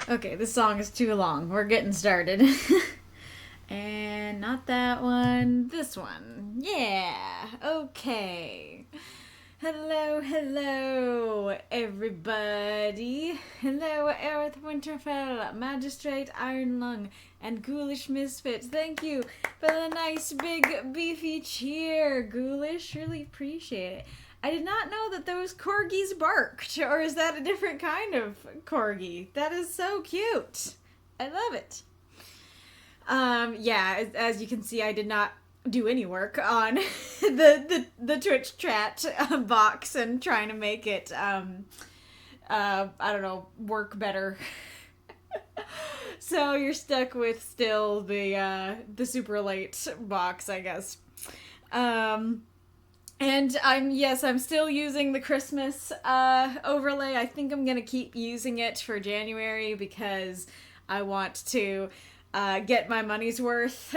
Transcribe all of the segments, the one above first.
Okay, this song is too long. We're getting started. And not that one. This one. Yeah. Okay. Hello, hello, everybody. Hello, Arith, Winterfell, Magistrate, Iron Lung, and Ghoulish Misfits. Thank you for the nice, big, beefy cheer, Ghoulish. Really appreciate it. I did not know that those corgis barked, or is that a different kind of corgi? That is so cute. I love it. Yeah, as you can see, I did not do any work on the Twitch chat box and trying to make it, I don't know, work better. So you're stuck with still the super late box, I guess. And I'm still using the Christmas overlay. I think I'm gonna keep using it for January because I want to get my money's worth,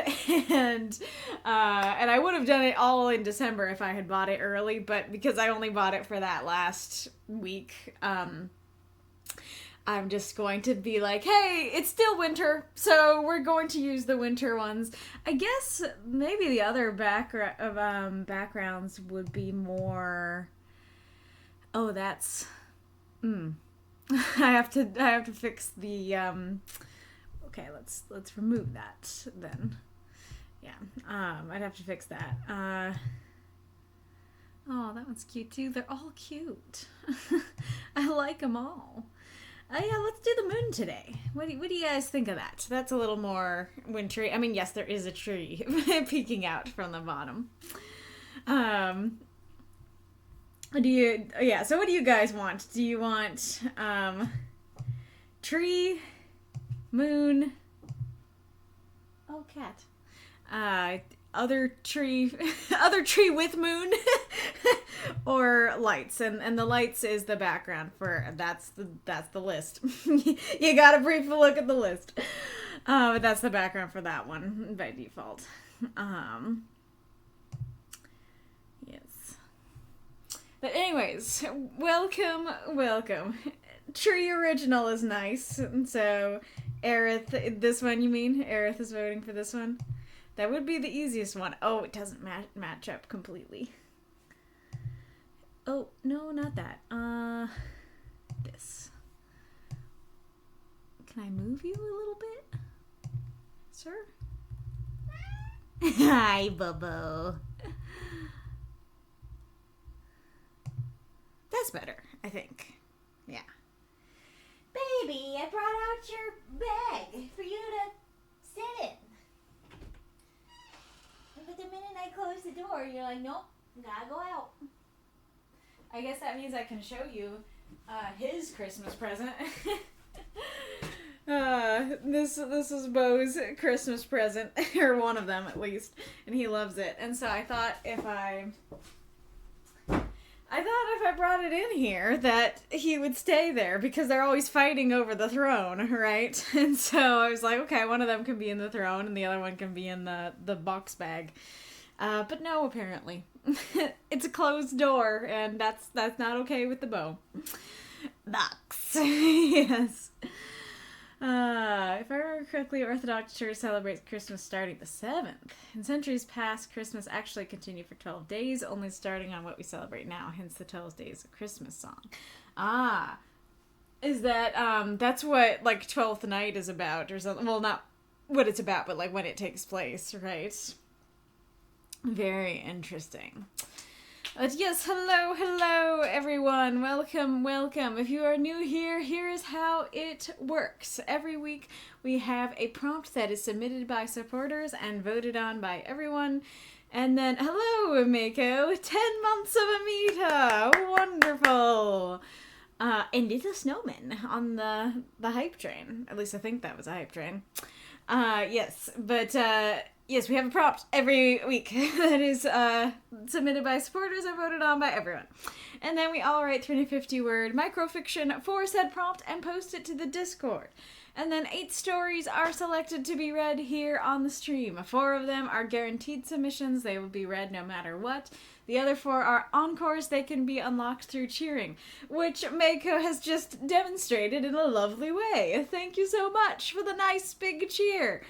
and I would have done it all in December if I had bought it early, but because I only bought it for that last week, I'm just going to be like, hey, it's still winter, so we're going to use the winter ones. I guess maybe the other backgrounds would be more. Oh, that's. I have to fix the. Okay, let's remove that then. Yeah, I'd have to fix that. Oh, that one's cute too. They're all cute. I like them all. Yeah, let's do the moon today. What do you guys think of that? That's a little more wintry. I mean, yes, there is a tree peeking out from the bottom. So what do you guys want? Do you want tree, moon, oh, cat, other tree with moon, or lights, and the lights is the background for that's the list. You gotta briefly look at the list, but that's the background for that one by default. Yes, but anyways, welcome. Tree original is nice, and so Arith, this one you mean? Arith is voting for this one? That would be the easiest one. Oh, it doesn't match up completely. Oh, no, not that. This. Can I move you a little bit? Sir? Hi, Bubbo. That's better, I think. Yeah. Baby, I brought out your bag for you to sit in. But the minute I close the door, you're like, nope, gotta go out. I guess that means I can show you his Christmas present. This is Bo's Christmas present, or one of them at least, and he loves it. And so I thought if I brought it in here that he would stay there, because they're always fighting over the throne, right? And so I was like, okay, one of them can be in the throne and the other one can be in the box bag. But no, apparently. It's a closed door, and that's not okay with the bow. Box. Yes. If I remember correctly, Orthodox Church celebrates Christmas starting the 7th. In centuries past, Christmas actually continued for 12 days, only starting on what we celebrate now, hence the 12 Days of Christmas song. Is that, that's what, like, 12th Night is about, or something? Well, not what it's about, but, like, when it takes place, right? Very interesting. But yes, hello, everyone. Welcome. If you are new here, here is how it works. Every week, we have a prompt that is submitted by supporters and voted on by everyone. And then, hello, Mako. 10 months of Amita. Wonderful. And Little Snowman on the hype train. At least I think that was a hype train. Yes, but, yes, we have a prompt every week that is submitted by supporters and voted on by everyone. And then we all write 350-word microfiction for said prompt and post it to the Discord. And then 8 stories are selected to be read here on the stream. 4 of them are guaranteed submissions. They will be read no matter what. The other 4 are Encores. They can be unlocked through cheering, which Mako has just demonstrated in a lovely way. Thank you so much for the nice big cheer.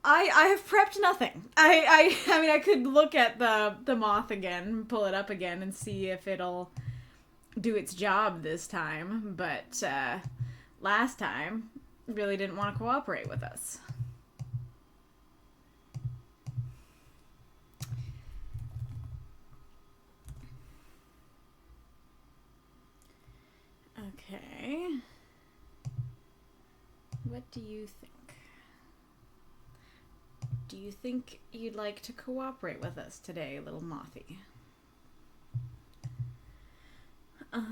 I have prepped nothing. I mean, I could look at the moth again, pull it up again, and see if it'll do its job this time, but last time really didn't want to cooperate with us. Okay. What do you think? Do you think you'd like to cooperate with us today, little mothy? Not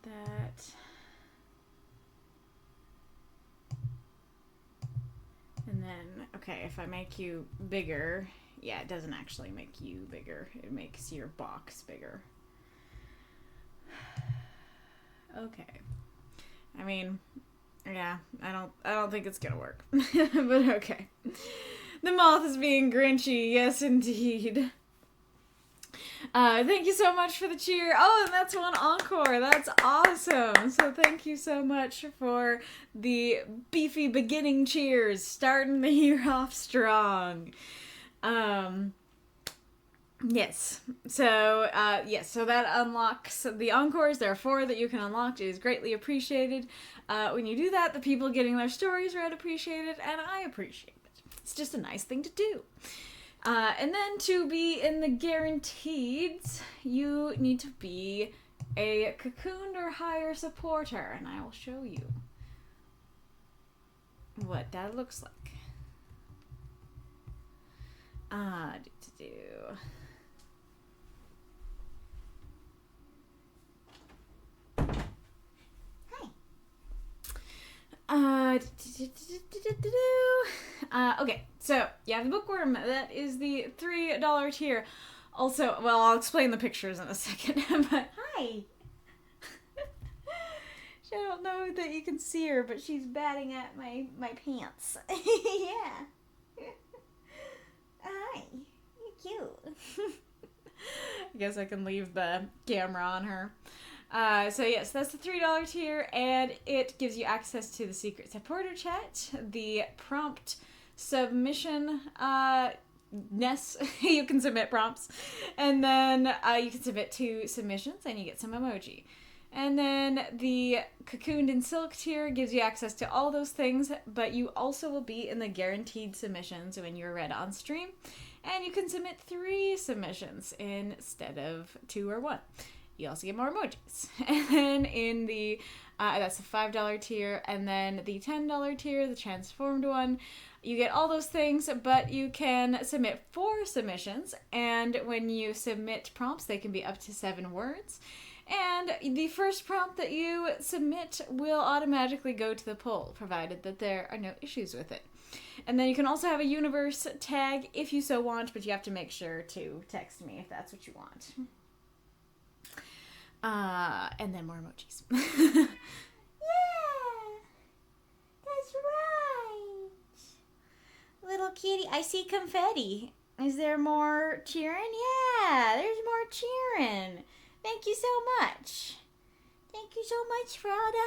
that. And then, okay, if I make you bigger, yeah, it doesn't actually make you bigger. It makes your box bigger. Okay. I mean, yeah, I don't think it's gonna work. But okay. The moth is being grinchy, yes indeed. Thank you so much for the cheer. Oh, and that's one encore. That's awesome. So thank you so much for the beefy beginning cheers, starting the year off strong. Yes. So, so that unlocks the encores. There are 4 that you can unlock. It is greatly appreciated. When you do that, the people getting their stories read appreciate it, and I appreciate it. It's just a nice thing to do. And then to be in the guaranteeds, you need to be a cocooned or higher supporter, and I will show you what that looks like. Okay, so you have the bookworm. That is the $3 tier. Also, well, I'll explain the pictures in a second. But hi. I don't know that you can see her, but she's batting at my pants. Yeah. Hi. You're cute. I guess I can leave the camera on her. So yes, that's the $3 tier, and it gives you access to the secret supporter chat, the prompt submission, you can submit prompts, and then you can submit 2 submissions, and you get some emoji. And then the cocooned and silk tier gives you access to all those things, but you also will be in the guaranteed submissions when you're read on stream, and you can submit 3 submissions instead of 2 or 1. You also get more emojis. And then in the, that's the $5 tier, and then the $10 tier, the transformed one, you get all those things, but you can submit 4 submissions, and when you submit prompts, they can be up to 7 words. And the first prompt that you submit will automatically go to the poll, provided that there are no issues with it. And then you can also have a universe tag if you so want, but you have to make sure to text me if that's what you want. And then more emojis. Yeah, that's right. Little kitty, I see confetti. Is there more cheering? Yeah, there's more cheering. Thank you so much. Thank you so much for all the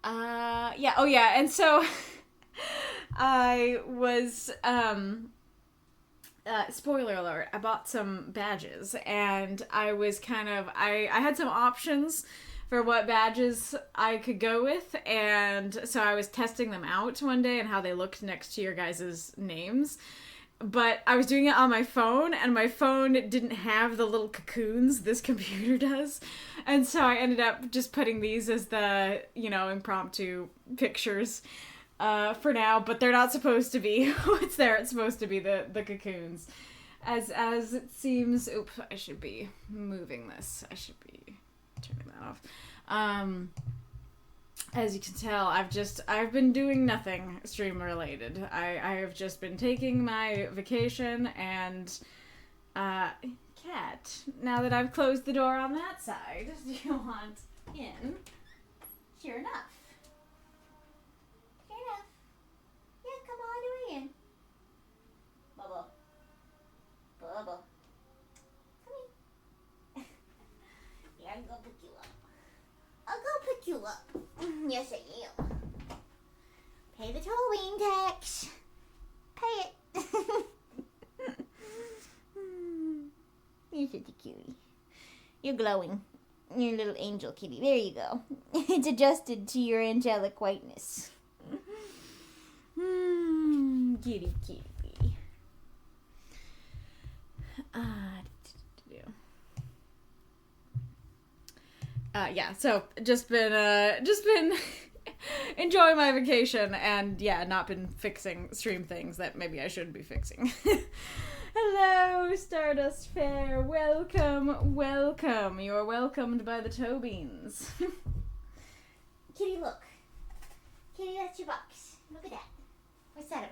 hype. Yeah, oh yeah, and so I was, spoiler alert, I bought some badges, and I was I had some options for what badges I could go with, and so I was testing them out one day and how they looked next to your guys' names. But I was doing it on my phone, and my phone didn't have the little cocoons this computer does. And so I ended up just putting these as the, impromptu pictures for now, but they're not supposed to be what's there. It's supposed to be the cocoons. As it seems, oops, I should be moving this. I should be turning that off. As you can tell, I've been doing nothing stream related. I have just been taking my vacation, and cat, now that I've closed the door on that side, do you want in? Sure enough. Yeah, come all the way in. Bubble. pick you up. I'll go pick you up. Yes, I am. Pay the towing tax. Pay it. You're such a cutie. You're glowing. You're a little angel kitty. There you go. It's adjusted to your angelic whiteness. Kitty, kitty. Yeah, so just been enjoying my vacation and not been fixing stream things that maybe I shouldn't be fixing. Hello, Stardustfaire. Welcome. You are welcomed by the toe beans. Kitty, look. Kitty, that's your box. Look at that. What's that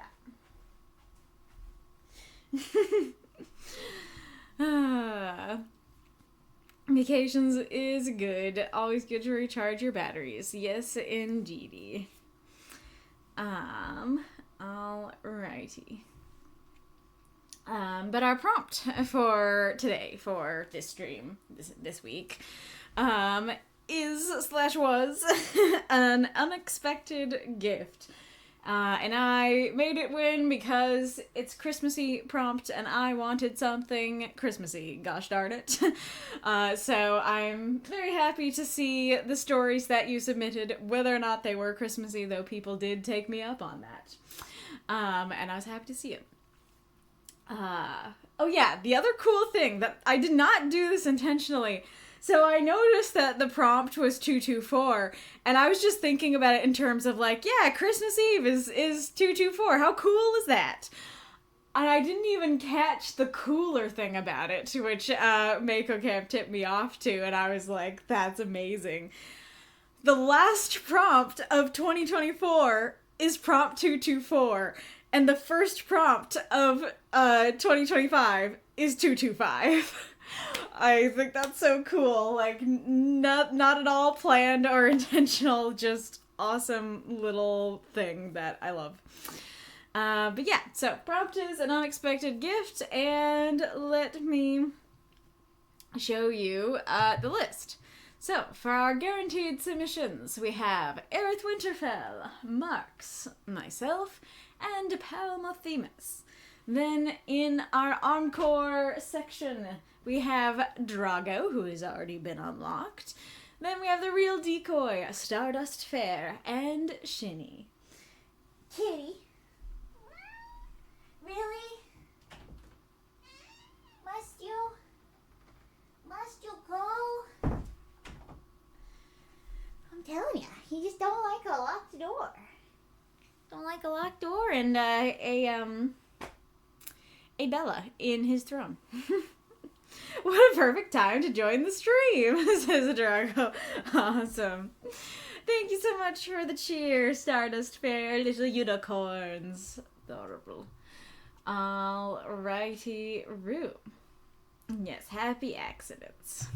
about? Vacations is good. Always good to recharge your batteries. Yes, indeedy. Alrighty. But our prompt for today, for this stream, this week, was an unexpected gift. And I made it win because it's Christmassy prompt and I wanted something Christmassy, gosh darn it. So I'm very happy to see the stories that you submitted, whether or not they were Christmassy, though people did take me up on that. And I was happy to see it. Oh yeah, the other cool thing that I did not do this intentionally. So I noticed that the prompt was 224, and I was just thinking about it in terms of like, yeah, Christmas Eve is 224. How cool is that? And I didn't even catch the cooler thing about it, which Mako Camp tipped me off to, and I was like, that's amazing. The last prompt of 2024 is prompt 224, and the first prompt of 2025 is 225. I think that's so cool. Like, not at all planned or intentional, just awesome little thing that I love. But yeah, so prompt is an unexpected gift, and let me show you the list. So, for our guaranteed submissions, we have Arith Winterfell, Marx, myself, and Palmothemus. Then, in our encore section, we have Drago, who has already been unlocked. Then we have the real decoy, Stardustfaire, and Shinny. Kitty? Really? Must you go? I'm telling you, he just don't like a locked door. Don't like a locked door and a Bella in his throne. What a perfect time to join the stream, says Drago. Awesome. Thank you so much for the cheer, Stardustfaire, little unicorns. Adorable. Alrighty, Roo. Yes, happy accidents.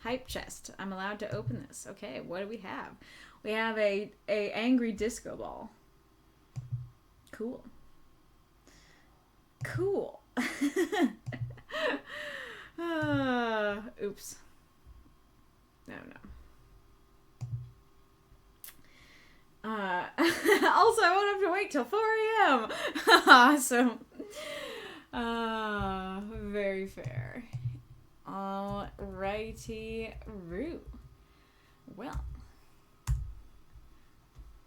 Hype chest. I'm allowed to open this. Okay, what do we have? We have a angry disco ball. Cool. Oops. No. Also, I won't have to wait till 4 a.m. Awesome. Very fair. Alrighty, Roo. Well,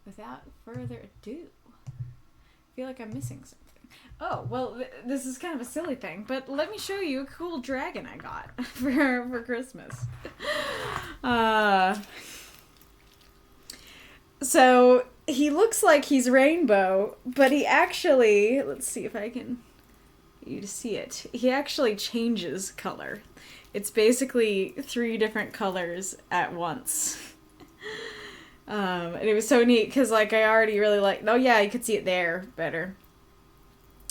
without further ado, I feel like I'm missing something. Oh, well, this is kind of a silly thing, but let me show you a cool dragon I got for Christmas. So, he looks like he's rainbow, but he actually, let's see if I can get you to see it. He actually changes color. It's basically 3 different colors at once. And it was so neat, because, like, I already really liked, oh yeah, you could see it there better.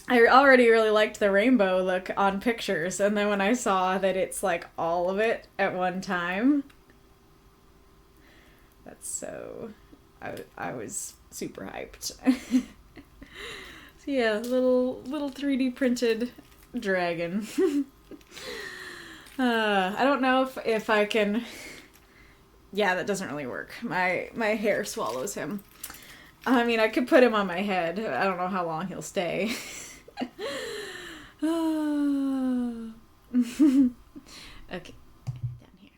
I already really liked the rainbow look on pictures, and then when I saw that it's like all of it at one time, that's so, I was super hyped. So yeah, little 3D printed dragon. I don't know if I can Yeah, that doesn't really work. My hair swallows him. I mean, I could put him on my head. I don't know how long he'll stay. Okay, down here.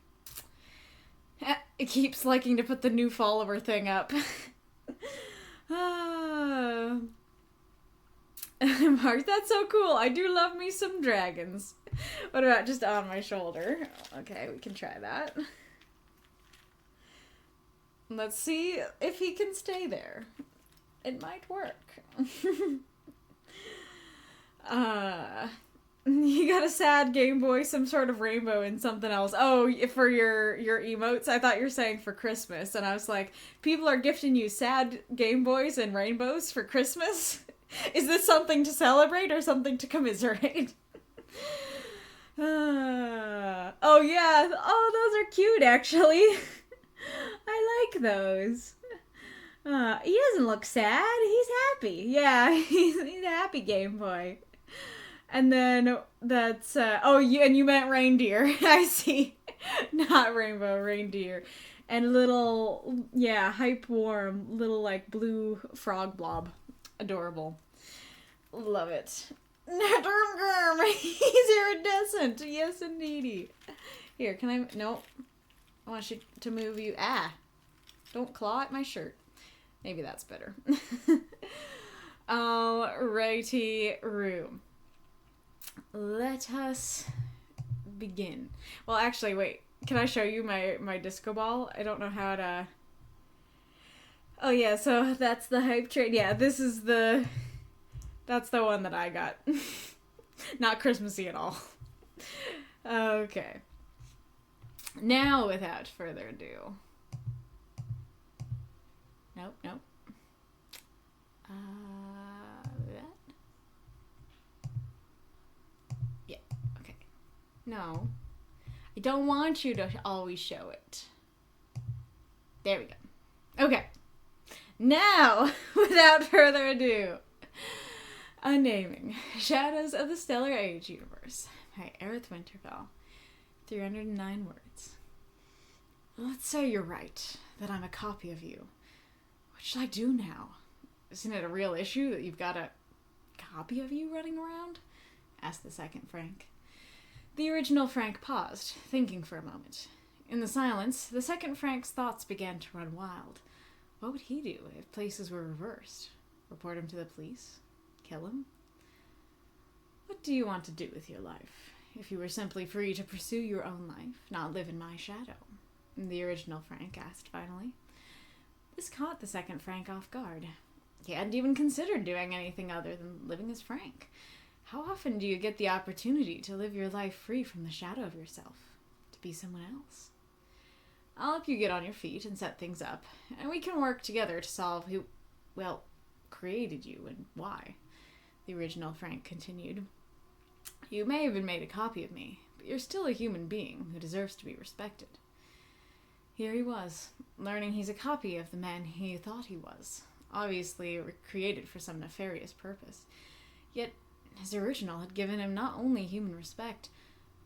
It keeps liking to put the new follower thing up. Mark, that's so cool. I do love me some dragons. What about just on my shoulder? Okay, we can try that. Let's see if he can stay there. It might work. You got a sad Game Boy, some sort of rainbow, and something else. Oh, for your emotes? I thought you were saying for Christmas. And I was like, people are gifting you sad Game Boys and rainbows for Christmas? Is this something to celebrate or something to commiserate? Oh, yeah. Oh, those are cute, actually. I like those. He doesn't look sad. He's happy. Yeah, he's a happy Game Boy. And then that's, you meant reindeer. I see. Not rainbow, reindeer. And little, hype warm, little, like, blue frog blob. Adorable. Love it. He's iridescent. Yes, indeedy. Here, can I, no. I want you to move you. Don't claw at my shirt. Maybe that's better. Alrighty, room. Let us begin. Well, actually, wait. Can I show you my disco ball? I don't know how to... Oh, yeah, so that's the hype train. Yeah, that's the one that I got. Not Christmassy at all. Okay. Now, without further ado... Nope. That? Yeah, okay. No. I don't want you to always show it. There we go. Okay. Now, without further ado, Unnaming, Shadows of the Stellar Age Universe by Arith Winterfell. 309 words. Let's say you're right, that I'm a copy of you. What should I do now? Isn't it a real issue that you've got a copy of you running around? Asked the second Frank. The original Frank paused, thinking for a moment. In the silence, the second Frank's thoughts began to run wild. What would he do if places were reversed? Report him to the police? Kill him? What do you want to do with your life? If you were simply free to pursue your own life, not live in my shadow? The original Frank asked finally. This caught the second Frank off guard. He hadn't even considered doing anything other than living as Frank. How often do you get the opportunity to live your life free from the shadow of yourself? To be someone else? I'll help you get on your feet and set things up, and we can work together to solve who, created you and why. The original Frank continued. You may have been made a copy of me, but you're still a human being who deserves to be respected. Here he was, learning he's a copy of the man he thought he was, obviously created for some nefarious purpose. Yet his original had given him not only human respect,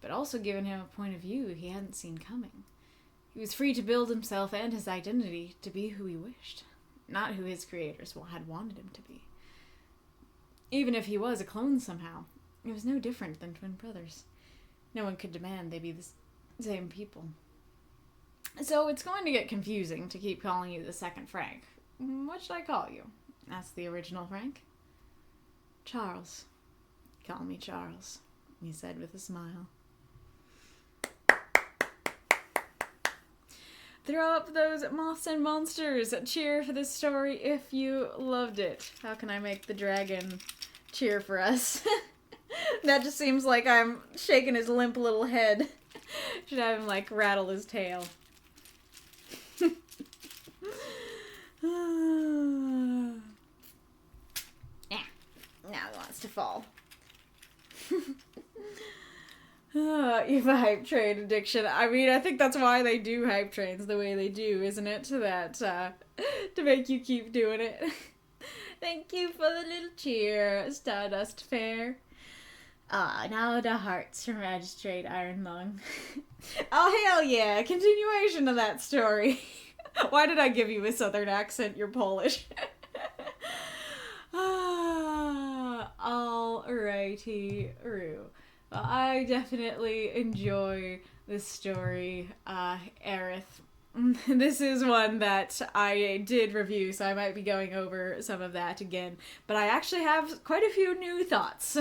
but also given him a point of view he hadn't seen coming. He was free to build himself and his identity to be who he wished, not who his creators had wanted him to be. Even if he was a clone somehow, it was no different than twin brothers. No one could demand they be the same people. So it's going to get confusing to keep calling you the second Frank. What should I call you? Asked the original Frank. Charles. Call me Charles, he said with a smile. Throw up those moths and monsters. Cheer for this story if you loved it. How can I make the dragon cheer for us? That just seems like I'm shaking his limp little head. Should have him, rattle his tail. Now he wants to fall. You have a hype train addiction. I mean, I think that's why they do hype trains the way they do, isn't it? That, to make you keep doing it. Thank you for the little cheer, Stardustfaire. Now the hearts from Magistrate Ironlung. Oh, hell yeah. Continuation of that story. Why did I give you a southern accent? You're Polish. Alrighty-roo. Well, I definitely enjoy this story, Arith. This is one that I did review, so I might be going over some of that again. But I actually have quite a few new thoughts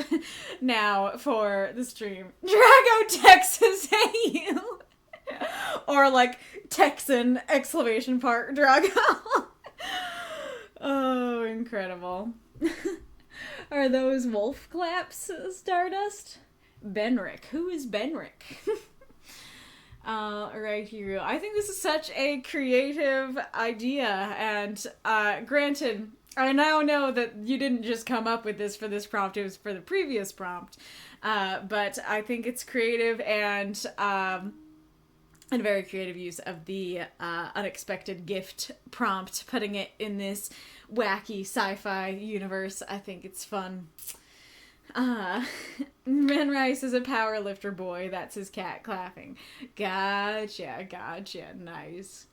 now for the stream. Drago Texas, hey you! Or like Texan exclamation part Drago. Oh, incredible. Are those wolf claps, Stardust? Benrick. Who is Benrick? Right here. I think this is such a creative idea, and granted, I now know that you didn't just come up with this for this prompt, it was for the previous prompt, but I think it's creative and a very creative use of the unexpected gift prompt, putting it in this wacky sci-fi universe. I think it's fun. Ben Rice is a power lifter boy. That's his cat clapping. Gotcha. Nice.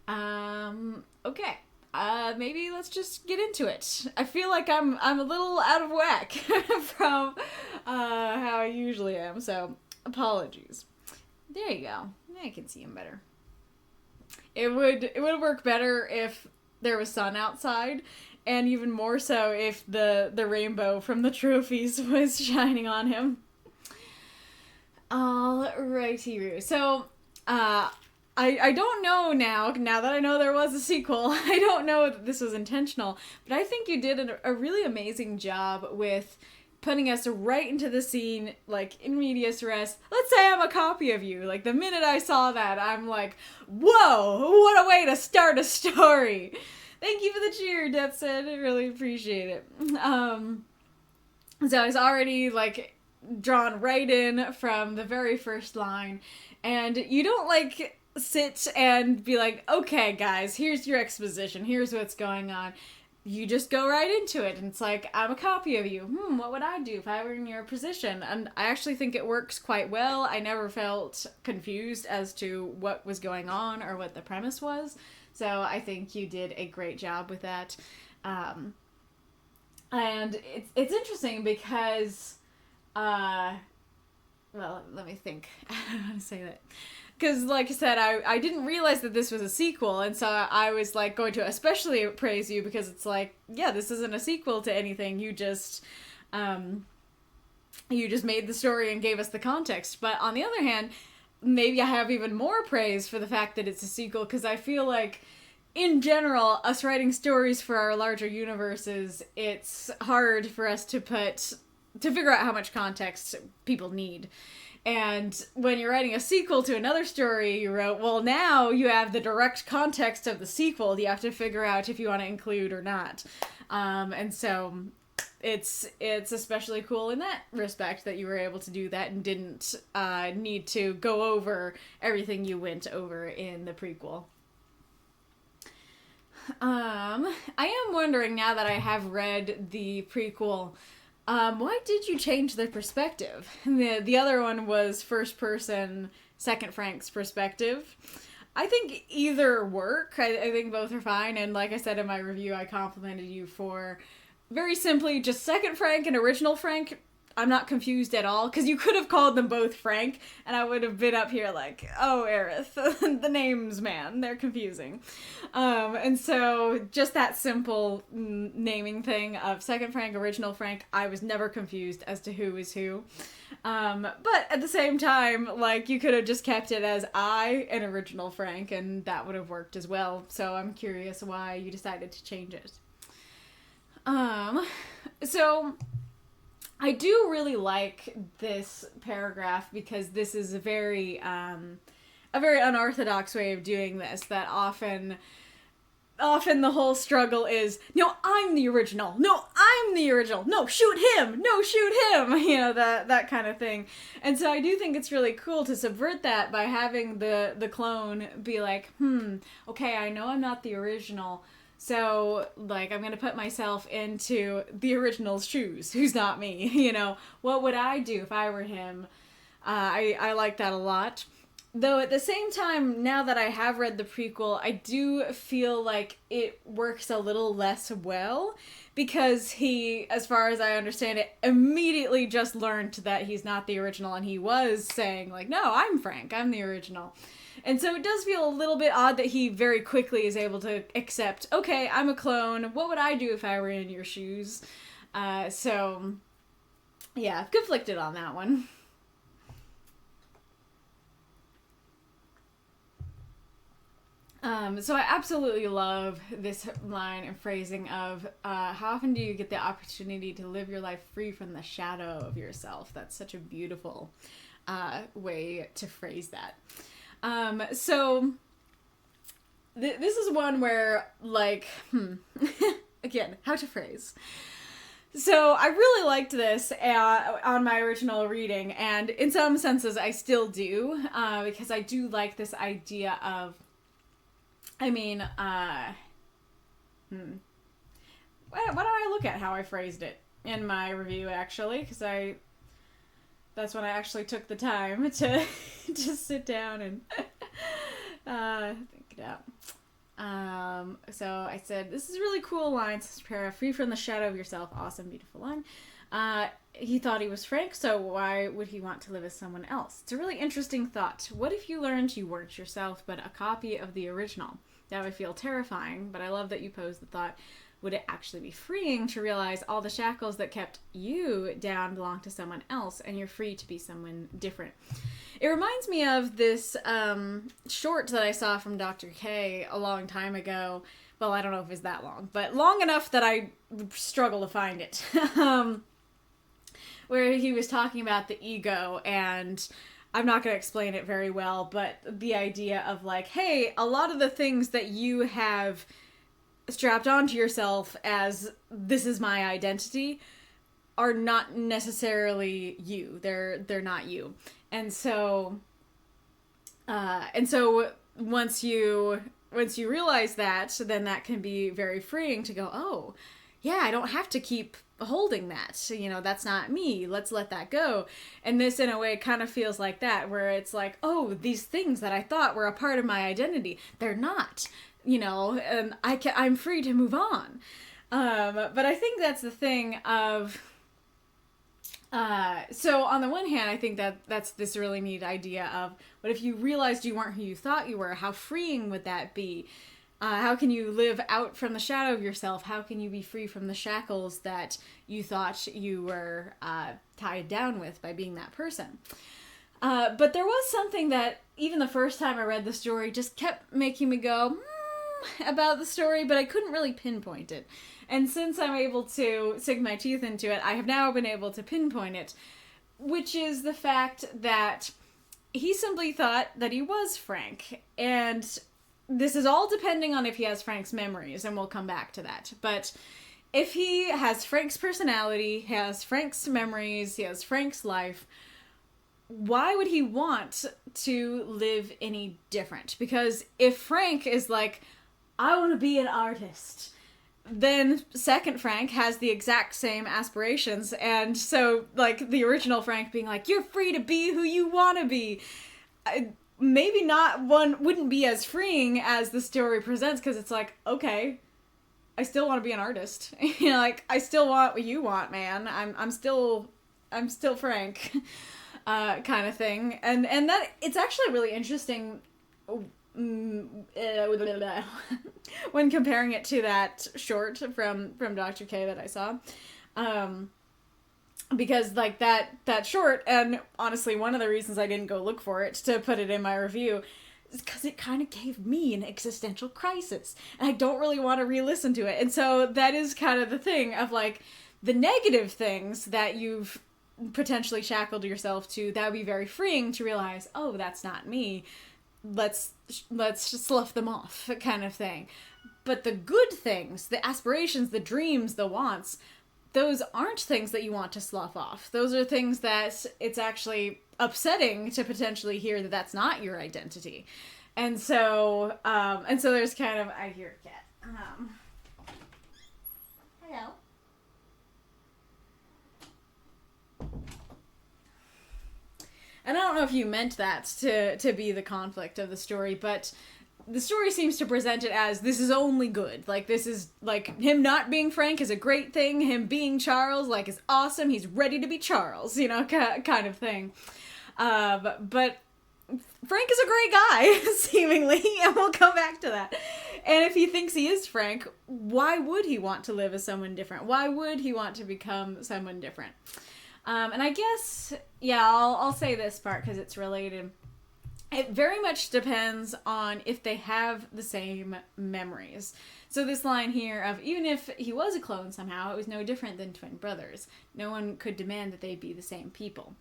Okay. Maybe let's just get into it. I feel like I'm a little out of whack from how I usually am, so apologies. There you go. I can see him better. It would work better if there was sun outside, and even more so if the rainbow from the trophies was shining on him. Alrighty, so I don't know now that I know there was a sequel, I don't know that this was intentional, but I think you did a really amazing job with putting us right into the scene, like, in medias res. Let's say I'm a copy of you. Like, the minute I saw that, I'm like, whoa, what a way to start a story. Thank you for the cheer, Death said. I really appreciate it. So I was already, like, drawn right in from the very first line. And you don't, like, sit and be like, okay, guys, here's your exposition. Here's what's going on. You just go right into it, and it's like, I'm a copy of you. What would I do if I were in your position? And I actually think it works quite well. I never felt confused as to what was going on or what the premise was. So I think you did a great job with that. And it's interesting because, well, let me think. I don't know how to say that. Because, like I said, I didn't realize that this was a sequel, and so I was, like, going to especially praise you because it's like, yeah, this isn't a sequel to anything. You just made the story and gave us the context. But on the other hand, maybe I have even more praise for the fact that it's a sequel, because I feel like, in general, us writing stories for our larger universes, it's hard for us to figure out how much context people need. And when you're writing a sequel to another story you wrote, well, now you have the direct context of the sequel you have to figure out if you want to include or not. And so it's especially cool in that respect that you were able to do that and didn't need to go over everything you went over in the prequel. I am wondering, now that I have read the prequel, why did you change the perspective? The other one was first person, second Frank's perspective. I think either work. I think both are fine. And like I said in my review, I complimented you for very simply just second Frank and original Frank. I'm not confused at all, because you could have called them both Frank, and I would have been up here like, oh, Arith, the names, man, they're confusing. And so just that simple naming thing of second Frank, original Frank, I was never confused as to who is who. But at the same time, like, you could have just kept it as I and original Frank, and that would have worked as well. So I'm curious why you decided to change it. So I do really like this paragraph because this is a very unorthodox way of doing this, that often the whole struggle is, no, I'm the original. No, I'm the original. No, shoot him. No, shoot him. You know, that kind of thing. And so I do think it's really cool to subvert that by having the clone be like, okay, I know I'm not the original, So, like, I'm gonna put myself into the original's shoes, who's not me, you know? What would I do if I were him? I like that a lot. Though at the same time, now that I have read the prequel, I do feel like it works a little less well, because he, as far as I understand it, immediately just learned that he's not the original, and he was saying, like, no, I'm Frank, I'm the original. And so it does feel a little bit odd that he very quickly is able to accept, okay, I'm a clone, what would I do if I were in your shoes? So, yeah, conflicted on that one. So I absolutely love this line and phrasing of, how often do you get the opportunity to live your life free from the shadow of yourself? That's such a beautiful way to phrase that. So this is one where, like, again, how to phrase. So I really liked this on my original reading, and in some senses I still do, because I do like this idea of, I mean, why don't I look at how I phrased it in my review, actually, because that's when I actually took the time to just sit down and think it out. So I said, this is a really cool line, says Para, free from the shadow of yourself. Awesome, beautiful line. He thought he was Frank, so why would he want to live as someone else? It's a really interesting thought. What if you learned you weren't yourself, but a copy of the original? That would feel terrifying, but I love that you posed the thought, would it actually be freeing to realize all the shackles that kept you down belong to someone else, and you're free to be someone different? It reminds me of this short that I saw from Dr. K a long time ago. Well, I don't know if it's that long, but long enough that I struggle to find it. Where he was talking about the ego, and I'm not going to explain it very well, but the idea of, like, hey, a lot of the things that you have strapped onto yourself as this is my identity are not necessarily you. They're not you. And so once you realize that, then that can be very freeing to go, oh, yeah, I don't have to keep holding that. You know, that's not me. Let's let that go. And this, in a way, kind of feels like that, where it's like, oh, these things that I thought were a part of my identity, they're not. You know, and I'm free to move on. But I think that's the thing of, so on the one hand, I think that's this really neat idea of, what if you realized you weren't who you thought you were? How freeing would that be? How can you live out from the shadow of yourself? How can you be free from the shackles that you thought you were tied down with by being that person? But there was something that, even the first time I read the story, just kept making me go, about the story, but I couldn't really pinpoint it. And since I'm able to sink my teeth into it, I have now been able to pinpoint it, which is the fact that he simply thought that he was Frank. And this is all depending on if he has Frank's memories, and we'll come back to that. But if he has Frank's personality, he has Frank's memories, he has Frank's life, why would he want to live any different? Because if Frank is like, I want to be an artist, then second Frank has the exact same aspirations. And so, like, the original Frank being like, you're free to be who you want to be, maybe not one wouldn't be as freeing as the story presents, because it's like, okay, I still want to be an artist. You know, like, I still want what you want, man. I'm still Frank, kind of thing. And that, it's actually really interesting when comparing it to that short from Dr. K that I saw, because, like, that short, and honestly one of the reasons I didn't go look for it to put it in my review is because it kind of gave me an existential crisis, and I don't really want to re-listen to it. And so that is kind of the thing of, like, the negative things that you've potentially shackled yourself to, that would be very freeing to realize, oh, that's not me. Let's just slough them off, kind of thing. But the good things, the aspirations, the dreams, the wants, those aren't things that you want to slough off. Those are things that it's actually upsetting to potentially hear that that's not your identity. And so there's kind of, I hear a cat. know. And I don't know if you meant that to be the conflict of the story, but the story seems to present it as this is only good. Like, this is, like, him not being Frank is a great thing. Him being Charles, like, is awesome. He's ready to be Charles, you know, kind of thing. But Frank is a great guy, seemingly, and we'll come back to that. And if he thinks he is Frank, why would he want to live as someone different? Why would he want to become someone different? And I guess, yeah, I'll say this part because it's related. It very much depends on if they have the same memories. So this line here of, even if he was a clone somehow, it was no different than twin brothers. No one could demand that they be the same people.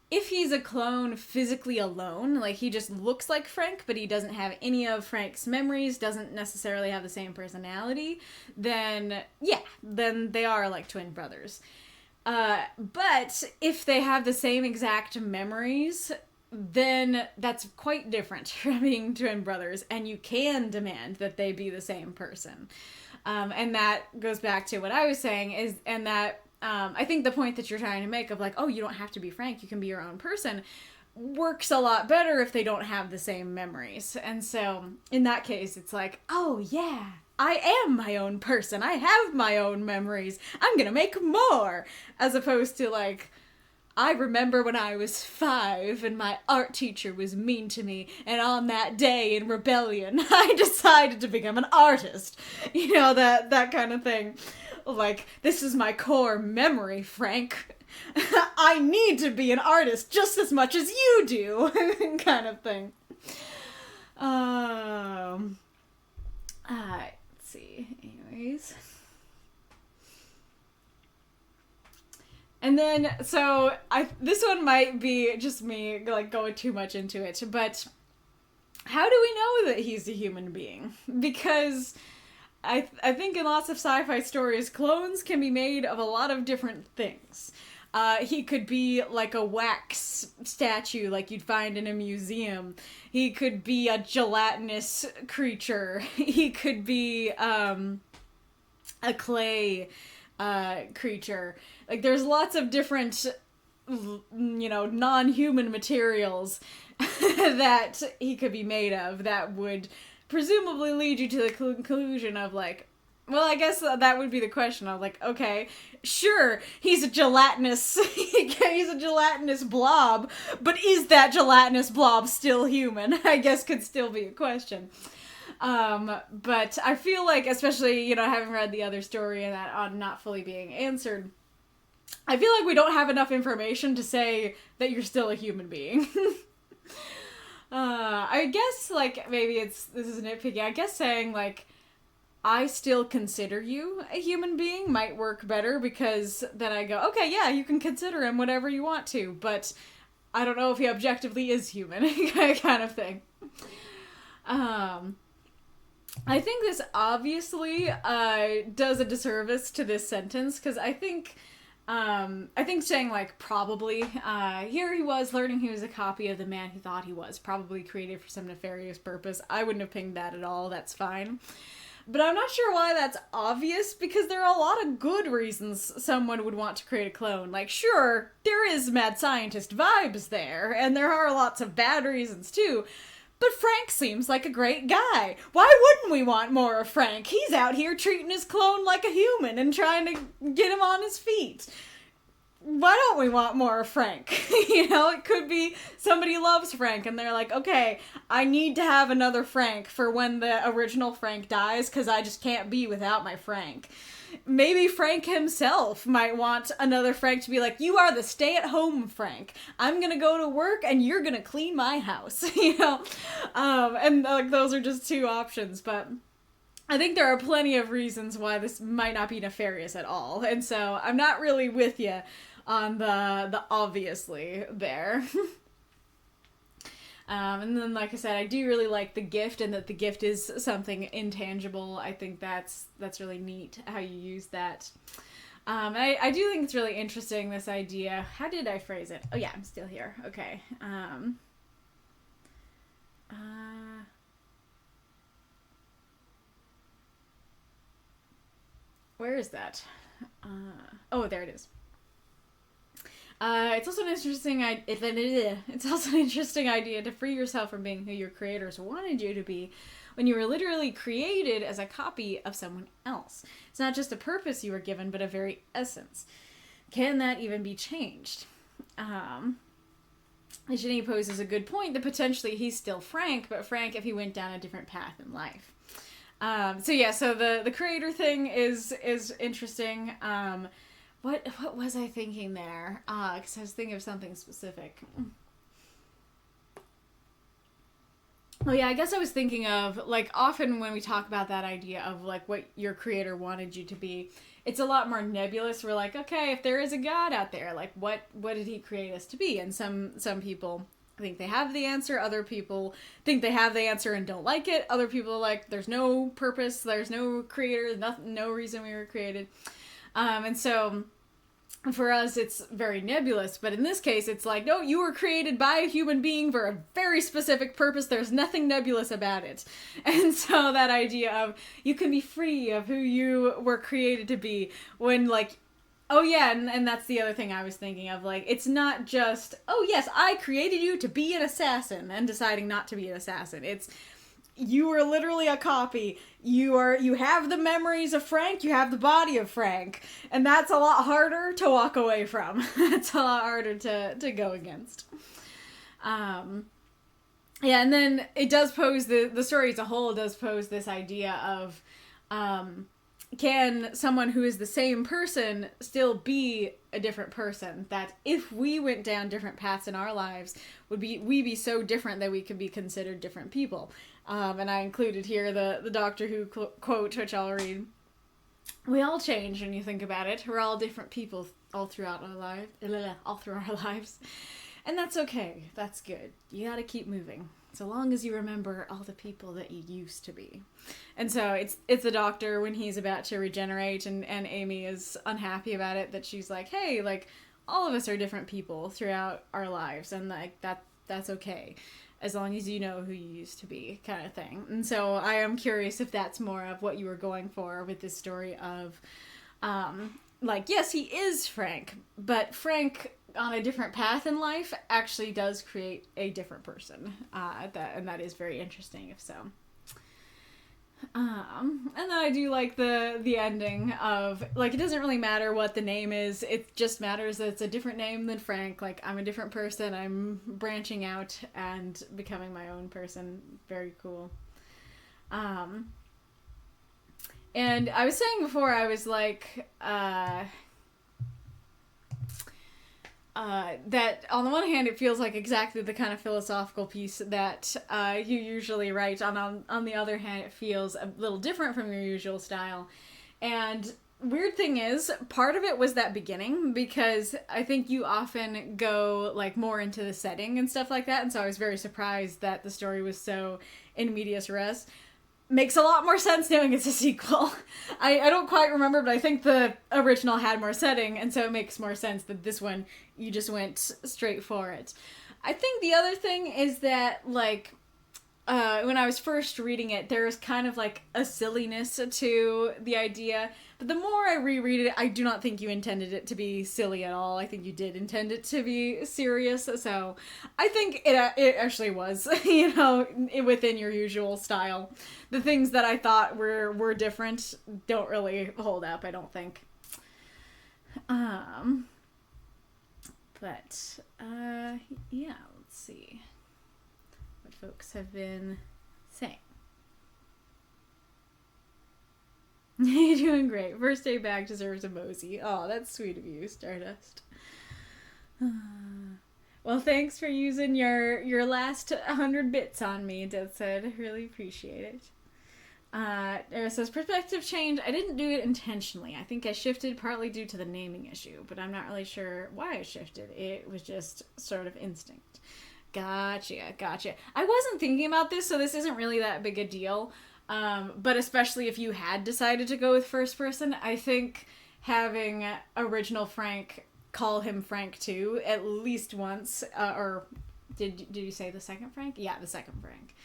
If he's a clone physically alone, like he just looks like Frank, but he doesn't have any of Frank's memories, doesn't necessarily have the same personality, then, yeah, then they are like twin brothers. But if they have the same exact memories, then that's quite different from being twin brothers, and you can demand that they be the same person. And that goes back to what I was saying, I think the point that you're trying to make of like, oh, you don't have to be Frank, you can be your own person, works a lot better if they don't have the same memories. And so, in that case, it's like, oh yeah, I am my own person, I have my own memories, I'm gonna make more! As opposed to like, I remember when I was 5 and my art teacher was mean to me, and on that day in rebellion, I decided to become an artist. You know, that kind of thing. Like, this is my core memory, Frank. I need to be an artist just as much as you do, kind of thing. Let's see. Anyways. And then, so, this one might be just me, like, going too much into it, but how do we know that he's a human being? Because I think in lots of sci-fi stories, clones can be made of a lot of different things. He could be like a wax statue like you'd find in a museum. He could be a gelatinous creature. He could be a clay creature. Like, there's lots of different, you know, non-human materials that he could be made of that would presumably lead you to the conclusion of, like, well, I guess that would be the question of, like, okay, sure, he's a gelatinous blob, but is that gelatinous blob still human? I guess could still be a question. But I feel like, especially, you know, having read the other story and that on not fully being answered, I feel like we don't have enough information to say that you're still a human being. I guess, like, maybe this is nitpicky, I guess saying, like, I still consider you a human being might work better, because then I go, okay, yeah, you can consider him whatever you want to, but I don't know if he objectively is human, kind of thing. I think this obviously does a disservice to this sentence, because I think saying, like, probably, here he was learning he was a copy of the man he thought he was, probably created for some nefarious purpose. I wouldn't have pinged that at all, that's fine. But I'm not sure why that's obvious, because there are a lot of good reasons someone would want to create a clone. Like, sure, there is mad scientist vibes there, and there are lots of bad reasons too, but Frank seems like a great guy. Why wouldn't we want more of Frank? He's out here treating his clone like a human and trying to get him on his feet. Why don't we want more of Frank? You know, it could be somebody loves Frank and they're like, okay, I need to have another Frank for when the original Frank dies, because I just can't be without my Frank. Maybe Frank himself might want another Frank to be like, you are the stay-at-home Frank. I'm gonna go to work and you're gonna clean my house, you know? And like, those are just two options, but I think there are plenty of reasons why this might not be nefarious at all, and so I'm not really with you on the obviously there. And then, like I said, I do really like the gift, and that the gift is something intangible. I think that's really neat how you use that. I do think it's really interesting, this idea. How did I phrase it? Oh yeah, I'm still here. Okay. Where is that? Oh, there it is. It's also an interesting idea to free yourself from being who your creators wanted you to be when you were literally created as a copy of someone else. It's not just a purpose you were given, but a very essence. Can that even be changed? Ginny poses a good point that potentially he's still Frank, but Frank if he went down a different path in life. So the creator thing is interesting. What was I thinking there? Because I was thinking of something specific. Well, yeah, I guess I was thinking of, like, often when we talk about that idea of, like, what your creator wanted you to be, it's a lot more nebulous. We're like, okay, if there is a God out there, like, what did he create us to be? And some people think they have the answer. Other people think they have the answer and don't like it. Other people are like, there's no purpose, there's no creator, no reason we were created. And so for us, it's very nebulous. But in this case, it's like, no, you were created by a human being for a very specific purpose. There's nothing nebulous about it. And so that idea of you can be free of who you were created to be when, like, oh yeah, and that's the other thing I was thinking of. Like, it's not just, oh yes, I created you to be an assassin and deciding not to be an assassin. It's, you are literally a copy. You have the memories of Frank, you have the body of Frank. And that's a lot harder to walk away from. It's a lot harder to go against. Yeah, and then it does pose, the story as a whole does pose this idea of, can someone who is the same person still be a different person? That if we went down different paths in our lives, would we be so different that we could be considered different people? And I included here the Doctor Who quote, which I'll read. We all change when you think about it. We're all different people all throughout our lives. And that's okay. That's good. You gotta keep moving. So long as you remember all the people that you used to be. And so it's the Doctor when he's about to regenerate and Amy is unhappy about it, that she's like, hey, like, all of us are different people throughout our lives, and like that's okay. As long as you know who you used to be, kind of thing. And so I am curious if that's more of what you were going for with this story of, like, yes, he is Frank, but Frank on a different path in life actually does create a different person. And that is very interesting, if so. And then I do like the ending of, like, it doesn't really matter what the name is, it just matters that it's a different name than Frank. Like, I'm a different person, I'm branching out and becoming my own person. Very cool. And I was saying before, I was like, that on the one hand it feels like exactly the kind of philosophical piece that you usually write. On the other hand, it feels a little different from your usual style. And weird thing is, part of it was that beginning, because I think you often go like more into the setting and stuff like that, and so I was very surprised that the story was so in medias res. Makes a lot more sense knowing it's a sequel. I don't quite remember, but I think the original had more setting, and so it makes more sense that this one, you just went straight for it. I think the other thing is that, like, when I was first reading it, there was kind of like a silliness to the idea, but the more I reread it, I do not think you intended it to be silly at all. I think you did intend it to be serious, so I think it actually was, you know, within your usual style. The things that I thought were different don't really hold up, I don't think. Yeah, let's see what folks have been saying. You're doing great. First day back deserves a mosey. Oh, that's sweet of you, Stardust. Well, thanks for using your last 100 bits on me, Death said. Really appreciate it. It says, perspective change. I didn't do it intentionally. I think I shifted partly due to the naming issue, but I'm not really sure why I shifted. It was just sort of instinct. Gotcha. I wasn't thinking about this, so this isn't really that big a deal. But especially if you had decided to go with first person, I think having original Frank call him Frank too, at least once, or did you say the second Frank? Yeah, the second Frank.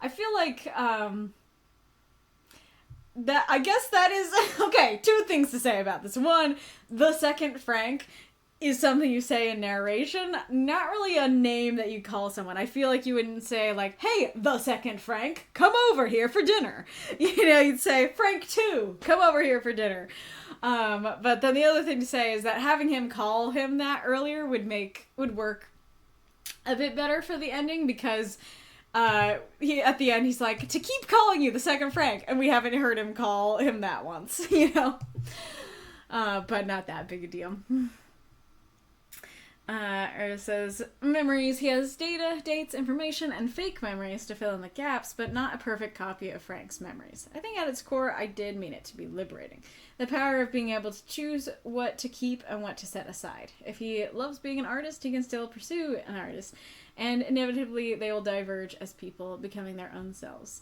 I feel like, that I guess that is okay. Two things to say about this. One, the second Frank is something you say in narration, not really a name that you call someone. I feel like you wouldn't say like, "Hey, the second Frank, come over here for dinner." You know, you'd say, "Frank 2, come over here for dinner." But then the other thing to say is that having him call him that earlier would work a bit better for the ending, because he at the end he's like, "To keep calling you the second Frank," and we haven't heard him call him that once, you know. But not that big a deal. Arith says, memories. He has data, dates, information, and fake memories to fill in the gaps, but not a perfect copy of Frank's memories. I think at its core, I did mean it to be liberating. The power of being able to choose what to keep and what to set aside. If he loves being an artist, he can still pursue an artist, and inevitably they will diverge as people, becoming their own selves.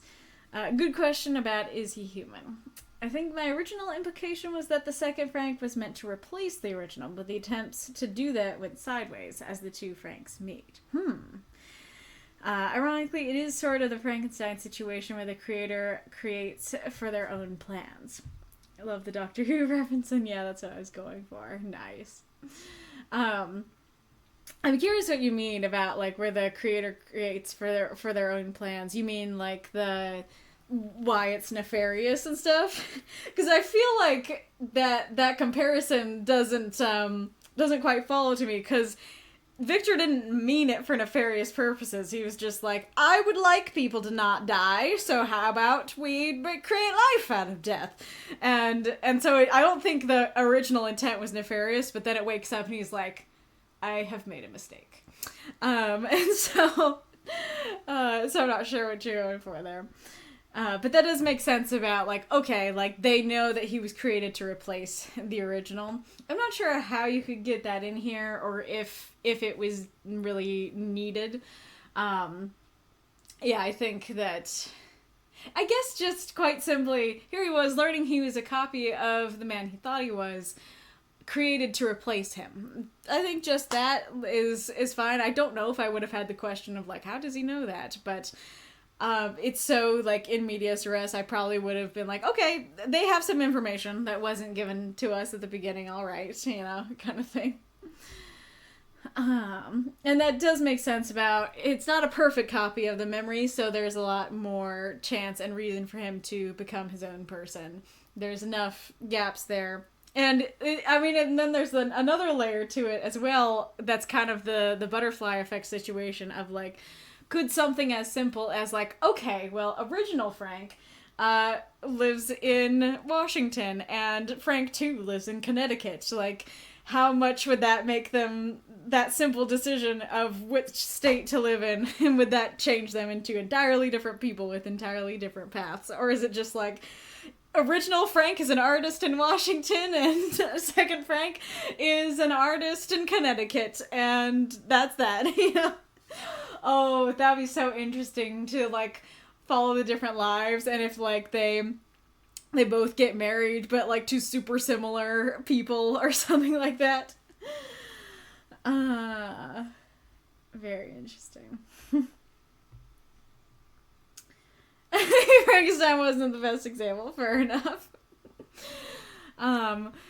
Good question about, is he human? I think my original implication was that the second Frank was meant to replace the original, but the attempts to do that went sideways as the two Franks meet. Ironically, it is sort of the Frankenstein situation where the creator creates for their own plans. I love the Doctor Who reference, and yeah, that's what I was going for. Nice. I'm curious what you mean about, like, where the creator creates for their own plans. You mean, like, why it's nefarious and stuff? Because I feel like that comparison doesn't quite follow to me, because Victor didn't mean it for nefarious purposes. He was just like, I would like people to not die, so how about we create life out of death? And so I don't think the original intent was nefarious, but then it wakes up and he's like, I have made a mistake. And so I'm not sure what you're going for there. But that does make sense about, like, okay, like, they know that he was created to replace the original. I'm not sure how you could get that in here, or if it was really needed. Yeah, I think that, I guess just quite simply, here he was learning he was a copy of the man he thought he was, created to replace him. I think just that is fine. I don't know if I would have had the question of, like, how does he know that? But it's so, like, in medias res, I probably would have been like, okay, they have some information that wasn't given to us at the beginning, alright, you know, kind of thing. And that does make sense about, it's not a perfect copy of the memory, so there's a lot more chance and reason for him to become his own person. There's enough gaps there. And, and then there's another layer to it as well, that's kind of the butterfly effect situation of, like, could something as simple as, like, okay, well, original Frank lives in Washington, and Frank 2 lives in Connecticut. Like, how much would that make them, that simple decision of which state to live in, and would that change them into entirely different people with entirely different paths? Or is it just, like, original Frank is an artist in Washington, and second Frank is an artist in Connecticut, and that's that, you know? Oh, that'd be so interesting to, like, follow the different lives, and if, like, they both get married, but, like, to super similar people or something like that. Very interesting. Frankenstein wasn't the best example, fair enough.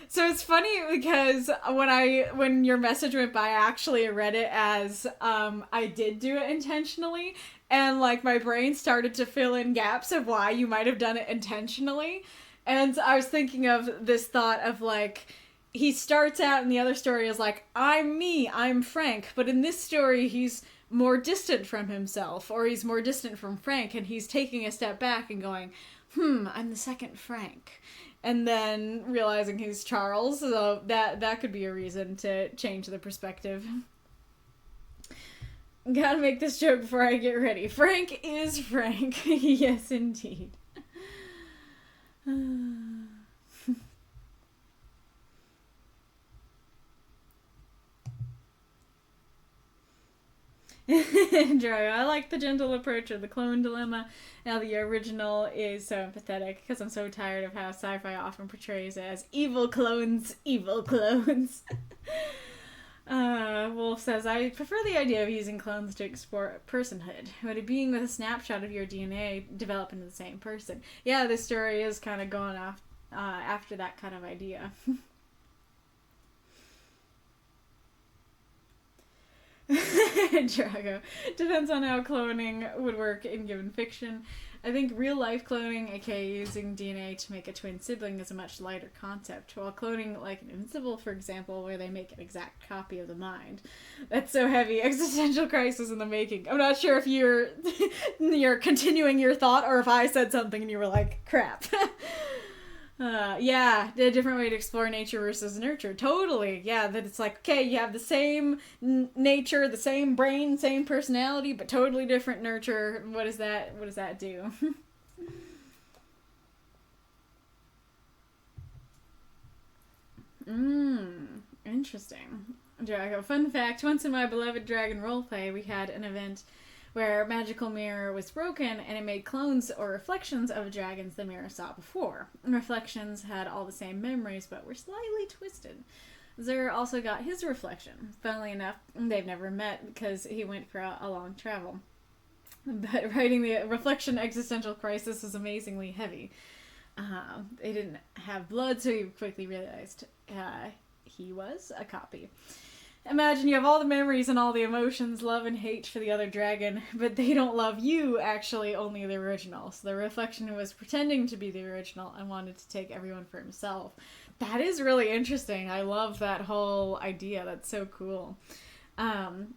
So it's funny because when your message went by, I actually read it as, I did do it intentionally, and, like, my brain started to fill in gaps of why you might have done it intentionally, and I was thinking of this thought of, like, he starts out in the other story as, like, I'm me, I'm Frank, but in this story he's more distant from himself, or he's more distant from Frank, and he's taking a step back and going, I'm the second Frank. And then realizing he's Charles, so that could be a reason to change the perspective. Gotta make this joke before I get ready. Frank is Frank. Yes, indeed. Drago, I like the gentle approach of the clone dilemma. Now the original is so empathetic because I'm so tired of how sci-fi often portrays it as evil clones, evil clones. Wolf says, I prefer the idea of using clones to explore personhood. Would a being with a snapshot of your DNA develop into the same person? Yeah, this story is kind of going off after that kind of idea. Drago. Depends on how cloning would work in given fiction. I think real-life cloning, aka using DNA to make a twin sibling, is a much lighter concept, while cloning like an Invincible, for example, where they make an exact copy of the mind. That's so heavy. Existential crisis in the making. I'm not sure if you're continuing your thought, or if I said something and you were like, crap. Yeah, a different way to explore nature versus nurture. Totally. Yeah, that it's like, okay, you have the same nature, the same brain, same personality, but totally different nurture. What does that do? Interesting. Drago. Fun fact, once in my beloved dragon roleplay, we had an event where a magical mirror was broken and it made clones or reflections of dragons the mirror saw before. Reflections had all the same memories but were slightly twisted. Zer also got his reflection. Funnily enough, they've never met because he went for a long travel. But writing the reflection existential crisis was amazingly heavy. They didn't have blood, so he quickly realized he was a copy. Imagine you have all the memories and all the emotions, love and hate for the other dragon, but they don't love you, actually, only the original. So the reflection was pretending to be the original and wanted to take everyone for himself. That is really interesting. I love that whole idea. That's so cool. And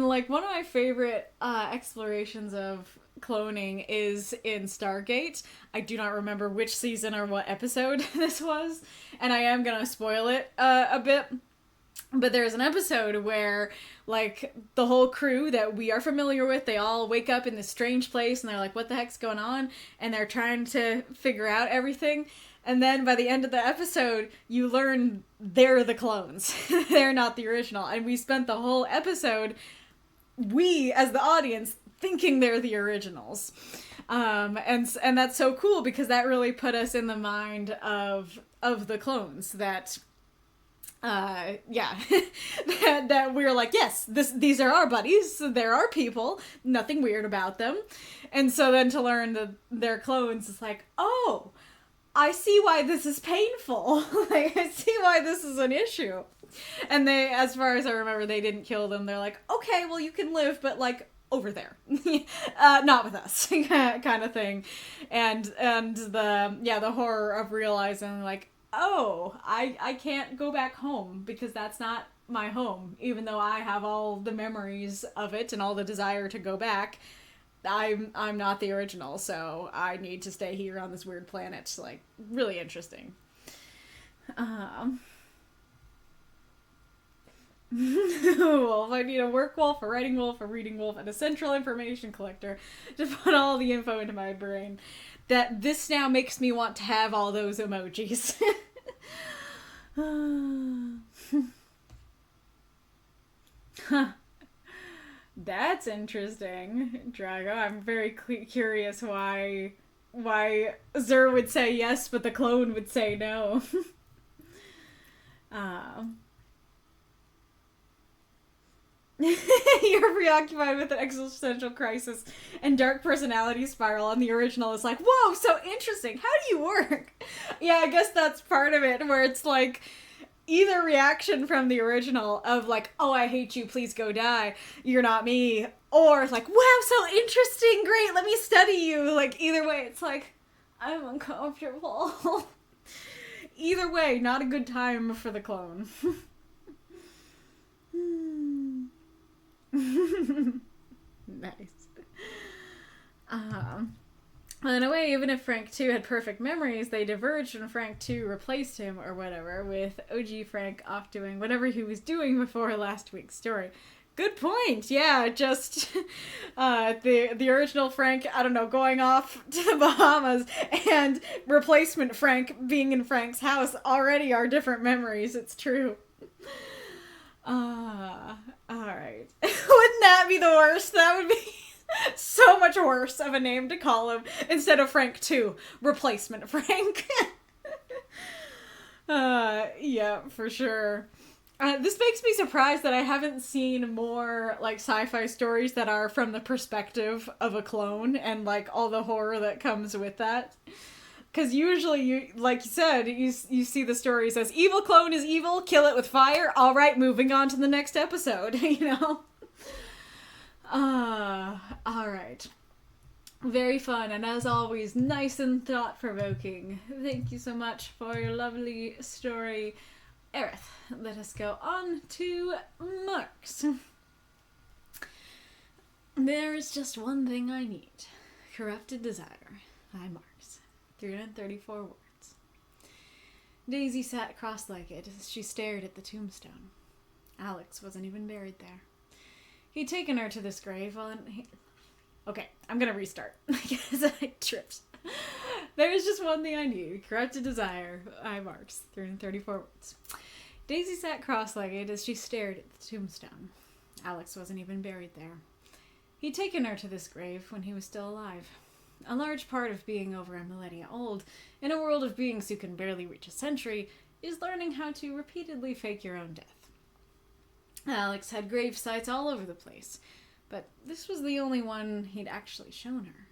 like one of my favorite explorations of cloning is in Stargate. I do not remember which season or what episode this was, and I am gonna spoil it a bit. But there's an episode where, like, the whole crew that we are familiar with, they all wake up in this strange place and they're like, what the heck's going on? And they're trying to figure out everything. And then by the end of the episode, you learn they're the clones. They're not the original. And we spent the whole episode, we, as the audience, thinking they're the originals. And that's so cool because that really put us in the mind of the clones that... that we're like, yes, these are our buddies, they're our people, nothing weird about them. And so then to learn that they're clones, it's like, oh, I see why this is painful. Like, I see why this is an issue. And they, as far as I remember, they didn't kill them. They're like, okay, well, you can live, but like over there, not with us, kind of thing. And the horror of realizing like, oh, I can't go back home because that's not my home. Even though I have all the memories of it and all the desire to go back, I'm not the original, so I need to stay here on this weird planet. Like, really interesting. Wolf, I need a work wolf, a writing wolf, a reading wolf, and a central information collector to put all the info into my brain. That this now makes me want to have all those emojis. That's interesting, Drago. I'm very curious why Zer would say yes, but the clone would say no. You're preoccupied with an existential crisis and dark personality spiral, and the original is like, whoa, so interesting. How do you work? Yeah, I guess that's part of it, where it's like either reaction from the original of like, oh, I hate you, please go die, you're not me, or it's like, wow, so interesting, great, let me study you. Like, either way, it's like, I'm uncomfortable. Either way, not a good time for the clone. Nice. In a way, even if Frank 2 had perfect memories, they diverged when Frank 2 replaced him or whatever, with OG Frank off doing whatever he was doing before last week's story. Good point. Yeah, just the original Frank, I don't know, going off to the Bahamas, and replacement Frank being in Frank's house already are different memories. It's true. Alright. Wouldn't that be the worst? That would be so much worse of a name to call him instead of Frank 2. Replacement Frank. Yeah, for sure. This makes me surprised that I haven't seen more, like, sci-fi stories that are from the perspective of a clone and, like, all the horror that comes with that. Because usually, you, like you said, you see the stories as evil clone is evil, kill it with fire, alright, moving on to the next episode, you know? Alright. Very fun, and as always, nice and thought-provoking. Thank you so much for your lovely story, Arith. Let us go on to Marx. There is just one thing I need. Corrupted desire. I Marx. 334 words. Daisy sat cross-legged as she stared at the tombstone. Alex wasn't even buried there. He'd taken her to this grave while Okay, I'm gonna restart because I tripped. There is just one thing I need. Corrupted desire. I Marx. 334 words. Daisy sat cross-legged as she stared at the tombstone. Alex wasn't even buried there. He'd taken her to this grave when he was still alive. A large part of being over a millennia old, in a world of beings who can barely reach a century, is learning how to repeatedly fake your own death. Alex had grave sites all over the place, but this was the only one he'd actually shown her.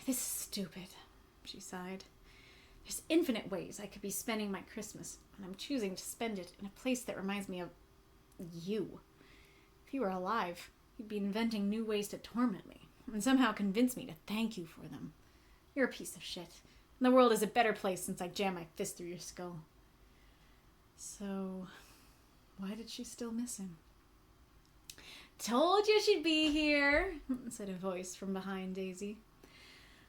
This is stupid, she sighed. There's infinite ways I could be spending my Christmas, and I'm choosing to spend it in a place that reminds me of you. If you were alive, you'd be inventing new ways to torment me, and somehow convince me to thank you for them. You're a piece of shit, and the world is a better place since I jammed my fist through your skull. So, why did she still miss him? Told you she'd be here, said a voice from behind Daisy.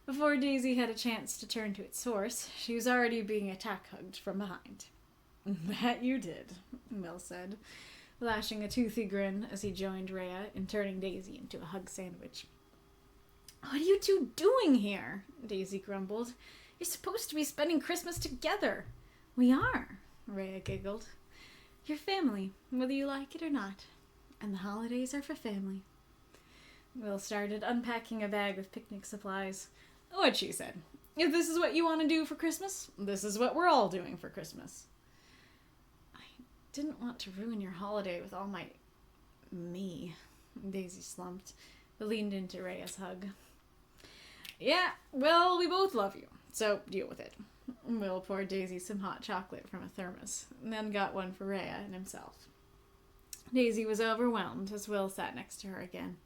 Before Daisy had a chance to turn to its source, she was already being attack-hugged from behind. That you did, Mel said, flashing a toothy grin as he joined Rhea in turning Daisy into a hug sandwich. What are you two doing here? Daisy grumbled. You're supposed to be spending Christmas together. We are, Rhea giggled. You're family, whether you like it or not. And the holidays are for family. Will started unpacking a bag of picnic supplies. What she said. If this is what you want to do for Christmas, this is what we're all doing for Christmas. I didn't want to ruin your holiday with all my... me, Daisy slumped, but leaned into Rhea's hug. Yeah, well, we both love you, so deal with it. Will poured Daisy some hot chocolate from a thermos, and then got one for Rhea and himself. Daisy was overwhelmed as Will sat next to her again.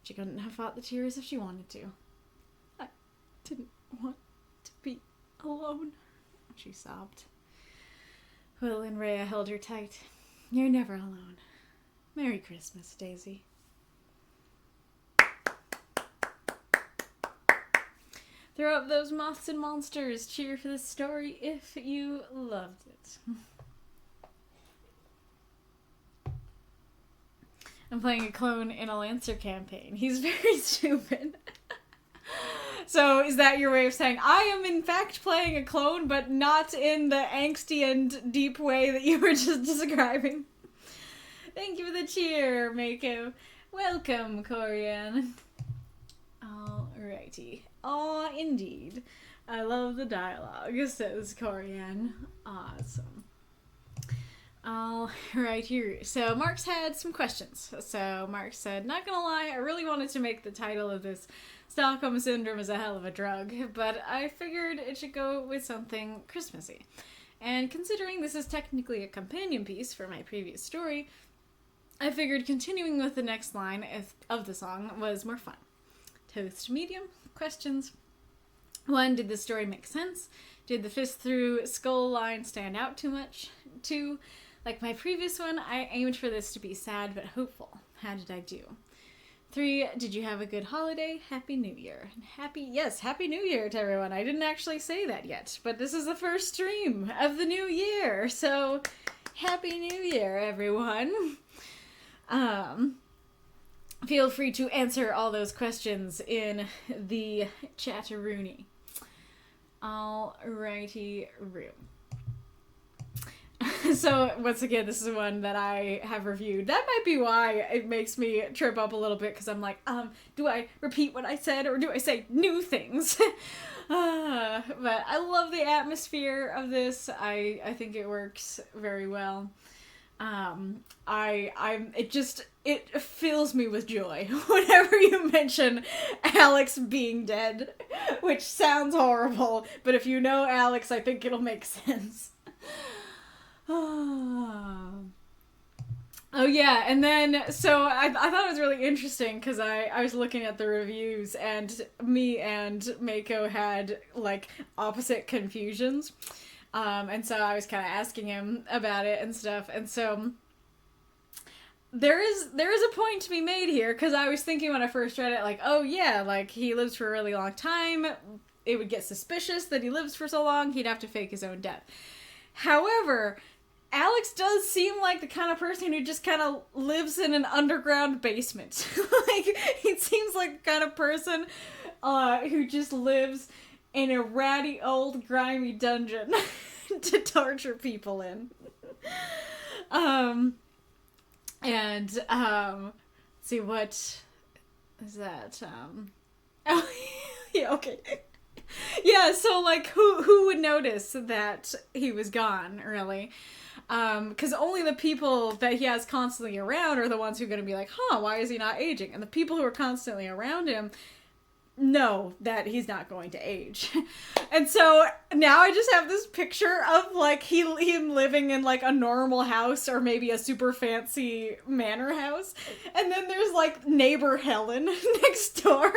She couldn't have fought the tears if she wanted to. I didn't want to be alone, she sobbed. Will and Rhea held her tight. You're never alone. Merry Christmas, Daisy. Throw up those moths and monsters. Cheer for this story if you loved it. I'm playing a clone in a Lancer campaign. He's very stupid. So is that your way of saying, I am in fact playing a clone, but not in the angsty and deep way that you were just describing? Thank you for the cheer, Mako. Welcome, Corian. Alrighty. Aw, indeed. I love the dialogue, says Corian. Awesome. Alrighty. So Marx had some questions. So Marx said, not gonna lie, I really wanted to make the title of this Stockholm Syndrome is a hell of a drug, but I figured it should go with something Christmassy. And considering this is technically a companion piece for my previous story, I figured continuing with the next line of the song was more fun. Toast medium. Questions. 1. Did the story make sense? Did the fist through skull line stand out too much? 2. Like my previous one, I aimed for this to be sad but hopeful. How did I do? 3. Did you have a good holiday? Happy New Year. Happy New Year to everyone. I didn't actually say that yet, but this is the first stream of the new year, so Happy New Year, everyone. Feel free to answer all those questions in the chat-a-rooney. Alrighty, room. So, once again, this is one that I have reviewed. That might be why it makes me trip up a little bit, because I'm like, do I repeat what I said, or do I say new things? But I love the atmosphere of this. I think it works very well. It fills me with joy whenever you mention Alex being dead, which sounds horrible, but if you know Alex, I think it'll make sense. Oh yeah, and then, so I thought it was really interesting, because I was looking at the reviews, and me and Mako had, like, opposite confusions, and so I was kind of asking him about it and stuff, and so there is a point to be made here, because I was thinking when I first read it, like, oh yeah, like, he lives for a really long time, it would get suspicious that he lives for so long, he'd have to fake his own death. However, Alex does seem like the kind of person who just kind of lives in an underground basement. Like, he seems like the kind of person who just lives in a ratty old grimy dungeon to torture people in. See, what is that? Oh, yeah, okay. Yeah, so, like, who would notice that he was gone, really? Because only the people that he has constantly around are the ones who are going to be like, huh, why is he not aging? And the people who are constantly around him know that he's not going to age. And so now I just have this picture of, like, him living in, like, a normal house or maybe a super fancy manor house. And then there's, like, neighbor Helen next door.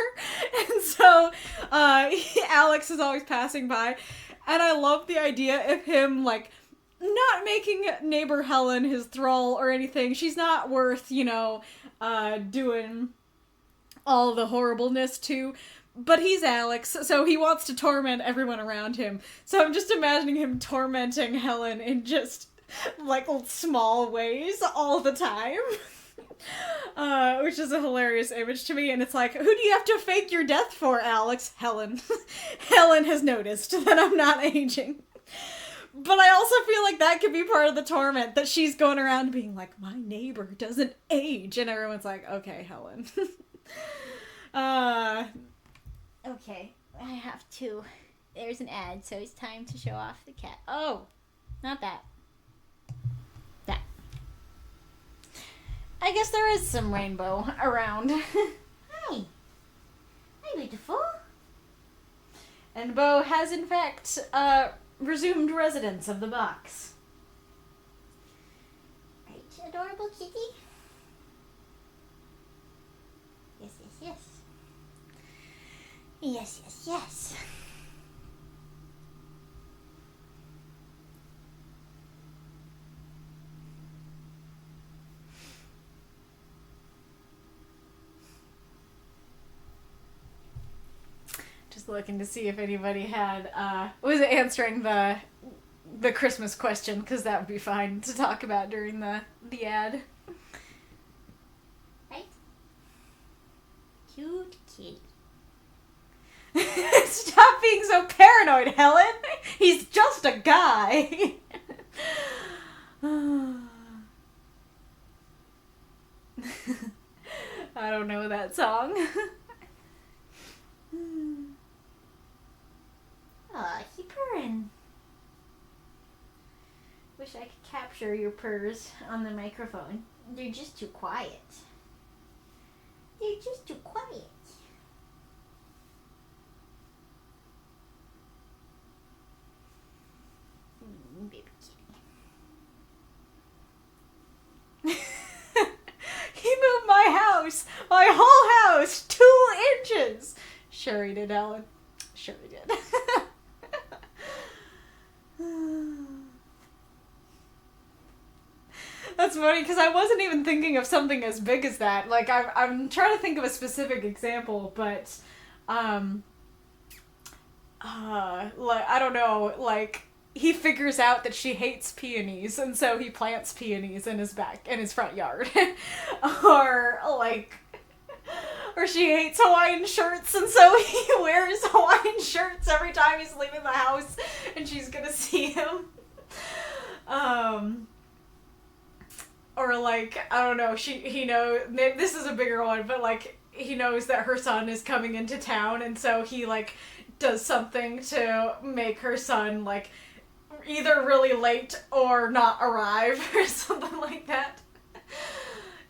And so Alex is always passing by. And I love the idea of him, like, not making neighbor Helen his thrall or anything. She's not worth, doing all the horribleness to. But he's Alex, so he wants to torment everyone around him. So I'm just imagining him tormenting Helen in just, like, small ways all the time. Which is a hilarious image to me. And it's like, who do you have to fake your death for, Alex? Helen. Helen has noticed that I'm not aging. But I also feel like that could be part of the torment, that she's going around being like, my neighbor doesn't age, and everyone's like, okay, Helen. Okay, I have to. There's an ad, so it's time to show off the cat. Oh, not that. That. I guess there is some rainbow around. Hi. Hi, beautiful. And Bo has, in fact, resumed residence of the box. Right, adorable kitty. Yes, yes, yes. Yes, yes, yes. Just looking to see if anybody had, was answering the Christmas question, because that would be fine to talk about during the ad. Right? Cute kitty. Stop being so paranoid, Helen! He's just a guy! I don't know that song. Aw, he purring. Wish I could capture your purrs on the microphone. They're just too quiet. They're just too quiet. Baby kitty. He moved my house! My whole house! 2 inches! Sure he did, Ellen. Sure he did. That's funny, because I wasn't even thinking of something as big as that. Like, I'm trying to think of a specific example, but, like, I don't know, like, he figures out that she hates peonies, and so he plants peonies in his front yard. Or she hates Hawaiian shirts, and so he wears Hawaiian shirts every time he's leaving the house, and she's gonna see him. Or, like, I don't know, he knows, this is a bigger one, but, like, he knows that her son is coming into town, and so he, like, does something to make her son, like, either really late or not arrive or something like that.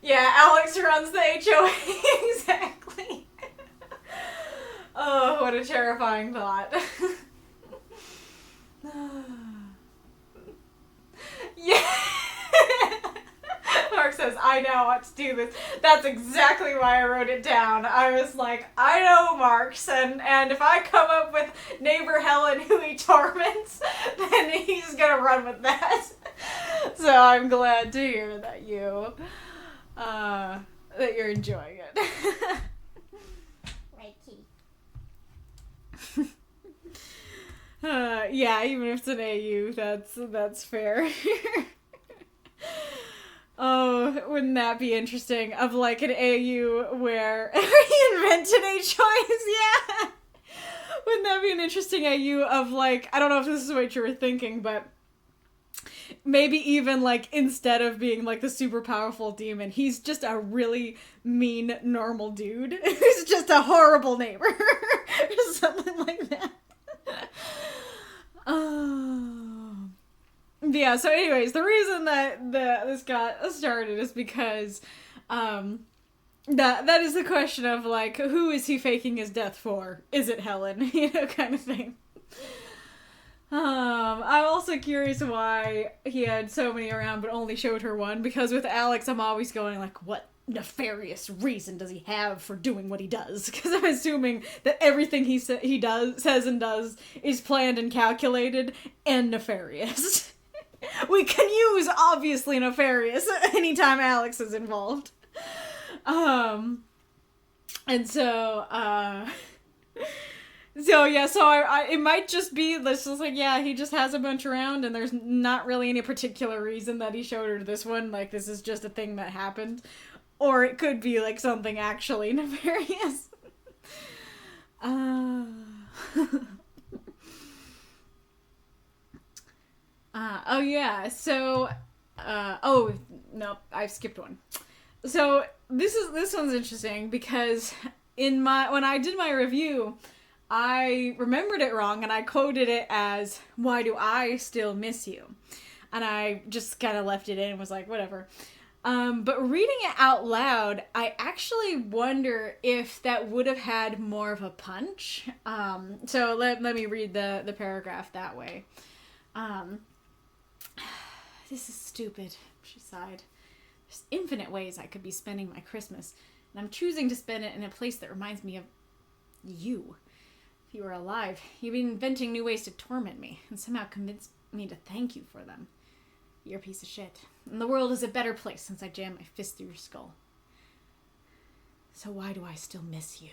Yeah, Alex runs the HOA. Exactly. Oh, what a terrifying thought. Yeah. Mark says, I now want to do this. That's exactly why I wrote it down. I was like, I know Marx, and if I come up with neighbor Helen who he torments, then he's gonna run with that. So I'm glad to hear that you're enjoying it. Right, Kitty. Yeah, even if it's an AU, that's fair. Oh, wouldn't that be interesting? Of like an AU where he invented a choice, yeah. Wouldn't that be an interesting AU of like, I don't know if this is what you were thinking, but maybe even like instead of being like the super powerful demon, he's just a really mean normal dude who's just a horrible neighbor or something like that. Yeah, so anyways, the reason that this got started is because that is the question of like, who is he faking his death for? Is it Helen? You know, kind of thing. I'm also curious why he had so many around but only showed her one, because with Alex I'm always going like, what nefarious reason does he have for doing what he does? Because I'm assuming that everything he says and does is planned and calculated and nefarious. We can use obviously nefarious anytime Alex is involved. And so it might just be this is like, yeah, he just has a bunch around and there's not really any particular reason that he showed her this one, like this is just a thing that happened. Or it could be like something actually nefarious. Oh yeah, so oh no, I've skipped one. So this one's interesting because when I did my review, I remembered it wrong and I quoted it as, "Why do I still miss you?" And I just kind of left it in and was like, whatever. But reading it out loud, I actually wonder if that would have had more of a punch. So let me read the paragraph that way. This is stupid, she sighed. There's infinite ways I could be spending my Christmas, and I'm choosing to spend it in a place that reminds me of you. If you were alive, you'd be inventing new ways to torment me, and somehow convince me to thank you for them. You're a piece of shit. And the world is a better place since I jammed my fist through your skull. So why do I still miss you?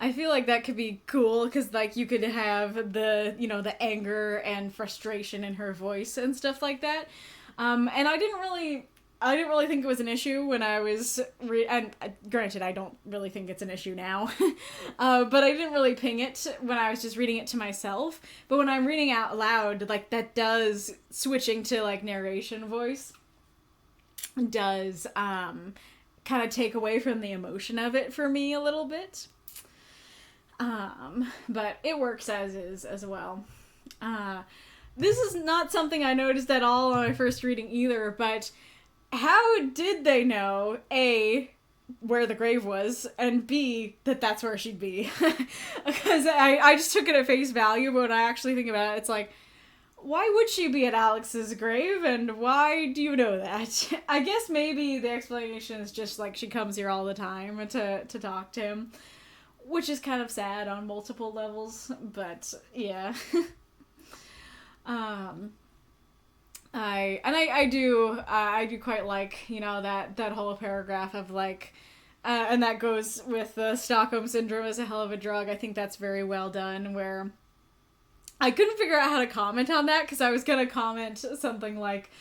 I feel like that could be cool, because, like, you could have the, you know, the anger and frustration in her voice and stuff like that. And I didn't really think it was an issue when I was, and granted, I don't really think it's an issue now, but I didn't really ping it when I was just reading it to myself. But when I'm reading out loud, like, that does, switching to, like, narration voice, does, kind of take away from the emotion of it for me a little bit. But it works as is as well. This is not something I noticed at all on my first reading either, but how did they know, A, where the grave was, and B, that that's where she'd be? Because I just took it at face value, but when I actually think about it, it's like, why would she be at Alex's grave, and why do you know that? I guess maybe the explanation is just, like, she comes here all the time to talk to him, which is kind of sad on multiple levels, but, yeah. I do quite like, you know, that whole paragraph of, like, and that goes with the Stockholm Syndrome is a hell of a drug. I think that's very well done, where I couldn't figure out how to comment on that, because I was gonna comment something like,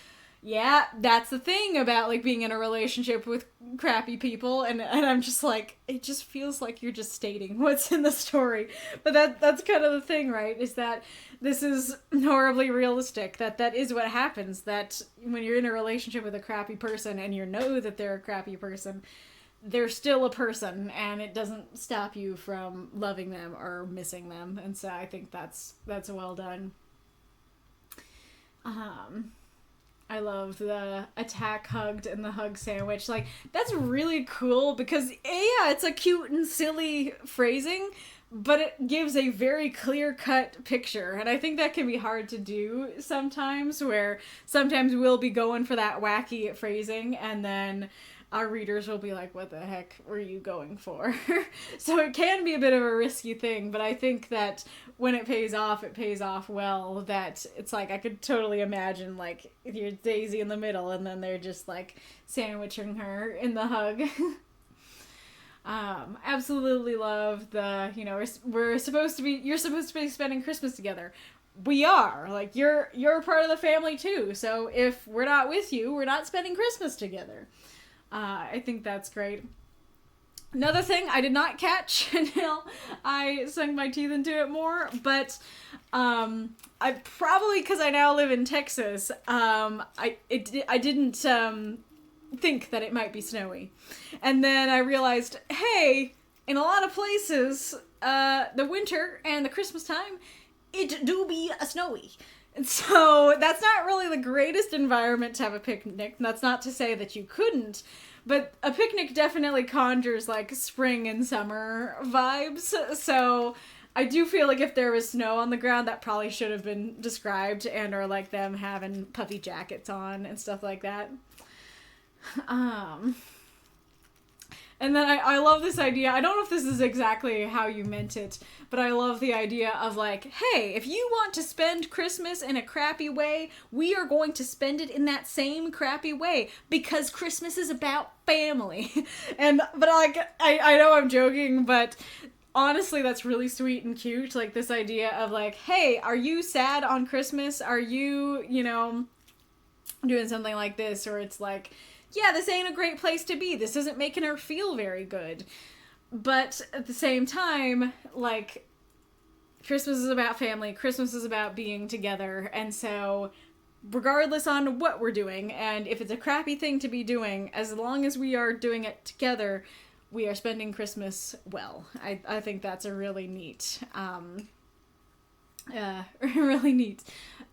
yeah, that's the thing about, like, being in a relationship with crappy people, and I'm just like, it just feels like you're just stating what's in the story. But that's kind of the thing, right? Is that this is horribly realistic, that is what happens, that when you're in a relationship with a crappy person, and you know that they're a crappy person, they're still a person, and it doesn't stop you from loving them or missing them. And so I think that's well done. I love the attack hugged and the hug sandwich. Like, that's really cool because, yeah, it's a cute and silly phrasing, but it gives a very clear-cut picture. And I think that can be hard to do sometimes, where sometimes we'll be going for that wacky phrasing, and then our readers will be like, what the heck were you going for? So it can be a bit of a risky thing, but I think that when it pays off well. That it's like, I could totally imagine, like, you're Daisy in the middle, and then they're just, like, sandwiching her in the hug. Absolutely love the, you know, you're supposed to be spending Christmas together. We are. Like, you're part of the family too, so if we're not with you, we're not spending Christmas together. I think that's great. Another thing I did not catch until I sunk my teeth into it more, but I probably, because I now live in Texas, I didn't think that it might be snowy. And then I realized, hey, in a lot of places, the winter and the Christmas time, it do be snowy. And so that's not really the greatest environment to have a picnic. That's not to say that you couldn't, but a picnic definitely conjures like spring and summer vibes. So I do feel like if there was snow on the ground, that probably should have been described, and or like them having puffy jackets on and stuff like that. And then I love this idea. I don't know if this is exactly how you meant it, but I love the idea of like, hey, if you want to spend Christmas in a crappy way, we are going to spend it in that same crappy way, because Christmas is about family. But like, I know I'm joking, but honestly, that's really sweet and cute. Like, this idea of like, hey, are you sad on Christmas? Are you, you know, doing something like this? Or it's like, yeah, this ain't a great place to be. This isn't making her feel very good. But at the same time, like, Christmas is about family. Christmas is about being together. And so, regardless on what we're doing, and if it's a crappy thing to be doing, as long as we are doing it together, we are spending Christmas well. I think that's a really neat, really neat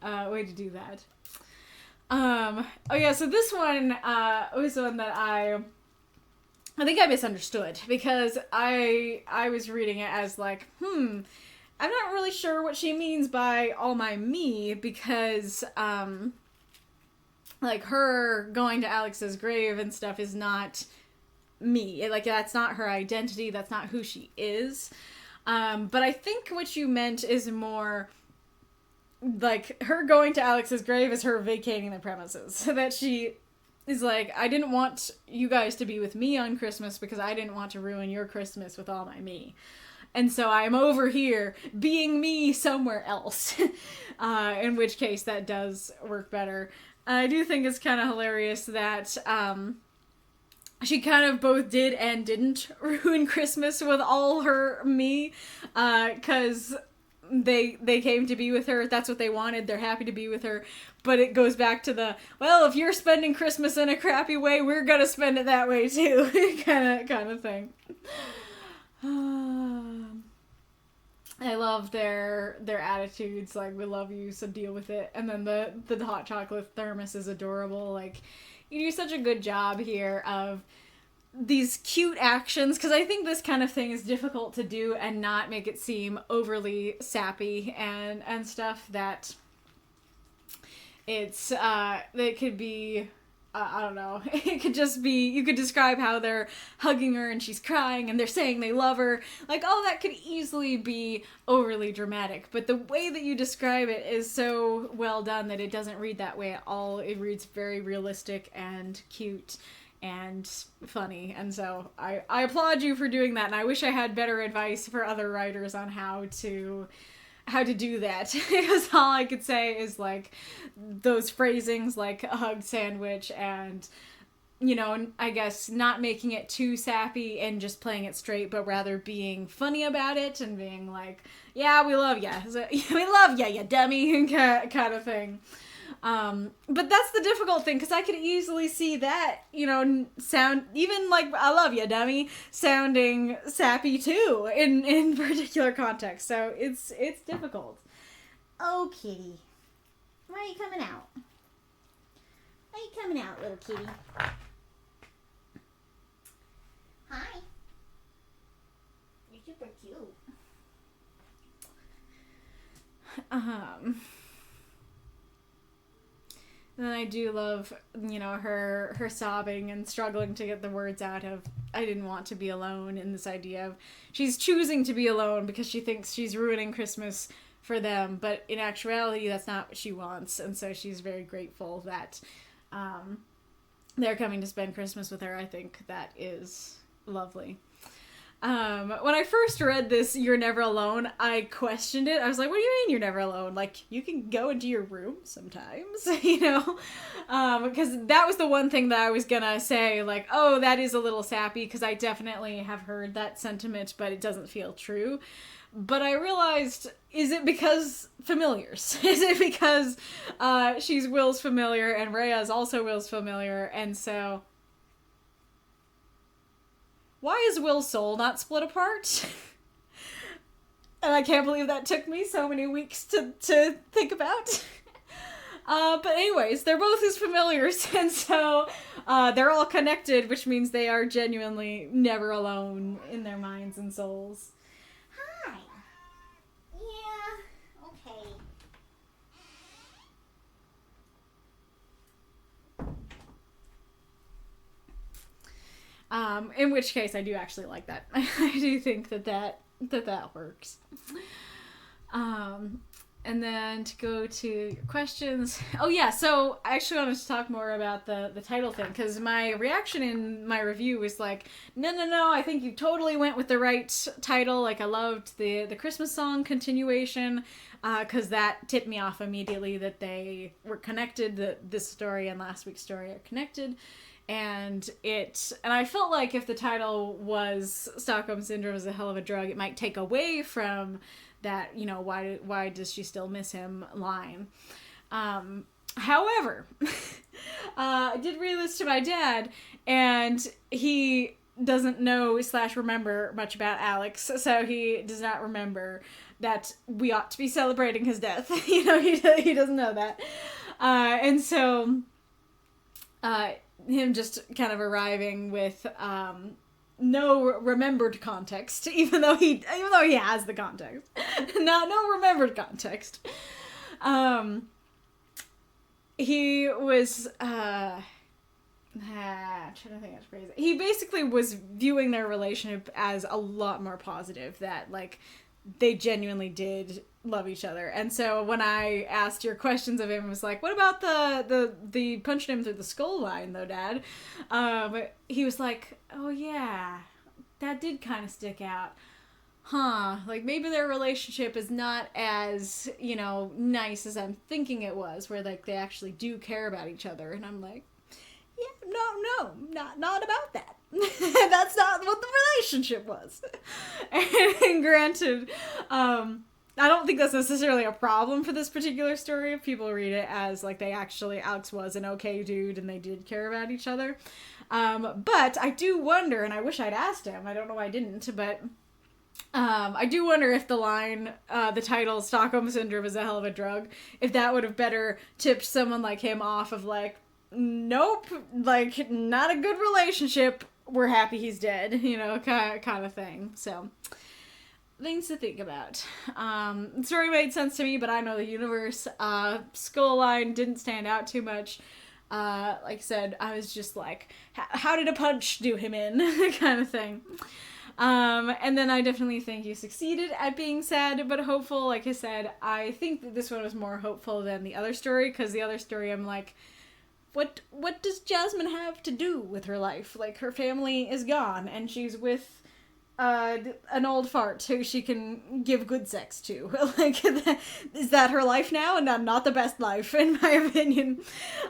way to do that. Oh yeah, so this one was one that I think I misunderstood, because I was reading it as like, I'm not really sure what she means by all my me, because like, her going to Alex's grave and stuff is not me. Like, that's not her identity, that's not who she is. But I think what you meant is more like, her going to Alex's grave is her vacating the premises. So that she is like, I didn't want you guys to be with me on Christmas because I didn't want to ruin your Christmas with all my me. And so I'm over here being me somewhere else. In which case that does work better. I do think it's kind of hilarious that she kind of both did and didn't ruin Christmas with all her me. Because they came to be with her. That's what they wanted. They're happy to be with her. But it goes back to the, well, if you're spending Christmas in a crappy way, we're gonna spend it that way too. kind of thing. I love their attitudes. Like, we love you, so deal with it. And then the hot chocolate thermos is adorable. Like, you do such a good job here of these cute actions, because I think this kind of thing is difficult to do and not make it seem overly sappy and stuff, that it's it could be I don't know, it could just be, you could describe how they're hugging her and she's crying and they're saying they love her, like, oh, that could easily be overly dramatic, but the way that you describe it is so well done that it doesn't read that way at all. It reads very realistic and cute and funny, and so I applaud you for doing that, and I wish I had better advice for other writers on how to do that, because all I could say is, like, those phrasings like a hug sandwich and, you know, I guess not making it too sappy and just playing it straight, but rather being funny about it and being like, yeah, we love ya, we love ya, you dummy, kind of thing. But that's the difficult thing, because I could easily see that, sound, even like, I love you, dummy, sounding sappy too, in particular context. So it's difficult. Oh, kitty. Why are you coming out? Why are you coming out, little kitty? Hi. You're super cute. And then I do love, her sobbing and struggling to get the words out of, I didn't want to be alone, in this idea of she's choosing to be alone because she thinks she's ruining Christmas for them, but in actuality, that's not what she wants, and so she's very grateful that they're coming to spend Christmas with her. I think that is lovely. When I first read this, You're Never Alone, I questioned it. I was like, what do you mean you're never alone? Like, you can go into your room sometimes, because that was the one thing that I was gonna say, like, oh, that is a little sappy, because I definitely have heard that sentiment, but it doesn't feel true. But I realized, is it because familiars? Is it because she's Will's familiar, and Rhea is also Will's familiar, and so... Why is Will's soul not split apart? And I can't believe that took me so many weeks to think about. But anyways, they're both his familiars, and so they're all connected, which means they are genuinely never alone in their minds and souls. Hi. Yeah, okay. In which case, I do actually like that. I do think that works. And then to go to your questions. Oh yeah, so I actually wanted to talk more about the title thing, because my reaction in my review was like, no, I think you totally went with the right title. Like, I loved the Christmas song continuation, because that tipped me off immediately that they were connected, that this story and last week's story are connected. And I felt like if the title was Stockholm Syndrome is a hell of a drug, it might take away from that, why does she still miss him line. However, I did read this to my dad, and he doesn't know / remember much about Alex, so he does not remember that we ought to be celebrating his death. He doesn't know that. And so... him just kind of arriving with no remembered context, even though he has the context. No remembered context. He was I'm trying to think how to phrase it. He basically was viewing their relationship as a lot more positive, that like they genuinely did love each other. And so when I asked your questions of him, I was like, what about the punching him through the skull line though, Dad? He was like, oh yeah, that did kind of stick out. Like maybe their relationship is not as, nice as I'm thinking it was, where like they actually do care about each other. And I'm like, yeah, no, not about that. That's not what the relationship was. And granted, I don't think that's necessarily a problem for this particular story if people read it as like Alex was an okay dude and they did care about each other. But I do wonder, and I wish I'd asked him, I don't know why I didn't, but I do wonder if the line, the title Stockholm Syndrome is a hell of a drug, if that would have better tipped someone like him off of like, nope, like not a good relationship, we're happy he's dead, kind of thing. So things to think about. The story made sense to me, but I know the universe. Skull line didn't stand out too much. Like I said, I was just like, how did a punch do him in? Kind of thing. And then I definitely think you succeeded at being sad but hopeful. Like I said, I think that this one was more hopeful than the other story, because the other story I'm like, what does Jasmine have to do with her life? Like, her family is gone, and she's with an old fart who she can give good sex to. Like, is that her life now? And not the best life, in my opinion.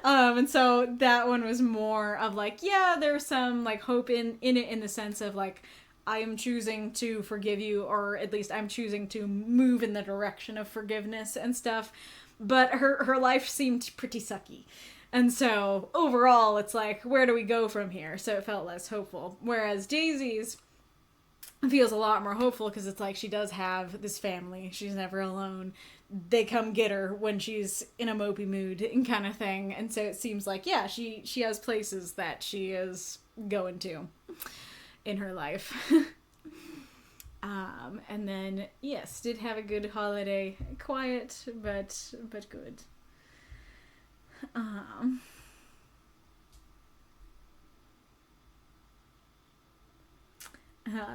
And so that one was more of like, yeah, there's some like hope in it, in the sense of like, I am choosing to forgive you, or at least I'm choosing to move in the direction of forgiveness and stuff. But her life seemed pretty sucky. And so overall, it's like, where do we go from here? So it felt less hopeful. Whereas Daisy's feels a lot more hopeful because it's like she does have this family. She's never alone. They come get her when she's in a mopey mood and kind of thing. And so it seems like, yeah, she has places that she is going to in her life. And then, yes, did have a good holiday. Quiet, but good.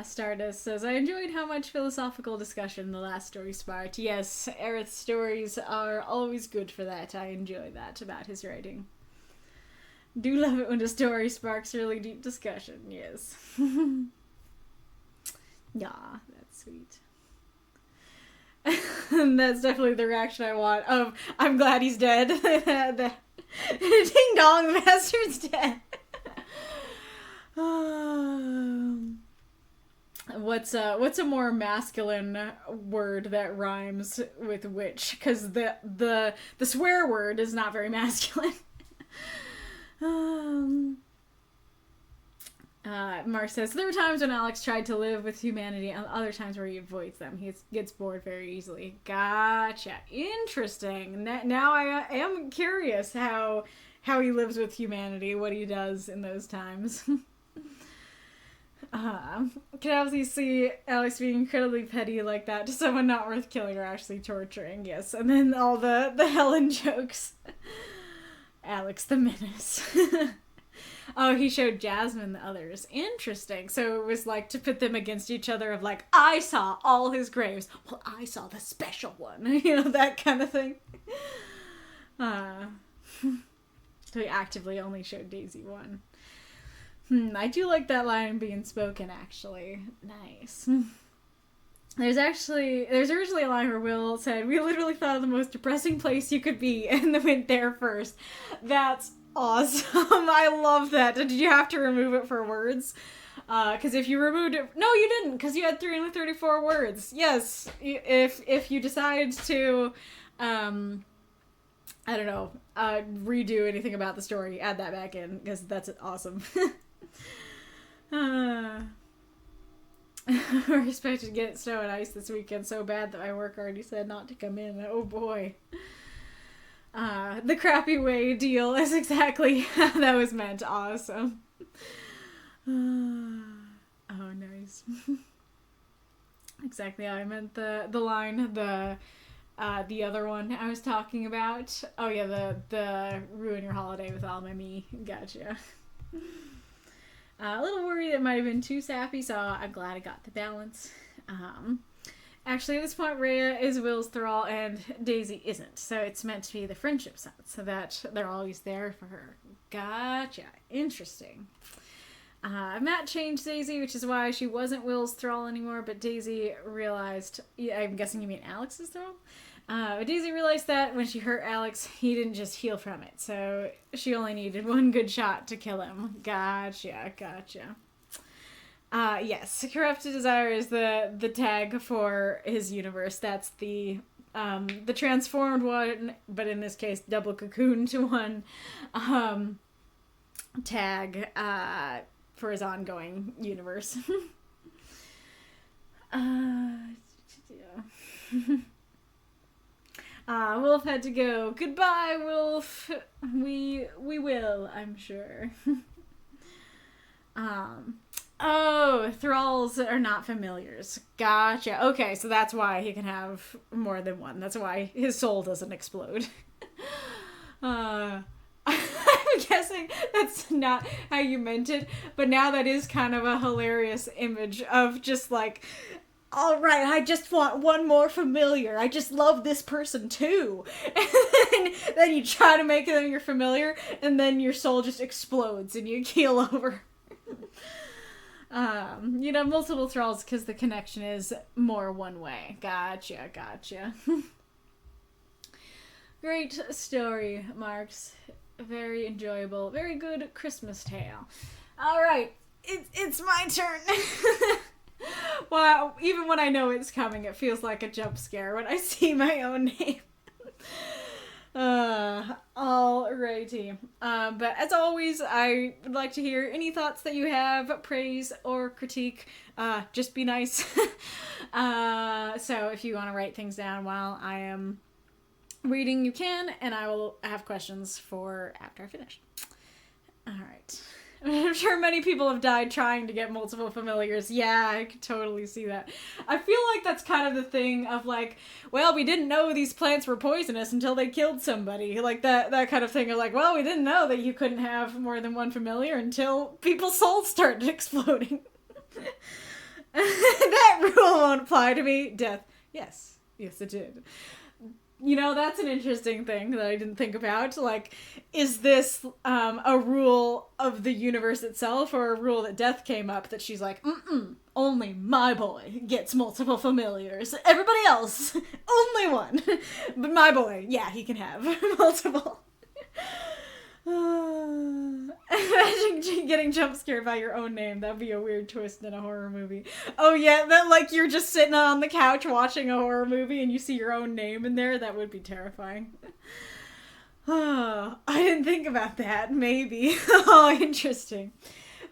Stardust says, I enjoyed how much philosophical discussion the last story sparked. Yes, Arith's stories are always good for that. I enjoy that about his writing. Do love it when a story sparks really deep discussion, yes. Yeah, that's sweet. And that's definitely the reaction I want of, I'm glad he's dead. Ding dong, the bastard's dead. What's a more masculine word that rhymes with witch? Because the swear word is not very masculine. Mark says, there were times when Alex tried to live with humanity and other times where he avoids them. He gets bored very easily. Gotcha. Interesting. Now I am curious how he lives with humanity, what he does in those times. Can obviously see Alex being incredibly petty like that to someone not worth killing or actually torturing, yes. And then all the Helen jokes. Alex the Menace. Oh, he showed Jasmine the others. Interesting. So it was like to put them against each other of like, I saw all his graves. Well, I saw the special one. You know, that kind of thing. So he actively only showed Daisy one. I do like that line being spoken, actually. Nice. There's originally a line where Will said, we literally thought of the most depressing place you could be and then went there first. That's awesome. I love that. Did you have to remove it for words? Because if you removed it... No, you didn't, because you had 334 words. Yes, if you decide to, I don't know, redo anything about the story, add that back in, because that's awesome. We're expected to get snow and ice this weekend so bad that my work already said not to come in. Oh boy. The crappy way deal is exactly how that was meant. Awesome. Oh, nice. Exactly how I meant the line, the other one I was talking about. Oh yeah, the ruin your holiday with all my me. Gotcha. A little worried it might have been too sappy, so I'm glad I got the balance. Actually, at this point, Rhea is Will's thrall and Daisy isn't, so it's meant to be the friendship side, so that they're always there for her. Gotcha. Interesting. Matt changed Daisy, which is why she wasn't Will's thrall anymore, but Daisy realized... I'm guessing you mean Alex's thrall? But Daisy realized that when she hurt Alex, he didn't just heal from it, so she only needed one good shot to kill him. Gotcha. Yes, Corrupted Desire is the tag for his universe. That's the transformed one, but in this case, double cocooned one, tag, for his ongoing universe. Wolf had to go. Goodbye, Wolf. We will, I'm sure. Oh, thralls are not familiars. Gotcha. Okay, so that's why he can have more than one. That's why his soul doesn't explode. I'm guessing that's not how you meant it, but now that is kind of a hilarious image of just like, all right, I just want one more familiar. I just love this person too. And then you try to make them your familiar, and then your soul just explodes and you keel over. Multiple thralls because the connection is more one way. Gotcha. Great story, Marx. Very enjoyable. Very good Christmas tale. All right, it's my turn. Well, even when I know it's coming, it feels like a jump scare when I see my own name. Alrighty. But as always, I would like to hear any thoughts that you have, praise or critique. Just be nice. So if you want to write things down while I am reading, you can, and I will have questions for after I finish. Alright. I'm sure many people have died trying to get multiple familiars. Yeah, I could totally see that. I feel like that's kind of the thing of like, well, we didn't know these plants were poisonous until they killed somebody. Like that kind of thing of like, well, we didn't know that you couldn't have more than one familiar until people's souls started exploding. That rule won't apply to me. Death. Yes. Yes, it did. You know, that's an interesting thing that I didn't think about. Like, is this a rule of the universe itself or a rule that Death came up that she's like, only my boy gets multiple familiars. Everybody else, only one. But my boy, yeah, he can have multiple. Imagine getting jump scared by your own name. That'd be a weird twist in a horror movie. Oh yeah, that like you're just sitting on the couch watching a horror movie and you see your own name in there. That would be terrifying. Oh, I didn't think about that. Maybe. Oh, interesting.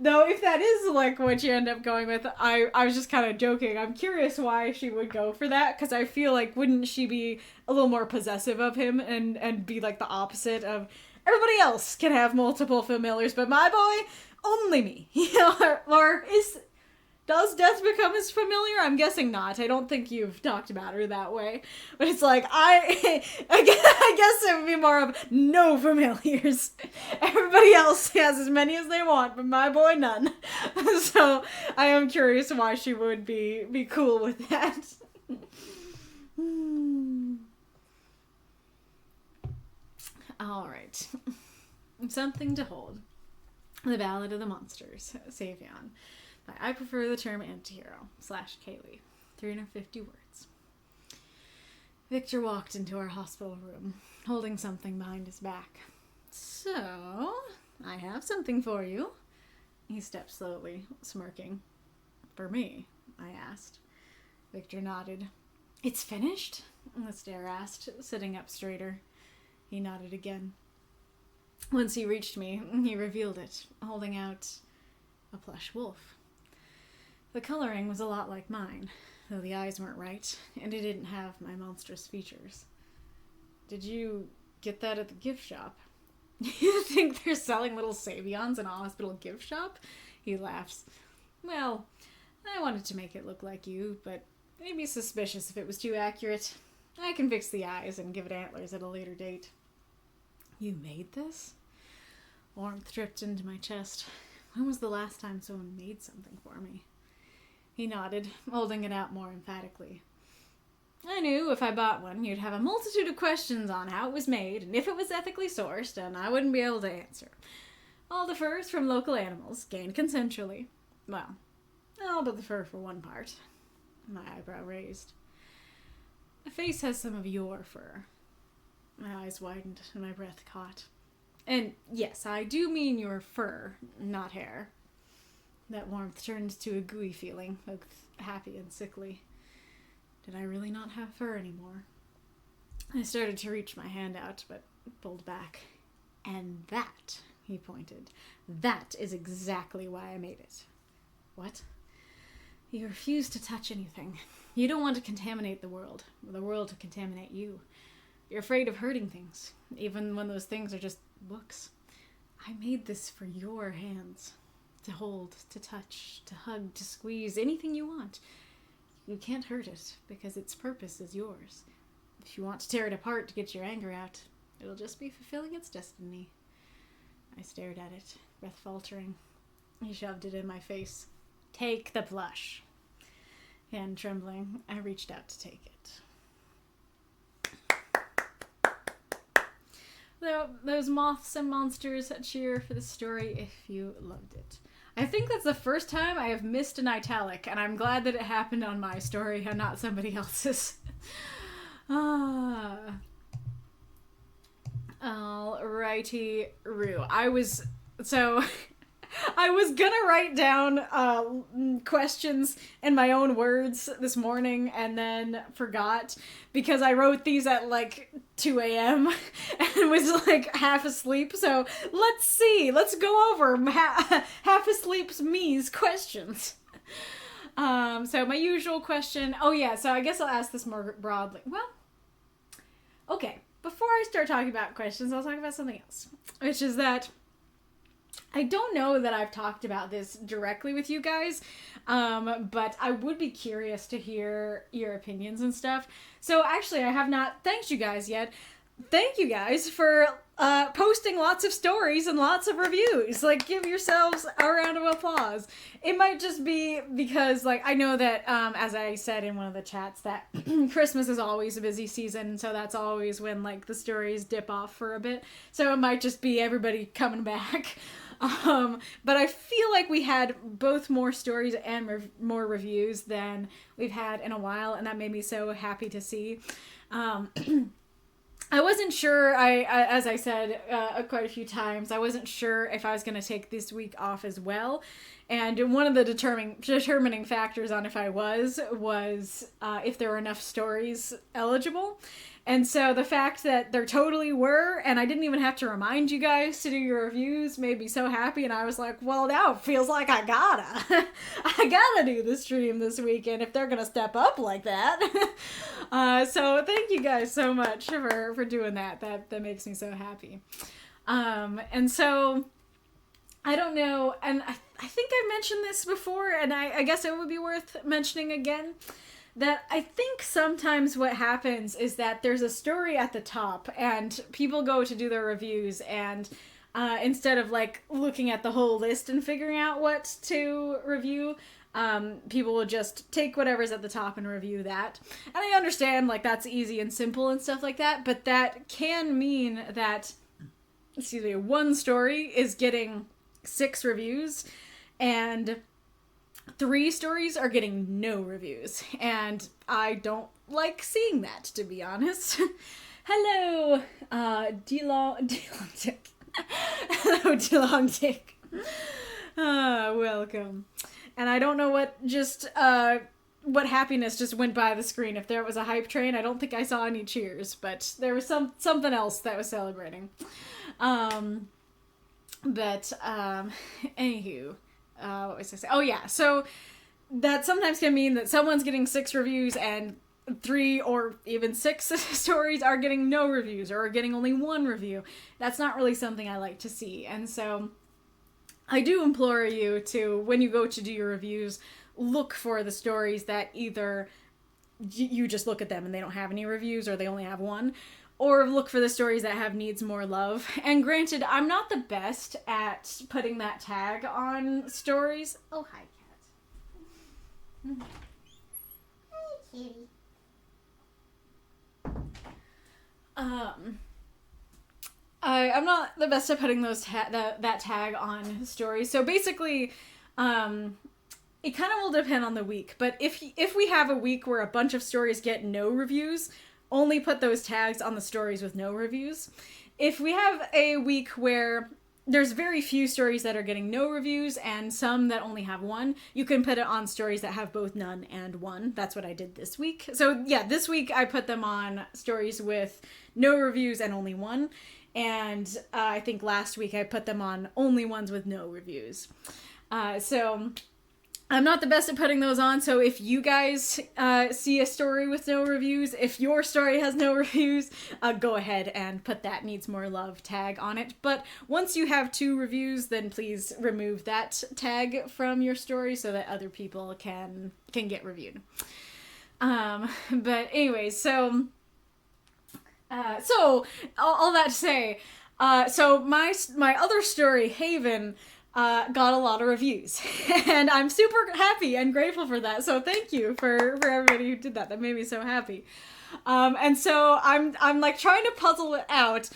Though, if that is like what you end up going with, I was just kind of joking. I'm curious why she would go for that, because I feel like wouldn't she be a little more possessive of him and be like the opposite of everybody else can have multiple familiars, but my boy, only me. Or does Death become his familiar? I'm guessing not. I don't think you've talked about her that way. But it's like, I guess it would be more of no familiars. Everybody else has as many as they want, but my boy, none. So I am curious why she would be cool with that. All right. Something to hold. The Ballad of the Monsters, Savion. By I prefer the term antihero, /Kaylee. 350 words. Victor walked into our hospital room, holding something behind his back. So, I have something for you. He stepped slowly, smirking. For me? I asked. Victor nodded. It's finished? The stare asked, sitting up straighter. He nodded again. Once he reached me, he revealed it, holding out a plush wolf. The coloring was a lot like mine, though the eyes weren't right, and it didn't have my monstrous features. Did you get that at the gift shop? You think they're selling little Savions in a hospital gift shop? He laughs. Well, I wanted to make it look like you, but I'd be suspicious if it was too accurate. I can fix the eyes and give it antlers at a later date. You made this? Warmth dripped into my chest. When was the last time someone made something for me? He nodded, holding it out more emphatically. I knew if I bought one, you'd have a multitude of questions on how it was made and if it was ethically sourced, and I wouldn't be able to answer. All the furs from local animals, gained consensually. Well, all but the fur for one part. My eyebrow raised. The face has some of your fur. My eyes widened and my breath caught. And yes, I do mean your fur, not hair. That warmth turned to a gooey feeling, both happy and sickly. Did I really not have fur anymore? I started to reach my hand out, but pulled back. And that, he pointed, that is exactly why I made it. What? You refuse to touch anything. You don't want to contaminate the world, or the world to contaminate you. You're afraid of hurting things, even when those things are just books. I made this for your hands. To hold, to touch, to hug, to squeeze, anything you want. You can't hurt it, because its purpose is yours. If you want to tear it apart to get your anger out, it'll just be fulfilling its destiny. I stared at it, breath faltering. He shoved it in my face. Take the plush. Hand trembling, I reached out to take it. Those moths and monsters cheer for the story if you loved it. I think that's the first time I have missed an italic, and I'm glad that it happened on my story and not somebody else's. Alrighty, Rue. I I was gonna write down questions in my own words this morning and then forgot because I wrote these at like 2 a.m. and was like half asleep. So let's see. Let's go over half asleep's me's questions. So my usual question. Oh yeah, so I guess I'll ask this more broadly. Well, okay. Before I start talking about questions, I'll talk about something else, which is that I don't know that I've talked about this directly with you guys, but I would be curious to hear your opinions and stuff. So actually, I have not thanked you guys yet. Thank you guys for posting lots of stories and lots of reviews. Like, give yourselves a round of applause. It might just be because, like, I know that, as I said in one of the chats, that Christmas is always a busy season, so that's always when, like, the stories dip off for a bit. So it might just be everybody coming back. But I feel like we had both more stories and more reviews than we've had in a while, and that made me so happy to see. I wasn't sure, as I said quite a few times, I wasn't sure if I was going to take this week off as well. And one of the determining factors on if I was if there were enough stories eligible. And so the fact that there totally were, and I didn't even have to remind you guys to do your reviews, made me so happy. And I was like, well, now it feels like I gotta do the stream this weekend if they're gonna step up like that. So thank you guys so much for doing that. That makes me so happy. And so I don't know, and I think I mentioned this before, and I guess it would be worth mentioning again. That I think sometimes what happens is that there's a story at the top and people go to do their reviews and instead of like looking at the whole list and figuring out what to review, people will just take whatever's at the top and review that. And I understand like that's easy and simple and stuff like that, but that can mean that, one story is getting 6 reviews and 3 stories are getting no reviews, and I don't like seeing that, to be honest. Hello, DeLong Dick. Hello, DeLong Dick. Welcome. And I don't know what happiness just went by the screen. If there was a hype train, I don't think I saw any cheers, but there was something else that was celebrating. Anywho. What was I saying? Oh yeah, so that sometimes can mean that someone's getting 6 reviews and 3 or even 6 stories are getting no reviews or are getting only 1 review. That's not really something I like to see. And so I do implore you to, when you go to do your reviews, look for the stories that either you just look at them and they don't have any reviews or they only have 1, or look for the stories that have needs more love. And granted, I'm not the best at putting that tag on stories. Oh, hi, cat. Hi, kitty. I'm not the best at putting those that tag on stories. So basically, it kind of will depend on the week. But if we have a week where a bunch of stories get no reviews, only put those tags on the stories with no reviews. If we have a week where there's very few stories that are getting no reviews and some that only have 1, you can put it on stories that have both none and 1. That's what I did this week. So yeah, this week I put them on stories with no reviews and only 1. And I think last week I put them on only ones with no reviews. So I'm not the best at putting those on, so if you guys see a story with no reviews, if your story has no reviews, go ahead and put that needs more love tag on it. But once you have 2 reviews, then please remove that tag from your story so that other people can get reviewed. But anyways, so all that to say, so my other story, Haven, got a lot of reviews and I'm super happy and grateful for that. So thank you for everybody who did that. That made me so happy. And so I'm like trying to puzzle it out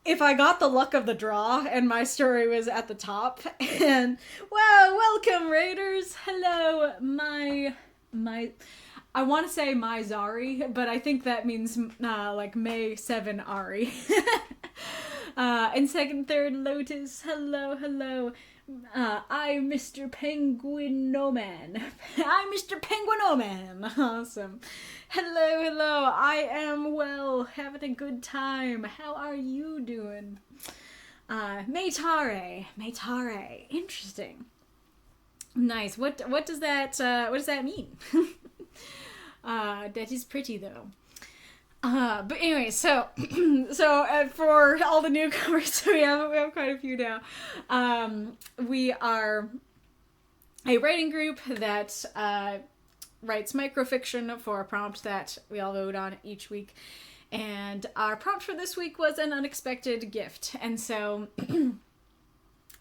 if I got the luck of the draw and my story was at the top. And wow, welcome Raiders. Hello, my I want to say my Zari, but I think that means like May 7 Ari. And second, third Lotus. Hello. I'm Mr. Penguin No Man. I'm Mr. Penguin No Man. Awesome. Hello, hello. I am well, having a good time. How are you doing? Maytare. Interesting. Nice. What does that mean? That is pretty though. But anyway, so for all the newcomers, so we have quite a few now. We are a writing group that writes microfiction for a prompt that we all vote on each week. And our prompt for this week was an unexpected gift. And so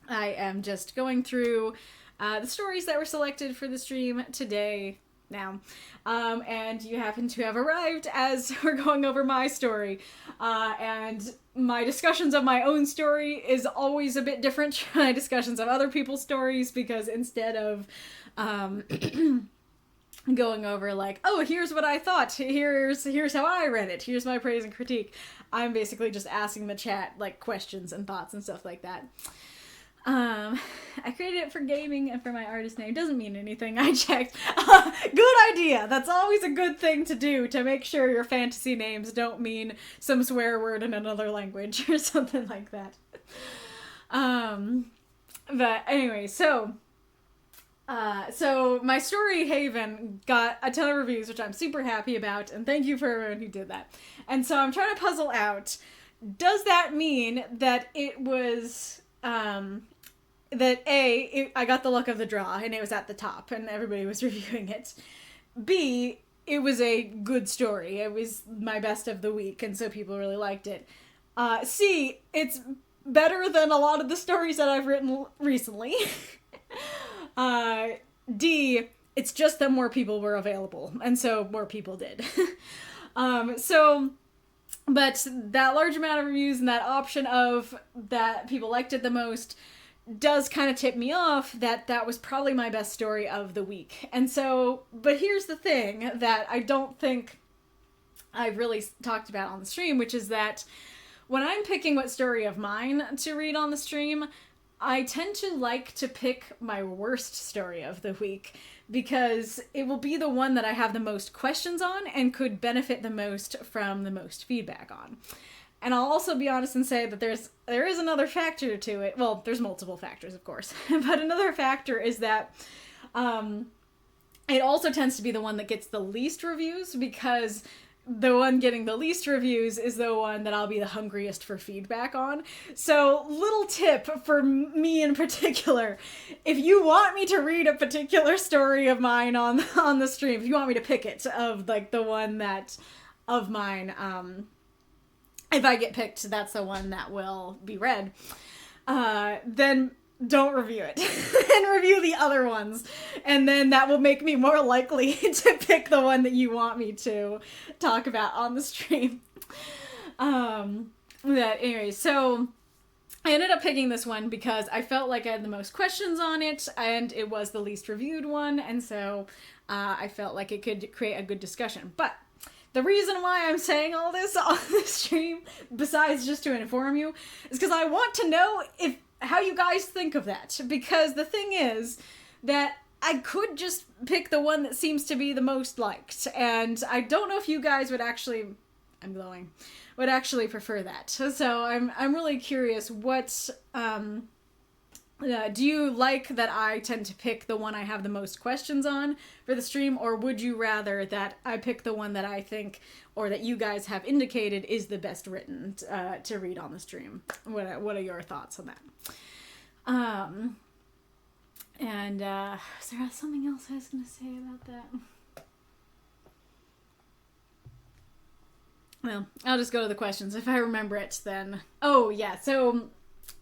I am just going through the stories that were selected for the stream today now. And you happen to have arrived as we're going over my story. And my discussions of my own story is always a bit different from my discussions of other people's stories, because instead of going over like, oh, here's what I thought, here's how I read it, here's my praise and critique, I'm basically just asking the chat like questions and thoughts and stuff like that. I created it for gaming and for my artist name. Doesn't mean anything, I checked. Good idea! That's always a good thing to do, to make sure your fantasy names don't mean some swear word in another language or something like that. But anyway, so my story, Haven, got a ton of reviews, which I'm super happy about, and thank you for everyone who did that. And so I'm trying to puzzle out, does that mean that it was, that I got the luck of the draw, and it was at the top, and everybody was reviewing it. B, it was a good story. It was my best of the week, and so people really liked it. C, it's better than a lot of the stories that I've written recently. D, it's just that more people were available, and so more people did. But that large amount of reviews and that option of that people liked it the most does kind of tip me off that was probably my best story of the week. And so, but here's the thing that I don't think I've really talked about on the stream, which is that when I'm picking what story of mine to read on the stream, I tend to like to pick my worst story of the week, because it will be the one that I have the most questions on and could benefit the most from the most feedback on. And I'll also be honest and say that there is another factor to it. Well, there's multiple factors, of course. But another factor is that it also tends to be the one that gets the least reviews, because the one getting the least reviews is the one that I'll be the hungriest for feedback on. So, little tip for me in particular, if you want me to read a particular story of mine on the stream, if you want me to pick it, of like the one that of mine, if I get picked, that's the one that will be read, then don't review it and review the other ones, and then that will make me more likely to pick the one that you want me to talk about on the stream. Anyway, so I ended up picking this one because I felt like I had the most questions on it, and it was the least reviewed one, and so I felt like it could create a good discussion. But the reason why I'm saying all this on the stream, besides just to inform you, is because I want to know how you guys think of that. Because the thing is that I could just pick the one that seems to be the most liked, and I don't know if you guys would actually, I'm glowing, would actually prefer that. So I'm really curious, what do you like that I tend to pick the one I have the most questions on for the stream, or would you rather that I pick the one that I think, or that you guys have indicated is the best written to read on the stream? What are your thoughts on that? Is there something else I was going to say about that? Well, I'll just go to the questions. If I remember it, then... Oh, yeah, so...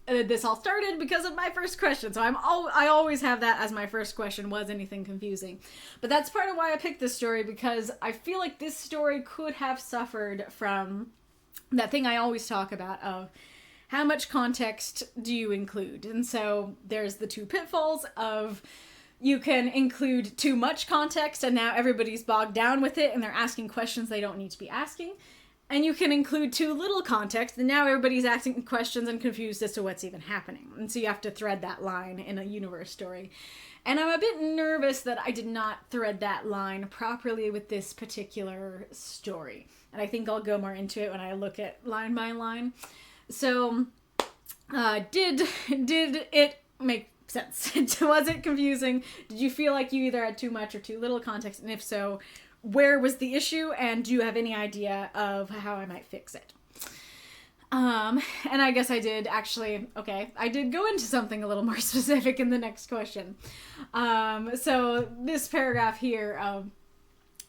this all started because of my first question, so I always have that as my first question, was anything confusing. But that's part of why I picked this story, because I feel like this story could have suffered from that thing I always talk about of how much context do you include. And so there's the two pitfalls of you can include too much context and now everybody's bogged down with it and they're asking questions they don't need to be asking. And you can include too little context, and now everybody's asking questions and confused as to what's even happening. And so you have to thread that line in a universe story. And I'm a bit nervous that I did not thread that line properly with this particular story. And I think I'll go more into it when I look at line by line. So, did it make sense? Was it confusing? Did you feel like you either had too much or too little context? And if so, where was the issue? And do you have any idea of how I might fix it? And I guess I did actually, I did go into something a little more specific in the next question. So this paragraph here,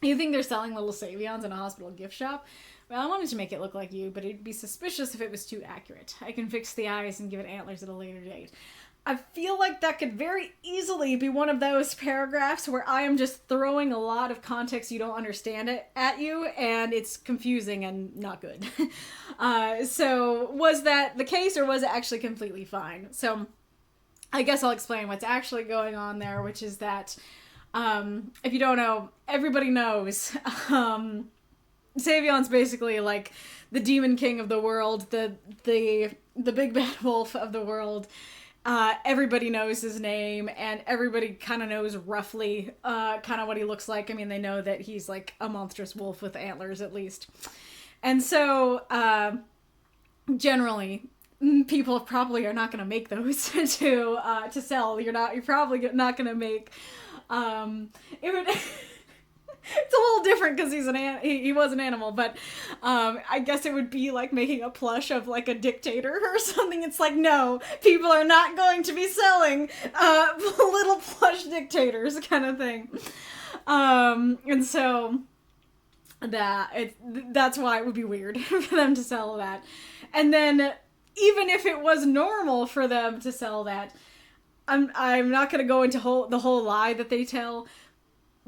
you think they're selling little Savions in a hospital gift shop? Well, I wanted to make it look like you, but it'd be suspicious if it was too accurate. I can fix the eyes and give it antlers at a later date. I feel like that could very easily be one of those paragraphs where I am just throwing a lot of context you don't understand it at you, and it's confusing and not good. So was that the case, or was it actually completely fine? So I guess I'll explain what's actually going on there, which is that, if you don't know, everybody knows, Savion's basically like the demon king of the world, the big bad wolf of the world. Everybody knows his name, and everybody kind of knows roughly kind of what he looks like. I mean, they know that he's like a monstrous wolf with antlers, at least. And so, generally, people probably are not going to make those to sell. You're probably not going to make, it would... It's a little different because he was an animal, but I guess it would be like making a plush of like a dictator or something. It's like, no, people are not going to be selling little plush dictators kind of thing. And so that's why it would be weird for them to sell that. And then even if it was normal for them to sell that, I'm not going to go into the whole lie that they tell.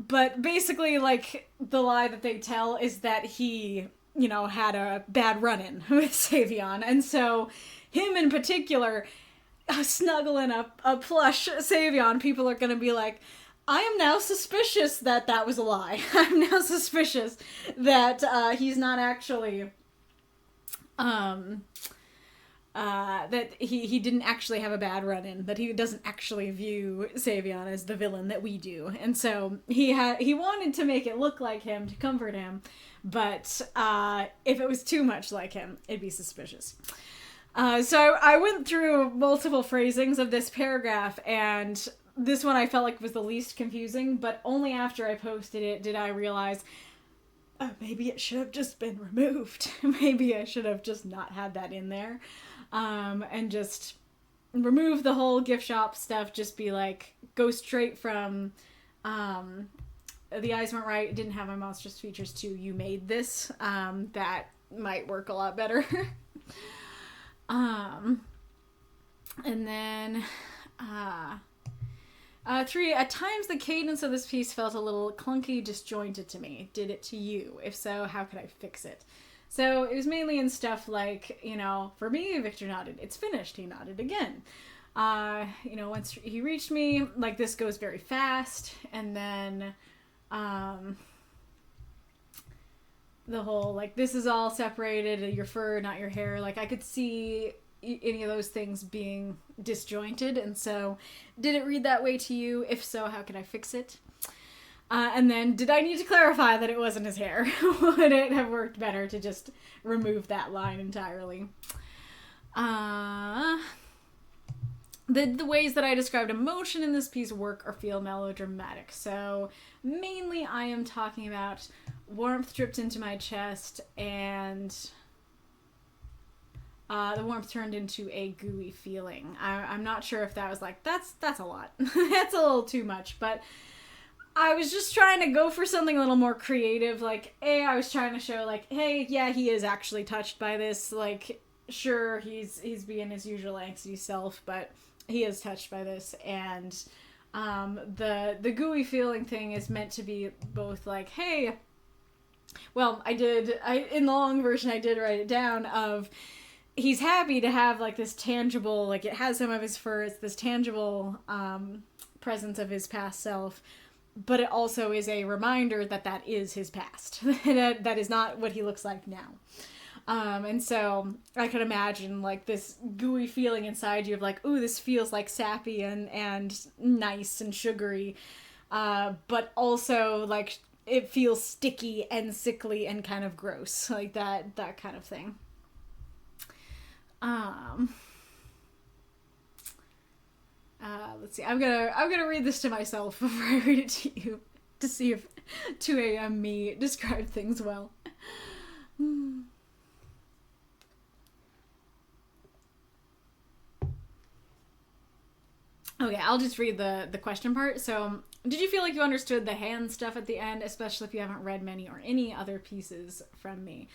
But basically, like, the lie that they tell is that he, had a bad run-in with Savion. And so, him in particular, snuggling a plush Savion, people are going to be like, I am now suspicious that was a lie. I'm now suspicious that he's not actually... that he didn't actually have a bad run-in, that he doesn't actually view Savion as the villain that we do. And so he wanted to make it look like him to comfort him, but if it was too much like him, it'd be suspicious. So I went through multiple phrasings of this paragraph, and this one I felt like was the least confusing, but only after I posted it did I realize, oh, maybe it should have just been removed. Maybe I should have just not had that in there. And just remove the whole gift shop stuff, just be like, go straight from, the eyes weren't right, didn't have my monstrous features to you made this. That might work a lot better. And then, 3, at times the cadence of this piece felt a little clunky, disjointed to me. Did it to you? If so, how could I fix it? So it was mainly in stuff like, for me, Victor nodded. It's finished. He nodded again. Once he reached me, like, this goes very fast. And then, the whole, like, this is all separated, your fur, not your hair. Like, I could see any of those things being disjointed. And so, did it read that way to you? If so, how could I fix it? And then, did I need to clarify that it wasn't his hair? Would it have worked better to just remove that line entirely? The ways that I described emotion in this piece work or feel melodramatic. So, mainly I am talking about warmth dripped into my chest, and the warmth turned into a gooey feeling. I'm not sure if that was like, that's a lot. That's a little too much, but... I was just trying to go for something a little more creative, like, I was trying to show, like, hey, yeah, he is actually touched by this, like, sure, he's being his usual angsty self, but he is touched by this, and, the gooey feeling thing is meant to be both, like, hey, well, in the long version, I did write it down, of, he's happy to have, like, this tangible, like, it has some of his fur, it's this tangible, presence of his past self, but it also is a reminder that that is his past. That is not what he looks like now. And so I could imagine like this gooey feeling inside you of like, ooh, this feels like sappy and nice and sugary. But also like it feels sticky and sickly and kind of gross, like that kind of thing. Let's see. I'm gonna read this to myself before I read it to you to see if 2 a.m. me describe things well. Okay, I'll just read the question part. So, did you feel like you understood the hand stuff at the end, especially if you haven't read many or any other pieces from me?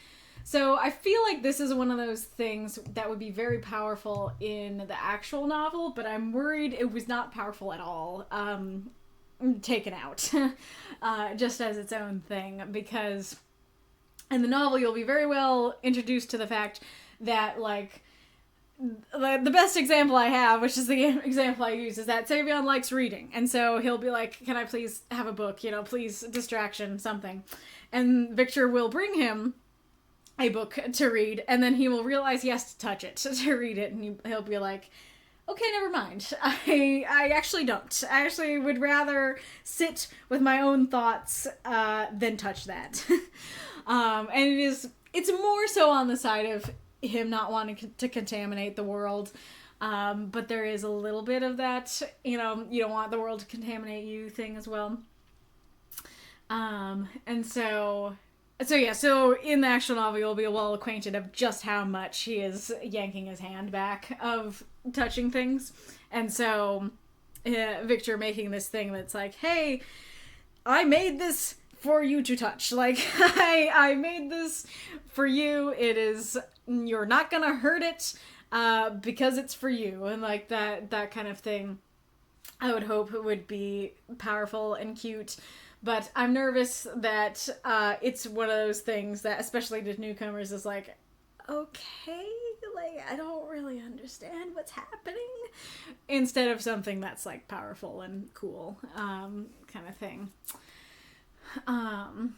So, I feel like this is one of those things that would be very powerful in the actual novel, but I'm worried it was not powerful at all, taken out, just as its own thing, because in the novel you'll be very well introduced to the fact that, like, the best example I have, which is the example I use, is that Savion likes reading. And so he'll be like, can I please have a book? You know, please, distraction, something. And Victor will bring him a book to read, and then he will realize he has to touch it to read it, and he'll be like, okay, never mind. I actually don't. I actually would rather sit with my own thoughts than touch that. And it's more so on the side of him not wanting to contaminate the world, but there is a little bit of that, you know, you don't want the world to contaminate you thing as well. And so in the actual novel you'll be well acquainted of just how much he is yanking his hand back of touching things. And so Victor making this thing that's like, hey, I made this for you to touch. Like, I made this for you. It is, you're not gonna hurt it, because it's for you. And like that kind of thing, I would hope it would be powerful and cute. But I'm nervous that, it's one of those things that, especially to newcomers, is like, okay, like, I don't really understand what's happening. Instead of something that's like powerful and cool, kind of thing. And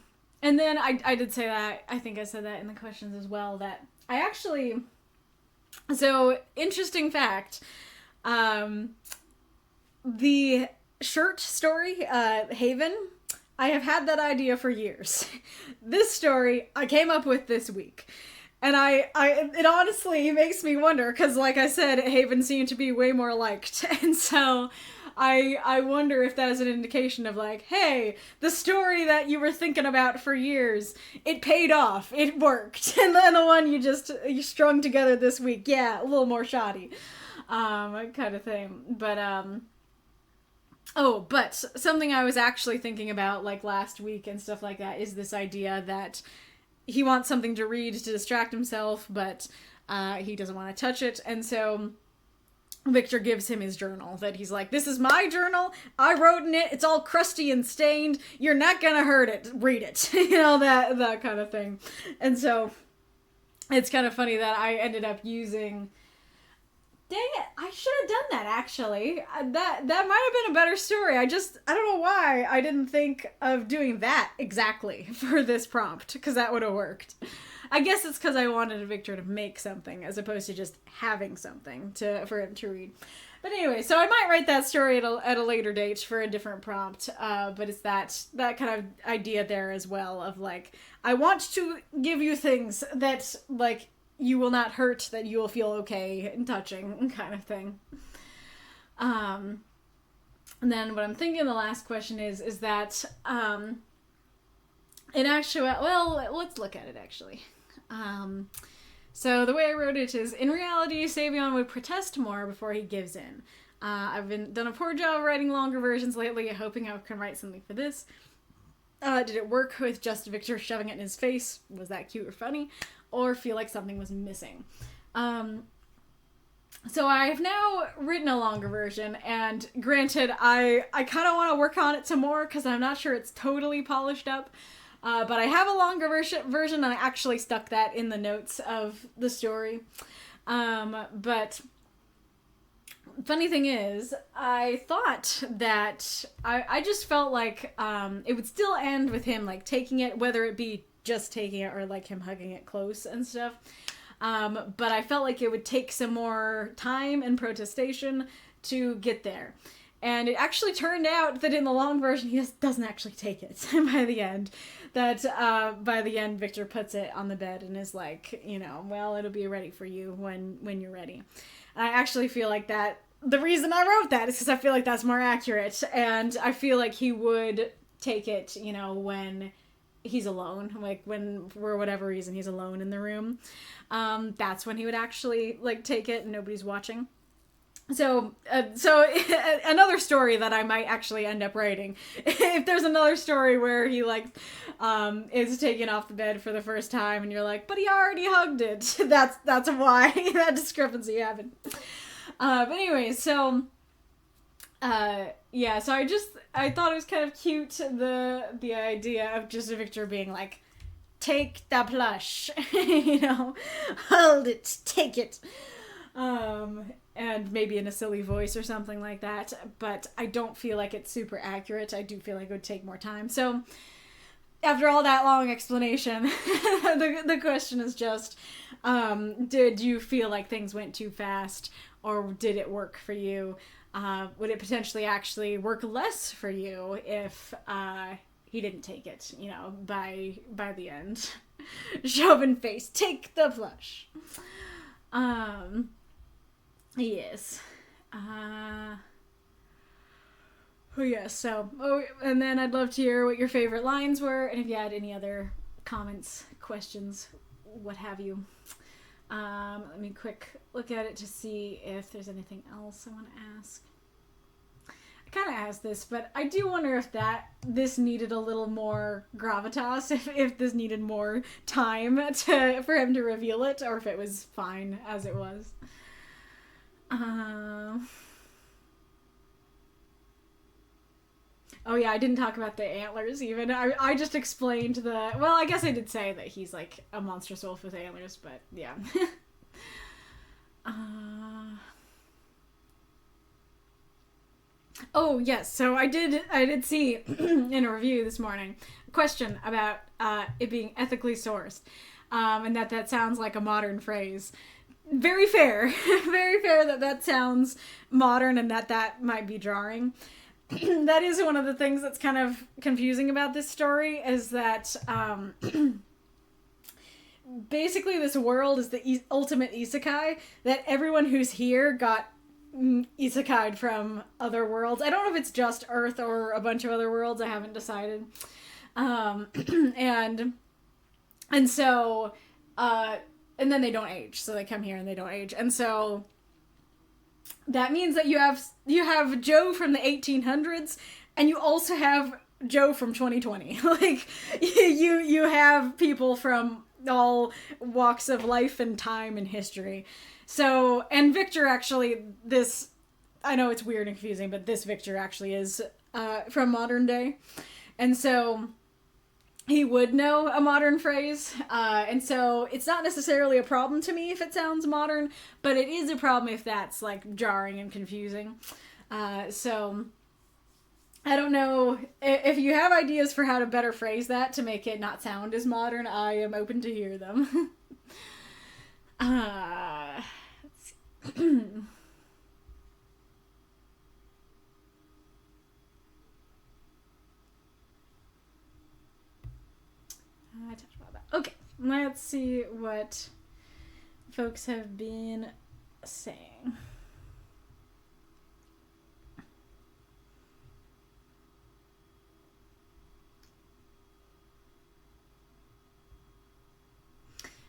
then I did say that, I think I said that in the questions as well, that I actually, so interesting fact, the shirt story, Haven, I have had that idea for years. This story I came up with this week. And it honestly makes me wonder, because like I said, Haven seemed to be way more liked. And so I wonder if that is an indication of like, hey, the story that you were thinking about for years, it paid off. It worked. And then the one you strung together this week, yeah, a little more shoddy. Kind of thing. But, but something I was actually thinking about like last week and stuff like that is this idea that he wants something to read to distract himself, but he doesn't want to touch it. And so Victor gives him his journal that he's like, this is my journal. I wrote in it. It's all crusty and stained. You're not gonna hurt it. Read it. You know, that kind of thing. And so it's kind of funny that I ended up using... Dang it, I should have done that, actually. That might have been a better story. I don't know why I didn't think of doing that exactly for this prompt, because that would have worked. I guess it's because I wanted Victor to make something, as opposed to just having something for him to read. But anyway, so I might write that story at a later date for a different prompt, but it's that kind of idea there as well, of like, I want to give you things that, like, you will not hurt, that you will feel okay in touching, kind of thing. And then what I'm thinking the last question is that, in actual, well, let's look at it actually. So the way I wrote it is, in reality, Savion would protest more before he gives in. I've done a poor job writing longer versions lately, hoping I can write something for this. Did it work with just Victor shoving it in his face? Was that cute or funny? Or feel like something was missing? So I've now written a longer version, and granted, I kind of want to work on it some more, because I'm not sure it's totally polished up. But I have a longer version, and I actually stuck that in the notes of the story. But funny thing is, I thought that I just felt like it would still end with him like taking it, whether it be just taking it or like him hugging it close and stuff. But I felt like it would take some more time and protestation to get there. And it actually turned out that in the long version, he just doesn't actually take it by the end. That by the end, Victor puts it on the bed and is like, you know, well, it'll be ready for you when you're ready. And I actually feel like that, the reason I wrote that is because I feel like that's more accurate. And I feel like he would take it, you know, when he's alone, like when for whatever reason he's alone in the room. That's when he would actually like take it and nobody's watching. So another story that I might actually end up writing, if there's another story where he like is taken off the bed for the first time and you're like, but he already hugged it. That's why that discrepancy happened. But anyway, so yeah, so I thought it was kind of cute, the idea of just Victor being like, take the plush, you know, hold it, take it. And maybe in a silly voice or something like that, but I don't feel like it's super accurate. I do feel like it would take more time. So after all that long explanation, the question is just, did you feel like things went too fast, or did it work for you? Would it potentially actually work less for you if he didn't take it, you know, by the end? Shove in face, take the plush. Yes. Yes, so, and then I'd love to hear what your favorite lines were, and if you had any other comments, questions, what have you. Let me quick look at it to see if there's anything else I want to ask. I kind of asked this, but I do wonder if this needed a little more gravitas, if this needed more time for him to reveal it, or if it was fine as it was. Oh yeah, I didn't talk about the antlers even. I just explained well, I guess I did say that he's like a monstrous wolf with antlers, but yeah. Oh yes, so I did see in a review this morning a question about it being ethically sourced, and that sounds like a modern phrase. Very fair. Very fair that sounds modern and that might be jarring. That is one of the things that's kind of confusing about this story, is that basically this world is the ultimate isekai, that everyone who's here got isekai'd from other worlds. I don't know if it's just Earth or a bunch of other worlds. I haven't decided. And so... and then they don't age, so they come here and they don't age. And so that means that you have Joe from the 1800s, and you also have Joe from 2020. Like, you have people from all walks of life and time and history. So, and Victor actually, I know it's weird and confusing, but this Victor actually is from modern day. And so... he would know a modern phrase, and so it's not necessarily a problem to me if it sounds modern, but it is a problem if that's, like, jarring and confusing. So, I don't know, if you have ideas for how to better phrase that to make it not sound as modern, I am open to hear them. Let's see. I talked about that. Okay, let's see what folks have been saying.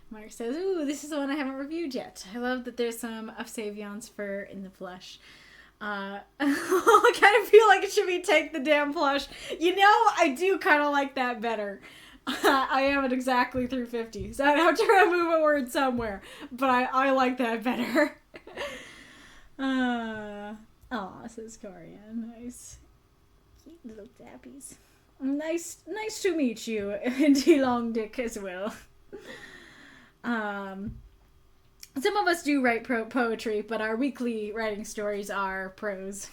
Mark says, ooh, this is the one I haven't reviewed yet. I love that there's some of Savion's fur in the plush. I kind of feel like it should be take the damn plush. You know, I do kind of like that better. I haven't exactly through 50, so I'd have to remove a word somewhere. But I like that better. Says Corian. Nice. Cute little tappies. Nice to meet you, Indy Long Dick as well. Some of us do write poetry, but our weekly writing stories are prose.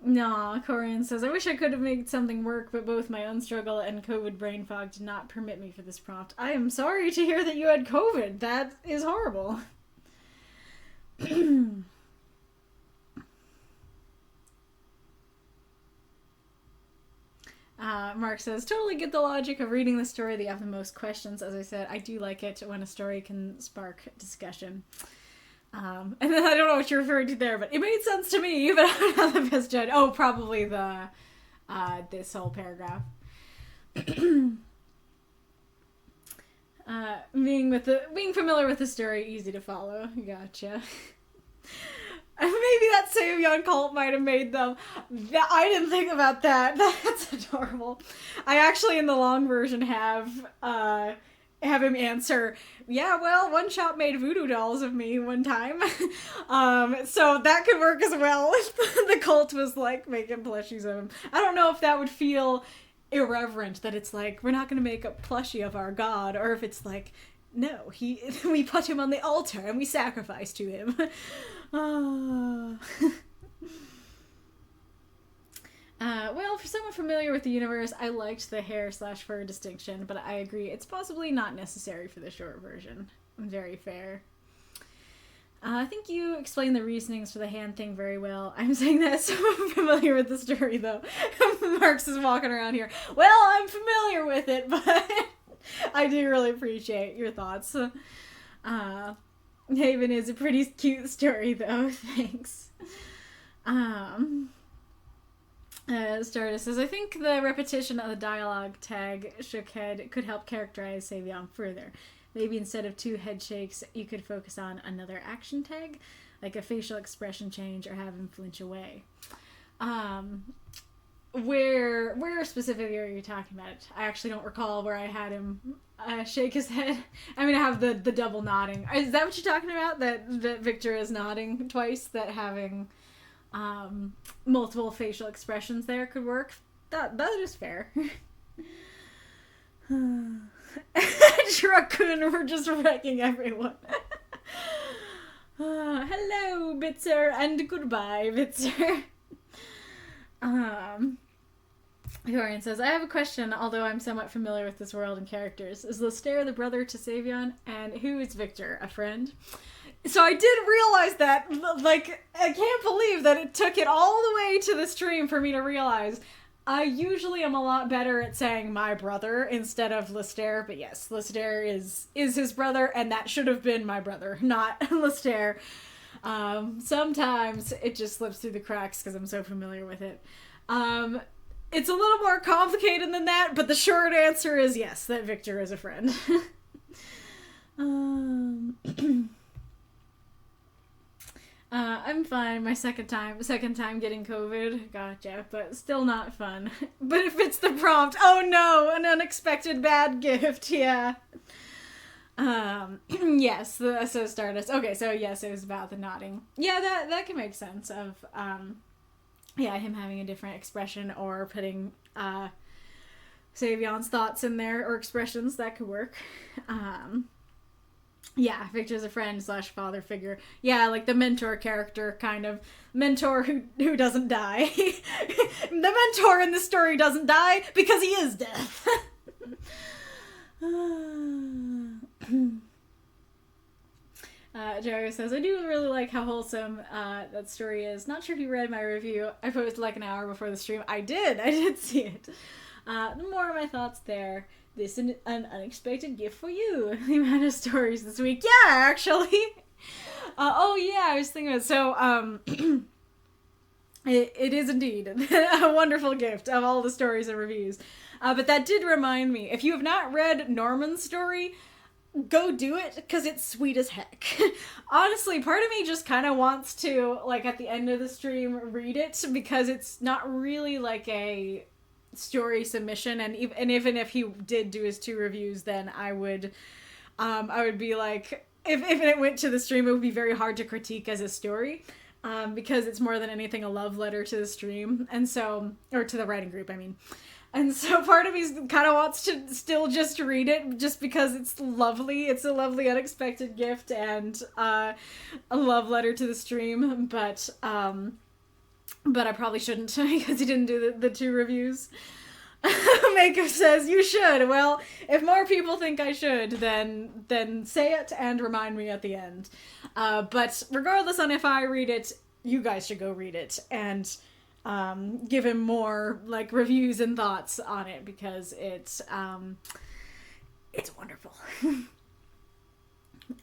Nah, Corian says, I wish I could have made something work, but both my own struggle and COVID brain fog did not permit me for this prompt. I am sorry to hear that you had COVID. That is horrible. Marx says, totally get the logic of reading the story that you have the most questions. As I said, I do like it when a story can spark discussion. And then I don't know what you're referring to there, but it made sense to me, but I'm not the best judge. Oh, probably the, this whole paragraph. Being familiar with the story, easy to follow. Gotcha. Maybe that Savion cult might have made them. I didn't think about that. That's adorable. I actually, in the long version, have him answer, yeah, well, one shop made voodoo dolls of me one time. So that could work as well if the cult was, like, making plushies of him. I don't know if that would feel irreverent, that it's like, we're not going to make a plushie of our god, or if it's like, no, we put him on the altar and we sacrifice to him. Well, for someone familiar with the universe, I liked the hair/fur distinction, but I agree it's possibly not necessary for the short version. Very fair. I think you explained the reasonings for the hand thing very well. I'm saying that as someone familiar with the story, though. Marx is walking around here. Well, I'm familiar with it, but I do really appreciate your thoughts. Haven is a pretty cute story, though. Thanks. Stardust says, I think the repetition of the dialogue tag shook head could help characterize Savion further. Maybe instead of 2 head shakes, you could focus on another action tag, like a facial expression change or have him flinch away. Where specifically are you talking about? I actually don't recall where I had him shake his head. I mean, I have the double nodding. Is that what you're talking about? That Victor is nodding twice? That having multiple facial expressions there could work? That is fair. Raccoon, we're just wrecking everyone. Hello, Bitzer, and goodbye, Bitzer. Horian says, I have a question, although I'm somewhat familiar with this world and characters. Is Lilith the brother to Savion? And who is Victor? A friend? So I did realize that, like, I can't believe that it took it all the way to the stream for me to realize. I usually am a lot better at saying my brother instead of Lister, but yes, Lister is his brother, and that should have been my brother, not Lister. Sometimes it just slips through the cracks because I'm so familiar with it. It's a little more complicated than that, but the short answer is yes, that Victor is a friend. I'm fine. My second time getting COVID. Gotcha. But still not fun. But if it's the prompt, oh no, an unexpected bad gift. Yeah. Yes, so Stardust. Okay, so yes, it was about the nodding. Yeah, that can make sense of, yeah, him having a different expression or putting, Savion's thoughts in there or expressions. That could work. Yeah, Victor's a friend / father figure. Yeah, like the mentor character, kind of. Mentor who doesn't die. The mentor in this story doesn't die because he is death. Drago says, I do really like how wholesome that story is. Not sure if you read my review. I posted like an hour before the stream. I did see it. More of my thoughts there. This is an unexpected gift for you. The amount of stories this week. Yeah, actually. Oh yeah, I was thinking about it. So, it is indeed a wonderful gift of all the stories and reviews. But that did remind me, if you have not read Norman's story, go do it, because it's sweet as heck. Honestly, part of me just kind of wants to, like, at the end of the stream, read it, because it's not really like a story submission, and even if he did do his 2 reviews, then I would be like, if it went to the stream, it would be very hard to critique as a story, because it's more than anything a love letter to the stream, and so, or to the writing group, I mean. And so part of me kind of wants to still just read it just because it's lovely. It's a lovely unexpected gift and a love letter to the stream, but I probably shouldn't because he didn't do the 2 reviews. Mako says, you should. Well, if more people think I should, then say it and remind me at the end. But regardless on if I read it, you guys should go read it and give him more like reviews and thoughts on it because it's wonderful.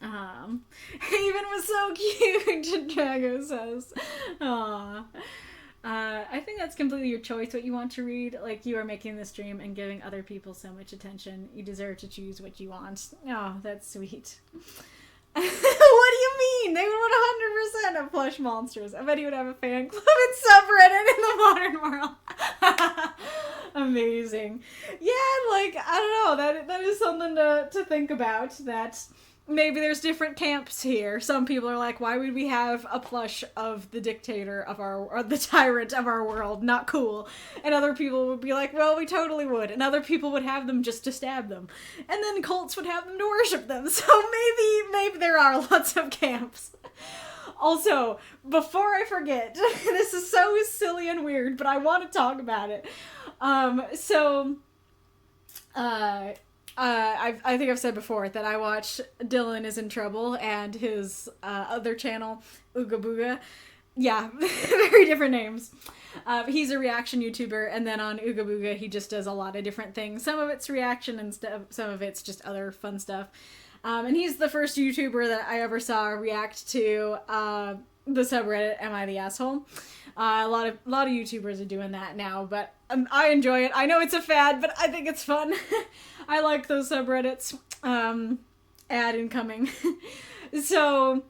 Haven was so cute, Drago says. Aww. I think that's completely your choice what you want to read. Like, you are making the stream and giving other people so much attention. You deserve to choose what you want. Oh, that's sweet. What do you mean? They would 100% have plush monsters. I bet he would have a fan club and subreddit in the modern world. Amazing. Yeah, like, I don't know. That is something to think about. That maybe there's different camps here. Some people are like, why would we have a plush of the dictator of or the tyrant of our world? Not cool. And other people would be like, well, we totally would. And other people would have them just to stab them. And then cults would have them to worship them. So maybe there are lots of camps. Also, before I forget, this is so silly and weird, but I want to talk about it. I think I've said before that I watch Dylan is in Trouble and his other channel, Ooga Booga. Yeah, very different names. He's a reaction YouTuber, and then on Ooga Booga he just does a lot of different things. Some of it's reaction and some of it's just other fun stuff. And he's the first YouTuber that I ever saw react to the subreddit Am I the Asshole? A lot of YouTubers are doing that now, but I enjoy it. I know it's a fad, but I think it's fun. I like those subreddits. Ad incoming. So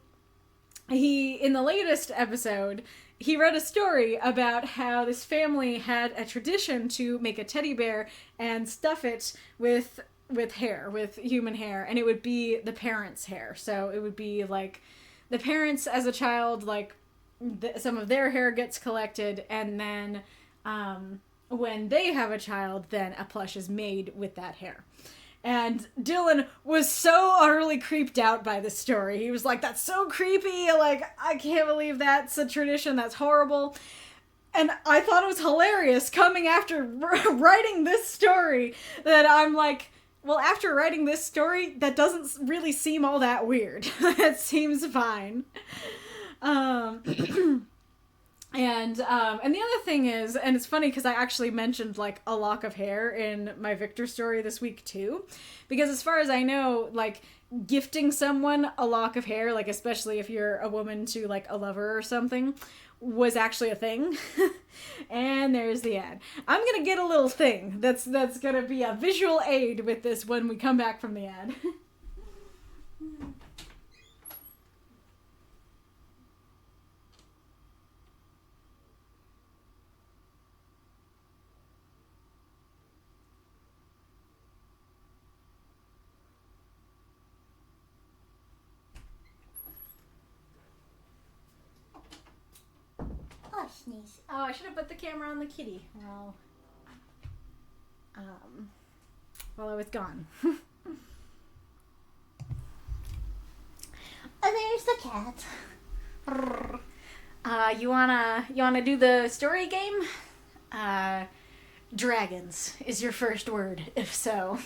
in the latest episode, he read a story about how this family had a tradition to make a teddy bear and stuff it with hair, with human hair, and it would be the parents' hair. So it would be like the parents as a child, like some of their hair gets collected, and then when they have a child, then a plush is made with that hair. And Dylan was so utterly creeped out by this story. He was like, that's so creepy. Like, I can't believe that's a tradition. That's horrible. And I thought it was hilarious coming after writing this story that I'm like, well, after writing this story, that doesn't really seem all that weird. It seems fine. And the other thing is, and it's funny because I actually mentioned like a lock of hair in my Victor story this week too, because as far as I know, like gifting someone a lock of hair, like especially if you're a woman to like a lover or something, was actually a thing. And there's the ad. I'm gonna get a little thing that's gonna be a visual aid with this when we come back from the ad. Sneeze. Oh, I should have put the camera on the kitty while I was gone. Oh, there's the cat. You wanna do the story game? Dragons is your first word, if so.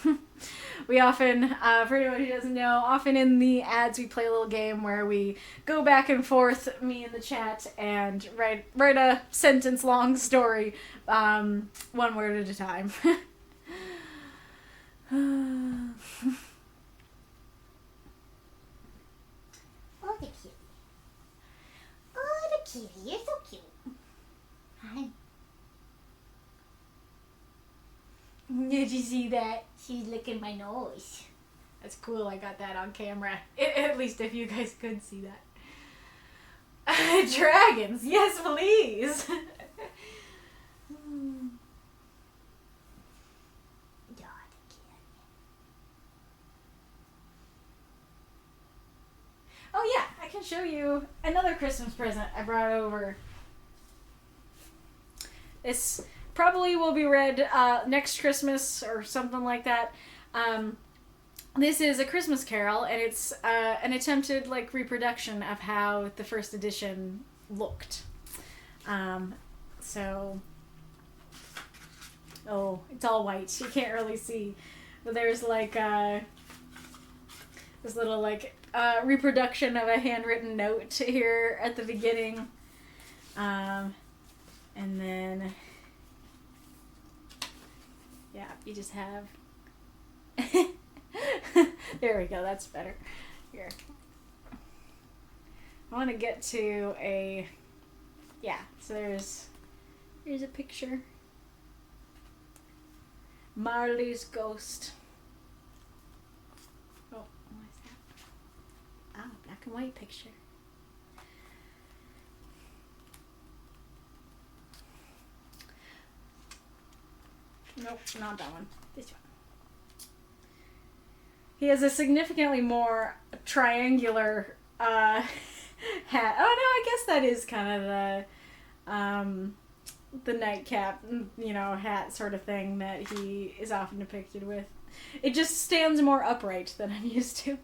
We often, for anyone who doesn't know, often in the ads we play a little game where we go back and forth, me and the chat, and write a sentence-long story, one word at a time. Oh, the kitty. Oh, the kitty. You're so cute. Hi. Did you see that? She's licking my nose. That's cool, I got that on camera. At least if you guys could see that. Dragons, yes please! Oh yeah, I can show you another Christmas present I brought over. This probably will be read next Christmas or something like that. This is A Christmas Carol, and it's an attempted like reproduction of how the first edition looked. So, oh, it's all white. You can't really see, but there's like this little like reproduction of a handwritten note here at the beginning, and then yeah, you just have. There we go. That's better. Here, I want to get to a. Yeah, so here's a picture. Marley's ghost. Oh, what is that? Oh, black and white picture. Nope, not that one. This one. He has a significantly more triangular hat. Oh no, I guess that is kind of the nightcap, hat sort of thing that he is often depicted with. It just stands more upright than I'm used to.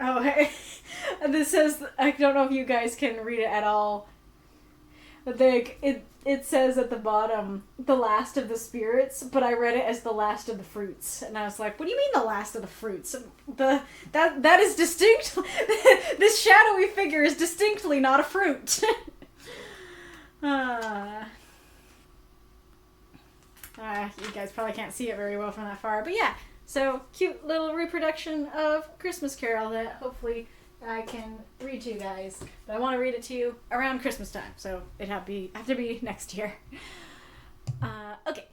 Well, hey, this says, I don't know if you guys can read it at all, but it says at the bottom, the last of the spirits, but I read it as the last of the fruits, and I was like, what do you mean the last of the fruits? That is distinct. This shadowy figure is distinctly not a fruit. You guys probably can't see it very well from that far, but yeah. So, cute little reproduction of Christmas Carol that hopefully I can read to you guys. But I want to read it to you around Christmas time, so it have to be next year. Okay.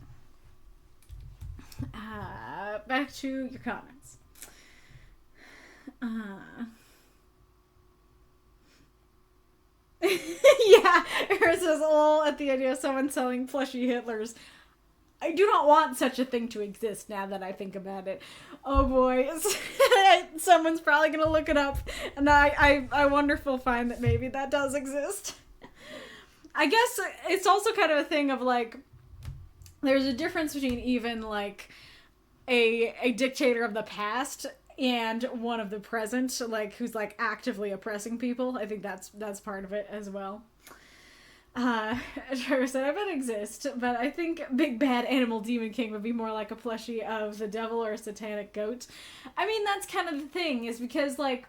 Back to your comments. Yeah, Arith says, "Oh, at the idea of someone selling plushy Hitlers. I do not want such a thing to exist now that I think about it." Oh boy. Someone's probably going to look it up, and I wonder if we'll find that maybe that does exist. I guess it's also kind of a thing of like, there's a difference between even like a dictator of the past and one of the present, like who's like actively oppressing people. I think that's part of it as well. Trevor said, I bet exist, but I think Big Bad Animal Demon King would be more like a plushie of the devil or a satanic goat. I mean, that's kind of the thing, is because, like,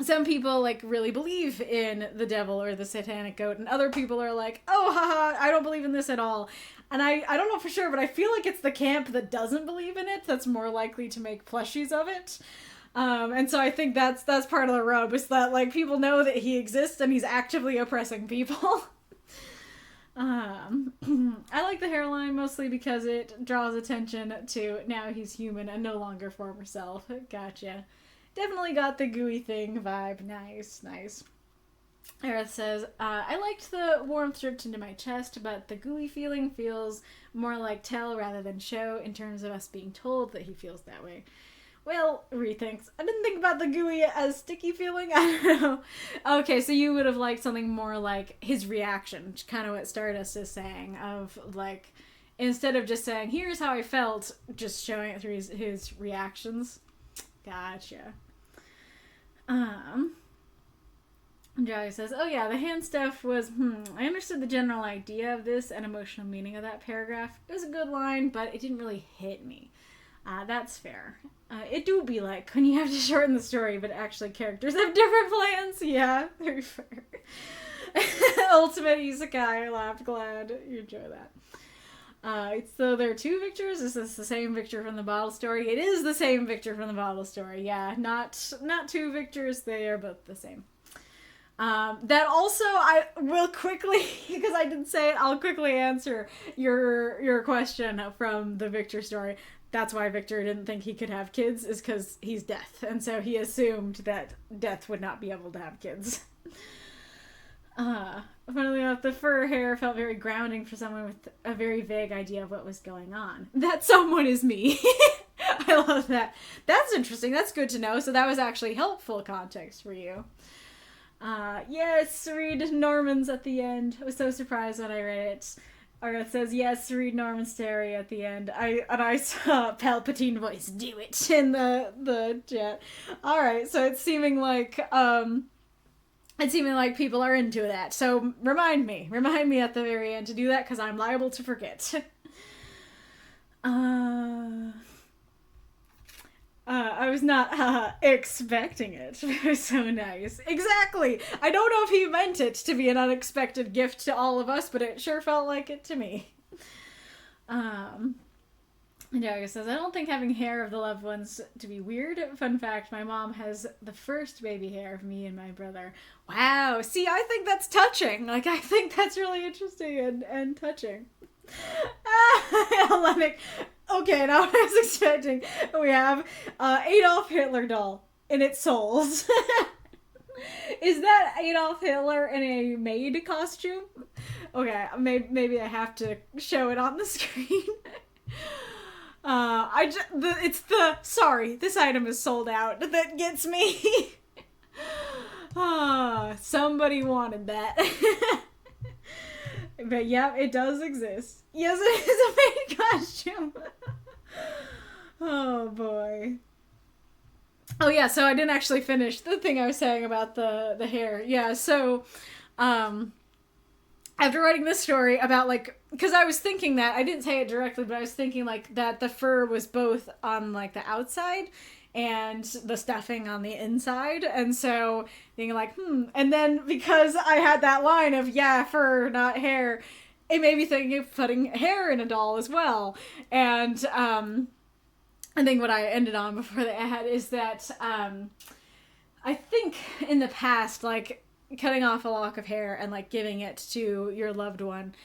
some people, like, really believe in the devil or the satanic goat, and other people are like, oh, haha, I don't believe in this at all. And I don't know for sure, but I feel like it's the camp that doesn't believe in it that's more likely to make plushies of it. And so I think that's part of the rub, is that, like, people know that he exists and he's actively oppressing people. I like the hairline mostly because it draws attention to now he's human and no longer former self. Gotcha. Definitely got the gooey thing vibe. Nice. Arith says, I liked the warmth dripped into my chest, but the gooey feeling feels more like tell rather than show in terms of us being told that he feels that way. Well, rethinks. I didn't think about the gooey as sticky feeling. I don't know. Okay, so you would have liked something more like his reaction, which kind of what Stardust is saying, of like, instead of just saying, here's how I felt, just showing it through his reactions. Gotcha. Drago says, oh yeah, the hand stuff was, I understood the general idea of this and emotional meaning of that paragraph. It was a good line, but it didn't really hit me. That's fair. It do be like when you have to shorten the story, but actually characters have different plans. Yeah, very fair. Ultimate Isekai, I laughed glad you enjoy that. So there are two Victors. Is this the same Victor from the bottle story? It is the same Victor from the bottle story. Yeah, not two Victors. They are both the same. That also, I will quickly, because I didn't say it, I'll quickly answer your question from the Victor story. that's why Victor didn't think he could have kids, is because he's Death. And so he assumed that Death would not be able to have kids. Funnily enough, the fur hair felt very grounding for someone with a very vague idea of what was going on. That someone is me. I love that. That's interesting. That's good to know. So that was actually helpful context for you. Yes, read Norman's at the end. I was so surprised when I read it. Arith says, yes, read Norman's story at the end. I saw Palpatine voice, do it, in the chat. Alright, so it's seeming like people are into that. So remind me at the very end to do that, because I'm liable to forget. I was not expecting it. It was so nice. Exactly. I don't know if he meant it to be an unexpected gift to all of us, but it sure felt like it to me. Drago says, I don't think having hair of the loved ones to be weird. Fun fact, my mom has the first baby hair of me and my brother. Wow. See, I think that's touching. Like, I think that's really interesting and touching. Hellenic. Okay, now what I was expecting. We have Adolf Hitler doll in its soles. Is that Adolf Hitler in a maid costume? Okay, maybe I have to show it on the screen. Sorry, this item is sold out. That gets me. Somebody wanted that. But yeah, it does exist. Yes, it is a maid costume. Oh boy. Oh yeah, so I didn't actually finish the thing I was saying about the hair. Yeah, so after writing this story about, like, because I was thinking that, I didn't say it directly, but I was thinking, like, that the fur was both on, like, the outside and the stuffing on the inside, and so being like, and then because I had that line of, yeah, fur, not hair, it made me think of putting hair in a doll as well. And I think what I ended on before the ad is that I think in the past, like, cutting off a lock of hair and, like, giving it to your loved one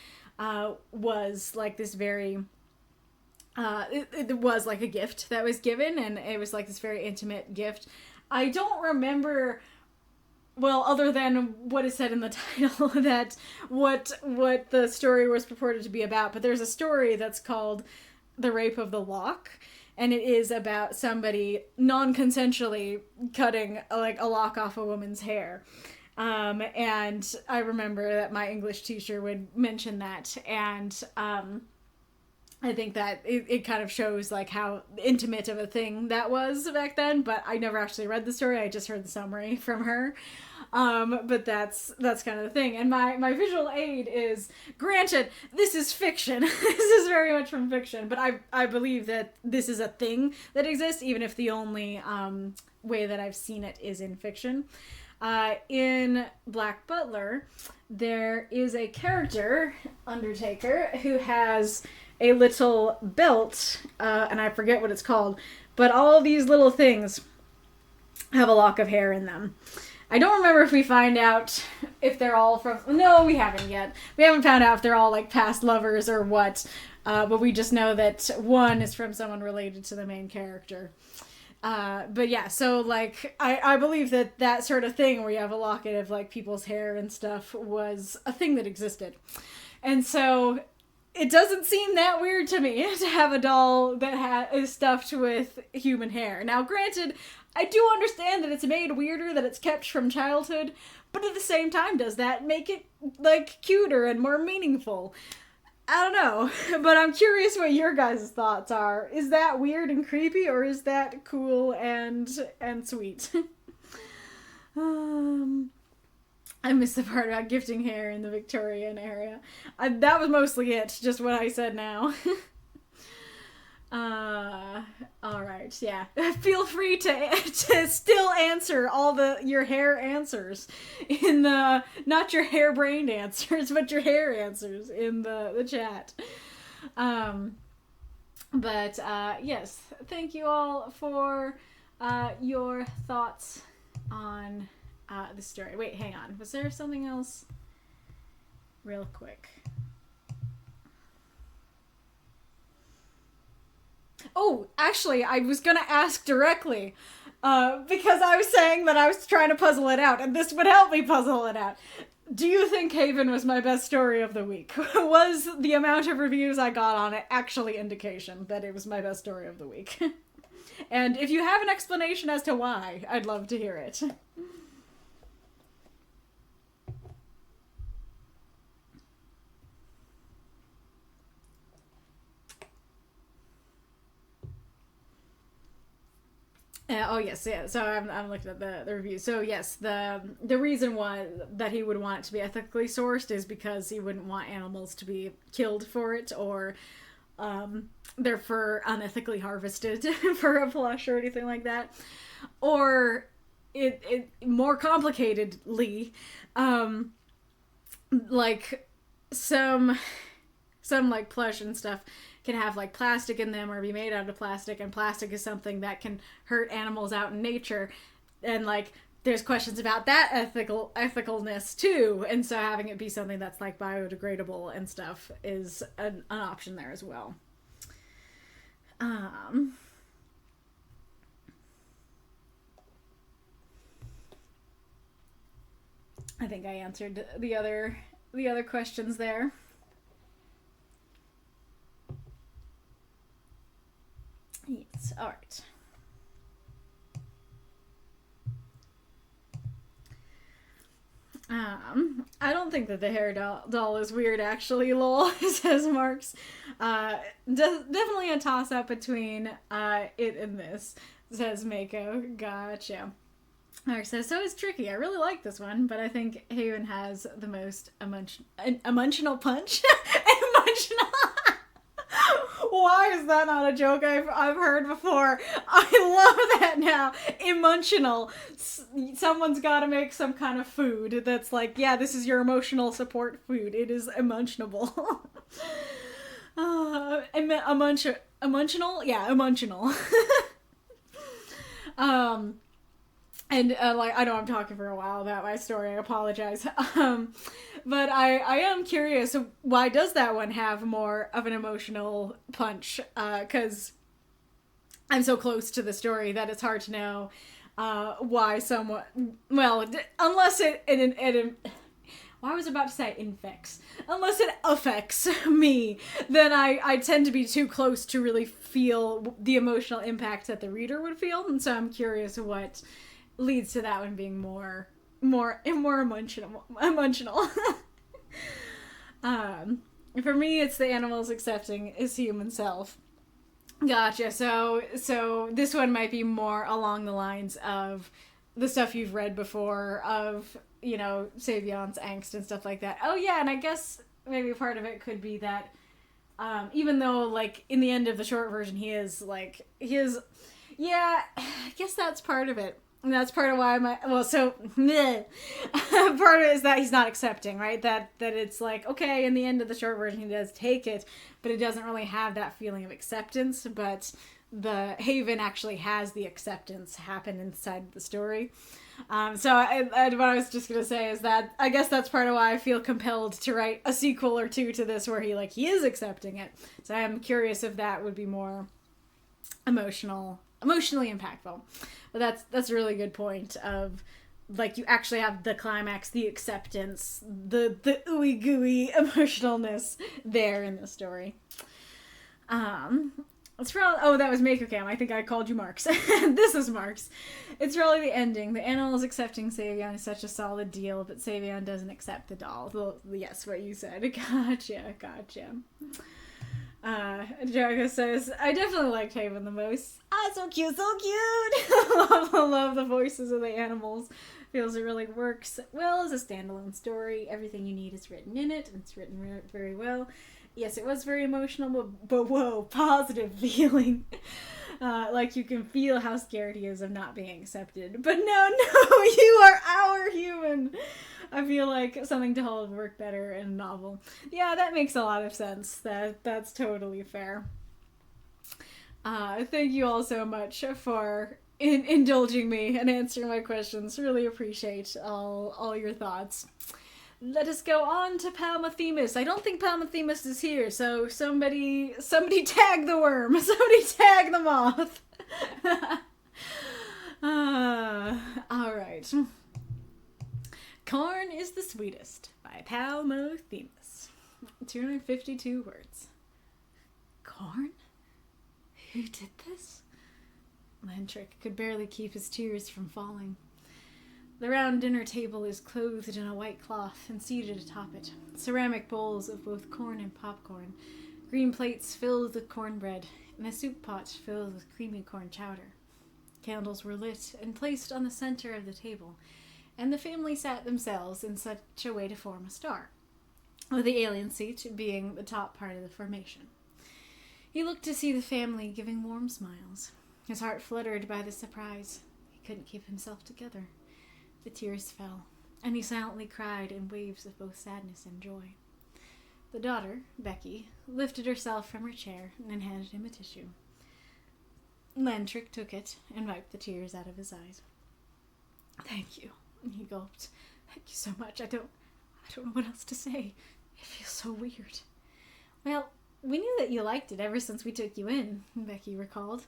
was, like, this very... it was like a gift that was given, and it was like this very intimate gift. I don't remember, well, other than what is said in the title, that what the story was purported to be about, but there's a story that's called The Rape of the Lock, and it is about somebody non-consensually cutting, like, a lock off a woman's hair. And I remember that my English teacher would mention that, and I think that it kind of shows, like, how intimate of a thing that was back then, but I never actually read the story. I just heard the summary from her. But that's kind of the thing. And my visual aid is, granted, this is fiction. This is very much from fiction, but I believe that this is a thing that exists, even if the only way that I've seen it is in fiction. In Black Butler, there is a character, Undertaker, who has a little belt, and I forget what it's called, but all of these little things have a lock of hair in them. I don't remember if we find out if they're all from... No, we haven't yet. We haven't found out if they're all, like, past lovers or what, but we just know that one is from someone related to the main character. But yeah, so, like, I believe that sort of thing where you have a locket of, like, people's hair and stuff was a thing that existed. And so it doesn't seem that weird to me to have a doll that is stuffed with human hair. Now, granted, I do understand that it's made weirder, that it's kept from childhood, but at the same time, does that make it, like, cuter and more meaningful? I don't know, but I'm curious what your guys' thoughts are. Is that weird and creepy, or is that cool and sweet? I missed the part about gifting hair in the Victorian era. That was mostly it, just what I said now. Alright, yeah. Feel free to still answer all your hair answers in the, not your hair-brained answers, but your hair answers in the chat. Yes, thank you all for your thoughts on the story. Wait, hang on. Was there something else? Real quick. Oh, actually, I was gonna ask directly, because I was saying that I was trying to puzzle it out, and this would help me puzzle it out. Do you think Haven was my best story of the week? Was the amount of reviews I got on it actually indication that it was my best story of the week? And if you have an explanation as to why, I'd love to hear it. Oh yes, yeah. So I'm looking at the review. So yes, the reason why that he would want it to be ethically sourced is because he wouldn't want animals to be killed for it, or their fur unethically harvested for a plush or anything like that, or it more complicatedly, like some like plush and stuff can have like plastic in them or be made out of plastic, and plastic is something that can hurt animals out in nature, and like there's questions about that ethicalness too, and so having it be something that's like biodegradable and stuff is an option there as well. I think I answered the other questions there. Yes, alright. I don't think that the hair doll is weird, actually, lol, says Marx. Definitely a toss-up between it and this, says Mako. Gotcha. Marx says, so it's tricky. I really like this one, but I think Haven has the most emotional punch. Emotional. Why is that not a joke I've heard before? I love that now. Emotional. Someone's got to make some kind of food that's like, yeah, this is your emotional support food. It is emotionable. Emotional? Yeah, emotional. And like, I know I'm talking for a while about my story. I apologize. But I am curious, why does that one have more of an emotional punch? Because I'm so close to the story that it's hard to know why someone... Well, unless it well, I was about to say infects. Unless it affects me, then I tend to be too close to really feel the emotional impact that the reader would feel. And so I'm curious what leads to that one being more emotional. For me, it's the animals accepting his human self. Gotcha. So this one might be more along the lines of the stuff you've read before, of, you know, Savion's angst and stuff like that. Oh yeah, and I guess maybe part of it could be that even though, like, in the end of the short version, yeah, I guess that's part of it. And that's part of why part of it is that he's not accepting, right? That it's like, okay, in the end of the short version, he does take it, but it doesn't really have that feeling of acceptance. But the Haven actually has the acceptance happen inside the story. What I was just going to say is that I guess that's part of why I feel compelled to write a sequel or two to this where he is accepting it. So I'm curious if that would be more emotionally impactful. But that's a really good point of, like, you actually have the climax, the acceptance, the ooey gooey emotionalness there in the story. It's probably, oh, that was Mako Cam. I think I called you Marx. This is Marx. It's really the ending. The animals accepting Savion is such a solid deal, but Savion doesn't accept the doll. Yes, what you said. Gotcha. Drago says, I definitely liked Haven the most. Ah, so cute. Love the voices of the animals. Feels it really works well as a standalone story. Everything you need is written in it, and it's written very well. Yes, it was very emotional, but whoa, positive feeling. Like you can feel how scared he is of not being accepted. But no, you are our human. I feel like something to hold work better in a novel. Yeah, that makes a lot of sense. That's totally fair. Thank you all so much for indulging me and answering my questions. Really appreciate all your thoughts. let us go on to Palmothemus. I don't think Palmothemus is here, so somebody tag the worm. Somebody tag the moth. Alright. Corn is the Sweetest by Palmothemus. 252 words. Corn? Who did this? Lantrick could barely keep his tears from falling. The round dinner table is clothed in a white cloth, and seated atop it, ceramic bowls of both corn and popcorn, green plates filled with cornbread, and a soup pot filled with creamy corn chowder. Candles were lit and placed on the center of the table, and the family sat themselves in such a way to form a star, with the alien seat being the top part of the formation. He looked to see the family giving warm smiles. His heart fluttered by the surprise. He couldn't keep himself together. The tears fell, and he silently cried in waves of both sadness and joy. The daughter, Becky, lifted herself from her chair and handed him a tissue. Lantrick took it and wiped the tears out of his eyes. "Thank you," he gulped. "Thank you so much. I don't know what else to say. It feels so weird." "Well, we knew that you liked it ever since we took you in," Becky recalled.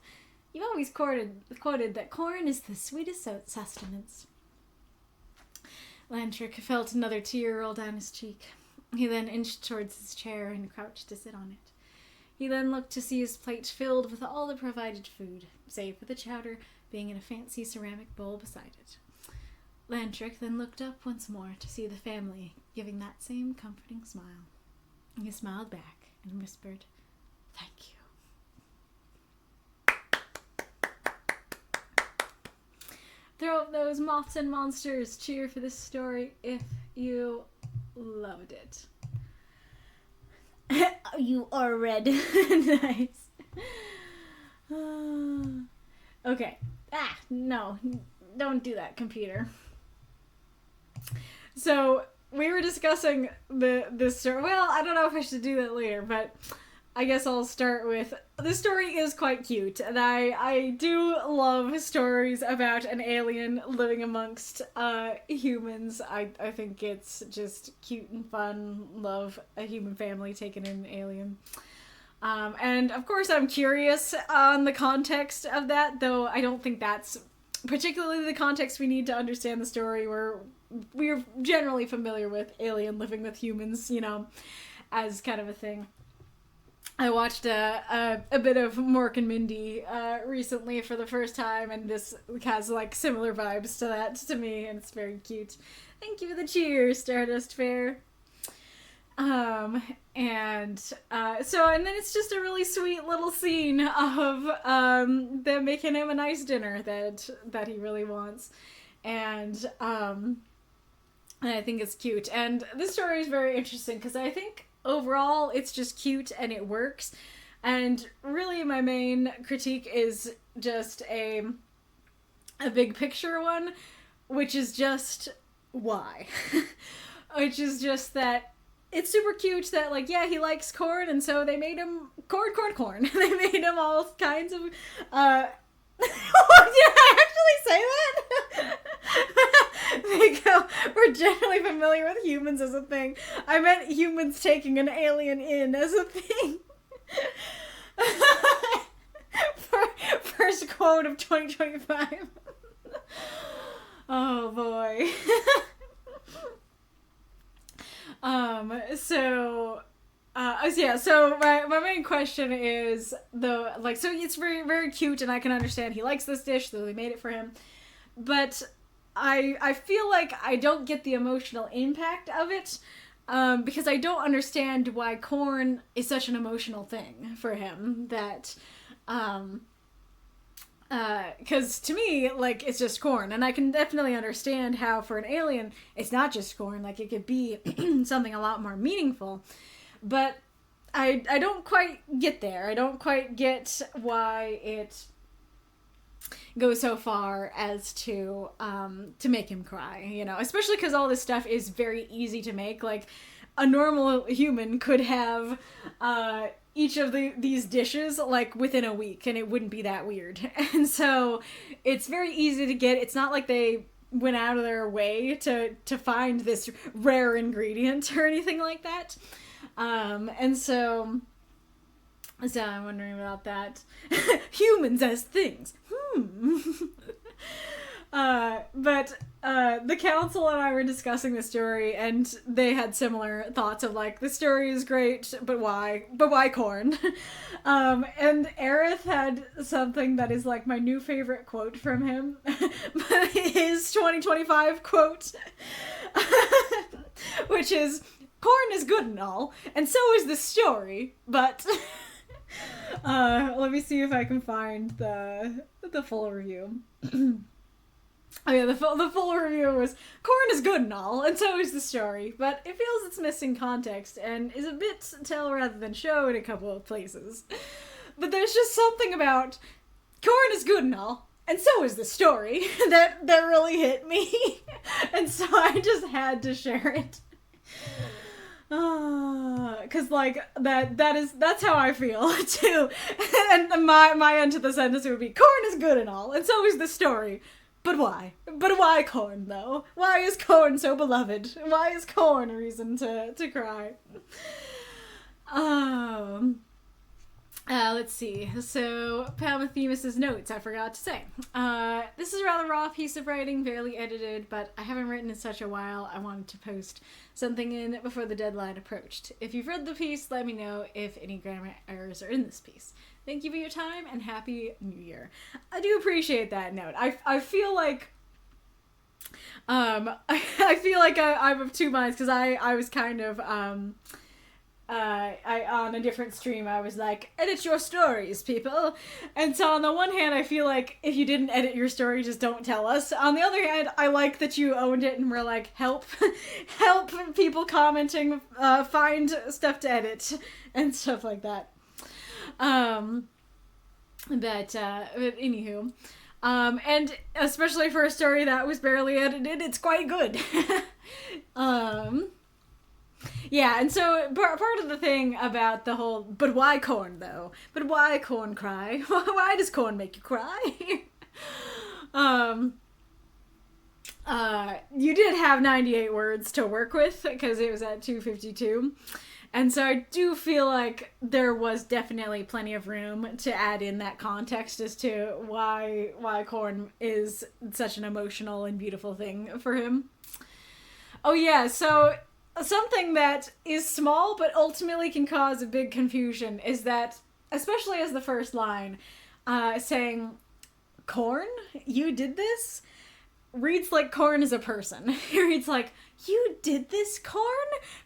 "You always quoted that corn is the sweetest sustenance." Lantrick felt another tear roll down his cheek. He then inched towards his chair and crouched to sit on it. He then looked to see his plate filled with all the provided food, save for the chowder being in a fancy ceramic bowl beside it. Lantrick then looked up once more to see the family giving that same comforting smile. He smiled back and whispered, "Thank you." Throw up those moths and monsters. Cheer for this story if you loved it. You are red. Nice. Okay. No. Don't do that, computer. So, we were discussing this story. Well, I don't know if I should do that later, but I guess I'll start with, this story is quite cute, and I do love stories about an alien living amongst humans. I think it's just cute and fun. Love a human family taking in an alien. And of course I'm curious on the context of that, though I don't think that's particularly the context we need to understand the story. We're generally familiar with alien living with humans, as kind of a thing. I watched a bit of Mork and Mindy recently for the first time, and this has similar vibes to that to me, and it's very cute. Thank you for the cheers, Stardustfaire. And then it's just a really sweet little scene of them making him a nice dinner that he really wants, and I think it's cute. And this story is very interesting because I think overall it's just cute and it works, and really my main critique is just a big picture one, which is just why. Which is just that it's super cute that he likes corn, and so they made him corn. They made him all kinds of did I actually say that? They go, we're generally familiar with humans as a thing. I meant humans taking an alien in as a thing. First quote of 2025. Oh boy. So my main question is, so it's very, very cute, and I can understand he likes this dish, so they made it for him, but I feel like I don't get the emotional impact of it, because I don't understand why corn is such an emotional thing for him, that, because to me, it's just corn, and I can definitely understand how for an alien, it's not just corn, it could be something a lot more meaningful, but I don't quite get there. I don't quite get why it goes so far as to make him cry, especially because all this stuff is very easy to make. A normal human could have each of these dishes within a week, and it wouldn't be that weird. And so it's very easy to get. It's not like they went out of their way to find this rare ingredient or anything like that. And so I'm wondering about that. Humans as things. But the council and I were discussing the story, and they had similar thoughts of like, the story is great, but why? But why corn? And Arith had something that is like my new favorite quote from him. His 2025 quote, which is, corn is good and all, and so is the story, but let me see if I can find the full review. Oh yeah, the full review was, corn is good and all, and so is the story, but it feels it's missing context and is a bit tell rather than show in a couple of places. But there's just something about corn is good and all, and so is the story, that really hit me. And so I just had to share it. Cause like that's how I feel too. And my end to the sentence would be, corn is good and all, and so is the story. But why? But why corn, though? Why is corn so beloved? Why is corn a reason to cry? Let's see. So, Palmothemus' notes, I forgot to say. This is a rather raw piece of writing, barely edited, but I haven't written in such a while. I wanted to post something in before the deadline approached. If you've read the piece, let me know if any grammar errors are in this piece. Thank you for your time, and Happy New Year. I do appreciate that note. I feel like I feel like I'm of two minds, because I was kind of I on a different stream I was like, edit your stories, people. And so on the one hand, I feel like if you didn't edit your story, just don't tell us. On the other hand, I like that you owned it and were like, help people commenting find stuff to edit and stuff like that. But anywho, and especially for a story that was barely edited, it's quite good. Yeah, and so part of the thing about the whole, but why corn though? But why corn cry? Why does corn make you cry? You did have 98 words to work with, because it was at 252. And so I do feel like there was definitely plenty of room to add in that context as to why corn is such an emotional and beautiful thing for him. Oh yeah, so something that is small but ultimately can cause a big confusion is that, especially as the first line, saying, corn, you did this, reads like corn is a person. It reads like, you did this, corn,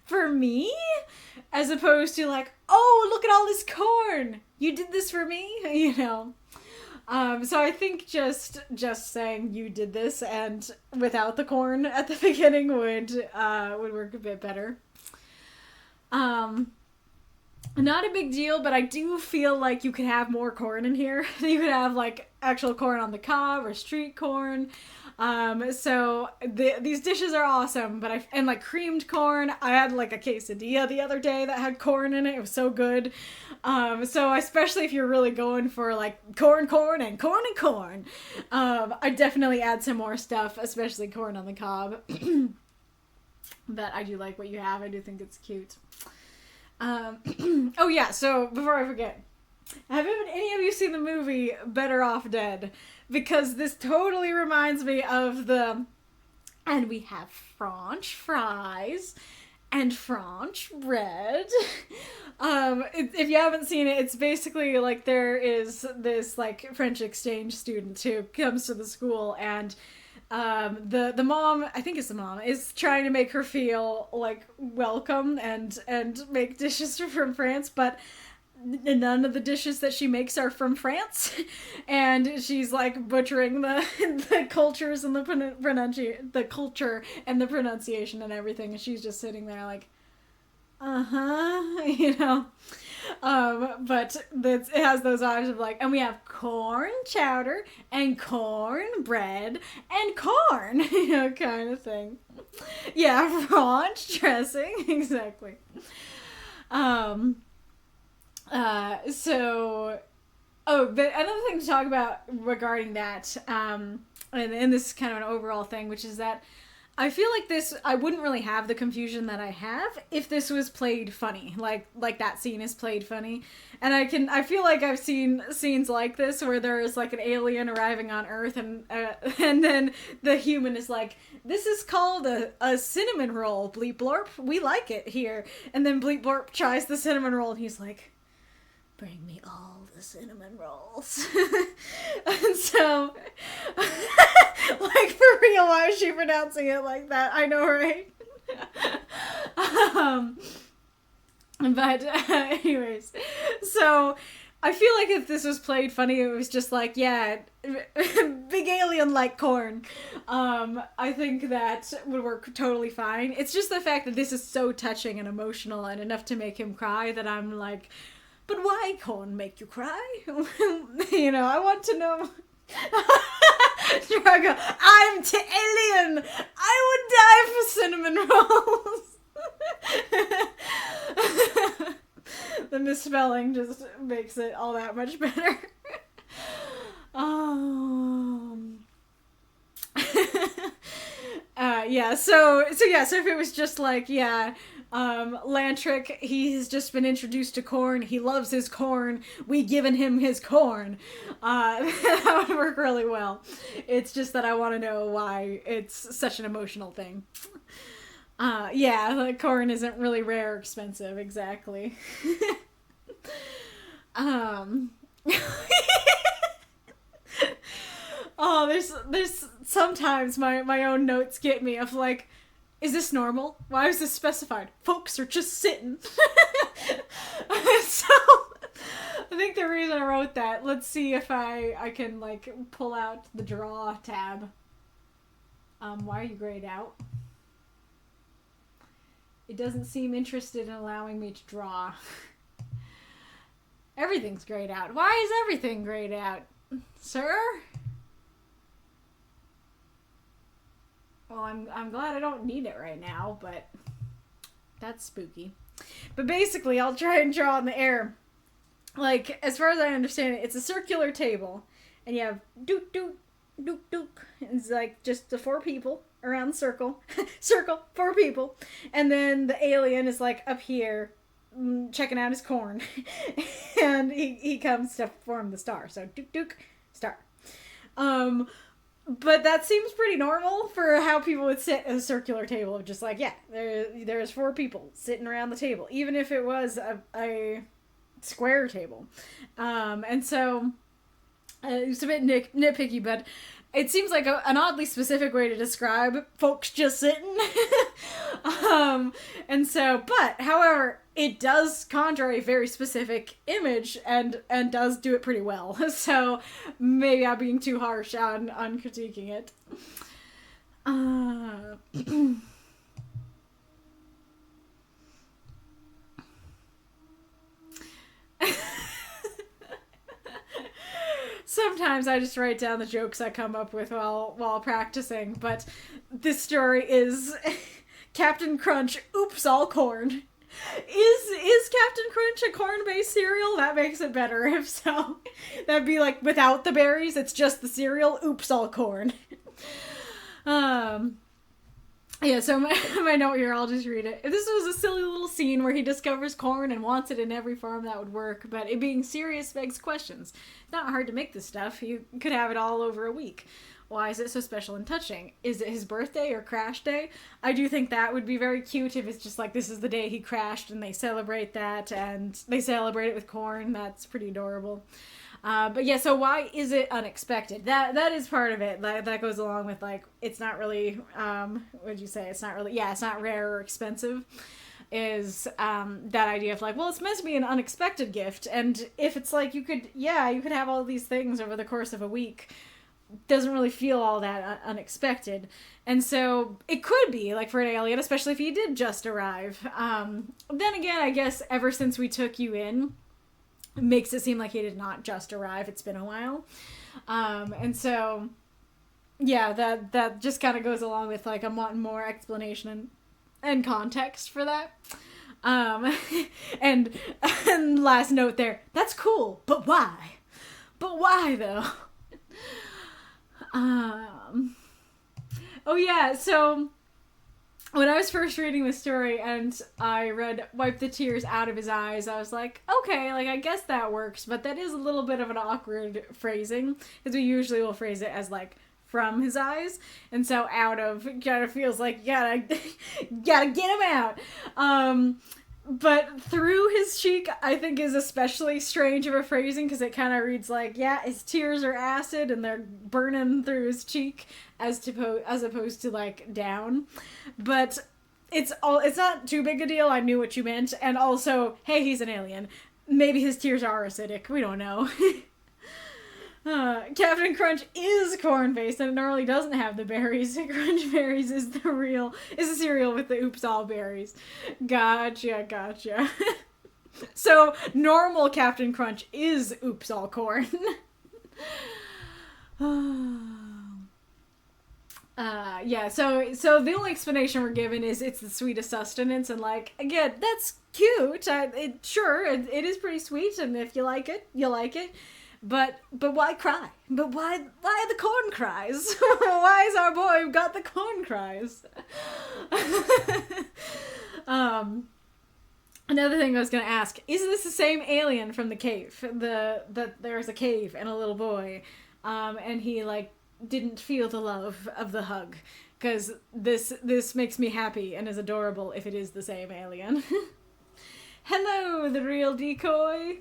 for me? As opposed to like, oh, look at all this corn, you did this for me, you know. So I think just saying you did this and without the corn at the beginning would work a bit better. Not a big deal, but I do feel like you could have more corn in here. You could have like actual corn on the cob or street corn. So these dishes are awesome, but and like creamed corn. I had like a quesadilla the other day that had corn in it. It was so good. So especially if you're really going for like corn, I definitely add some more stuff, especially corn on the cob. But I do like what you have. I do think it's cute. Oh yeah, so before I forget, have any of you seen the movie Better Off Dead? Because this totally reminds me of and we have French fries and French bread. If you haven't seen it, it's basically like there is this like French exchange student who comes to the school, and the mom, I think it's the mom, is trying to make her feel like welcome and make dishes from France, but none of the dishes that she makes are from France, and she's like butchering the cultures and the culture and the pronunciation and everything, and she's just sitting there like, you know. But it has those vibes of like, and we have corn chowder and corn bread and corn, you know, kind of thing. Yeah, ranch dressing, exactly. So Oh, but another thing to talk about regarding that, and this is kind of an overall thing, which is that I feel like this, I wouldn't really have the confusion that I have if this was played funny, like that scene is played funny. And I feel like I've seen scenes like this where there's like an alien arriving on Earth and then the human is like, this is called a cinnamon roll, bleep blorp, we like it here. And then bleep blorp tries the cinnamon roll and he's like, bring me all the cinnamon rolls. And so, like, for real, why is she pronouncing it like that? I know, right? But anyways, so I feel like if this was played funny, it was just like, yeah, big alien like corn. I think that would work totally fine. It's just the fact that this is so touching and emotional and enough to make him cry that I'm like, but why corn make you cry? You know, I want to know. Drago, I'm alien. I would die for cinnamon rolls. The misspelling just makes it all that much better. Yeah, so if it was just like, yeah, Lantrick, he's just been introduced to corn, he loves his corn, we given him his corn, that would work really well. It's just that I want to know why it's such an emotional thing. Yeah, like corn isn't really rare or expensive, exactly. Oh, there's sometimes my own notes get me of like, is this normal? Why is this specified? Folks are just sitting. So, I think the reason I wrote that, let's see if I can like pull out the draw tab. Why are you grayed out? It doesn't seem interested in allowing me to draw. Everything's grayed out. Why is everything grayed out, sir? Well, I'm glad I don't need it right now, but that's spooky. But basically, I'll try and draw in the air. Like, as far as I understand it, it's a circular table, and you have dook dook dook dook. It's like just the 4 people around the circle, 4 people, and then the alien is like up here, checking out his corn, and he comes to form the star. So dook dook star. But that seems pretty normal for how people would sit at a circular table. Just like, yeah, there's 4 people sitting around the table, even if it was a square table. And so it's a bit nitpicky, but it seems like an oddly specific way to describe folks just sitting. And so, but however, it does conjure a very specific image and does do it pretty well. So maybe I'm being too harsh on critiquing it. Sometimes I just write down the jokes I come up with while practicing, but this story is Captain Crunch, oops, all corn. Is Captain Crunch a corn-based cereal? That makes it better, if so. That'd be like, without the berries, it's just the cereal, oops, all corn. Yeah, so my note here, I'll just read it. If this was a silly little scene where he discovers corn and wants it in every form, that would work, but it being serious begs questions. It's not hard to make this stuff. You could have it all over a week. Why is it so special and touching? Is it his birthday or crash day? I do think that would be very cute if it's just like, this is the day he crashed and they celebrate that and they celebrate it with corn. That's pretty adorable. But yeah, so why is it unexpected? That is part of it. That goes along with, like, it's not really, what'd you say? It's not really, yeah, it's not rare or expensive. Is that idea of like, well, it's meant to be an unexpected gift. And if it's like, you could have all these things over the course of a week. Doesn't really feel all that unexpected. And so it could be like for an alien, especially if he did just arrive. Then again, I guess ever since we took you in, it makes it seem like he did not just arrive. It's been a while. And so, yeah, that just kind of goes along with like, I'm wanting more explanation and context for that. And last note there, that's cool, but why? But why, though? Oh, yeah, so when I was first reading the story and I read "Wipe the tears out of his eyes," I was like, okay, like, I guess that works, but that is a little bit of an awkward phrasing, because we usually will phrase it as, like, from his eyes, and so out of kind of feels like you gotta get him out. But through his cheek, I think, is especially strange of a phrasing, because it kind of reads like, yeah, his tears are acid and they're burning through his cheek, as opposed to, like, down. But it's not too big a deal. I knew what you meant. And also, hey, he's an alien. Maybe his tears are acidic. We don't know. Captain Crunch is corn-based and it normally doesn't have the berries. Crunch Berries is a cereal with the oops all berries. Gotcha. So normal Captain Crunch is oops all corn. Yeah, so the only explanation we're given is it's the sweetest sustenance, and, like, again, that's cute. It is pretty sweet, and if you like it, you like it. But why cry? But why the corn cries? Why is our boy got the corn cries? Another thing I was gonna ask, is this the same alien from the cave? That there's a cave and a little boy, and he, like, didn't feel the love of the hug, because this makes me happy and is adorable if it is the same alien. Hello, the real decoy.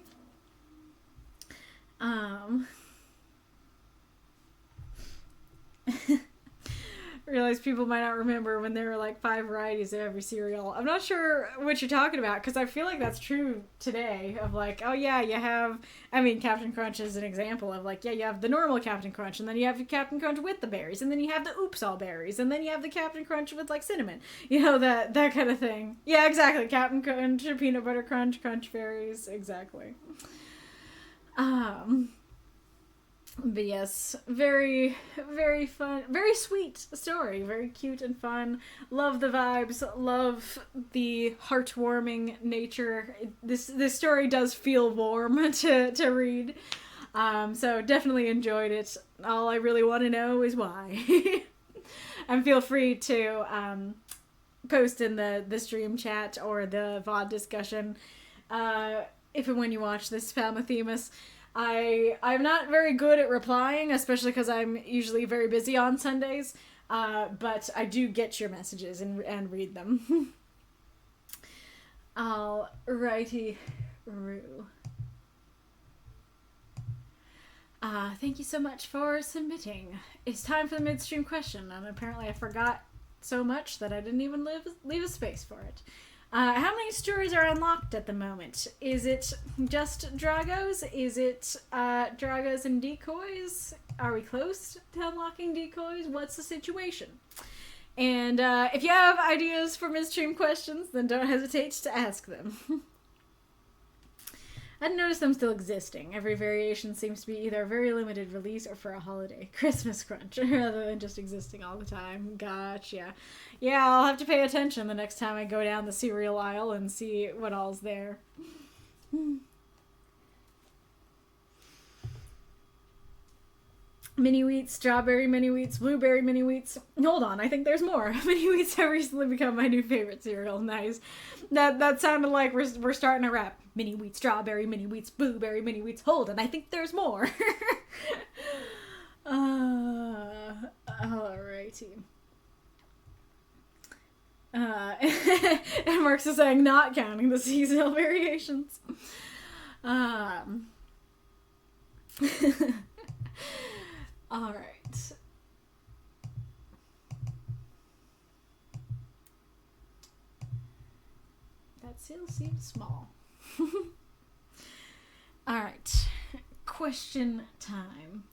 Realize people might not remember when there were, like, 5 varieties of every cereal. I'm not sure what you're talking about, because I feel like that's true today, of, like, oh yeah, you have, I mean, Captain Crunch is an example of, like, yeah, you have the normal Captain Crunch, and then you have Captain Crunch with the berries, and then you have the oops all berries, and then you have the Captain Crunch with, like, cinnamon. You know, that kind of thing. Yeah, exactly. Captain Crunch, peanut butter crunch, crunch berries, exactly. But yes, very, very fun, very sweet story, very cute and fun. Love the vibes, love the heartwarming nature. This story does feel warm to read. So definitely enjoyed it. All I really want to know is why. And feel free to post in the stream chat or the VOD discussion if and when you watch this Palmothemus. I'm not very good at replying, especially because I'm usually very busy on Sundays, but I do get your messages and read them. Alrighty, Roo. Thank you so much for submitting. It's time for the midstream question, and apparently I forgot so much that I didn't even leave a space for it. How many stories are unlocked at the moment? Is it just Dragos? Is it Dragos and decoys? Are we close to unlocking decoys? What's the situation? And if you have ideas for midstream questions, then don't hesitate to ask them. I noticed them still existing. Every variation seems to be either a very limited release or for a holiday. Christmas crunch, rather than just existing all the time. Gotcha. Yeah, I'll have to pay attention the next time I go down the cereal aisle and see what all's there. Mini wheats, strawberry mini wheats, blueberry mini wheats. Hold on, I think there's more. Mini wheats have recently become my new favorite cereal. Nice. That sounded like we're starting a rap. Mini wheats, strawberry mini wheats, blueberry mini wheats. Hold on, I think there's more. Alrighty. And Marx is saying not counting the seasonal variations. Alright. That still seems small. Alright. Question time.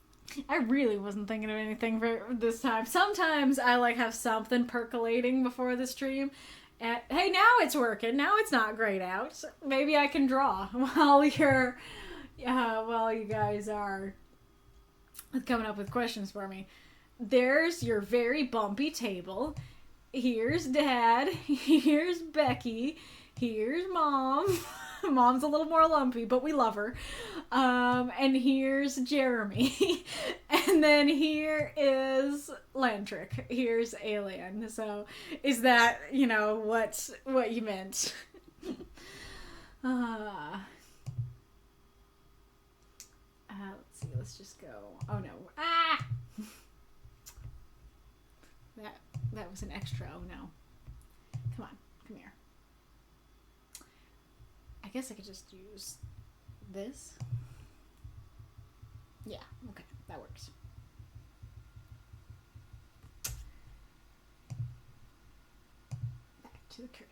I really wasn't thinking of anything for this time. Sometimes I have something percolating before the stream. And hey, now it's working. Now it's not grayed out. Maybe I can draw while you guys are coming up with questions for me. There's your very bumpy table. Here's Dad. Here's Becky. Here's Mom. Mom's a little more lumpy, but we love her. And here's Jeremy. And then here is Lantrick. Here's Alien. So is that, what you meant? Let's see. Let's just go. Oh, no. Ah! That was an extra. Oh, no. Come on. Come here. I guess I could just use this. Yeah, okay, that works. Back to the cursor.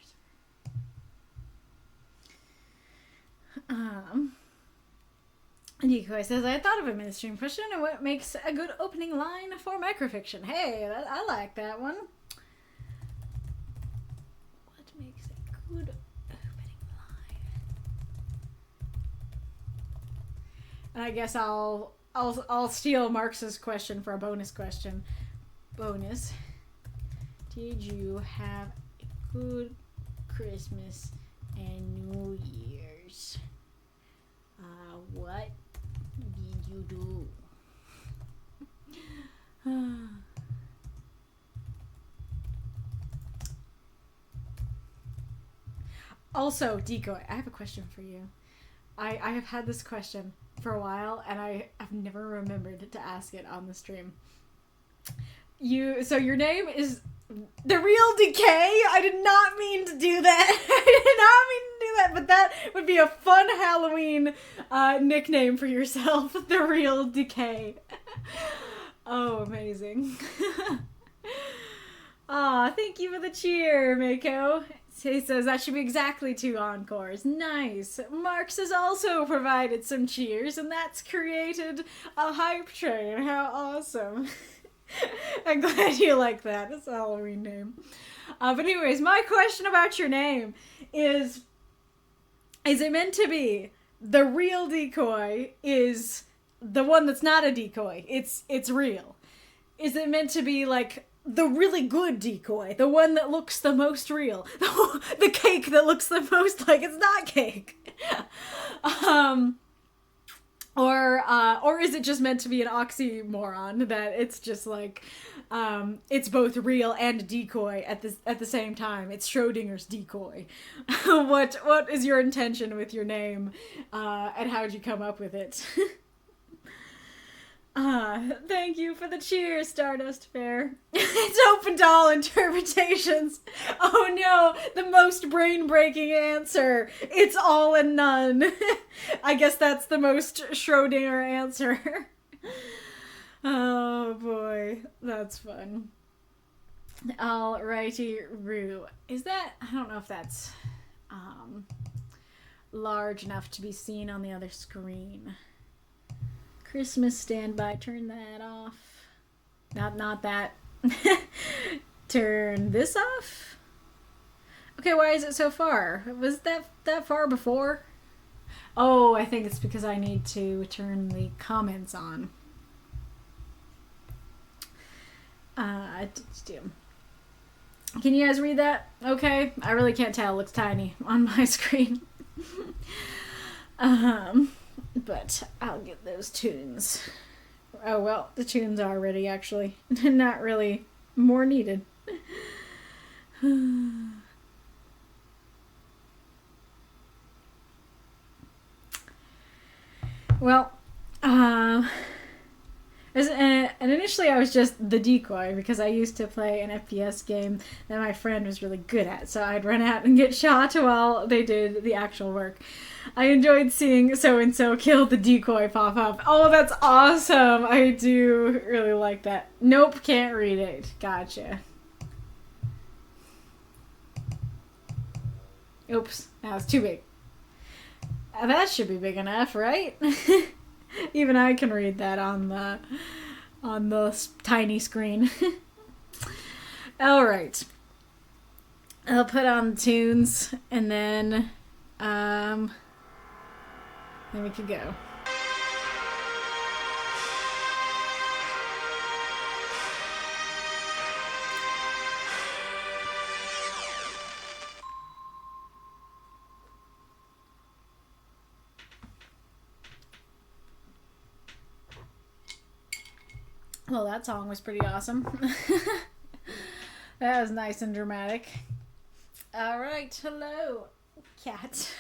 Decoy says, I thought of a mainstream question and what makes a good opening line for microfiction. Hey, I like that one. What makes a good opening line? And I guess I'll steal Marx's question for a bonus question. Bonus. Did you have a good Christmas and New Year's? What did you do? Also, Decoy, I have a question for you. I have had this question for a while, and I've never remembered to ask it on the stream. So your name is The Real Decay? I did not mean to do that. I did not mean to do that, but that would be a fun Halloween nickname for yourself. The Real Decay. Oh, amazing. Aw, thank you for the cheer, Mako. He says that should be exactly 2 encores. Nice. Marx has also provided some cheers, and that's created a hype train. How awesome. I'm glad you like that. It's a Halloween name. But anyways, my question about your name is it meant to be the real decoy is the one that's not a decoy? It's real. Is it meant to be like the really good decoy, the one that looks the most real, the cake that looks the most like it's not cake? Or is it just meant to be an oxymoron that it's just like it's both real and decoy at the same time? It's Schrodinger's decoy. What is your intention with your name, and how'd you come up with it? Thank you for the cheers, Stardustfaire. It's open to all interpretations. Oh no, the most brain-breaking answer. It's all and none. I guess that's the most Schrodinger answer. Oh boy, that's fun. Alrighty, Roo. Is that, I don't know if that's large enough to be seen on the other screen. Christmas standby, turn that off. Not that. Turn this off? Okay, why is it so far? Was that far before? Oh, I think it's because I need to turn the comments on. Can you guys read that? Okay, I really can't tell. It looks tiny on my screen. But I'll get those tunes. Oh, well, the tunes are ready, actually. Not really more needed. Well, and initially I was just the decoy because I used to play an FPS game that my friend was really good at, so I'd run out and get shot while they did the actual work. I enjoyed seeing so-and-so kill the decoy pop up. Oh, that's awesome! I do really like that. Nope, can't read it. Gotcha. Oops, that was too big. That should be big enough, right? Even I can read that on the tiny screen. All right. I'll put on the tunes and then we could go. Well, that song was pretty awesome. That was nice and dramatic. Alright, hello, cat.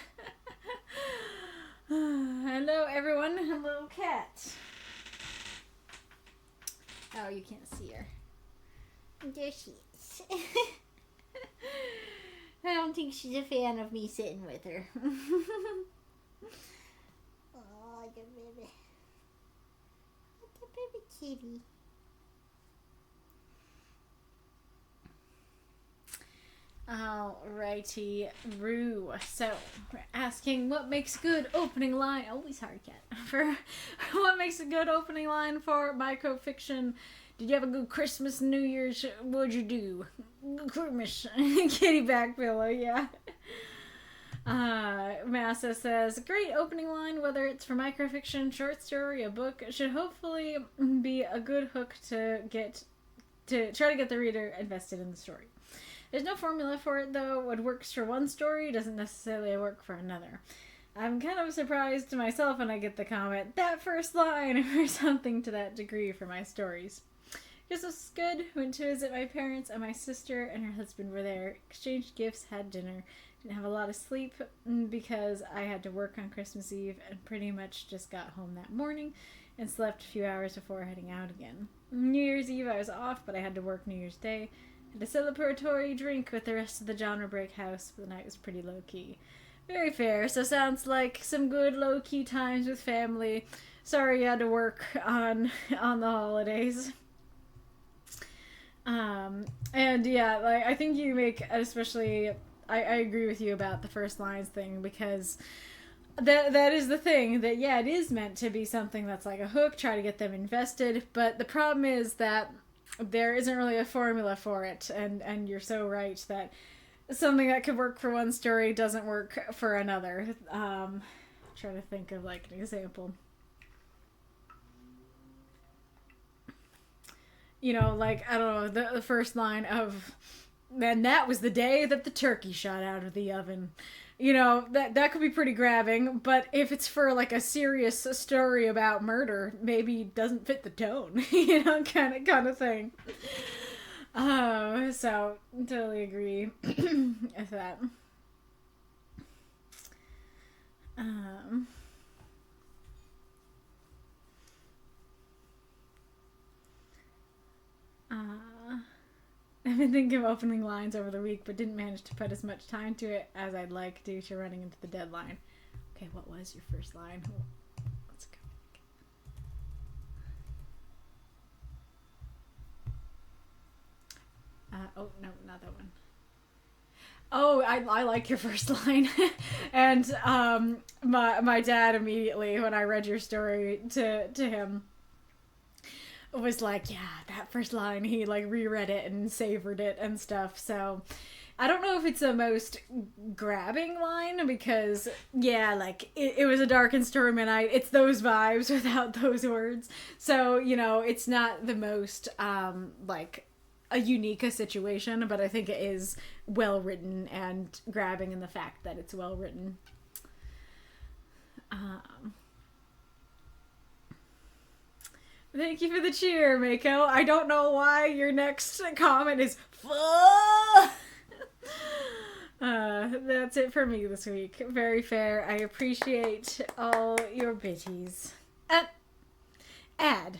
Hello, everyone. Hello, cat. Oh, you can't see her. There she is. I don't think she's a fan of me sitting with her. Oh, the baby. The baby kitty. Alrighty, Rue. So, we're asking what makes a good opening line. Oh, sorry, cat. For what makes a good opening line for microfiction? Did you have a good Christmas, New Year's? What'd you do? Good Christmas. Kitty back pillow, yeah. Massa says, great opening line, whether it's for microfiction, short story, a book, it should hopefully be a good hook to try to get the reader invested in the story. There's no formula for it, though. What works for one story doesn't necessarily work for another. I'm kind of surprised to myself when I get the comment, that first line, or something to that degree for my stories. Christmas was good. Went to visit my parents, and my sister and her husband were there. Exchanged gifts, had dinner. Didn't have a lot of sleep because I had to work on Christmas Eve and pretty much just got home that morning and slept a few hours before heading out again. New Year's Eve I was off, but I had to work New Year's Day. Had a celebratory drink with the rest of the genre break house, but the night was pretty low-key. Very fair, so sounds like some good low-key times with family. Sorry you had to work on the holidays. And yeah, like, I think you make, especially, I agree with you about the first lines thing, because that is the thing, that yeah, it is meant to be something that's like a hook, try to get them invested, but the problem is that there isn't really a formula for it, and you're so right that something that could work for one story doesn't work for another. Trying to think of like an example. You know, like, I don't know, the first line of, and that was the day that the turkey shot out of the oven. You know, that could be pretty grabbing, but if it's for, like, a serious story about murder, maybe doesn't fit the tone, you know, kind of thing. So, totally agree with that. I've been thinking of opening lines over the week, but didn't manage to put as much time to it as I'd like due to running into the deadline. Okay, what was your first line? Let's go back. Oh, no, not that one. Oh, I like your first line. And my dad immediately, when I read your story to him, was like, yeah, that first line, he like reread it and savored it and stuff. So I don't know if it's the most grabbing line, because yeah, like it was a dark and stormy night. It's those vibes without those words. So, you know, it's not the most like a unique a situation, but I think it is well written and grabbing in the fact that it's well written. Thank you for the cheer, Mako. I don't know why your next comment is that's it for me this week. Very fair. I appreciate all your bitties. Ad.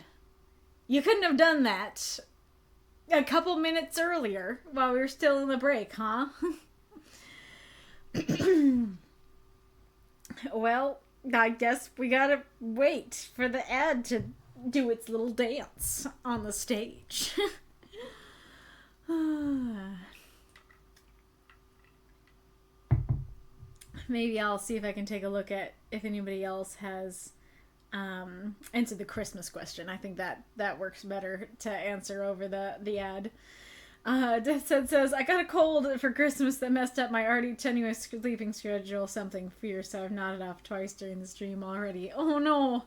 You couldn't have done that a couple minutes earlier while we were still in the break, huh? Well, I guess we gotta wait for the ad to do its little dance on the stage. Maybe I'll see if I can take a look at if anybody else has answered the Christmas question. I think that works better to answer over the ad. Death says, I got a cold for Christmas that messed up my already tenuous sleeping schedule. Something fierce, so I've nodded off twice during the stream already. Oh no!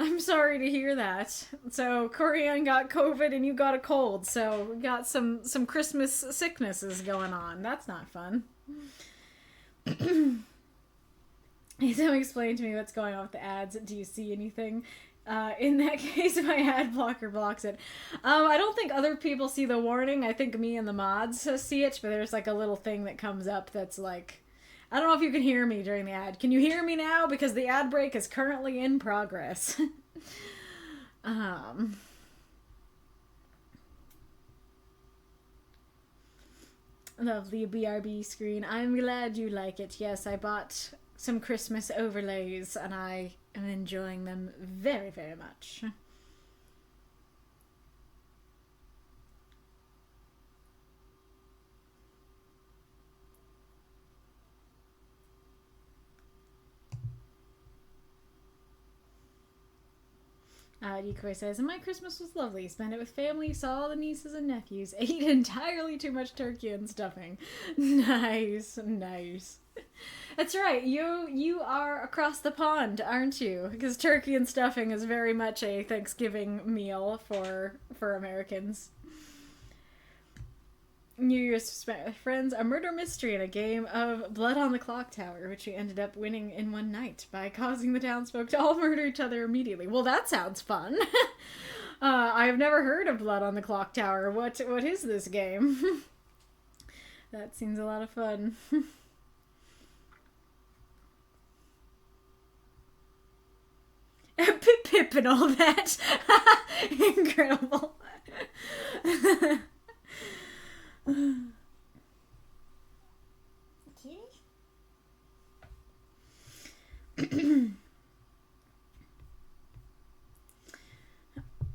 I'm sorry to hear that. So, Corianne got COVID and you got a cold. So, we got some Christmas sicknesses going on. That's not fun. Someone explain to me what's going on with the ads. Do you see anything? In that case, my ad blocker blocks it. I don't think other people see the warning. I think me and the mods see it, but there's like a little thing that comes up that's like, I don't know if you can hear me during the ad. Can you hear me now? Because the ad break is currently in progress. Lovely BRB screen. I'm glad you like it. Yes, I bought some Christmas overlays and I am enjoying them very, very much. Decoy says, my Christmas was lovely. Spent it with family, saw all the nieces and nephews, ate entirely too much turkey and stuffing. Nice, nice. That's right, you are across the pond, aren't you? Because turkey and stuffing is very much a Thanksgiving meal for Americans. New Year's spent with friends, a murder mystery and a game of Blood on the Clock Tower, which we ended up winning in one night by causing the townsfolk to all murder each other immediately. Well, that sounds fun. I've never heard of Blood on the Clock Tower. What is this game? That seems a lot of fun. Pip and all that. Incredible.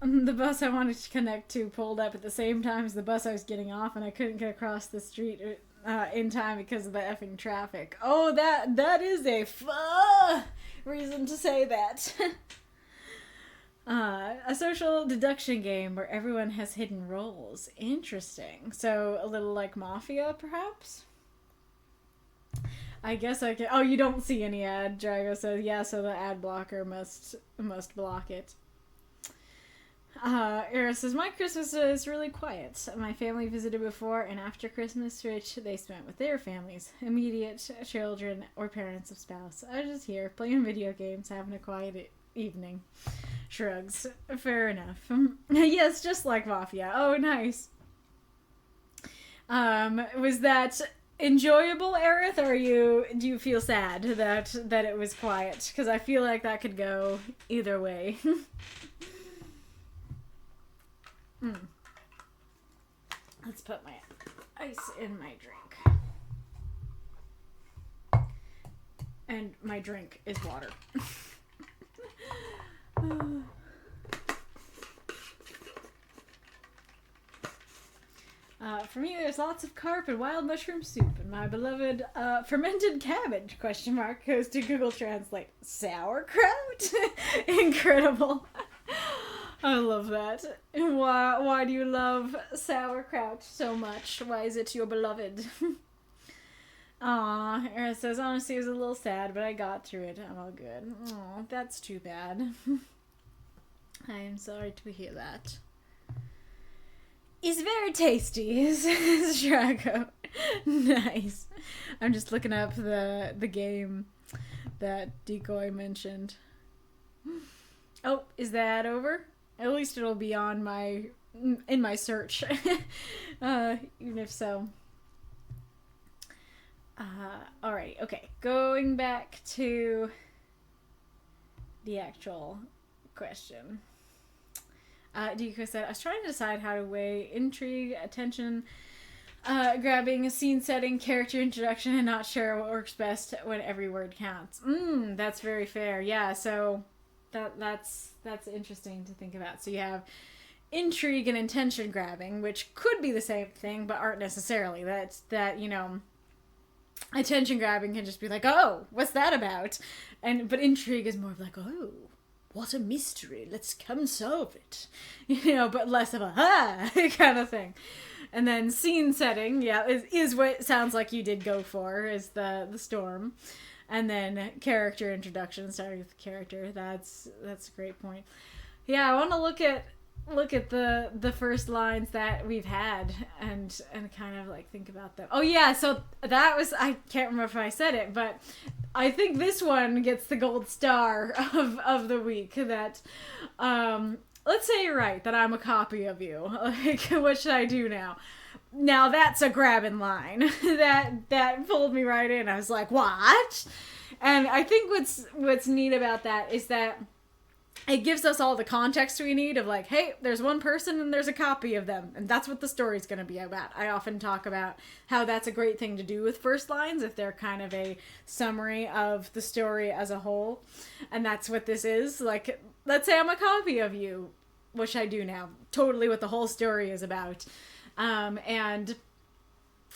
The bus I wanted to connect to pulled up at the same time as the bus I was getting off, and I couldn't get across the street in time because of the effing traffic. Oh, that is a reason to say that. A social deduction game where everyone has hidden roles. Interesting. So a little like Mafia, perhaps? I guess I can... Oh, you don't see any ad, Drago says. Yeah, so the ad blocker must block it. Arith says, my Christmas is really quiet. My family visited before and after Christmas, which they spent with their families, immediate children or parents of spouse. I was just here, playing video games, having a quiet evening. Shrugs. Fair enough. Yes, just like Mafia. Oh, nice. Was that enjoyable, Arith, or do you feel sad that it was quiet? Because I feel like that could go either way. Let's put my ice in my drink. And my drink is water. For me, there's lots of carp and wild mushroom soup, and my beloved fermented cabbage, question mark, goes to Google Translate. Sauerkraut? Incredible. I love that. Why do you love sauerkraut so much? Why is it your beloved? Aw, Arith says, honestly, it was a little sad, but I got through it. I'm all good. Aw, that's too bad. I am sorry to hear that. It's very tasty, says Drago. Nice. I'm just looking up the game that Decoy mentioned. Oh, is that over? At least it'll be on in my search. Even if so. Alright, okay. Going back to the actual question. Deco said, I was trying to decide how to weigh intrigue, attention, grabbing, scene setting, character introduction, and not sure what works best when every word counts. That's very fair. Yeah, so that's interesting to think about. So you have intrigue and attention grabbing, which could be the same thing, but aren't necessarily. That you know, attention grabbing can just be like, oh, what's that about? But intrigue is more of like, oh, what a mystery, let's come solve it. You know, but less of a kind of thing. And then scene setting, yeah, is what it sounds like you did go for, is the storm. And then character introduction, starting with the character. That's a great point. Yeah, I want to look at look at the first lines that we've had and kind of like think about them. Oh yeah, so that was, I can't remember if I said it, but I think this one gets the gold star of the week. That let's say you're right, that I'm a copy of you. Like, what should I do now? Now that's a grabbing line. that pulled me right in. I was like, what? And I think what's neat about that is that it gives us all the context we need of like, hey, there's one person and there's a copy of them. And that's what the story's going to be about. I often talk about how that's a great thing to do with first lines if they're kind of a summary of the story as a whole. And that's what this is. Like, let's say I'm a copy of you. What should I do now? Totally what the whole story is about.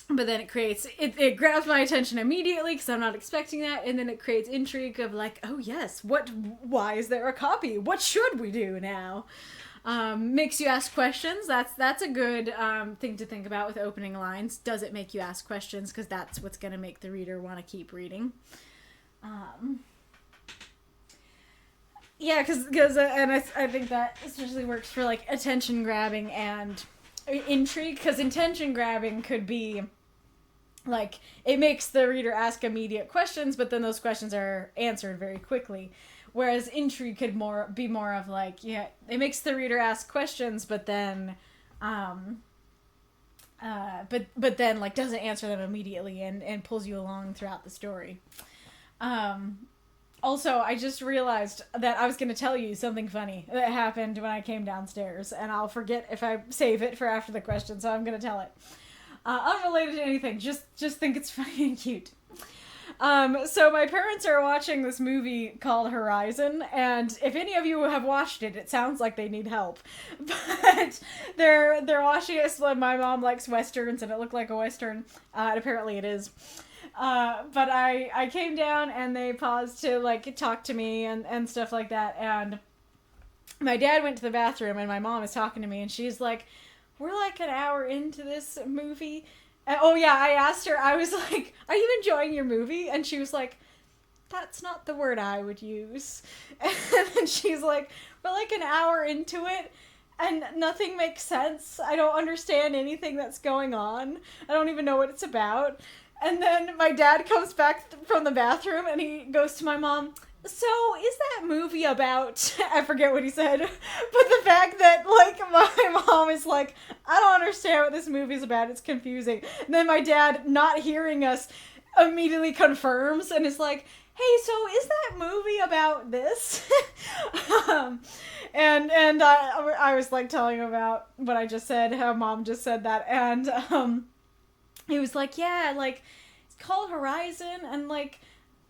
But then it grabs my attention immediately because I'm not expecting that, and then it creates intrigue of like, oh yes, why is there a copy? What should we do now? Makes you ask questions. That's a good thing to think about with opening lines. Does it make you ask questions? Because that's what's going to make the reader want to keep reading. Yeah, because I think that especially works for like attention grabbing and intrigue, because attention grabbing could be like, it makes the reader ask immediate questions, but then those questions are answered very quickly. Whereas intrigue could be more of like, yeah, it makes the reader ask questions, but then, but then like doesn't answer them immediately and pulls you along throughout the story. Also, I just realized that I was going to tell you something funny that happened when I came downstairs, and I'll forget if I save it for after the question, so I'm going to tell it. Unrelated to anything, just think it's funny and cute. So my parents are watching this movie called Horizon, and if any of you have watched it, it sounds like they need help. But they're watching it. So my mom likes westerns, and it looked like a western, and apparently it is. But I came down and they paused to like talk to me and stuff like that, and my dad went to the bathroom and my mom is talking to me and she's like, we're like an hour into this movie. And, oh yeah, I asked her, I was like, are you enjoying your movie? And she was like, that's not the word I would use. And then she's like, we're like an hour into it and nothing makes sense. I don't understand anything that's going on. I don't even know what it's about. And then my dad comes back from the bathroom and he goes to my mom, so is that movie about, I forget what he said, but the fact that like my mom is like, I don't understand what this movie's about, it's confusing. And then my dad, not hearing us, immediately confirms and is like, hey, so is that movie about this? And I was like telling him about what I just said, how mom just said that, and he was like, yeah, like, it's called Horizon, and, like,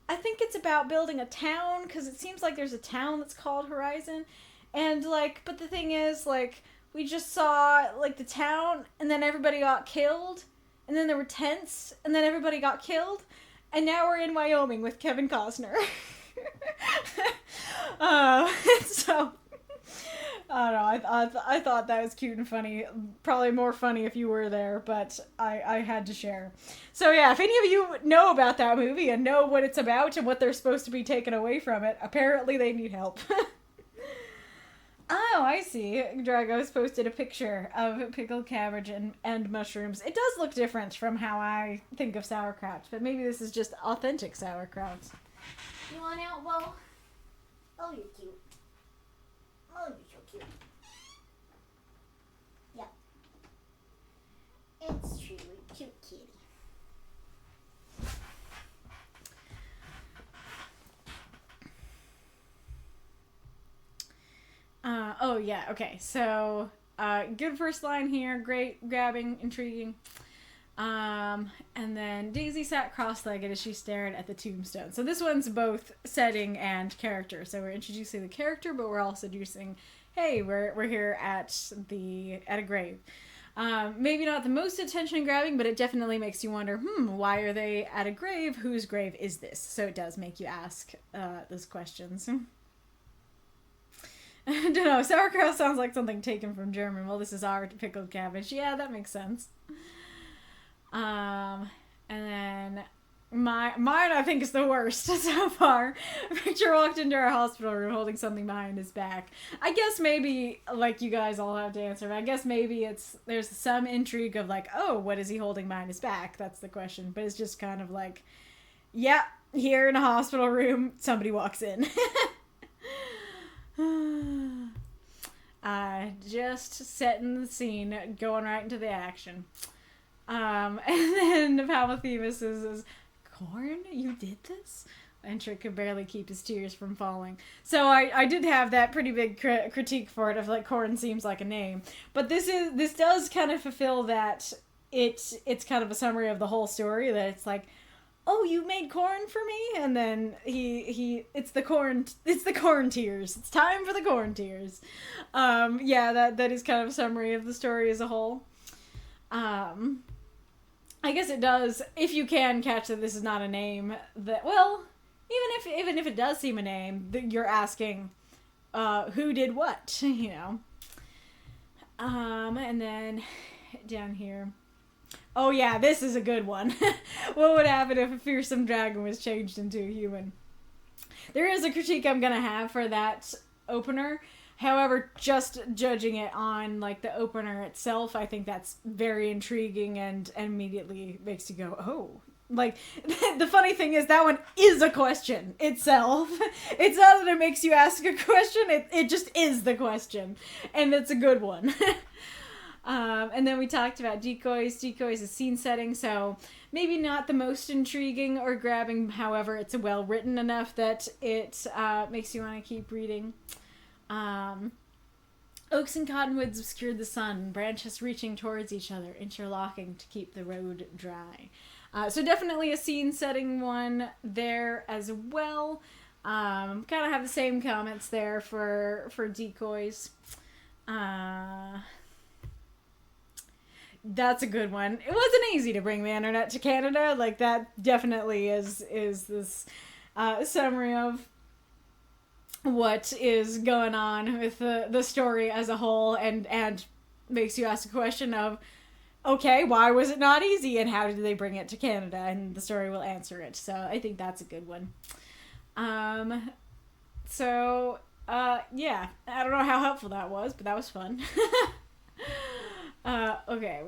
I think it's about building a town, because it seems like there's a town that's called Horizon, and, like, but the thing is, like, we just saw, like, the town, and then everybody got killed, and then there were tents, and then everybody got killed, and now we're in Wyoming with Kevin Costner. So... I don't know, I thought that was cute and funny. Probably more funny if you were there, but I had to share. So yeah, if any of you know about that movie and know what it's about and what they're supposed to be taken away from it, apparently they need help. Oh, I see. Drago's posted a picture of pickled cabbage and mushrooms. It does look different from how I think of sauerkraut, but maybe this is just authentic sauerkraut. You want out, Bo? Oh, you're cute. Oh, you're so cute. Yeah. It's truly cute kitty. Oh yeah, okay. So, good first line here. Great, grabbing, intriguing. And then Daisy sat cross-legged as she stared at the tombstone. So this one's both setting and character. So we're introducing the character, but we're also introducing, hey, we're here at a grave. Maybe not the most attention-grabbing, but it definitely makes you wonder, why are they at a grave? Whose grave is this? So it does make you ask those questions. I don't know, sauerkraut sounds like something taken from German. Well, this is our pickled cabbage. Yeah, that makes sense. And then Mine, I think, is the worst so far. Victor walked into our hospital room holding something behind his back. I guess maybe, like, you guys all have to answer, but I guess maybe there's some intrigue of, like, oh, what is he holding behind his back? That's the question. But it's just kind of like, yeah, here in a hospital room, somebody walks in. Just setting the scene, going right into the action. And then Palmothemus is Corn, you did this? And Trick could barely keep his tears from falling. So I did have that pretty big critique for it of, like, Corn seems like a name. But this does kind of fulfill that it's kind of a summary of the whole story, that it's like, oh, you made corn for me? And then it's the corn tears. It's time for the corn tears. Yeah, that is kind of a summary of the story as a whole. I guess it does, if you can catch that this is not a name, that, well, even if it does seem a name, you're asking, who did what, you know. And then down here, oh yeah, this is a good one. What would happen if a fearsome dragon was changed into a human? There is a critique I'm gonna have for that opener. However, just judging it on, like, the opener itself, I think that's very intriguing and immediately makes you go, oh. Like, the funny thing is that one is a question itself. It's not that it makes you ask a question, it just is the question. And it's a good one. And then we talked about decoys. Decoys is scene setting, so maybe not the most intriguing or grabbing. However, it's well written enough that it makes you want to keep reading. Oaks and cottonwoods obscured the sun, branches reaching towards each other, interlocking to keep the road dry. So definitely a scene setting one there as well. Kind of have the same comments there for decoys. That's a good one. It wasn't easy to bring the internet to Canada. Like, that definitely is this summary of what is going on with the story as a whole, and makes you ask a question of, okay, why was it not easy, and how did they bring it to Canada? And the story will answer it. So I think that's a good one. Yeah, I don't know how helpful that was, but that was fun. Okay,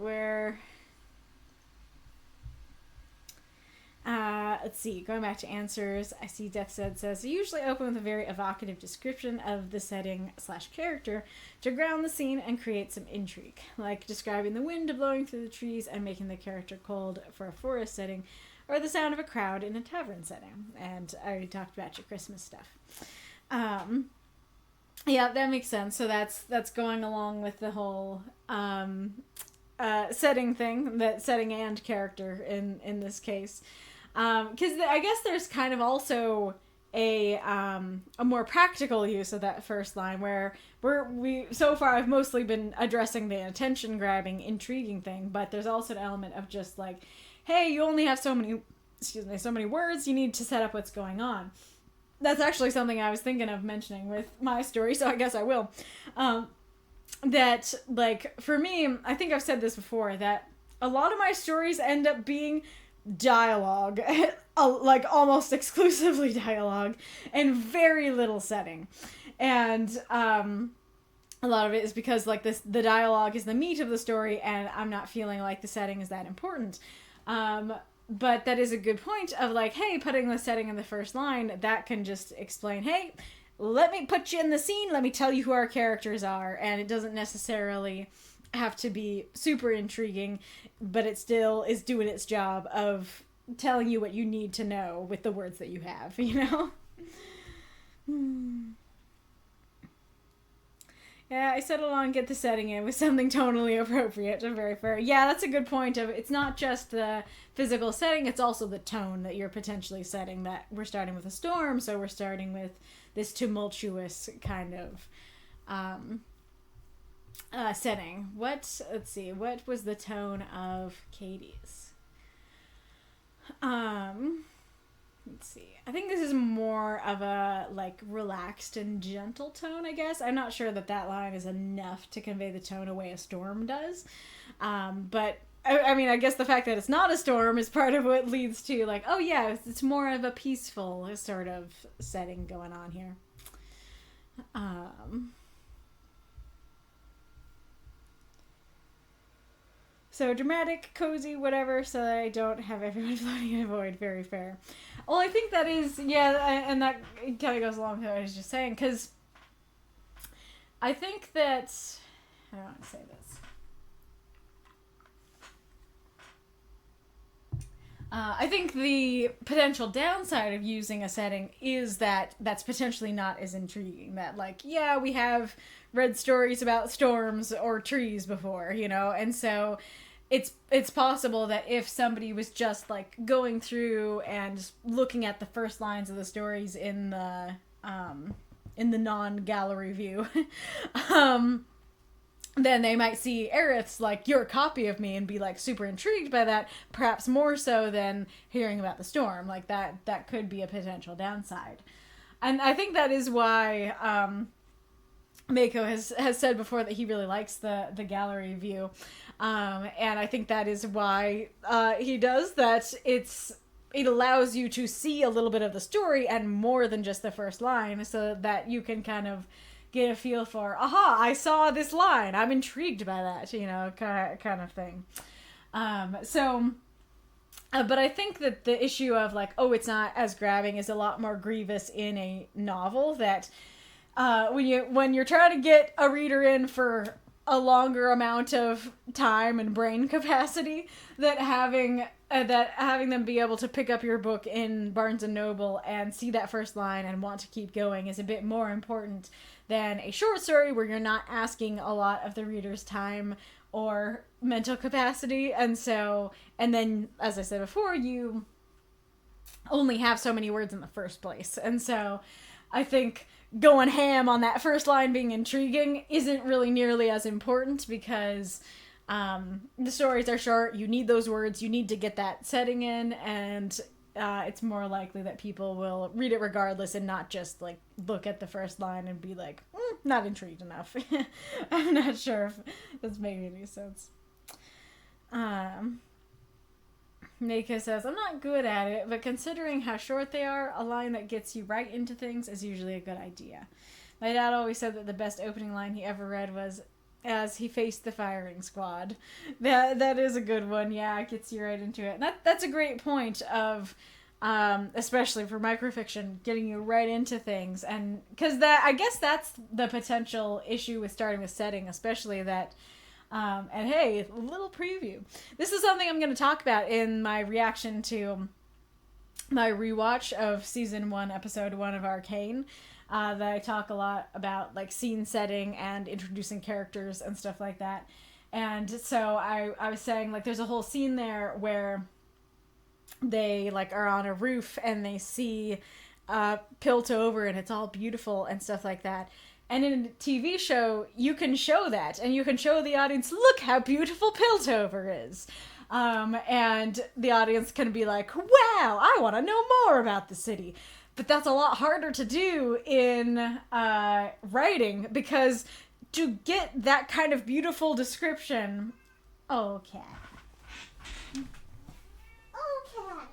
let's see, going back to answers, I see Death says, I usually open with a very evocative description of the setting / character to ground the scene and create some intrigue, like describing the wind blowing through the trees and making the character cold for a forest setting, or the sound of a crowd in a tavern setting. And I already talked about your Christmas stuff. Yeah, that makes sense. So that's going along with the whole setting thing, that setting and character in this case. Because I guess there's kind of also a more practical use of that first line, where we so far I've mostly been addressing the attention grabbing, intriguing thing, but there's also an element of just like, hey, you only have so many words, you need to set up what's going on. That's actually something I was thinking of mentioning with my story, so I guess I will. That, like, for me, I think I've said this before, that a lot of my stories end up being dialogue, like almost exclusively dialogue, and very little setting. And a lot of it is because, like, the dialogue is the meat of the story, and I'm not feeling like the setting is that important. But that is a good point of, like, hey, putting the setting in the first line, that can just explain, hey, let me put you in the scene, let me tell you who our characters are, and it doesn't necessarily have to be super intriguing, but it still is doing its job of telling you what you need to know with the words that you have, you know? Yeah, I settled on get the setting in with something tonally appropriate. Very fair. Yeah, that's a good point. Of it's not just the physical setting, it's also the tone that you're potentially setting. That we're starting with a storm, so we're starting with this tumultuous kind of setting. Let's see, what was the tone of Katie's? Let's see. I think this is more of a, like, relaxed and gentle tone, I guess. I'm not sure that line is enough to convey the tone away a storm does. But I mean, I guess the fact that it's not a storm is part of what leads to, like, oh yeah, it's more of a peaceful sort of setting going on here. So dramatic, cozy, whatever, so that I don't have everyone floating in a void. Very fair. Well, I think that is, yeah, and that kind of goes along with what I was just saying, because I think that, I don't want to say this. I think the potential downside of using a setting is that that's potentially not as intriguing. That, like, yeah, we have read stories about storms or trees before, you know, and so it's possible that if somebody was just, like, going through and looking at the first lines of the stories in the non-gallery view, then they might see Arith's, like, your copy of me and be, like, super intrigued by that, perhaps more so than hearing about the storm. Like, that could be a potential downside. And I think that is why Mako has said before that he really likes the gallery view. And I think that is why he does that. It allows you to see a little bit of the story and more than just the first line, so that you can kind of get a feel for, aha, I saw this line, I'm intrigued by that, you know, kind of thing. But I think that the issue of, like, oh, it's not as grabbing is a lot more grievous in a novel, that when you're trying to get a reader in for a longer amount of time and brain capacity, that having them be able to pick up your book in Barnes & Noble and see that first line and want to keep going is a bit more important than a short story where you're not asking a lot of the reader's time or mental capacity. And then, as I said before, you only have so many words in the first place. And so I think going ham on that first line being intriguing isn't really nearly as important, because the stories are short, you need those words, you need to get that setting in, and it's more likely that people will read it regardless and not just, like, look at the first line and be like, not intrigued enough. I'm not sure if that's making any sense. Mako says, I'm not good at it, but considering how short they are, a line that gets you right into things is usually a good idea. My dad always said that the best opening line he ever read was, as he faced the firing squad. That is a good one. Yeah, it gets you right into it. And that's a great point of, especially for microfiction, getting you right into things. And because I guess that's the potential issue with starting with setting, especially that. And hey, a little preview. This is something I'm going to talk about in my reaction to my rewatch of season 1, episode 1 of Arcane. That I talk a lot about, like, scene setting and introducing characters and stuff like that. And so I was saying, like, there's a whole scene there where they, like, are on a roof and they see Piltover and it's all beautiful and stuff like that. And in a TV show, you can show that, and you can show the audience, look how beautiful Piltover is. And the audience can be like, wow, I want to know more about the city. But that's a lot harder to do in writing, because to get that kind of beautiful description... Oh, cat. Oh, cat.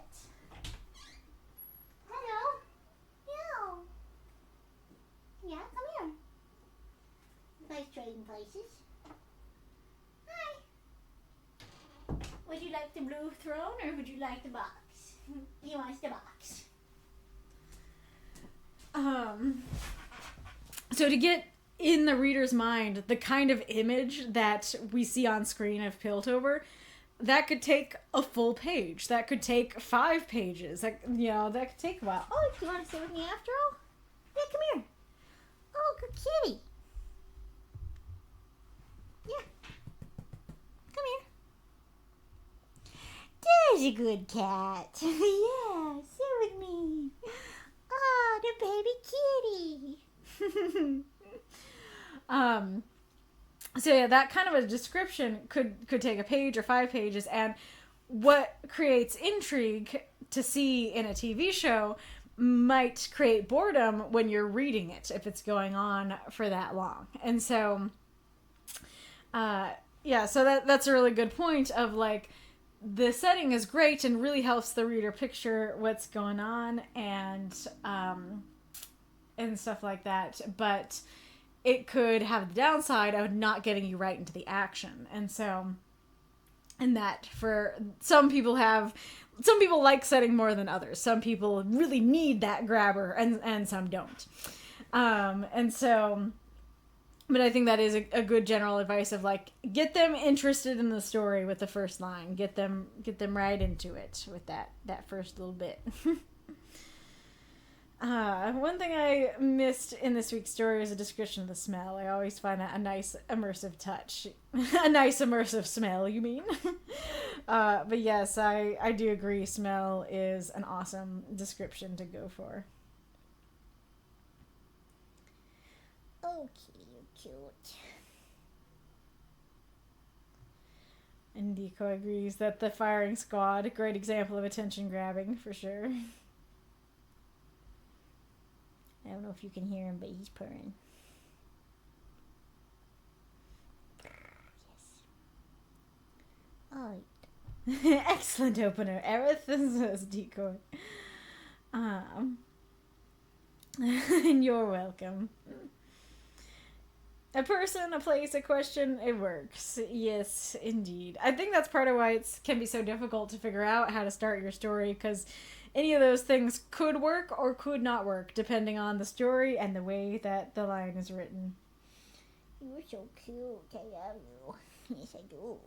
Hello. Meow. Yeah, come here. Nice trading places. Hi. Would you like the blue throne, or would you like the box? He wants the box. So to get in the reader's mind the kind of image that we see on screen of Piltover, that could take a full page. That could take 5 pages. That could take a while. Oh, do you want to stay with me after all? Yeah, come here. Oh, good kitty. Yeah. Come here. There's a good cat. Yeah, sit with me. Oh, the baby kitty. So yeah, that kind of a description could take a page or 5 pages, and what creates intrigue to see in a TV show might create boredom when you're reading it if it's going on for that long. And so So that's a really good point of, like, the setting is great and really helps the reader picture what's going on and stuff like that, but it could have the downside of not getting you right into the action. And so, and that for some people like setting more than others. Some people really need that grabber and some don't. And so, but I think that is a good general advice of, like, get them interested in the story with the first line. Get them right into it with that first little bit. One thing I missed in this week's story is a description of the smell. I always find that a nice immersive touch. A nice immersive smell, you mean? But yes, I do agree. Smell is an awesome description to go for. Okay, cute. And Decoy agrees that the firing squad, great example of attention grabbing for sure. I don't know if you can hear him, but he's purring. Yes. Oh, excellent opener, Arith, says Decoy. And you're welcome. A person, a place, a question, it works. Yes, indeed. I think that's part of why it can be so difficult to figure out how to start your story, because any of those things could work or could not work, depending on the story and the way that the line is written. You're so cute. I love you. Yes, I do.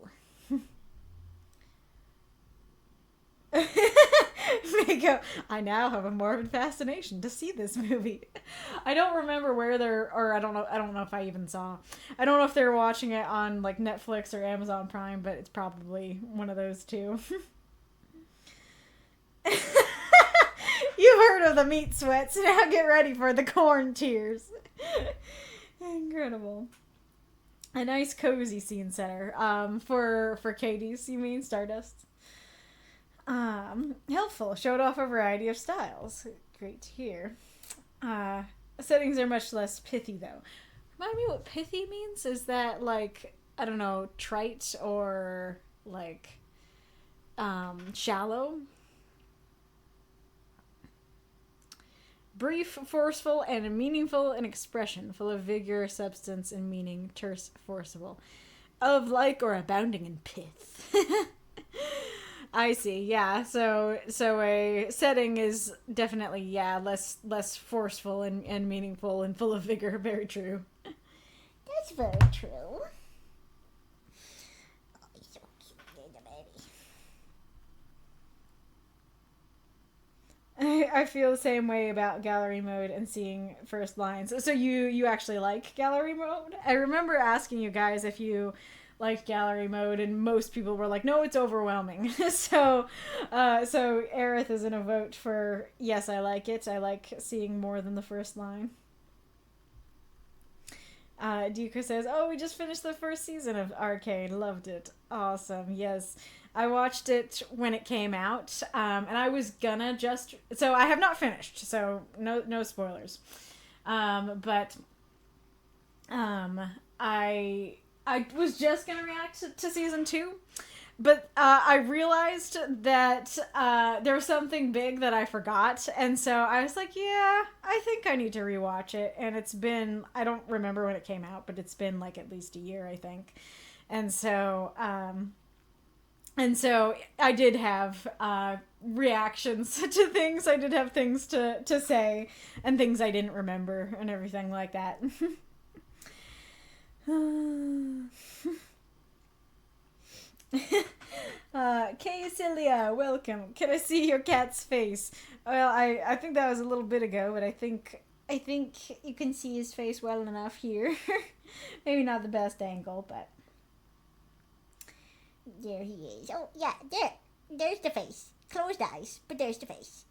Mako, I now have a morbid fascination to see this movie. I don't remember where I don't know if I even saw. I don't know if they're watching it on, like, Netflix or Amazon Prime, but it's probably one of those two. You've heard of the meat sweats. Now get ready for the corn tears. Incredible. A nice cozy scene setter. For Katie's, you mean, Stardust? Helpful. Showed off a variety of styles. Great to hear. Settings are much less pithy, though. Remind me what pithy means? Is that, like, I don't know, trite or, like, shallow? Brief, forceful, and meaningful in expression, full of vigor, substance, and meaning, terse, forcible. Of like or abounding in pith. I see, yeah. So a setting is definitely, yeah, less forceful and meaningful and full of vigor. Very true. That's very true. Oh, he's so cute, little baby. I feel the same way about gallery mode and seeing first lines. So you actually like gallery mode? I remember asking you guys if you liked gallery mode, and most people were like, no, it's overwhelming. So Arith is in a vote for yes, I like it. I like seeing more than the first line. Duka says, oh, we just finished the first season of Arcane. Loved it. Awesome. Yes. I watched it when it came out, and I was gonna so I have not finished, so no spoilers. But I was just gonna react to season 2, but I realized that there was something big that I forgot, and so I was like, yeah, I think I need to rewatch it. And it's been, I don't remember when it came out, but it's been like at least a year, I think. And so I did have reactions to things. I did have things to say and things I didn't remember and everything like that. Kay Celia, welcome. Can I see your cat's face? Well, I think that was a little bit ago, but I think you can see his face well enough here. Maybe not the best angle, but there he is. Oh, yeah, there's the face. Closed eyes, but there's the face.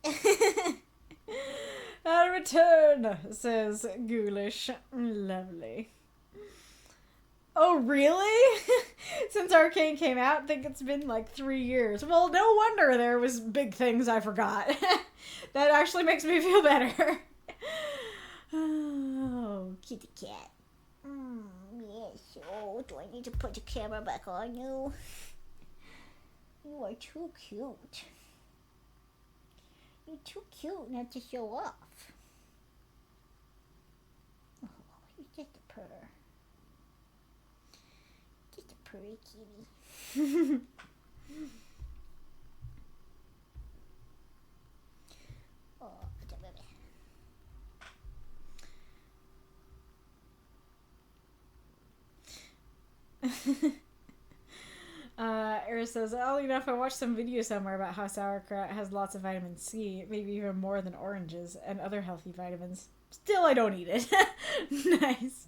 A return, says Ghoulish. Lovely. Oh, really? Since Arcane came out, I think it's been like 3 years. Well, no wonder there was big things I forgot. That actually makes me feel better. Oh, kitty cat. Yeah. Yes. Oh, do I need to put the camera back on you? You are too cute. You're too cute not to show off. Oh, you're just a purr. Just a purry kitty. Oh, Arith says, oddly enough, I watched some video somewhere about how sauerkraut has lots of vitamin C, maybe even more than oranges, and other healthy vitamins. Still, I don't eat it. Nice.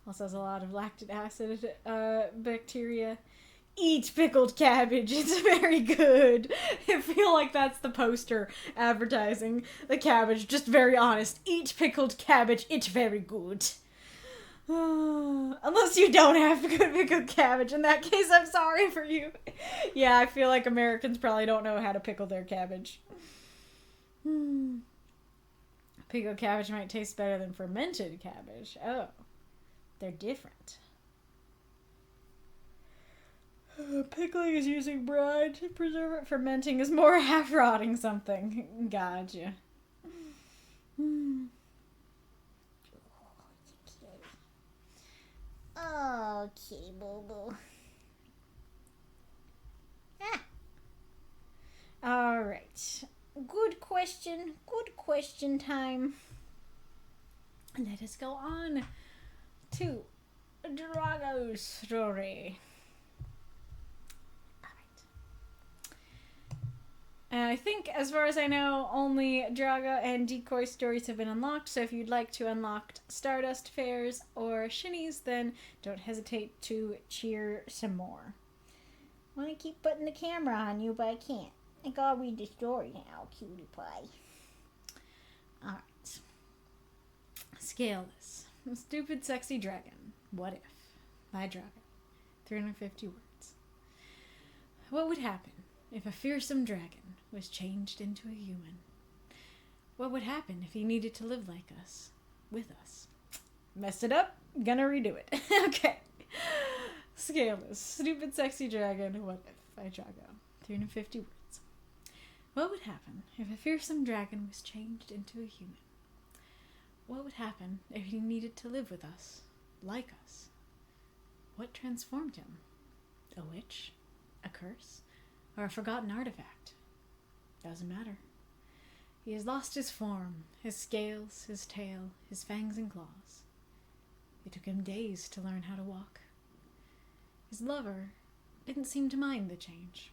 Also has a lot of lactic acid bacteria. Eat pickled cabbage. It's very good. I feel like that's the poster advertising the cabbage. Just very honest. Eat pickled cabbage. It's very good. Unless you don't have good pickled cabbage. In that case, I'm sorry for you. Yeah, I feel like Americans probably don't know how to pickle their cabbage. Pickled cabbage might taste better than fermented cabbage. Oh, they're different. Pickling is using brine to preserve it. Fermenting is more half-rotting something. Gotcha. Oh, kitty boo boo. Alright. Good question. Good question time. Let us go on to Drago's story. And I think, as far as I know, only Drago and Decoy stories have been unlocked, so if you'd like to unlock Stardustfairs or Shinies, then don't hesitate to cheer some more. I want to keep putting the camera on you, but I can't. I gotta read the story now, cutie pie. Alright. Scaleless. A stupid, sexy dragon. What if? By Drago. 350 words. What would happen if a fearsome dragon was changed into a human? What would happen if he needed to live like us? With us? Messed it up? Gonna redo it. Okay. Scaleless. Stupid, sexy dragon. What if? By Drago. 350 words. What would happen if a fearsome dragon was changed into a human? What would happen if he needed to live with us? Like us? What transformed him? A witch? A curse? Or a forgotten artifact? Doesn't matter. He has lost his form, his scales, his tail, his fangs and claws. It took him days to learn how to walk. His lover didn't seem to mind the change.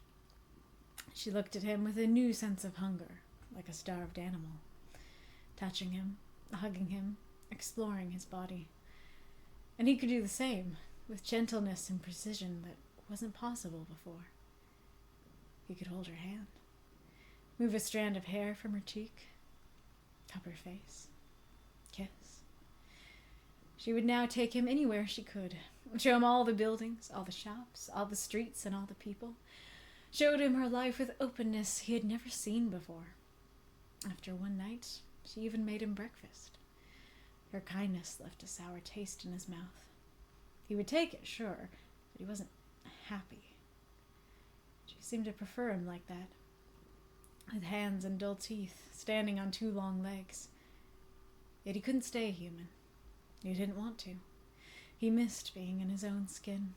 She looked at him with a new sense of hunger, like a starved animal, touching him, hugging him, exploring his body. And he could do the same, with gentleness and precision that wasn't possible before. He could hold her hand, move a strand of hair from her cheek, cup her face, kiss. She would now take him anywhere she could, show him all the buildings, all the shops, all the streets, and all the people. Showed him her life with openness he had never seen before. After one night, she even made him breakfast. Her kindness left a sour taste in his mouth. He would take it, sure, but he wasn't happy. She seemed to prefer him like that, with hands and dull teeth, standing on two long legs. Yet he couldn't stay human. He didn't want to. He missed being in his own skin.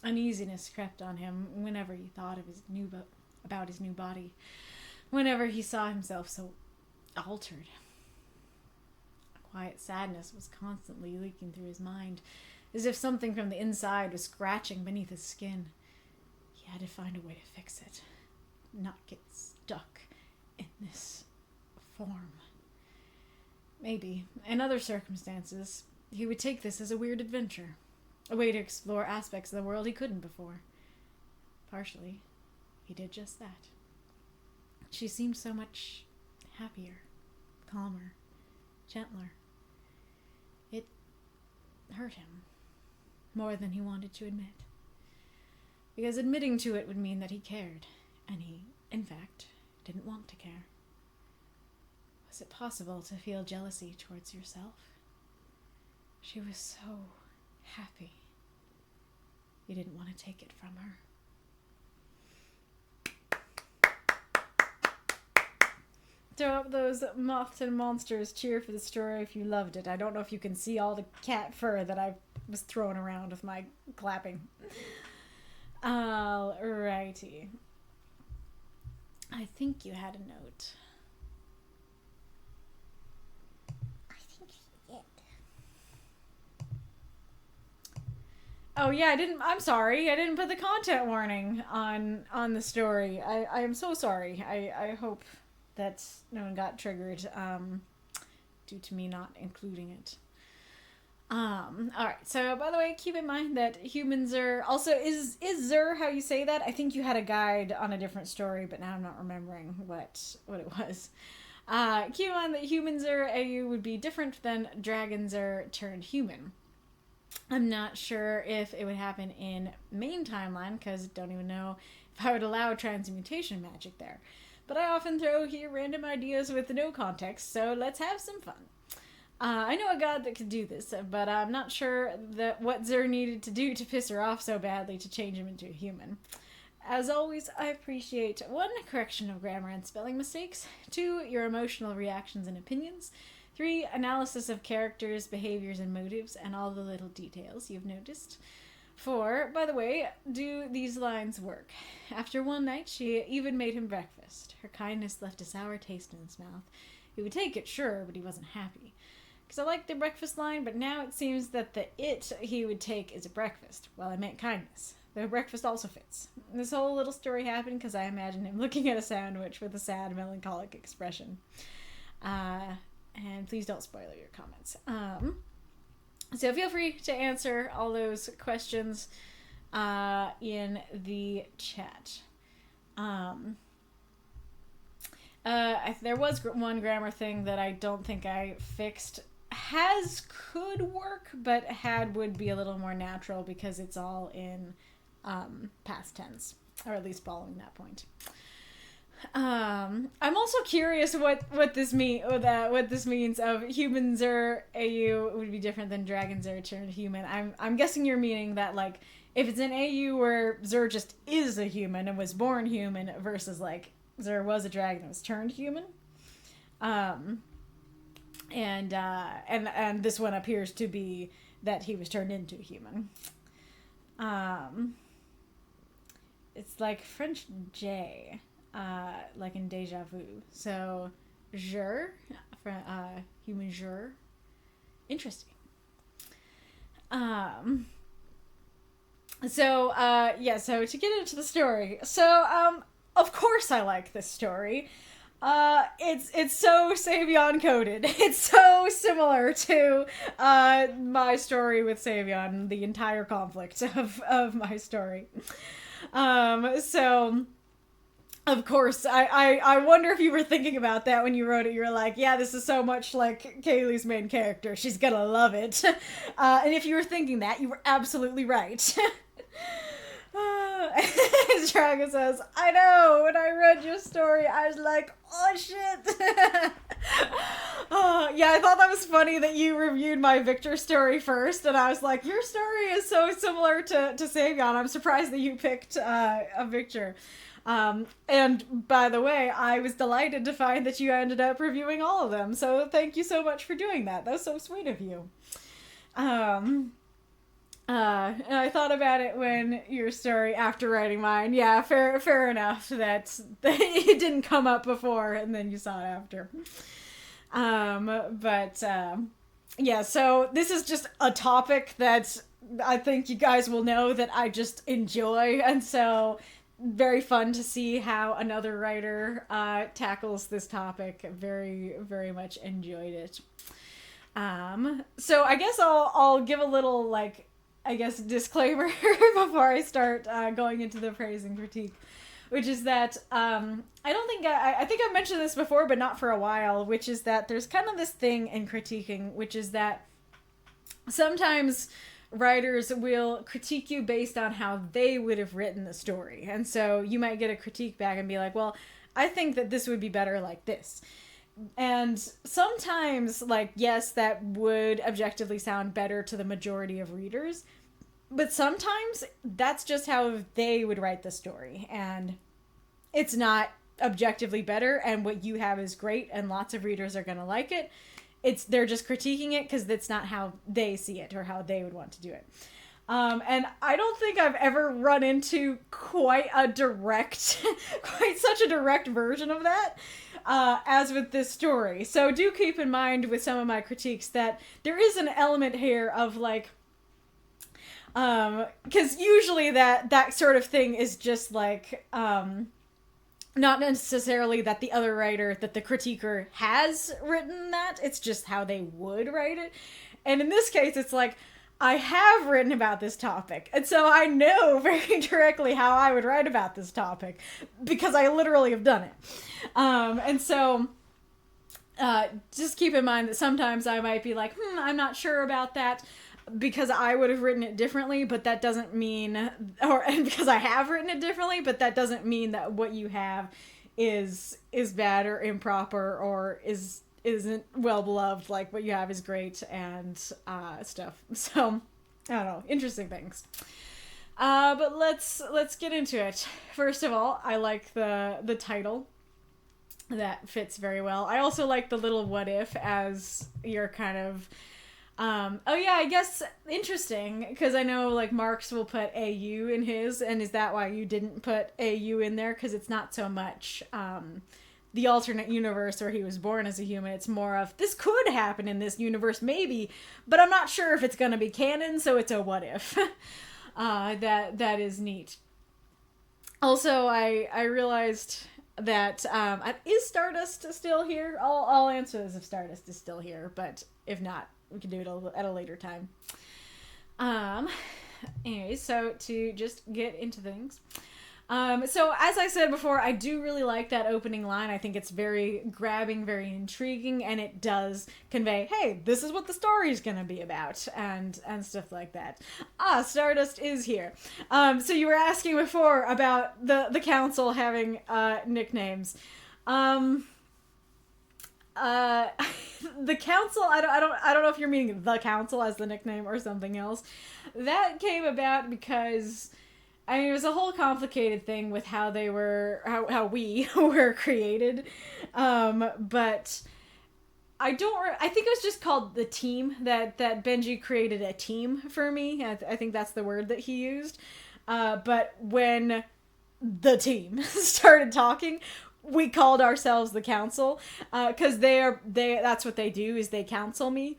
Uneasiness crept on him whenever he thought of about his new body, whenever he saw himself so altered. A quiet sadness was constantly leaking through his mind, as if something from the inside was scratching beneath his skin. He had to find a way to fix it, not get stuck in this form. Maybe, in other circumstances, he would take this as a weird adventure, a way to explore aspects of the world he couldn't before. Partially, he did just that. She seemed so much happier, calmer, gentler. It hurt him more than he wanted to admit, because admitting to it would mean that he cared, and he, in fact, didn't want to care. Was it possible to feel jealousy towards yourself? She was so happy. You didn't want to take it from her. Throw up those moths and monsters. Cheer for the story if you loved it. I don't know if you can see all the cat fur that I was throwing around with my clapping. Alrighty. I think you had a note. I think she did. Oh yeah, I'm sorry. I didn't put the content warning on the story. I am so sorry. I hope that no one got triggered due to me not including it. Alright, so by the way, keep in mind that humans are also is Zer how you say that? I think you had a guide on a different story, but now I'm not remembering what it was. Keep in mind that humans are AU would be different than dragons are turned human. I'm not sure if it would happen in main timeline, because I don't even know if I would allow transmutation magic there. But I often throw here random ideas with no context, so let's have some fun. I know a god that could do this, but I'm not sure that what Zer needed to do to piss her off so badly to change him into a human. As always, I appreciate 1, correction of grammar and spelling mistakes, 2, your emotional reactions and opinions, 3, analysis of characters, behaviors, and motives, and all the little details you've noticed. 4, by the way, do these lines work? After one night, she even made him breakfast. Her kindness left a sour taste in his mouth. He would take it, sure, but he wasn't happy. Because I liked the breakfast line, but now it seems that the it he would take is a breakfast. Well, I meant kindness. The breakfast also fits. This whole little story happened because I imagine him looking at a sandwich with a sad, melancholic expression. And please don't spoil your comments. So feel free to answer all those questions in the chat. There was one grammar thing that I don't think I fixed. Has could work, but had would be a little more natural because it's all in past tense, or at least following that point. I'm also curious what this means of humans are AU would be different than dragons are turned human. I'm guessing you're meaning that, like, if it's an AU where Zer just is a human and was born human versus like Zer was a dragon and was turned human. And this one appears to be that he was turned into a human. It's like French J, like in deja vu. So, human jur. Interesting. So to get into the story. So, of course I like this story. It's so Savion coded. It's so similar to my story with Savion, the entire conflict of my story. So of course I wonder if you were thinking about that when you wrote it. You were like, yeah, this is so much like Kaylee's main character. She's gonna love it. And if you were thinking that, you were absolutely right. Drago says, I know, when I read your story, I was like, oh shit. Yeah, I thought that was funny that you reviewed my Victor story first, and I was like, your story is so similar to Savion. I'm surprised that you picked a Victor. And by the way, I was delighted to find that you ended up reviewing all of them, so thank you so much for doing that. That was so sweet of you. And I thought about it when your story after writing mine. Yeah, fair enough that it didn't come up before and then you saw it after. Yeah, so this is just a topic that I think you guys will know that I just enjoy, and so very fun to see how another writer tackles this topic. Very, very much enjoyed it. So I guess I'll give a little, disclaimer before I start going into the praise and critique, which is that I think I've mentioned this before, but not for a while, which is that there's kind of this thing in critiquing, which is that sometimes writers will critique you based on how they would have written the story. And so you might get a critique back and be like, well, I think that this would be better like this. And sometimes, like, yes, that would objectively sound better to the majority of readers, but sometimes that's just how they would write the story, and it's not objectively better, and what you have is great, and lots of readers are going to like it. They're just critiquing it because that's not how they see it or how they would want to do it. And I don't think I've ever run into quite such a direct version of that as with this story. So do keep in mind with some of my critiques that there is an element here of like, because usually that sort of thing is just like, not necessarily that the other writer, that the critiquer has written that, it's just how they would write it. And in this case, it's like, I have written about this topic, and so I know very directly how I would write about this topic, because I literally have done it. And so, just keep in mind that sometimes I might be like, I'm not sure about that, because I would have written it differently, but that doesn't mean, and because I have written it differently, but that doesn't mean that what you have is bad or improper or isn't well beloved. Like, what you have is great and stuff. So I don't know, interesting things. But let's get into it. First of all, I like the title. That fits very well. I also like the little what if as your kind of oh yeah, I guess interesting, because I know like Marx will put AU in his, and is that why you didn't put AU in there? Because it's not so much the alternate universe where he was born as a human. It's more of, this could happen in this universe, maybe, but I'm not sure if it's going to be canon, so it's a what if. That is neat. Also, I realized that, is Stardust still here? I'll answer this if Stardust is still here, but if not, we can do it at a later time. Anyways, so to just get into things. So as I said before, I do really like that opening line. I think it's very grabbing, very intriguing, and it does convey, hey, this is what the story is going to be about, and stuff like that. Stardust is here. So you were asking before about the council having nicknames. The council, I don't know if you're meaning the council as the nickname or something else. That came about because, I mean, it was a whole complicated thing with how they were, how we were created. But I think it was just called the team, that Benji created a team for me. I think that's the word that he used. But when the team started talking, we called ourselves the council, because that's what they do, is they counsel me.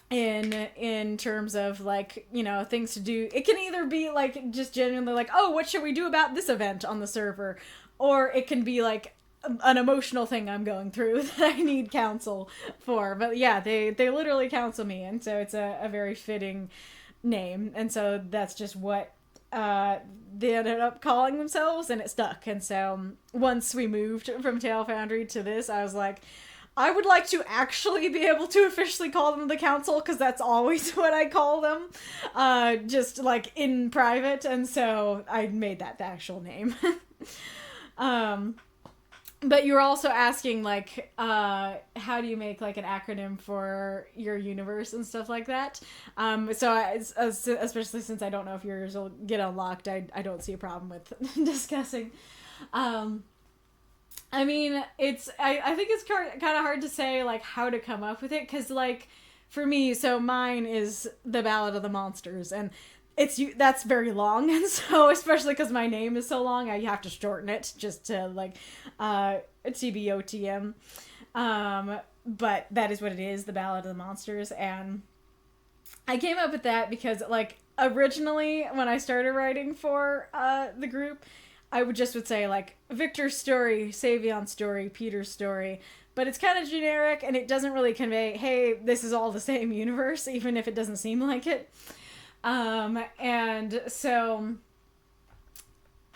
In terms of, like, you know, things to do. It can either be like just genuinely like, oh, what should we do about this event on the server, or it can be like an emotional thing I'm going through that I need counsel for. But yeah, they literally counsel me, and so it's a very fitting name, and so that's just what they ended up calling themselves, and it stuck. And so once we moved from Tale Foundry to this, I was like, I would like to actually be able to officially call them the council, because that's always what I call them, just like in private, and so I made that the actual name. But you were also asking, like, how do you make, like, an acronym for your universe and stuff like that? So especially since I don't know if yours will get unlocked, I don't see a problem with discussing. I mean, I think it's kind of hard to say, like, how to come up with it, because, like, for me, so mine is the Ballad of the Monsters, and that's very long, and so, especially because my name is so long, I have to shorten it just to, like, TBOTM. But that is what it is, the Ballad of the Monsters, and I came up with that because, like, originally, when I started writing for the group, I would say, like, Victor's story, Savion's story, Peter's story, but it's kind of generic, and it doesn't really convey, hey, this is all the same universe, even if it doesn't seem like it. And so,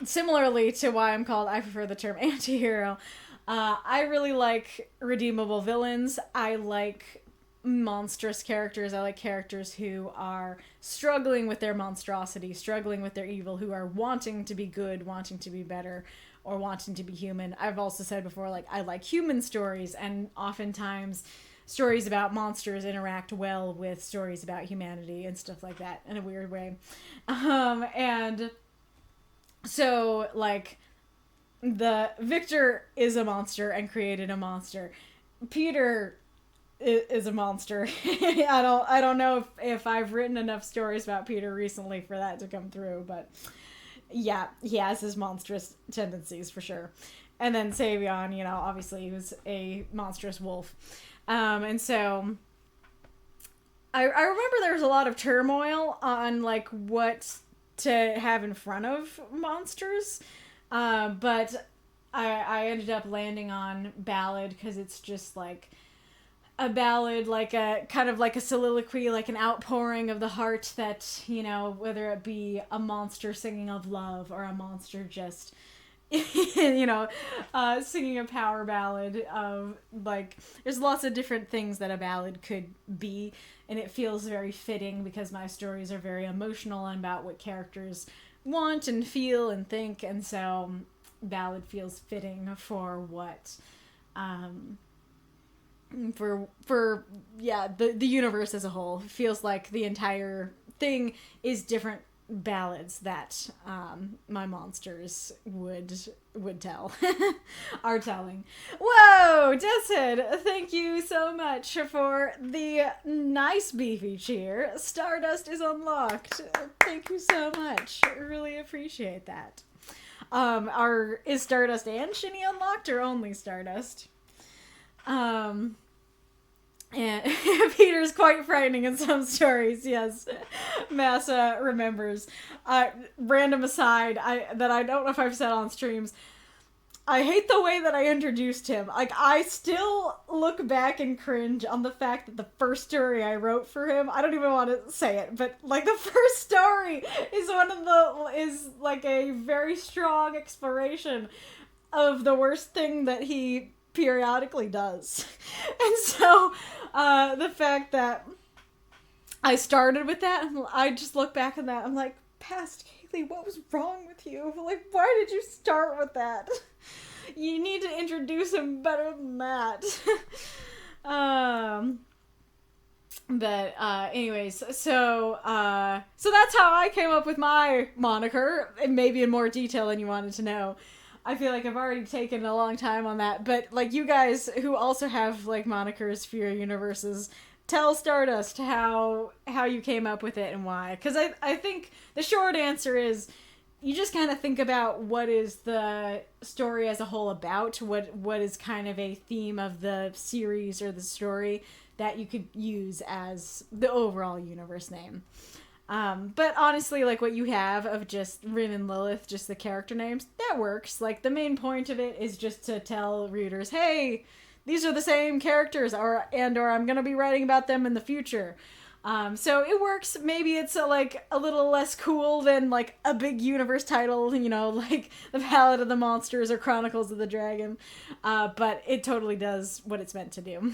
similarly to why I prefer the term anti-hero, I really like redeemable villains. I like monstrous characters. I like characters who are struggling with their monstrosity, struggling with their evil, who are wanting to be good, wanting to be better, or wanting to be human. I've also said before, like, I like human stories, and oftentimes stories about monsters interact well with stories about humanity and stuff like that in a weird way. And so, like, the Victor is a monster and created a monster. Peter is a monster. I don't know if I've written enough stories about Peter recently for that to come through, but yeah, he has his monstrous tendencies for sure. And then Savion, you know, obviously he was a monstrous wolf. And so I remember there was a lot of turmoil on like what to have in front of monsters. But I ended up landing on Ballad because it's just like a ballad, like a kind of like a soliloquy, like an outpouring of the heart that, you know, whether it be a monster singing of love or a monster just, you know, singing a power ballad of, like, there's lots of different things that a ballad could be, and it feels very fitting because my stories are very emotional and about what characters want and feel and think, and so ballad feels fitting for what, for yeah, the universe as a whole. It feels like the entire thing is different ballads that my monsters would tell are telling. Whoa, Jesshead, thank you so much for the nice beefy cheer. Stardust is unlocked. Thank you so much. I really appreciate that. Is Stardust and Shinny unlocked or only Stardust? And Peter's quite frightening in some stories, yes. Massa remembers. Random aside, that I don't know if I've said on streams, I hate the way that I introduced him. Like, I still look back and cringe on the fact that the first story I wrote for him, I don't even want to say it, but, like, the first story is like a very strong exploration of the worst thing that he periodically does. And so, the fact that I started with that, I just look back at that, I'm like, Past Kaylee, what was wrong with you? Like, why did you start with that? You need to introduce him better than that. But anyways, so that's how I came up with my moniker, and maybe in more detail than you wanted to know. I feel like I've already taken a long time on that, but, like, you guys who also have, like, monikers for your universes, tell Stardust how you came up with it and why. Because I think the short answer is you just kind of think about what is the story as a whole about, what is kind of a theme of the series or the story that you could use as the overall universe name. But honestly, like, what you have of just Rin and Lilith, just the character names, that works. Like, the main point of it is just to tell readers, hey, these are the same characters, or I'm gonna be writing about them in the future. So it works. Maybe it's a little less cool than, like, a big universe title, you know, like The Ballad of the Monsters or Chronicles of the Dragon. But it totally does what it's meant to do.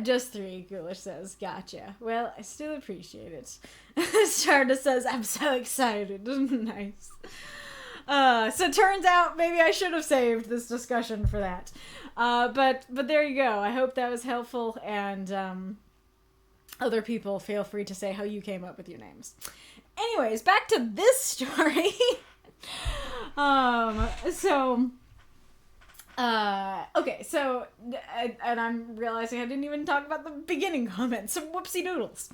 Just 3, Ghoulish says, gotcha. Well, I still appreciate it. Stardust says, I'm so excited. Nice. So it turns out maybe I should have saved this discussion for that. But there you go. I hope that was helpful, and other people feel free to say how you came up with your names. Anyways, back to this story. Okay, so, and I'm realizing I didn't even talk about the beginning comments, so whoopsie doodles.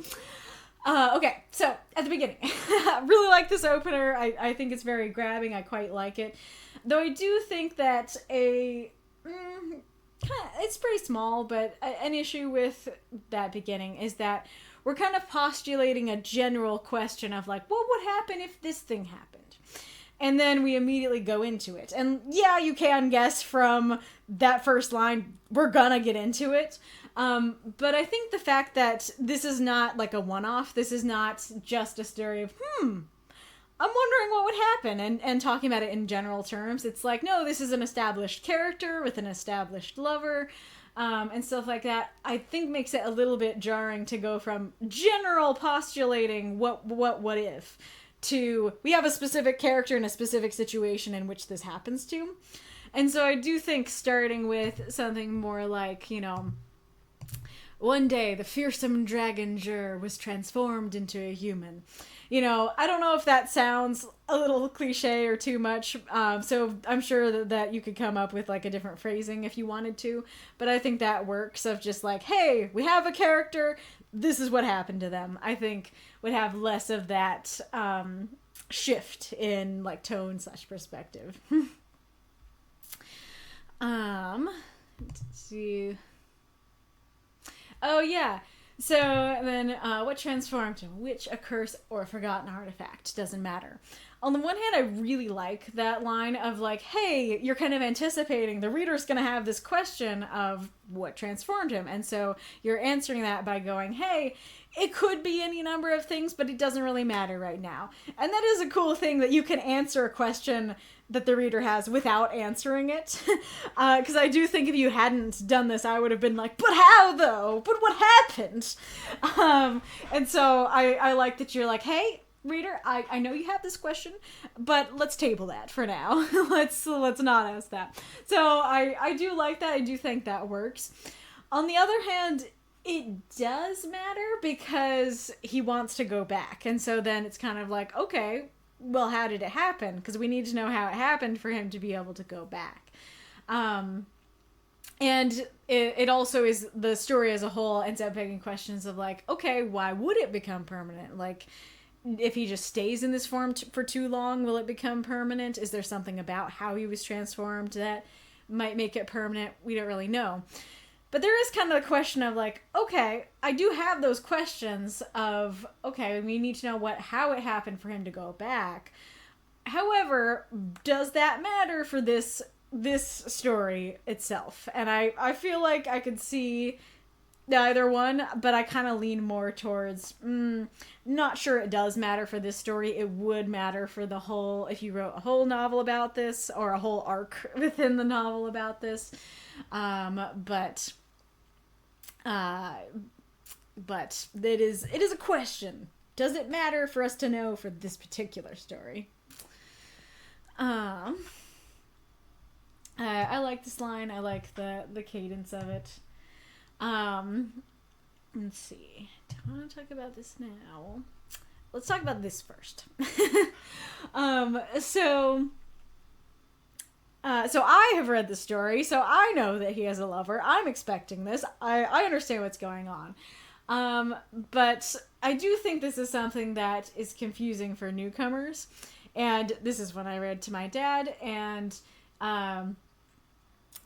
Okay, so, at the beginning, I really like this opener. I think it's very grabbing. I quite like it. Though I do think that it's pretty small, but an issue with that beginning is that we're kind of postulating a general question of, like, what would happen if this thing happened? And then we immediately go into it. And yeah, you can guess from that first line, we're gonna get into it. But I think the fact that this is not like a one-off, this is not just a story of, I'm wondering what would happen, and talking about it in general terms. It's like, no, this is an established character with an established lover, and stuff like that. I think makes it a little bit jarring to go from general postulating what if, we have a specific character in a specific situation in which this happens to. And so I do think starting with something more like, you know, one day the fearsome dragon Jur was transformed into a human. You know, I don't know if that sounds a little cliche or too much, so I'm sure that you could come up with like a different phrasing if you wanted to, but I think that works, of just like, hey, we have a character, this is what happened to them, I think would have less of that shift in like tone / perspective. Let's see. Oh yeah. So then, what transformed him? Which a curse or a forgotten artifact? Doesn't matter. On the one hand, I really like that line of like, hey, you're kind of anticipating the reader's going to have this question of what transformed him. And so you're answering that by going, hey, it could be any number of things, but it doesn't really matter right now. And that is a cool thing, that you can answer a question that the reader has without answering it. Because I do think if you hadn't done this, I would have been like, but how though? But what happened? And so I like that you're like, hey, reader, I know you have this question, but let's table that for now. let's not ask that. So I do like that. I do think that works. On the other hand, it does matter because he wants to go back. And so then it's kind of like, okay, well, how did it happen? Because we need to know how it happened for him to be able to go back. And it also is, the story as a whole ends up begging questions of like, okay, why would it become permanent? Like, if he just stays in this form for too long, will it become permanent? Is there something about how he was transformed that might make it permanent? We don't really know. But there is kind of a question of like, okay, I do have those questions of, okay, we need to know how it happened for him to go back. However, does that matter for this story itself? And I feel like I could see either one, but I kind of lean more towards, not sure it does matter for this story. It would matter for the whole, if you wrote a whole novel about this, or a whole arc within the novel about this. But it is a question. Does it matter for us to know for this particular story? I like this line. I like the cadence of it. Let's see. Do I want to talk about this now? Let's talk about this first. So I have read the story, so I know that he has a lover. I'm expecting this. I understand what's going on. But I do think this is something that is confusing for newcomers. And this is when I read to my dad, and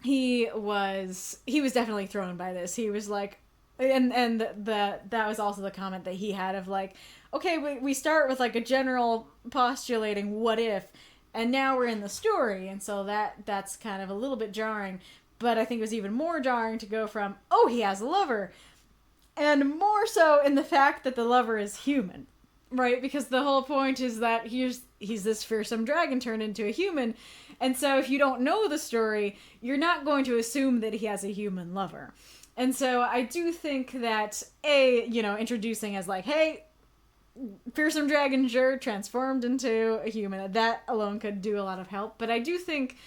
he was definitely thrown by this. He was like, and that was also the comment that he had of like, okay, we start with like a general postulating what if, and now we're in the story, and so that's kind of a little bit jarring. But I think it was even more jarring to go from, oh, he has a lover, and more so in the fact that the lover is human, right? Because the whole point is that he's this fearsome dragon turned into a human, and so if you don't know the story, you're not going to assume that he has a human lover. And so I do think that, introducing as like, hey, fearsome dragon Jur transformed into a human, that alone could do a lot of help. But I do think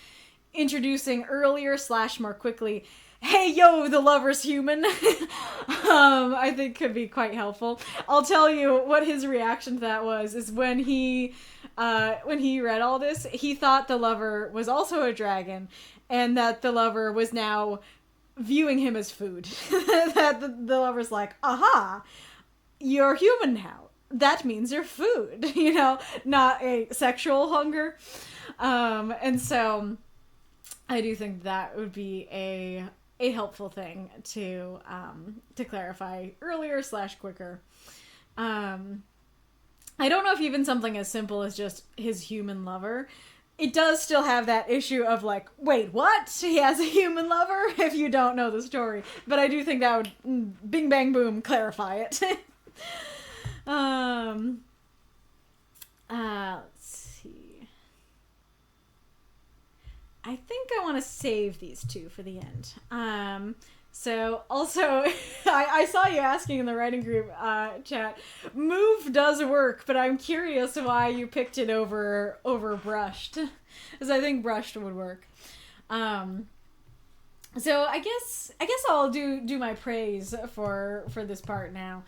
introducing earlier / more quickly, hey, yo, the lover's human, I think could be quite helpful. I'll tell you what his reaction to that is when he read all this, he thought the lover was also a dragon, and that the lover was now viewing him as food. That the lover's like, aha, you're human now. That means you're food, not a sexual hunger. And so I do think that would be a helpful thing to clarify earlier / quicker. I don't know if even something as simple as just his human lover, it does still have that issue of like, wait, what? He has a human lover? If you don't know the story. But I do think that would, bing bang boom, clarify it. Let's see. I think I want to save these two for the end. So, also, I saw you asking in the writing group chat, move does work, but I'm curious why you picked it over brushed. Because I think brushed would work. So I guess I'll do my praise for this part now,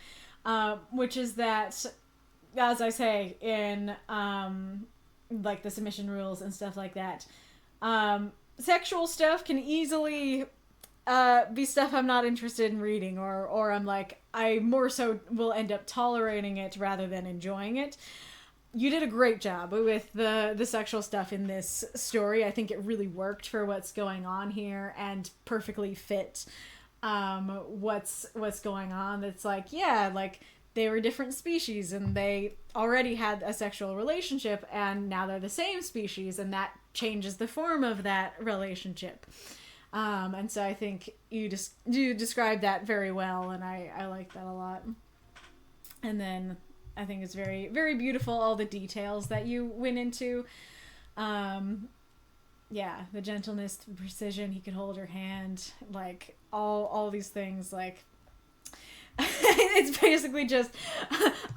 which is that, as I say in like the submission rules and stuff like that, sexual stuff can easily be stuff I'm not interested in reading, or I'm like, I more so will end up tolerating it rather than enjoying it. You did a great job with the sexual stuff in this story. I think it really worked for what's going on here and perfectly fit what's going on. It's like, yeah, like they were different species and they already had a sexual relationship, and now they're the same species, and that changes the form of that relationship. And so I think you described that very well, and I like that a lot. And then I think it's very, very beautiful, all the details that you went into. Yeah, the gentleness, the precision, he could hold her hand, like all these things, like it's basically just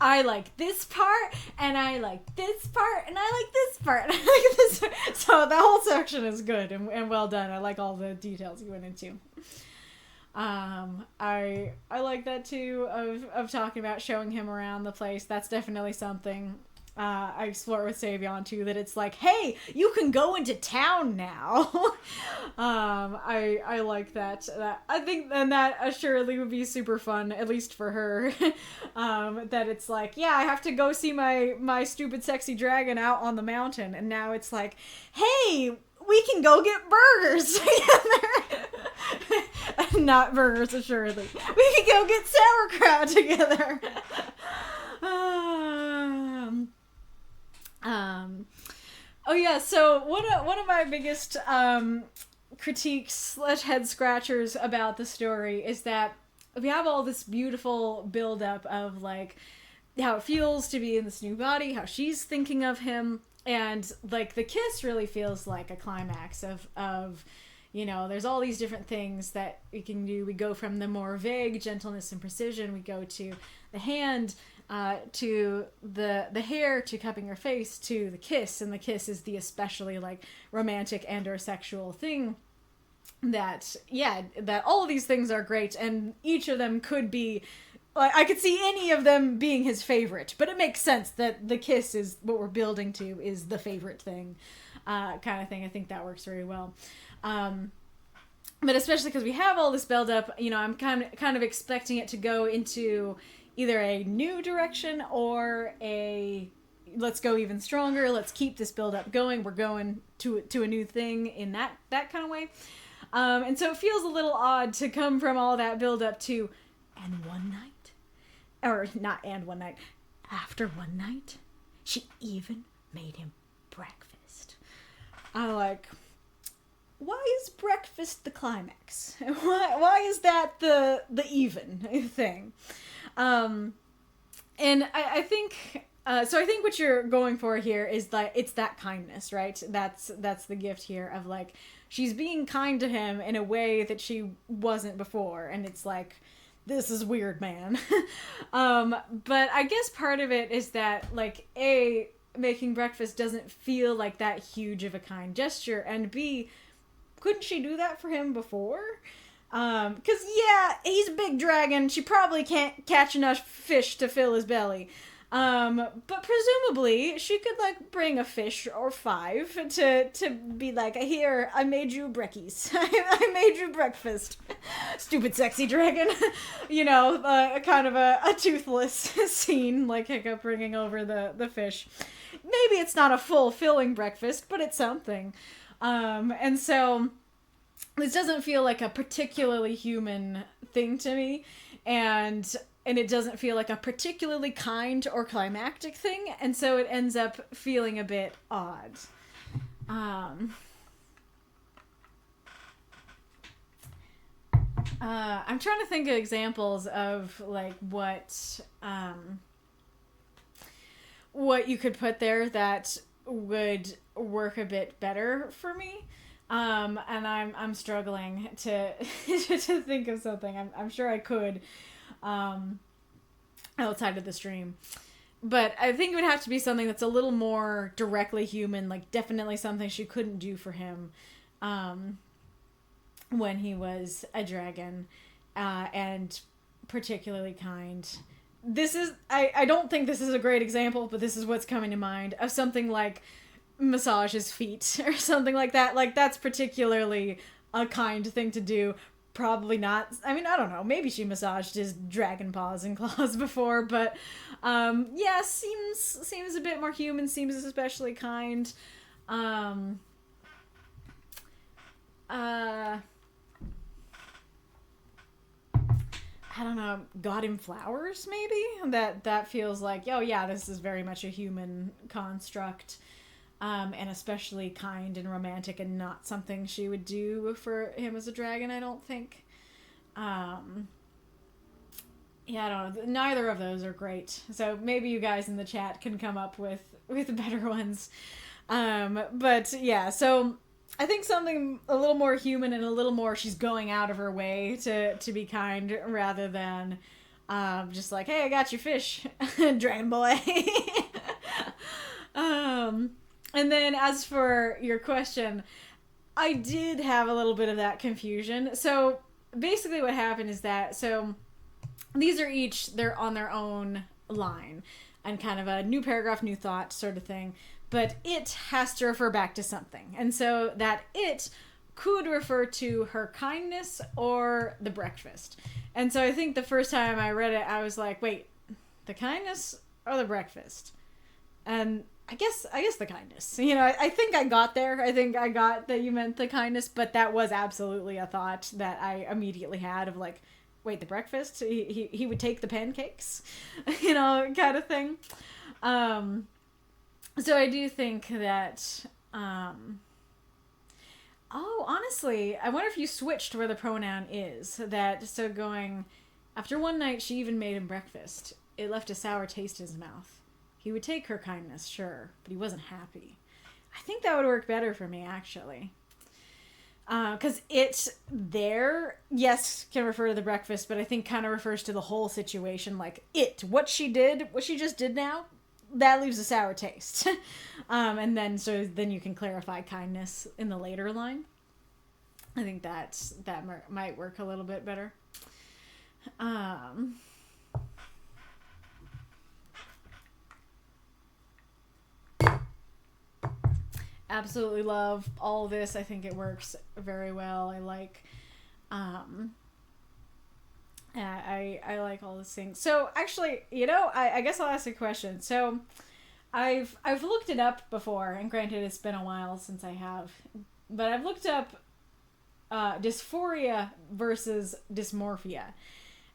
I like this part, and I like this part, and I like this part, and I like this part. So the whole section is good and well done. I like all the details you went into. I like that too, of talking about showing him around the place. That's definitely something I explore with Savion too, that it's like, hey, you can go into town now. I like that. I think, and that assuredly would be super fun, at least for her. That it's like, yeah, I have to go see my stupid sexy dragon out on the mountain, and now it's like, hey, we can go get burgers together. Not burgers, assuredly. We can go get sauerkraut together. Oh yeah, so one of my biggest critiques / head scratchers about the story is that we have all this beautiful buildup of like how it feels to be in this new body, how she's thinking of him, and like the kiss really feels like a climax of you know, there's all these different things that we can do. We go from the more vague gentleness and precision, we go to the hand, to the hair, to cupping her face, to the kiss, and the kiss is the especially like romantic and or sexual thing that, yeah, that all of these things are great, and each of them could be, like, I could see any of them being his favorite, but it makes sense that the kiss is what we're building to, is the favorite thing, kind of thing. I think that works very well. But especially because we have all this build up, you know, I'm kind of expecting it to go into either a new direction or a let's go even stronger, let's keep this build up going, we're going to a new thing in that kind of way. And so it feels a little odd to come from all that build up to and one night, or not and one night, after one night she even made him breakfast. I'm like, why is breakfast the climax? Why is that the even thing? And I think so. I think what you're going for here is that it's that kindness, right? That's the gift here of like she's being kind to him in a way that she wasn't before, and it's like, this is weird, man. But I guess part of it is that like making breakfast doesn't feel like that huge of a kind gesture, and B, couldn't she do that for him before? Cause yeah, he's a big dragon. She probably can't catch enough fish to fill his belly. But presumably she could like bring a fish or 5 to be like, here, I made you brekkies. I made you breakfast. Stupid sexy dragon. You know, kind of a toothless scene, like Hiccup bringing over the fish. Maybe it's not a full filling breakfast, but it's something. And so this doesn't feel like a particularly human thing to me, and it doesn't feel like a particularly kind or climactic thing, and so it ends up feeling a bit odd. I'm trying to think of examples of like what you could put there that would work a bit better for me. And I'm struggling to to think of something. I'm sure I could, outside of the stream. But I think it would have to be something that's a little more directly human, like definitely something she couldn't do for him when he was a dragon, and particularly kind. This is, I don't think this is a great example, but this is what's coming to mind, of something like massage his feet or something like that. Like, that's particularly a kind thing to do. Probably not. I mean, I don't know. Maybe she massaged his dragon paws and claws before, but yeah, seems a bit more human. Seems especially kind. I don't know. Got him flowers, maybe. That feels like, oh yeah, this is very much a human construct. And especially kind and romantic, and not something she would do for him as a dragon, I don't think. Yeah, I don't know. Neither of those are great. So maybe you guys in the chat can come up with better ones. But yeah, so I think something a little more human and a little more she's going out of her way to be kind, rather than just like, hey, I got your fish, dragon boy. And then as for your question, I did have a little bit of that confusion. So basically what happened is that, so these are each, they're on their own line and kind of a new paragraph, new thought sort of thing. But it has to refer back to something. And so that it could refer to her kindness or the breakfast. And so I think the first time I read it, I was like, wait, the kindness or the breakfast? And I guess the kindness. You know, I think I got there. I think I got that you meant the kindness, but that was absolutely a thought that I immediately had of like, wait, the breakfast? He would take the pancakes? You know, kind of thing. So I do think that, honestly, I wonder if you switched where the pronoun is. That, so going, after one night she even made him breakfast. It left a sour taste in his mouth. He would take her kindness, sure, but he wasn't happy. I think that would work better for me, actually. Because it there, yes, can refer to the breakfast, but I think kind of refers to the whole situation. Like, what she just did now, that leaves a sour taste. And then you can clarify kindness in the later line. I think that might work a little bit better. Absolutely love all this. I think it works very well. I like, I like all these things. So actually, you know, I guess I'll ask a question. So I've looked it up before, and granted it's been a while since I have, but I've looked up dysphoria versus dysmorphia.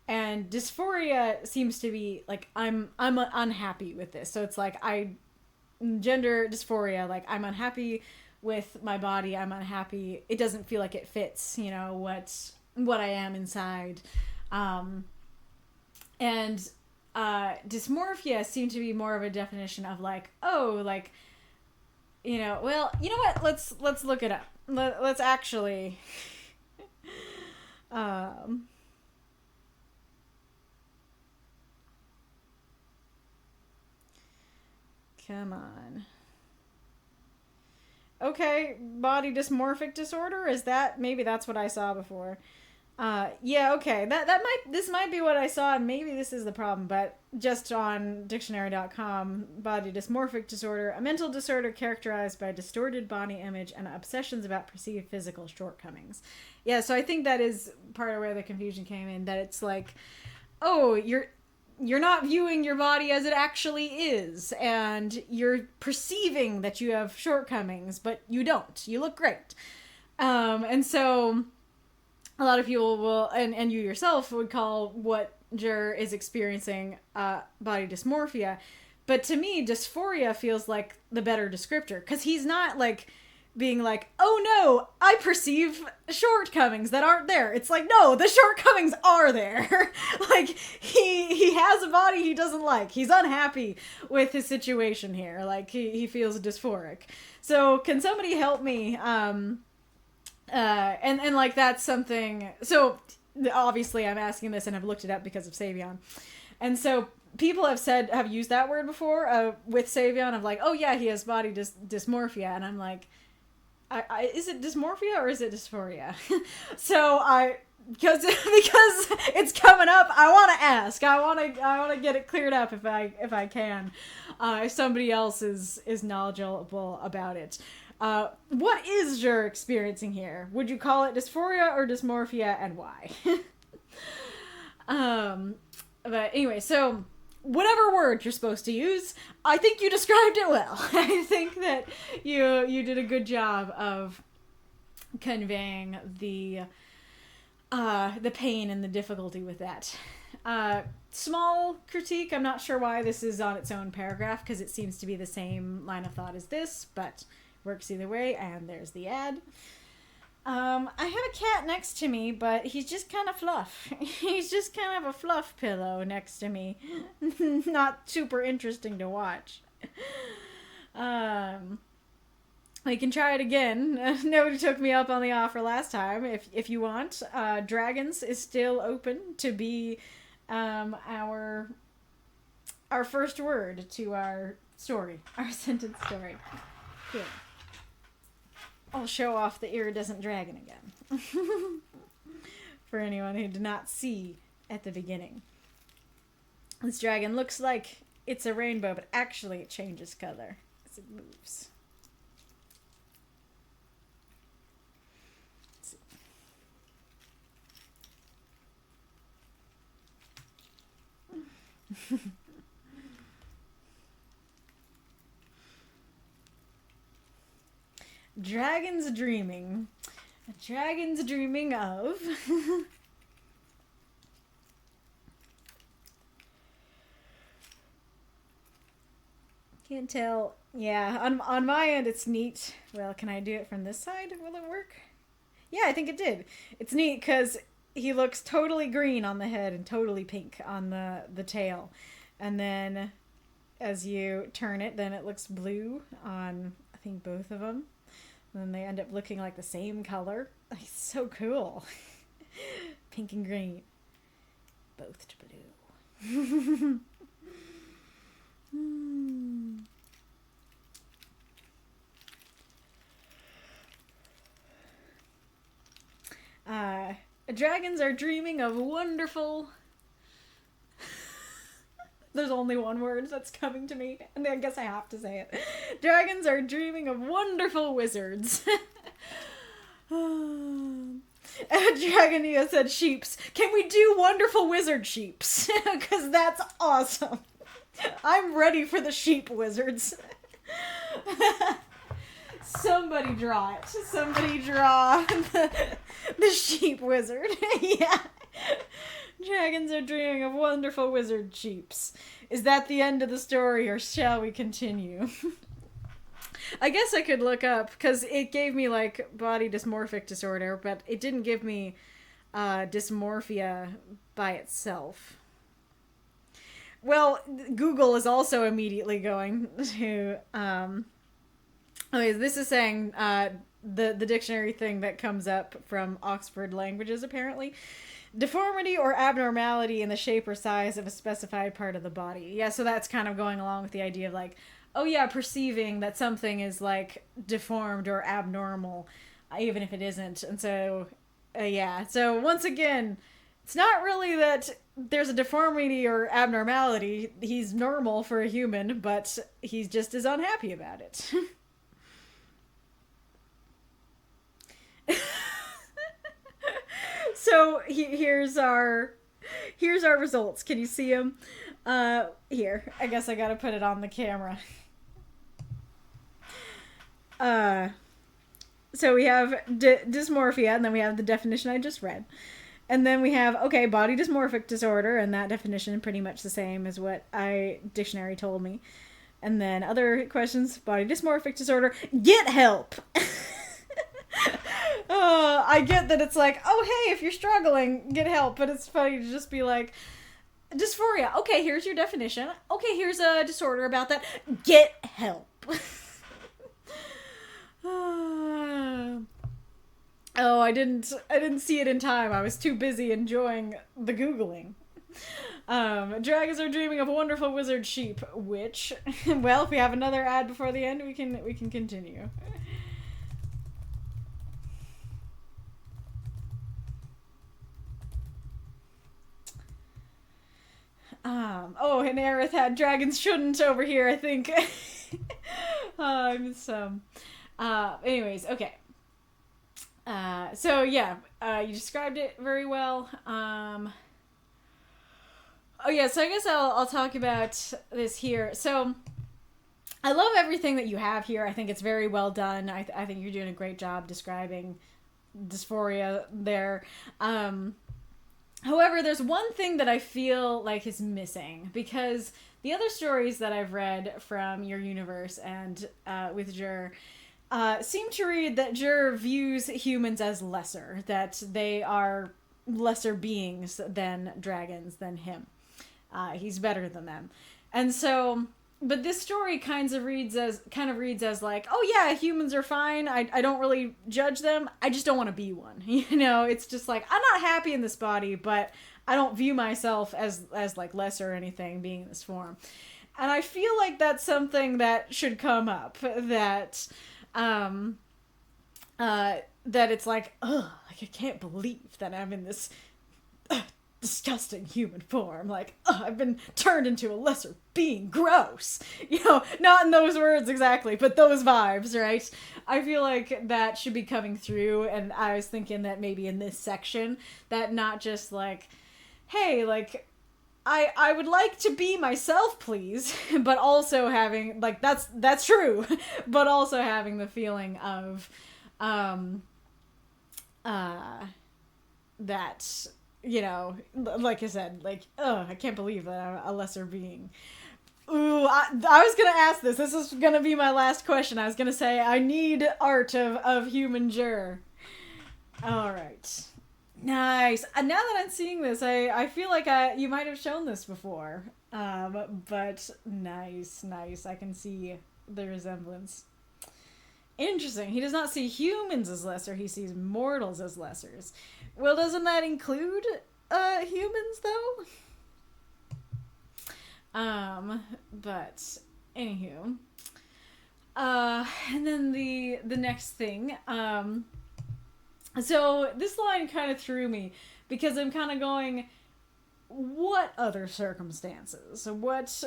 And dysphoria seems to be like, I'm unhappy with this. So it's like, gender dysphoria, like I'm unhappy with my body, I'm unhappy, it doesn't feel like it fits, you know, what I am inside. And dysmorphia seemed to be more of a definition of like, oh, like, you know, well, you know what, let's look it up. Let's actually come on. Okay, body dysmorphic disorder? Is that, maybe that's what I saw before. Yeah, okay. This might be what I saw, and maybe this is the problem, but just on dictionary.com, body dysmorphic disorder, a mental disorder characterized by distorted body image and obsessions about perceived physical shortcomings. Yeah, so I think that is part of where the confusion came in, that it's like, oh, you're not viewing your body as it actually is, and you're perceiving that you have shortcomings, but you don't. You look great. And so a lot of people will, and you yourself would call what Jer is experiencing body dysmorphia. But to me, dysphoria feels like the better descriptor, because he's not like being like, oh no, I perceive shortcomings that aren't there. It's like, no, the shortcomings are there. Like, he has a body he doesn't like. He's unhappy with his situation here. Like, he feels dysphoric. So can somebody help me And like that's something. So obviously, I'm asking this, and I've looked it up because of Savion, and so people have used that word before with Savion of like, oh yeah, he has body dysmorphia, and I'm like, is it dysmorphia or is it dysphoria? So because it's coming up, I want to ask. I want to get it cleared up if I can. If somebody else is knowledgeable about it. What is Jur experiencing here? Would you call it dysphoria or dysmorphia, and why? But anyway, so whatever word you're supposed to use, I think you described it well. I think that you did a good job of conveying the pain and the difficulty with that. Small critique, I'm not sure why this is on its own paragraph, because it seems to be the same line of thought as this, but works either way, and there's the ad. I have a cat next to me, but he's just kind of fluff. He's just kind of a fluff pillow next to me. Not super interesting to watch. We can try it again. Nobody took me up on the offer last time. If you want, Dragons is still open to be our first word to our story, our sentence story. Here. I'll show off the iridescent dragon again. For anyone who did not see at the beginning. This dragon looks like it's a rainbow, but actually it changes color as it moves. Dragon's dreaming. A dragon's dreaming of. Can't tell. Yeah, on my end it's neat. Well, can I do it from this side? Will it work? Yeah, I think it did. It's neat because he looks totally green on the head and totally pink on the tail. And then as you turn it, then it looks blue on, I think, both of them. And then they end up looking like the same color. It's so cool. Pink and green. Both to blue. Dragons are dreaming of wonderful... There's only one word that's coming to me, and I guess I have to say it. Dragons are dreaming of wonderful wizards. Dragonia said sheeps. Can we do wonderful wizard sheeps? Because that's awesome. I'm ready for the sheep wizards. Somebody draw it. Somebody draw the sheep wizard. Yeah. Dragons are dreaming of wonderful wizard sheeps. Is that the end of the story, or shall we continue? I guess I could look up, because it gave me, like, body dysmorphic disorder, but it didn't give me dysmorphia by itself. Well, Google is also immediately going to... Okay, this is saying the dictionary thing that comes up from Oxford Languages, apparently. Deformity or abnormality in the shape or size of a specified part of the body. Yeah, so that's kind of going along with the idea of like, oh yeah, perceiving that something is like deformed or abnormal, even if it isn't. And so, yeah. So once again, it's not really that there's a deformity or abnormality. He's normal for a human, but he just is unhappy about it. So here's our results. Can you see them? Here, I guess I gotta put it on the camera. So we have dysmorphia, and then we have the definition I just read. And then we have, okay, body dysmorphic disorder, and that definition pretty much the same as what dictionary told me. And then other questions, body dysmorphic disorder, get help! I get that it's like, oh hey, if you're struggling, get help, but it's funny to just be like, dysphoria, okay, here's your definition, okay, here's a disorder about that, get help. Oh, I didn't see it in time. I was too busy enjoying the Googling. Dragons are dreaming of a wonderful wizard sheep, which, well, if we have another ad before the end, we can continue. Oh, and Arith had dragons shouldn't over here, I think. Anyways, okay. So yeah, you described it very well. Oh yeah, so I guess I'll talk about this here. So I love everything that you have here. I think it's very well done. I think you're doing a great job describing dysphoria there. However, there's one thing that I feel like is missing, because the other stories that I've read from your universe and with Jur seem to read that Jur views humans as lesser, that they are lesser beings than dragons, than him. He's better than them. And so, but this story kind of reads as like, oh yeah, humans are fine. I don't really judge them. I just don't want to be one. You know, it's just like, I'm not happy in this body, but I don't view myself as like lesser or anything being in this form. And I feel like that's something that should come up, that it's like, ugh, like I can't believe that I'm in this disgusting human form. Like, I've been turned into a lesser being. Gross. You know, not in those words exactly, but those vibes, right? I feel like that should be coming through, and I was thinking that maybe in this section, that not just like, hey, like, I would like to be myself, please, but also having, like, that's true, but also having the feeling of, that, you know, like I said, like, I can't believe that I'm a lesser being. Ooh, I was gonna ask this. This is gonna be my last question. I was gonna say, I need art of human Jur. Alright. Nice. Now that I'm seeing this, I feel like you might have shown this before. But nice. I can see the resemblance. Interesting. He does not see humans as lesser, he sees mortals as lessers. Well, doesn't that include humans though? But anywho. And then the next thing, so this line kind of threw me, because I'm kind of going, what other circumstances? What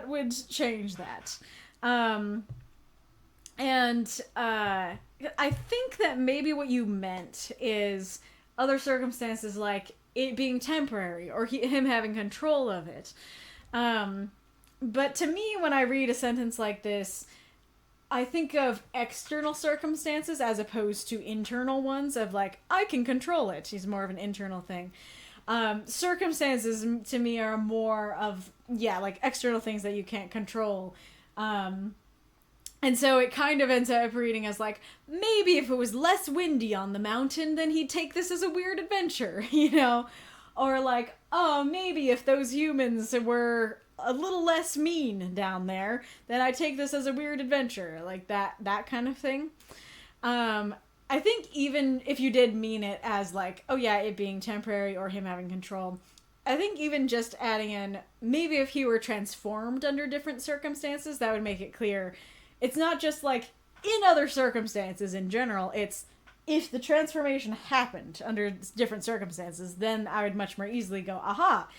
would change that? And I think that maybe what you meant is other circumstances, like it being temporary or him having control of it. But to me, when I read a sentence like this, I think of external circumstances as opposed to internal ones of like, I can control it. He's more of an internal thing. Circumstances to me are more of, like external things that you can't control. And so it kind of ends up reading as like, maybe if it was less windy on the mountain, then he'd take this as a weird adventure, you know? Or like, oh, maybe if those humans were a little less mean down there, then I take this as a weird adventure, like that kind of thing. I think even if you did mean it as like, oh yeah, it being temporary or him having control, I think even just adding in, maybe if he were transformed under different circumstances, that would make it clear. It's not just like in other circumstances in general, it's if the transformation happened under different circumstances, then I would much more easily go, aha,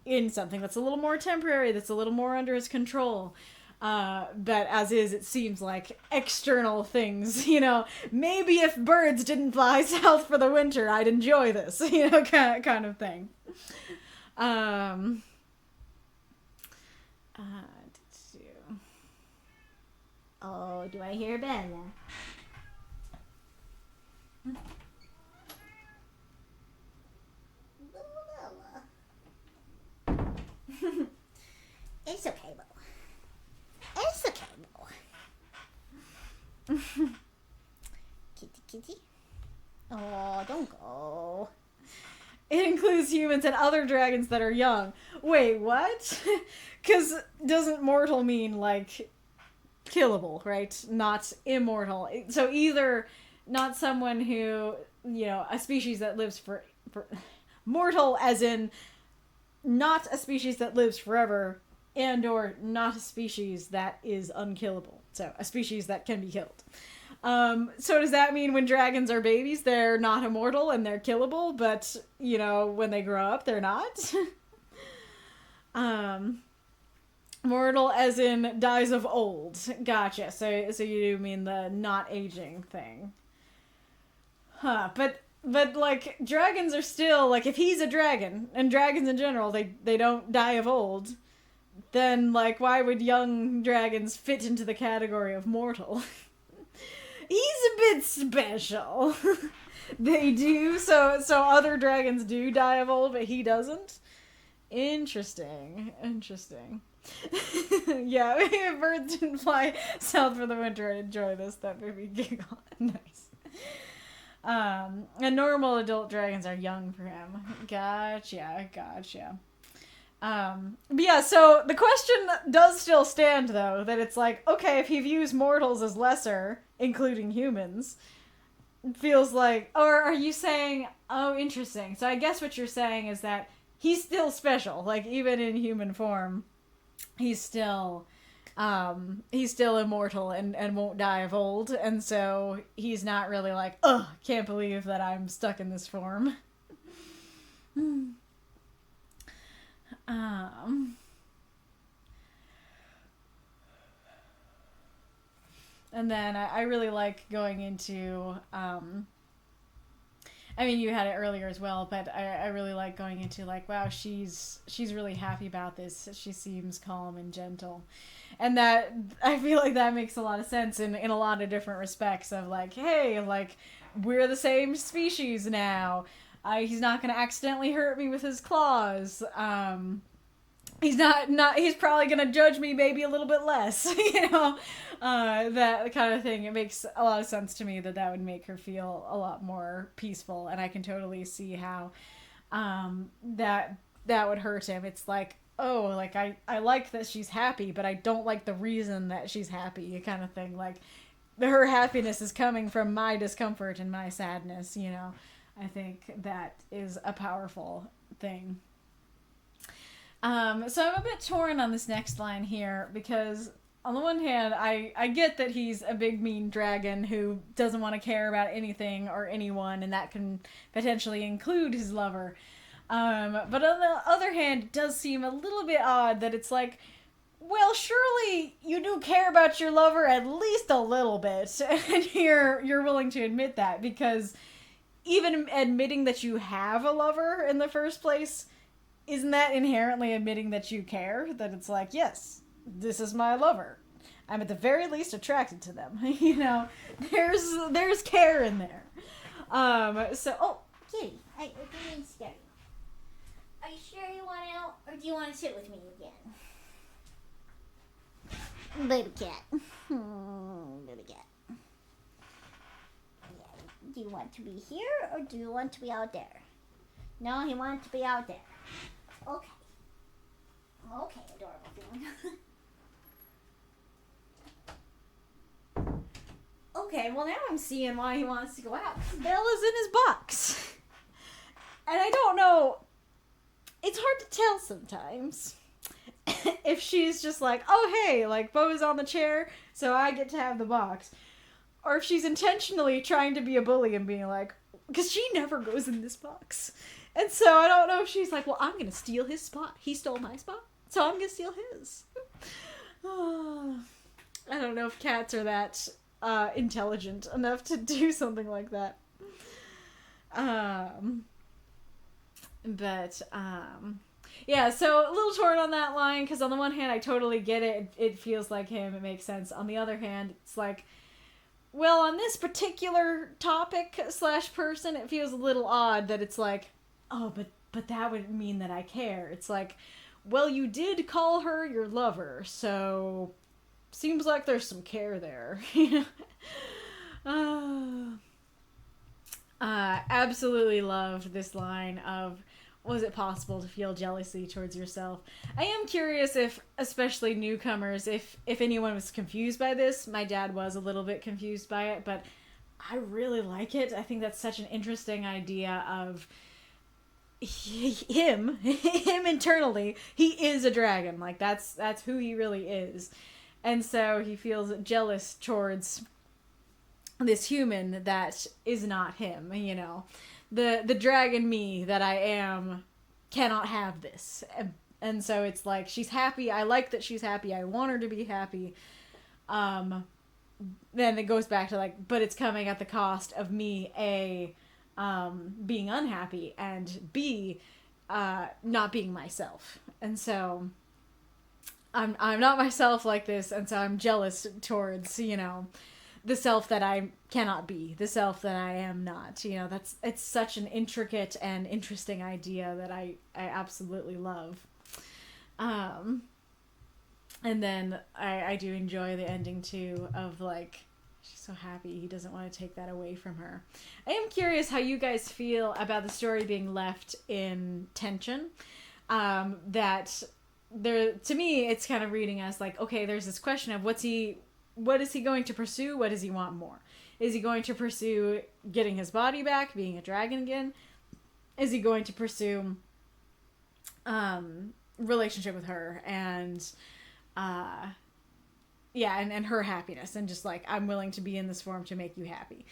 in something that's a little more temporary, that's a little more under his control. But as is, it seems like external things, you know, maybe if birds didn't fly south for the winter, I'd enjoy this, you know, kind of thing. Oh, do I hear Bella? It's okay, Bo. It's okay, Bo. Kitty. Oh, don't go. It includes humans and other dragons that are young. Wait, what? Because doesn't mortal mean, like, killable, right? Not immortal. So either not someone who, a species that lives for mortal as in not a species that lives forever, and or not a species that is unkillable. So a species that can be killed. So does that mean when dragons are babies, they're not immortal and they're killable, but, when they grow up, they're not? Mortal as in dies of old. Gotcha. So you do mean the not aging thing. Huh. But like, dragons are still, like, if he's a dragon, and dragons in general, they don't die of old, then, like, why would young dragons fit into the category of mortal? He's a bit special. They do, so other dragons do die of old, but he doesn't? Interesting. Yeah, if birds didn't fly south for the winter, I'd enjoy this. That made me giggle. Nice. And normal adult dragons are young for him. Gotcha. But yeah, so the question does still stand, though, that it's like, okay, if he views mortals as lesser, including humans, it feels like, or are you saying, oh, interesting. So I guess what you're saying is that he's still special, like, even in human form, he's still immortal and won't die of old, and so he's not really like, ugh, can't believe that I'm stuck in this form. And then I really like going into, I mean, you had it earlier as well, but I really like going into, like, wow, she's really happy about this. She seems calm and gentle. And that, I feel like that makes a lot of sense in a lot of different respects of, like, hey, like, we're the same species now. He's not going to accidentally hurt me with his claws. He's he's probably going to judge me maybe a little bit less, that kind of thing. It makes a lot of sense to me that would make her feel a lot more peaceful, and I can totally see how that would hurt him. It's like, oh, like, I like that she's happy, but I don't like the reason that she's happy, kind of thing. Like, her happiness is coming from my discomfort and my sadness, I think that is a powerful thing. So I'm a bit torn on this next line here, because on the one hand, I get that he's a big mean dragon who doesn't want to care about anything or anyone, and that can potentially include his lover. But on the other hand, it does seem a little bit odd that it's like, well, surely you do care about your lover at least a little bit, and you're willing to admit that, because even admitting that you have a lover in the first place, isn't that inherently admitting that you care? That it's like, yes, this is my lover. I'm at the very least attracted to them. There's care in there. Oh, kitty, I didn't scare you. Are you sure you want out, or do you want to sit with me again? Baby cat. Baby cat. Yeah. Do you want to be here, or do you want to be out there? No, he wants to be out there. Okay. Okay, adorable thing. Okay, well now I'm seeing why he wants to go out. Bella's in his box. And I don't know, it's hard to tell sometimes. If she's just like, oh hey, like, Bo's on the chair, so I get to have the box. Or if she's intentionally trying to be a bully and being like, because she never goes in this box. And so I don't know if she's like, well, I'm going to steal his spot. He stole my spot, so I'm going to steal his. I don't know if cats are that intelligent enough to do something like that. Yeah, so a little torn on that line, because on the one hand, I totally get it. It feels like him. It makes sense. On the other hand, it's like, well, on this particular topic / person, it feels a little odd that it's like, oh, but that would mean that I care. It's like, well, you did call her your lover, so seems like there's some care there. Absolutely loved this line of, was it possible to feel jealousy towards yourself? I am curious if, especially newcomers, if anyone was confused by this. My dad was a little bit confused by it, but I really like it. I think that's such an interesting idea of him internally. He is a dragon. Like that's who he really is. And so he feels jealous towards this human that is not him, you know. The dragon me that I am cannot have this. And so it's like, she's happy. I like that she's happy. I want her to be happy. Then it goes back to like, but it's coming at the cost of me, A, being unhappy, and B, not being myself. And so I'm not myself like this, and so I'm jealous towards, you know, the self that I cannot be, the self that I am not. You know, it's such an intricate and interesting idea that I absolutely love. And then I do enjoy the ending too of like, she's so happy he doesn't want to take that away from her. I am curious how you guys feel about the story being left in tension. That there, to me, it's kind of reading as like, okay, there's this question of what is he going to pursue? What does he want more? Is he going to pursue getting his body back, being a dragon again? Is he going to pursue relationship with her and and her happiness, and just like, I'm willing to be in this form to make you happy.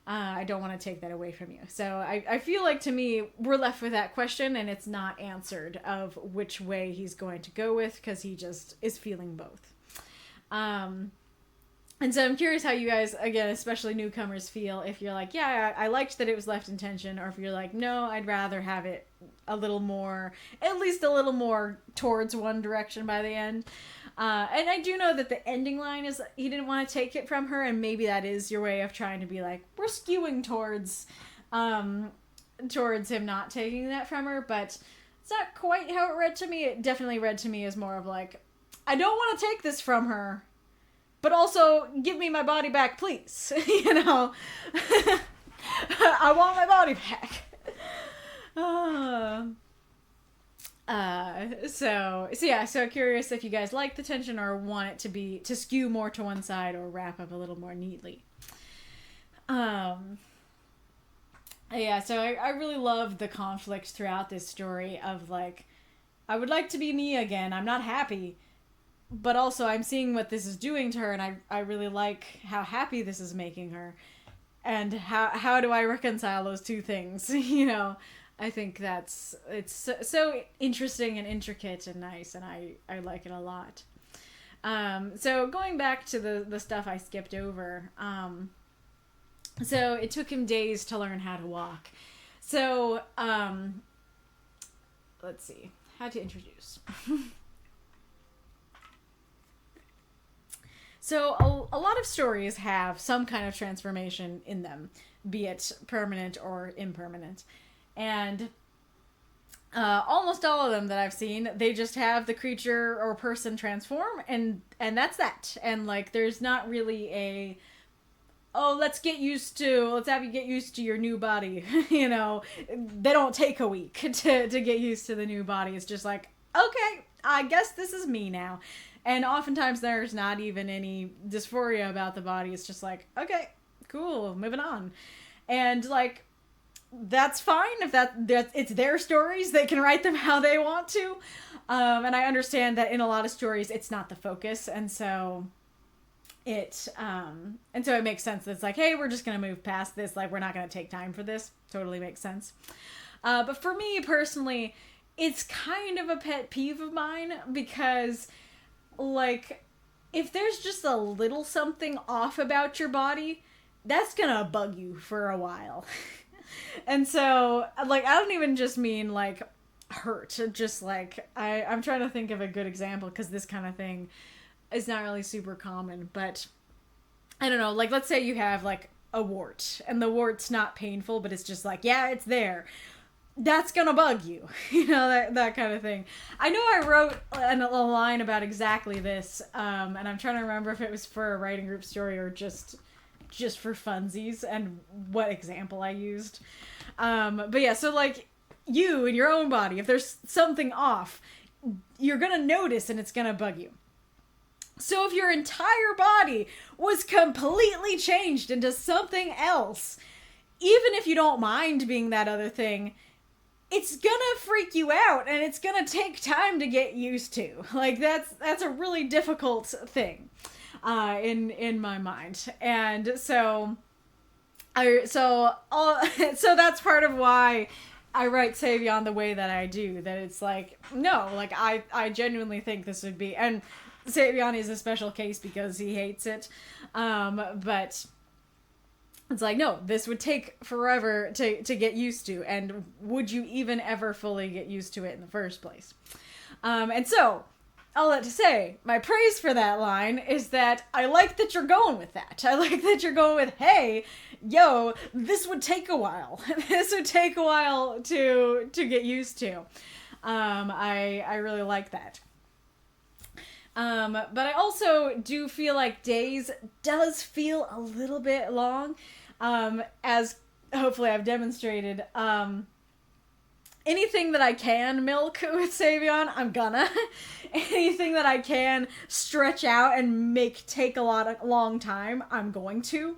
I don't want to take that away from you. So I feel like, to me, we're left with that question, and it's not answered of which way he's going to go with, because he just is feeling both. And so I'm curious how you guys, again, especially newcomers, feel. If you're like, yeah, I liked that it was left in tension, or if you're like, no, I'd rather have it a little more, at least a little more towards one direction by the end. And I do know that the ending line is he didn't want to take it from her, and maybe that is your way of trying to be like, we're skewing towards him not taking that from her, but it's not quite how it read to me. It definitely read to me as more of like, I don't want to take this from her, but also give me my body back, please. You know, I want my body back. So curious if you guys like the tension or want it to skew more to one side or wrap up a little more neatly. So I really love the conflict throughout this story of like, I would like to be me again. I'm not happy, but also I'm seeing what this is doing to her, and I really like how happy this is making her. And how do I reconcile those two things? You know, I think it's so interesting and intricate and nice, and I like it a lot. So going back to the stuff I skipped over, so it took him days to learn how to walk. So, let's see, how to introduce. So a lot of stories have some kind of transformation in them, be it permanent or impermanent. And almost all of them that I've seen, they just have the creature or person transform, and that's that. And like, there's not really let's have you get used to your new body. You know, they don't take a week to get used to the new body. It's just like, okay, I guess this is me now. And oftentimes there's not even any dysphoria about the body. It's just like, okay, cool, moving on. And like, that's fine if that it's their stories. They can write them how they want to. And I understand that in a lot of stories, it's not the focus. And so it makes sense that it's like, hey, we're just going to move past this. Like, we're not going to take time for this. Totally makes sense. But for me personally, it's kind of a pet peeve of mine, because like, if there's just a little something off about your body, that's gonna bug you for a while. And so, like, I don't even just mean like hurt, just like, I'm trying to think of a good example, because this kind of thing is not really super common, but I don't know, like, let's say you have like a wart, and the wart's not painful, but it's just like, yeah, it's there. That's gonna bug you, you know, that kind of thing. I know I wrote a line about exactly this, and I'm trying to remember if it was for a writing group story or just for funsies, and what example I used. But yeah, so like, you in your own body, if there's something off, you're gonna notice, and it's gonna bug you. So if your entire body was completely changed into something else, even if you don't mind being that other thing, it's gonna freak you out, and it's gonna take time to get used to. Like, that's a really difficult thing in my mind. And so so that's part of why I write Savion the way that I do. That it's like, no, like I genuinely think this would be, and Savion is a special case because he hates it, but it's like, no, this would take forever to get used to, and would you even ever fully get used to it in the first place? And so, all that to say, my praise for that line is that I like that you're going with that. I like that you're going with, hey, yo, this would take a while. This would take a while to get used to. I really like that. But I also do feel like Days does feel a little bit long, as hopefully I've demonstrated. Anything that I can milk with Savion, I'm gonna. Anything that I can stretch out and make take a long time, I'm going to.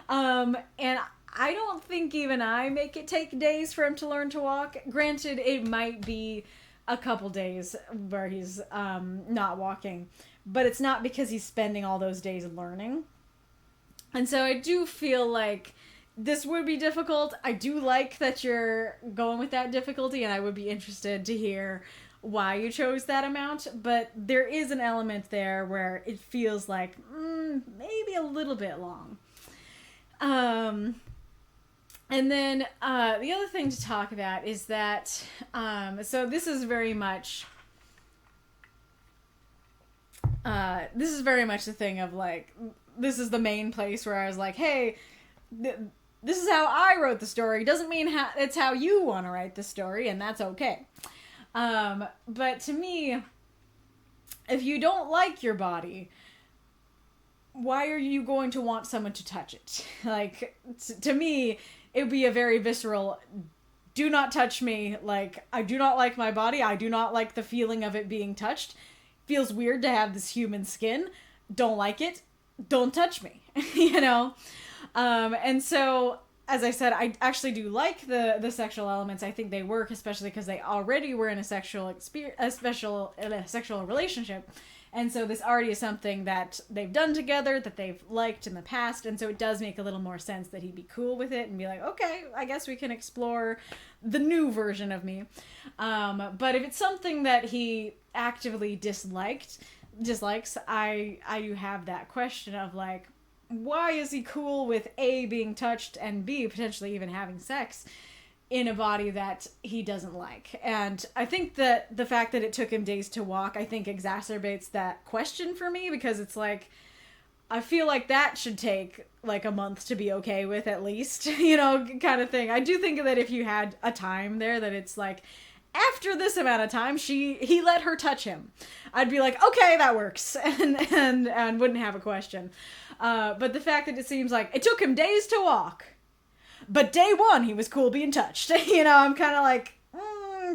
And I don't think even I make it take days for him to learn to walk. Granted, it might be a couple days where he's not walking, but it's not because he's spending all those days learning. And so I do feel like this would be difficult. I do like that you're going with that difficulty, and I would be interested to hear why you chose that amount, but there is an element there where it feels like maybe a little bit long. And then the other thing to talk about is that so this is very much the thing of like, this is the main place where I was like, hey, this is how I wrote the story. Doesn't mean it's how you want to write the story, and that's okay. But to me, if you don't like your body, why are you going to want someone to touch it? Like, to me, it would be a very visceral, do not touch me. Like, I do not like my body. I do not like the feeling of it being touched. Feels weird to have this human skin. Don't like it. Don't touch me. You know? And so, as I said, I actually do like the sexual elements. I think they work, especially because they already were in a sexual relationship. And so this already is something that they've done together, that they've liked in the past. And so it does make a little more sense that he'd be cool with it and be like, okay, I guess we can explore the new version of me. But if it's something that he actively dislikes, I do have that question of like, why is he cool with A, being touched, and B, potentially even having sex in a body that he doesn't like? And I think that the fact that it took him days to walk, I think exacerbates that question for me, because it's like, I feel like that should take like a month to be okay with at least, you know, kind of thing. I do think that if you had a time there that it's like, after this amount of time, he let her touch him, I'd be like, okay, that works, and wouldn't have a question. But the fact that it seems like it took him days to walk, but day one he was cool being touched, you know, I'm kind of like,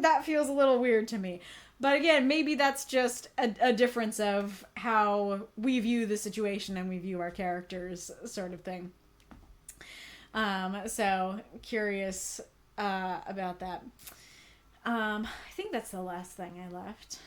that feels a little weird to me. But again, maybe that's just a difference of how we view the situation and we view our characters, sort of thing. So curious about that. I think that's the last thing I left.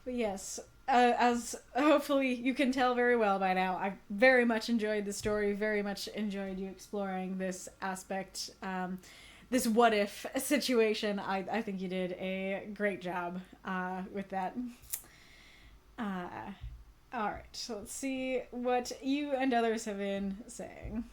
But yes, as hopefully you can tell very well by now, I very much enjoyed the story, very much enjoyed you exploring this aspect, this what-if situation. I think you did a great job with that. Alright, so let's see what you and others have been saying.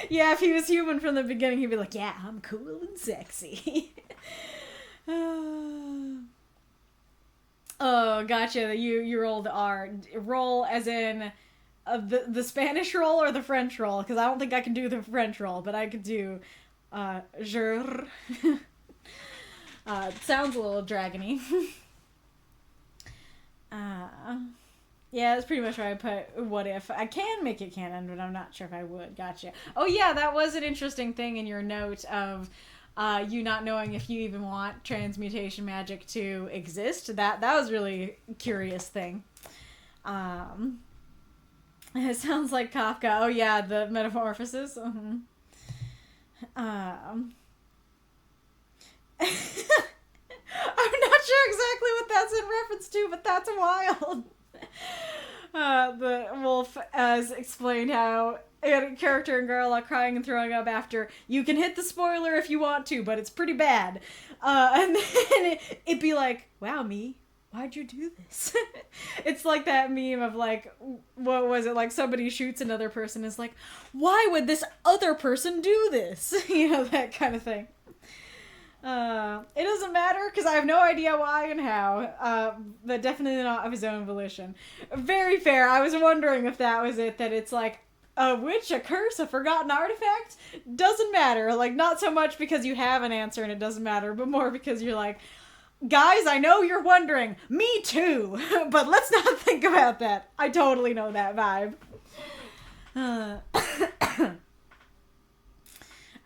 Yeah, if he was human from the beginning, he'd be like, yeah, I'm cool and sexy. Oh, gotcha. You rolled R. Roll as in the Spanish roll or the French roll? Because I don't think I can do the French roll, but I could do jour. Sounds a little dragony. Yeah, that's pretty much where I put what if. I can make it canon, but I'm not sure if I would. Gotcha. Oh yeah, that was an interesting thing in your note of you not knowing if you even want transmutation magic to exist. That was really a curious thing. It sounds like Kafka. Oh yeah, the metamorphosis. Uh-huh. I'm not sure exactly what that's in reference to, but that's wild. The wolf has explained how a character and girl are crying and throwing up after. You can hit the spoiler if you want to, but it's pretty bad. And then it'd be like, wow, me, why'd you do this? It's like that meme of like, what was it? Like somebody shoots another person is like, why would this other person do this? You know, that kind of thing. It doesn't matter because I have no idea why and how, but definitely not of his own volition. Very fair. I was wondering if that was it, that it's like a witch, a curse, a forgotten artifact. Doesn't matter. Like, not so much because you have an answer and it doesn't matter, but more because you're like, guys, I know you're wondering. Me too. But let's not think about that. I totally know that vibe.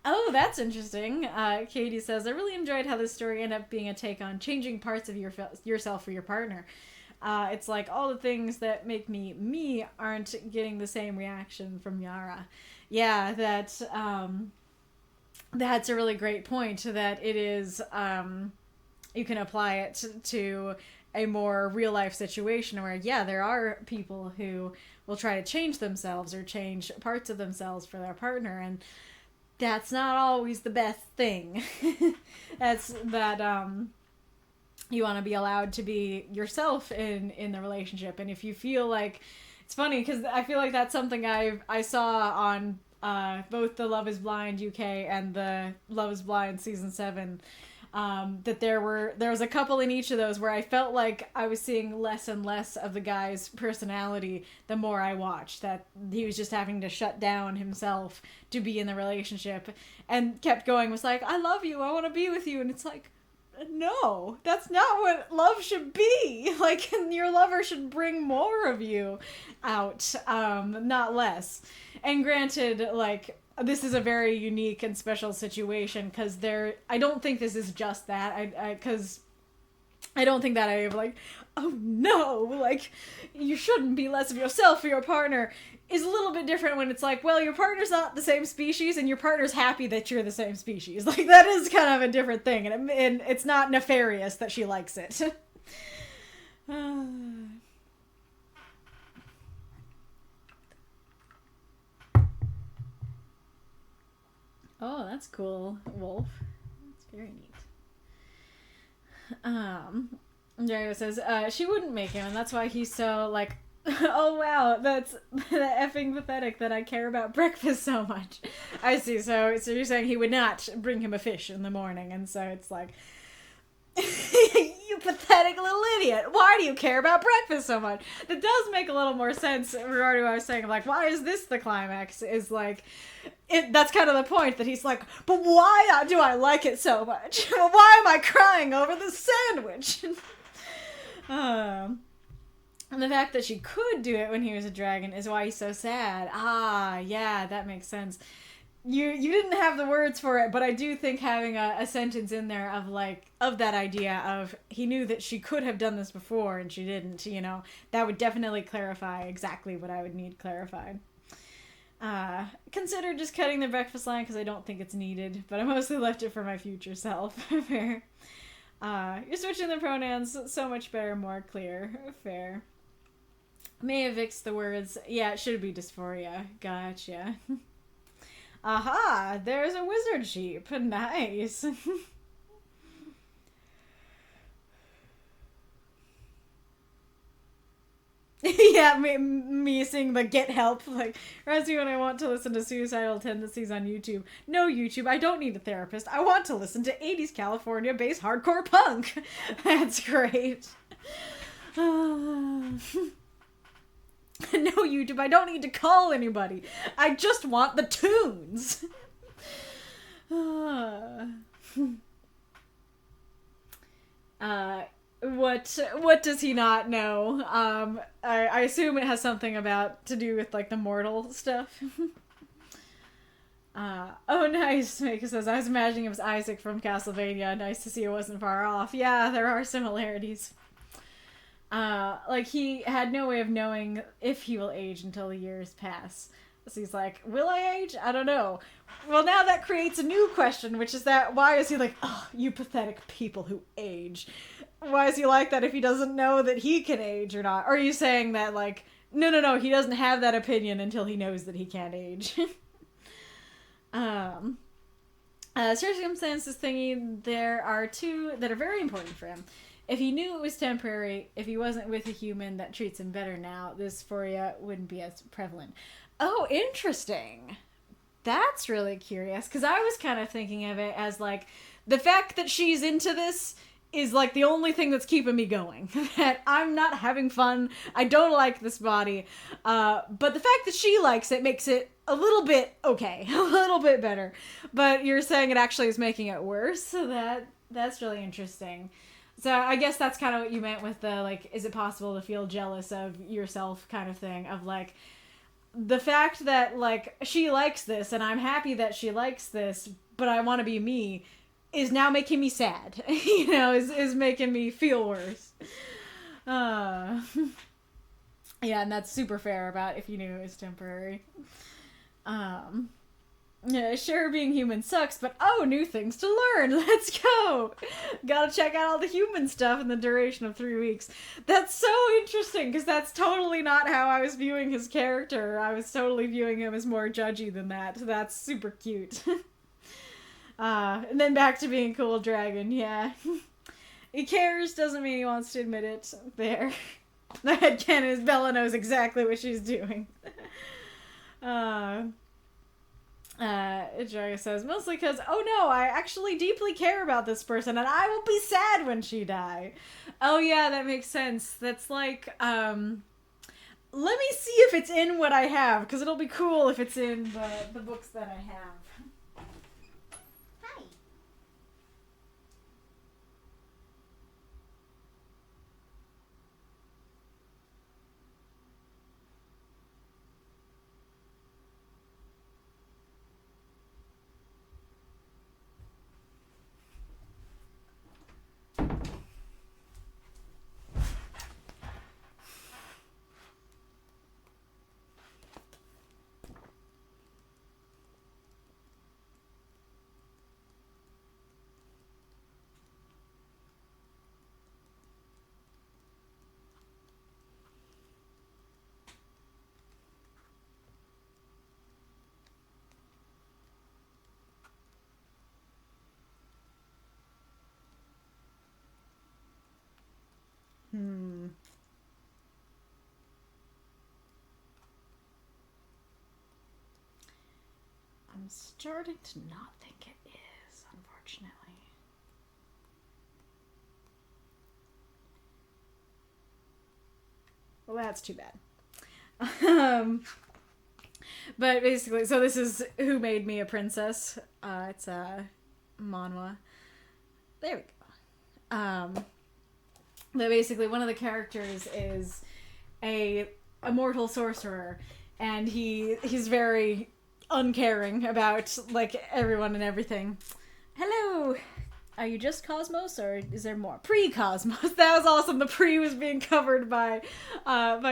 Oh, that's interesting. Katie says, I really enjoyed how this story ended up being a take on changing parts of yourself for your partner. It's like all the things that make me aren't getting the same reaction from Yara. Yeah, that's a really great point, that it is, you can apply it to a more real life situation where, yeah, there are people who will try to change themselves or change parts of themselves for their partner, and that's not always the best thing. That's that you want to be allowed to be yourself in the relationship. And if you feel like, it's funny because I feel like that's something I saw on both the Love is Blind UK and the Love is Blind season 7, that there was a couple in each of those where I felt like I was seeing less and less of the guy's personality the more I watched, that he was just having to shut down himself to be in the relationship, and kept going, was like, I love you, I want to be with you, and it's like, no, that's not what love should be. Like, your lover should bring more of you out, not less. And granted, like, this is a very unique and special situation because I don't think this is just that. Because I don't think that I have like, oh no, like, you shouldn't be less of yourself for your partner, is a little bit different when it's like, well, your partner's not the same species and your partner's happy that you're the same species. Like, that is kind of a different thing, and it's not nefarious that she likes it. Oh, that's cool, Wolf. That's very neat. Drago says, she wouldn't make him, and that's why he's so, like, oh wow, that's effing pathetic that I care about breakfast so much. I see, so you're saying he would not bring him a fish in the morning, and so it's like, you pathetic little idiot, why do you care about breakfast so much? That does make a little more sense regarding what I was saying, like, why is this the climax, is like, that's kind of the point, that he's like, but why do I like it so much? Why am I crying over the sandwich? And the fact that she could do it when he was a dragon is why he's so sad. Ah, yeah, that makes sense. You didn't have the words for it, but I do think having a sentence in there of that idea of he knew that she could have done this before and she didn't, you know, that would definitely clarify exactly what I would need clarified. Consider just cutting the breakfast line because I don't think it's needed, but I mostly left it for my future self. Fair. You're switching the pronouns, so much better, more clear. Fair. May have fixed the words. Yeah, it should be dysphoria. Gotcha. Aha! There's a wizard sheep. Nice. Yeah, me seeing the get help. Like, reminds me when I want to listen to suicidal tendencies on YouTube. No, YouTube, I don't need a therapist. I want to listen to 80s California-based hardcore punk. That's great. No, YouTube, I don't need to call anybody. I just want the tunes. What does he not know? I assume it has something to do with like the mortal stuff. Oh, nice. Mika says, I was imagining it was Isaac from Castlevania. Nice to see it wasn't far off. Yeah, there are similarities. Like, he had no way of knowing if he will age until the years pass. So he's like, will I age? I don't know. Well, now that creates a new question, which is that, why is he like, oh, you pathetic people who age? Why is he like that if he doesn't know that he can age or not? Or are you saying that, like, no, he doesn't have that opinion until he knows that he can't age? Circumstances thingy, there are two that are very important for him. If he knew it was temporary, if he wasn't with a human that treats him better now, this dysphoria wouldn't be as prevalent. Oh, interesting. That's really curious, because I was kind of thinking of it as, like, the fact that she's into this is, like, the only thing that's keeping me going. That I'm not having fun, I don't like this body, but the fact that she likes it makes it a little bit okay, a little bit better. But you're saying it actually is making it worse, so that's really interesting. So I guess that's kind of what you meant with the, like, is it possible to feel jealous of yourself kind of thing, of, like, the fact that, like, she likes this, and I'm happy that she likes this, but I want to be me, is now making me sad. You know, is making me feel worse. Yeah, and that's super fair about if you knew it was temporary. Yeah, sure, being human sucks, but oh, new things to learn. Let's go. Gotta check out all the human stuff in the duration of 3 weeks. That's so interesting, because that's totally not how I was viewing his character. I was totally viewing him as more judgy than that. That's super cute. And then back to being cool dragon, yeah. He cares, doesn't mean he wants to admit it. There. The headcanon is Bella knows exactly what she's doing. Drago says, mostly because, oh no, I actually deeply care about this person, and I will be sad when she die. Oh yeah, that makes sense. That's like, let me see if it's in what I have, because it'll be cool if it's in the books that I have. Hi. I'm starting to not think it is, unfortunately. Well, that's too bad. But basically, so this is Who Made Me a Princess. It's manhwa. There we go. But basically, one of the characters is a immortal sorcerer, and he's very uncaring about, like, everyone and everything. Hello! Are you just Cosmos, or is there more? Pre-Cosmos! That was awesome! The pre was being covered by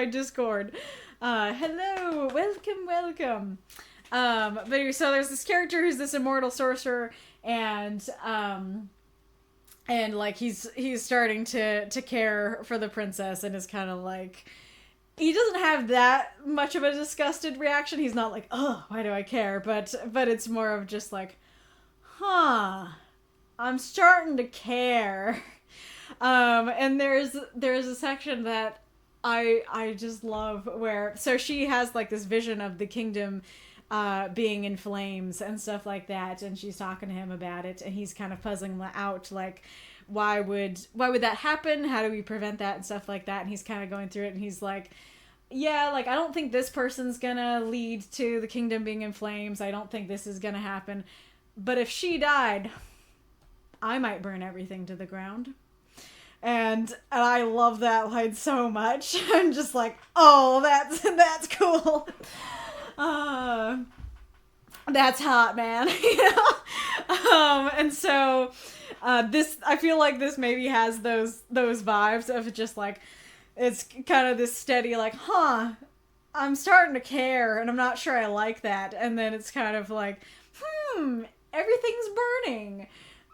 Discord. Hello! Welcome! But anyway, so there's this character who's this immortal sorcerer, and like, he's starting to care for the princess, and is kind of like, he doesn't have that much of a disgusted reaction. He's not like, oh, why do I care? But it's more of just like, I'm starting to care. And there's a section that I just love where, so she has like this vision of the kingdom being in flames and stuff like that, and she's talking to him about it, and he's kind of puzzling out, like, why would that happen? How do we prevent that and stuff like that? And he's kind of going through it, and he's like, yeah, like, I don't think this person's gonna lead to the kingdom being in flames. I don't think this is gonna happen. But if she died, I might burn everything to the ground. And I love that line so much. I'm just like, oh, that's cool. That's hot, man. And so this, I feel like this maybe has those vibes of just like, it's kind of this steady like, I'm starting to care and I'm not sure I like that. And then it's kind of like, everything's burning.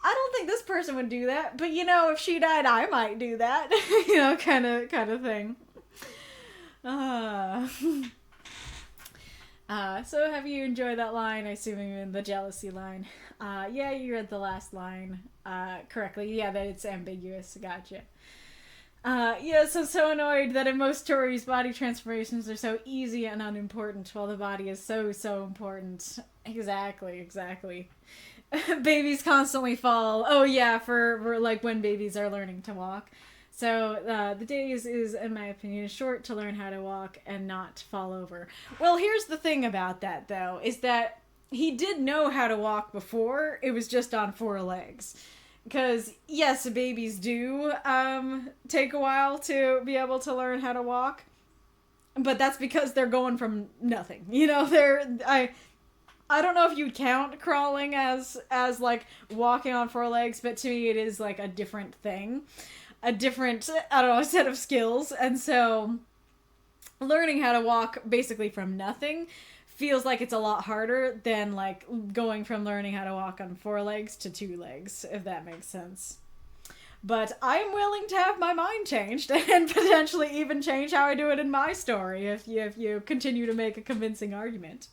I don't think this person would do that, but if she died, I might do that. Kind of thing. So have you enjoyed that line? I assume you mean the jealousy line. Yeah, you read the last line correctly. Yeah, that it's ambiguous. Gotcha. Yes, I'm so annoyed that in most stories, body transformations are so easy and unimportant, while the body is so important. Exactly. Babies constantly fall. Oh yeah, for like when babies are learning to walk. So the days is, in my opinion, short to learn how to walk and not fall over. Well, here's the thing about that, though, is that he did know how to walk before. It was just on 4 legs. Because, yes, babies do take a while to be able to learn how to walk. But that's because they're going from nothing. I don't know if you'd count crawling as like walking on 4 legs, but to me it is like a different thing. A different, set of skills. And so learning how to walk basically from nothing feels like it's a lot harder than like going from learning how to walk on 4 legs to 2 legs, if that makes sense. But I'm willing to have my mind changed and potentially even change how I do it in my story if you continue to make a convincing argument.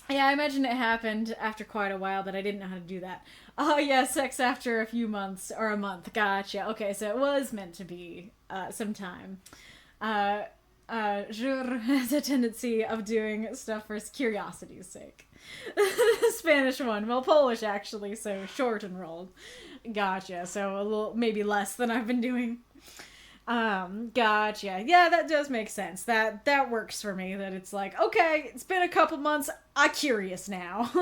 Yeah, I imagine it happened after quite a while, but I didn't know how to do that. Oh, yeah, sex after a few months, or a month. Gotcha. Okay, so it was meant to be some time. Jure has a tendency of doing stuff for curiosity's sake. The Spanish one. Well, Polish, actually, so short and rolled. Gotcha. So a little, maybe less than I've been doing. Gotcha. Yeah, that does make sense. That works for me, that it's like, okay, it's been a couple months, I'm curious now.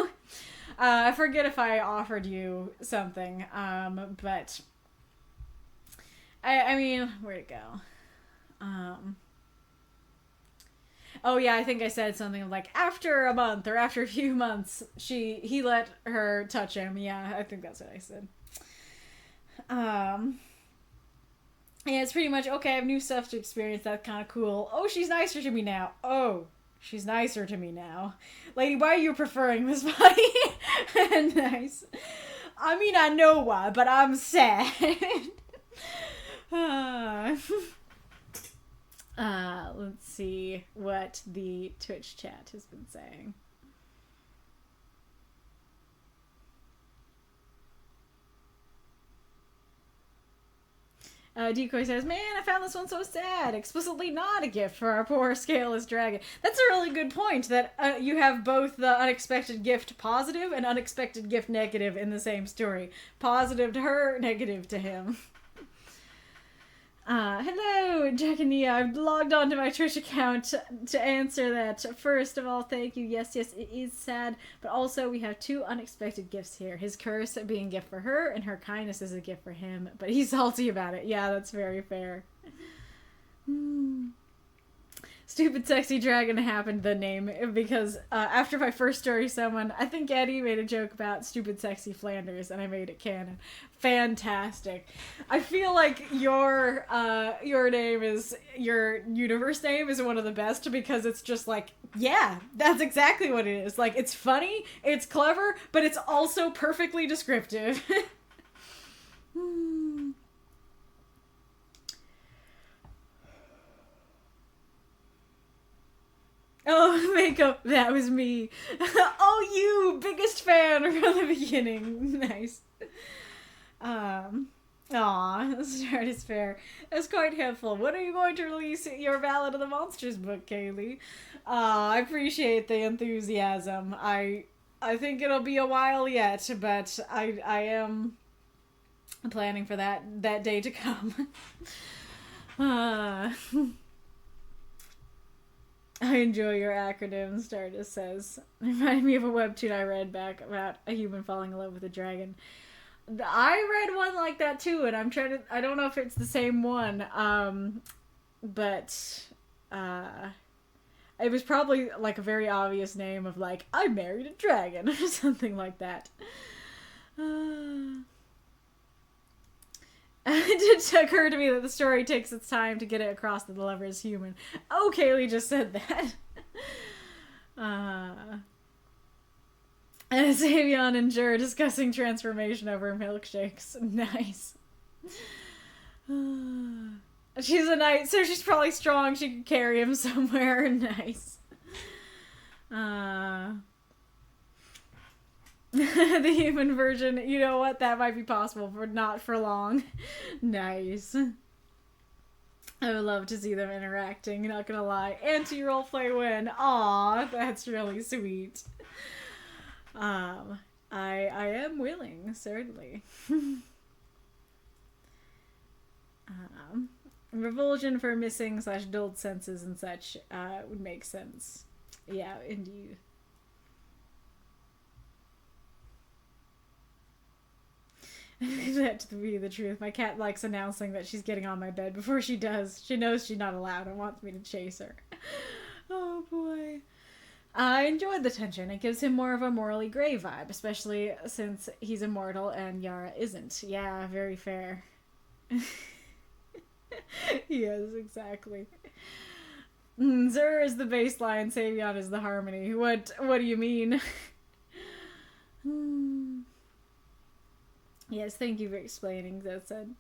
I forget if I offered you something, but I mean, where'd it go? Oh yeah, I think I said something like, after a month, or after a few months, he let her touch him. Yeah, I think that's what I said. Yeah, it's pretty much, okay, I have new stuff to experience, that's kind of cool. Oh, she's nicer to me now. Oh, she's nicer to me now. Lady, why are you preferring this body? Nice. I mean, I know why, but I'm sad. Let's see what the Twitch chat has been saying. Decoy says, man, I found this one so sad. Explicitly not a gift for our poor scaleless dragon. That's a really good point, that you have both the unexpected gift positive and unexpected gift negative in the same story. Positive to her, negative to him. Hello, Jack and Nia. I've logged onto my Twitch account to answer that. First of all, thank you. Yes, it is sad, but also we have 2 unexpected gifts here. His curse being a gift for her, and her kindness is a gift for him, but he's salty about it. Yeah, that's very fair. Stupid Sexy Dragon happened, the name, because after my first story, I think Eddie made a joke about Stupid Sexy Flanders, and I made it canon. Fantastic. I feel like your universe name is one of the best, because it's just like, yeah, that's exactly what it is. Like, it's funny, it's clever, but it's also perfectly descriptive. Oh, Mako, that was me. Oh, you, biggest fan from the beginning. Nice. Stardustfaire. That's quite helpful. When are you going to release your Ballad of the Monsters book, Kaylee? I appreciate the enthusiasm. I think it'll be a while yet, but I am planning for that day to come. I enjoy your acronym, Stardust says. It reminded me of a webtoon I read back about a human falling in love with a dragon. I read one like that too, and I don't know if it's the same one, but it was probably like a very obvious name of like, I married a dragon or something like that. It did occur to me that the story takes its time to get it across that the lover is human. Oh, Kaylee just said that. And Savion and Jur discussing transformation over milkshakes. Nice. She's a knight, so she's probably strong. She could carry him somewhere. Nice. The human version, you know what? That might be possible, but not for long. Nice. I would love to see them interacting, not gonna lie. Anti-roleplay win. Aw, that's really sweet. I am willing, certainly. Revulsion for missing / dulled senses and such would make sense. Yeah, indeed. That to be the truth. My cat likes announcing that she's getting on my bed before she does. She knows she's not allowed and wants me to chase her. Oh boy. I enjoyed the tension. It gives him more of a morally gray vibe, especially since he's immortal and Yara isn't. Yeah, very fair. Yes, exactly. Zur is the baseline, Savion is the harmony. What do you mean? Yes, thank you for explaining, that said.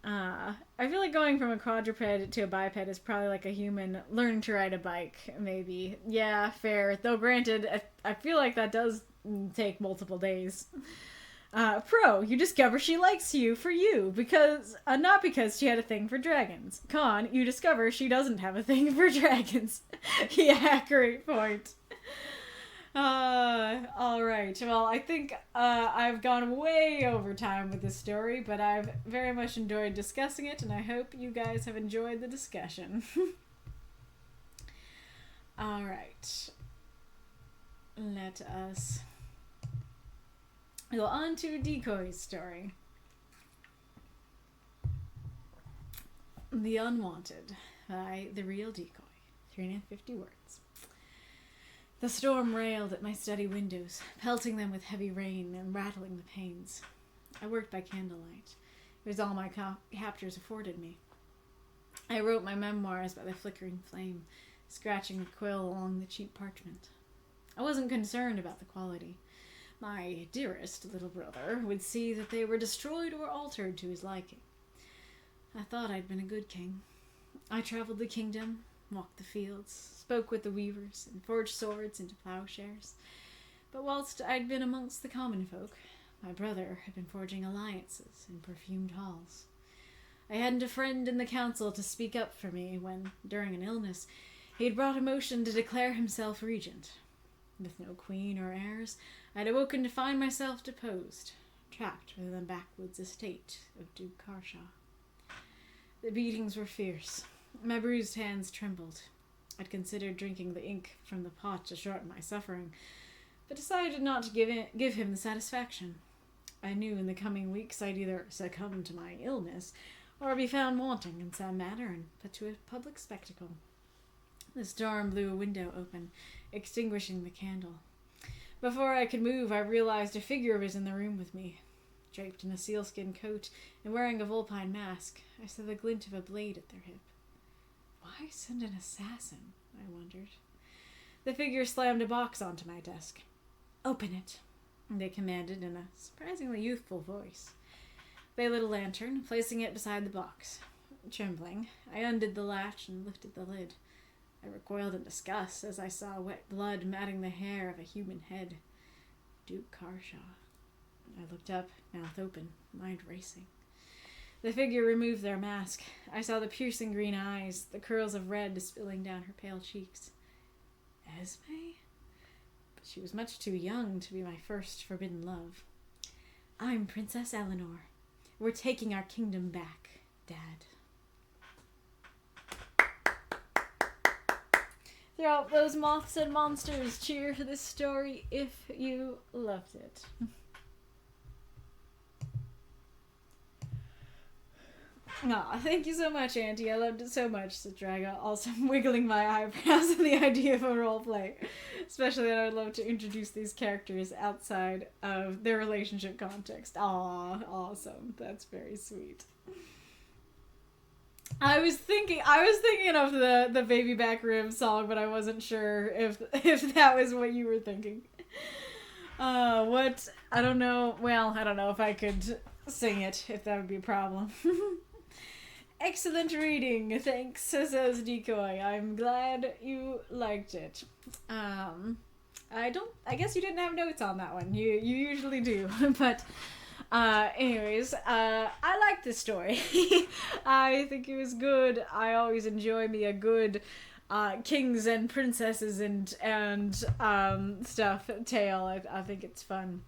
I feel like going from a quadruped to a biped is probably like a human learning to ride a bike, maybe. Yeah, fair. Though granted, I feel like that does take multiple days. Pro, you discover she likes you for you, because, not because she had a thing for dragons. Con, you discover she doesn't have a thing for dragons. Yeah, great point. Alright, well, I think, I've gone way over time with this story, but I've very much enjoyed discussing it, and I hope you guys have enjoyed the discussion. Alright. Let us go on to Decoy's story. The Unwanted by The Real Decoy. 350 words. The storm railed at my study windows, pelting them with heavy rain and rattling the panes. I worked by candlelight. It was all my captors afforded me. I wrote my memoirs by the flickering flame, scratching a quill along the cheap parchment. I wasn't concerned about the quality. My dearest little brother would see that they were destroyed or altered to his liking. I thought I'd been a good king. I traveled the kingdom, walked the fields, spoke with the weavers, and forged swords into plowshares. But whilst I'd been amongst the common folk, my brother had been forging alliances in perfumed halls. I hadn't a friend in the council to speak up for me when, during an illness, he had brought a motion to declare himself regent. With no queen or heirs, I'd awoken to find myself deposed, trapped within the backwoods estate of Duke Karshaw. The beatings were fierce. My bruised hands trembled. I'd considered drinking the ink from the pot to shorten my suffering, but decided not to give him the satisfaction. I knew in the coming weeks I'd either succumb to my illness or be found wanting in some manner and put to a public spectacle. The storm blew a window open, extinguishing the candle. Before I could move, I realized a figure was in the room with me. Draped in a sealskin coat and wearing a vulpine mask, I saw the glint of a blade at their hip. Why send an assassin? I wondered. The figure slammed a box onto my desk. Open it, they commanded in a surprisingly youthful voice. They lit a lantern, placing it beside the box. Trembling, I undid the latch and lifted the lid. I recoiled in disgust as I saw wet blood matting the hair of a human head. Duke Karshaw. I looked up, mouth open, mind racing. The figure removed their mask. I saw the piercing green eyes, the curls of red spilling down her pale cheeks. Esme? But she was much too young to be my first forbidden love. I'm Princess Eleanor. We're taking our kingdom back, Dad. Throughout those moths and monsters, cheer for this story if you loved it. Aw, thank you so much, Auntie. I loved it so much, said Drago. Also, I'm wiggling my eyebrows at the idea of a roleplay. Especially that I would love to introduce these characters outside of their relationship context. Aw, awesome. That's very sweet. I was thinking of the Baby Back Rib song, but I wasn't sure if that was what you were thinking. What? I don't know. Well, I don't know if I could sing it, if that would be a problem. Excellent reading, thanks, says Decoy. I'm glad you liked it. I guess you didn't have notes on that one. You usually do, but anyways, I like this story. I think it was good. I always enjoy me a good kings and princesses and stuff tale. I think it's fun.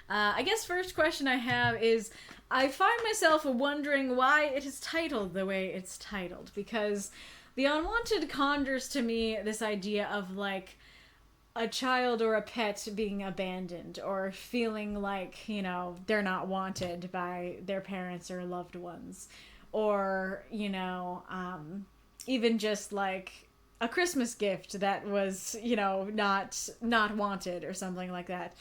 I guess first question I have is, I find myself wondering why it is titled the way it's titled, because the Unwanted conjures to me this idea of like a child or a pet being abandoned or feeling like, you know, they're not wanted by their parents or loved ones, or, you know, even just like a Christmas gift that was, you know, not wanted or something like that.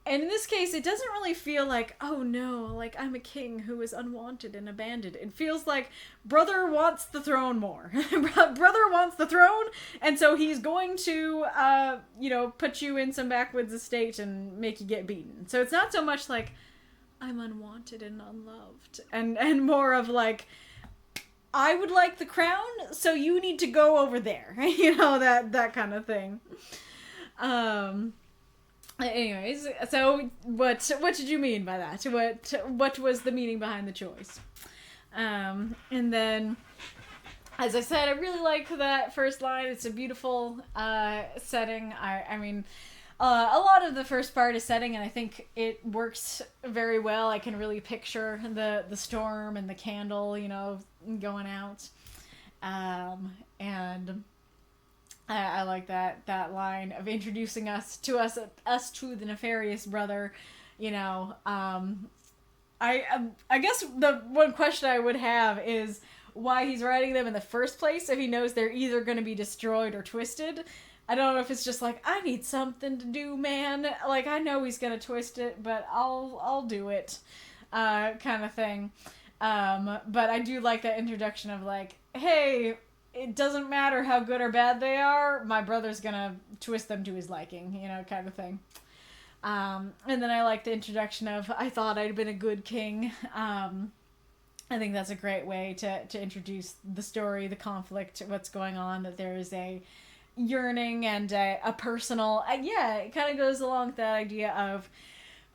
And in this case, it doesn't really feel like, oh no, like I'm a king who is unwanted and abandoned. It feels like brother wants the throne more. Brother wants the throne, and so he's going to, you know, put you in some backwoods estate and make you get beaten. So it's not so much like, I'm unwanted and unloved, and more of like, I would like the crown, so you need to go over there. You know, that kind of thing. Anyways, so what did you mean by that? What was the meaning behind the choice? And then, as I said, I really like that first line. It's a beautiful setting. I mean, a lot of the first part is setting, and I think it works very well. I can really picture the storm and the candle, you know, going out, and I like that line of introducing us to the nefarious brother, you know. I guess the one question I would have is why he's writing them in the first place if he knows they're either going to be destroyed or twisted. I don't know if it's just like, I need something to do, man. Like, I know he's going to twist it, but I'll do it, kind of thing. But I do like that introduction of like, hey, it doesn't matter how good or bad they are, my brother's gonna twist them to his liking, you know, kind of thing. And then I like the introduction of, I thought I'd been a good king. I think that's a great way to introduce the story, the conflict, what's going on, that there is a yearning and a personal, yeah, it kind of goes along with that idea of,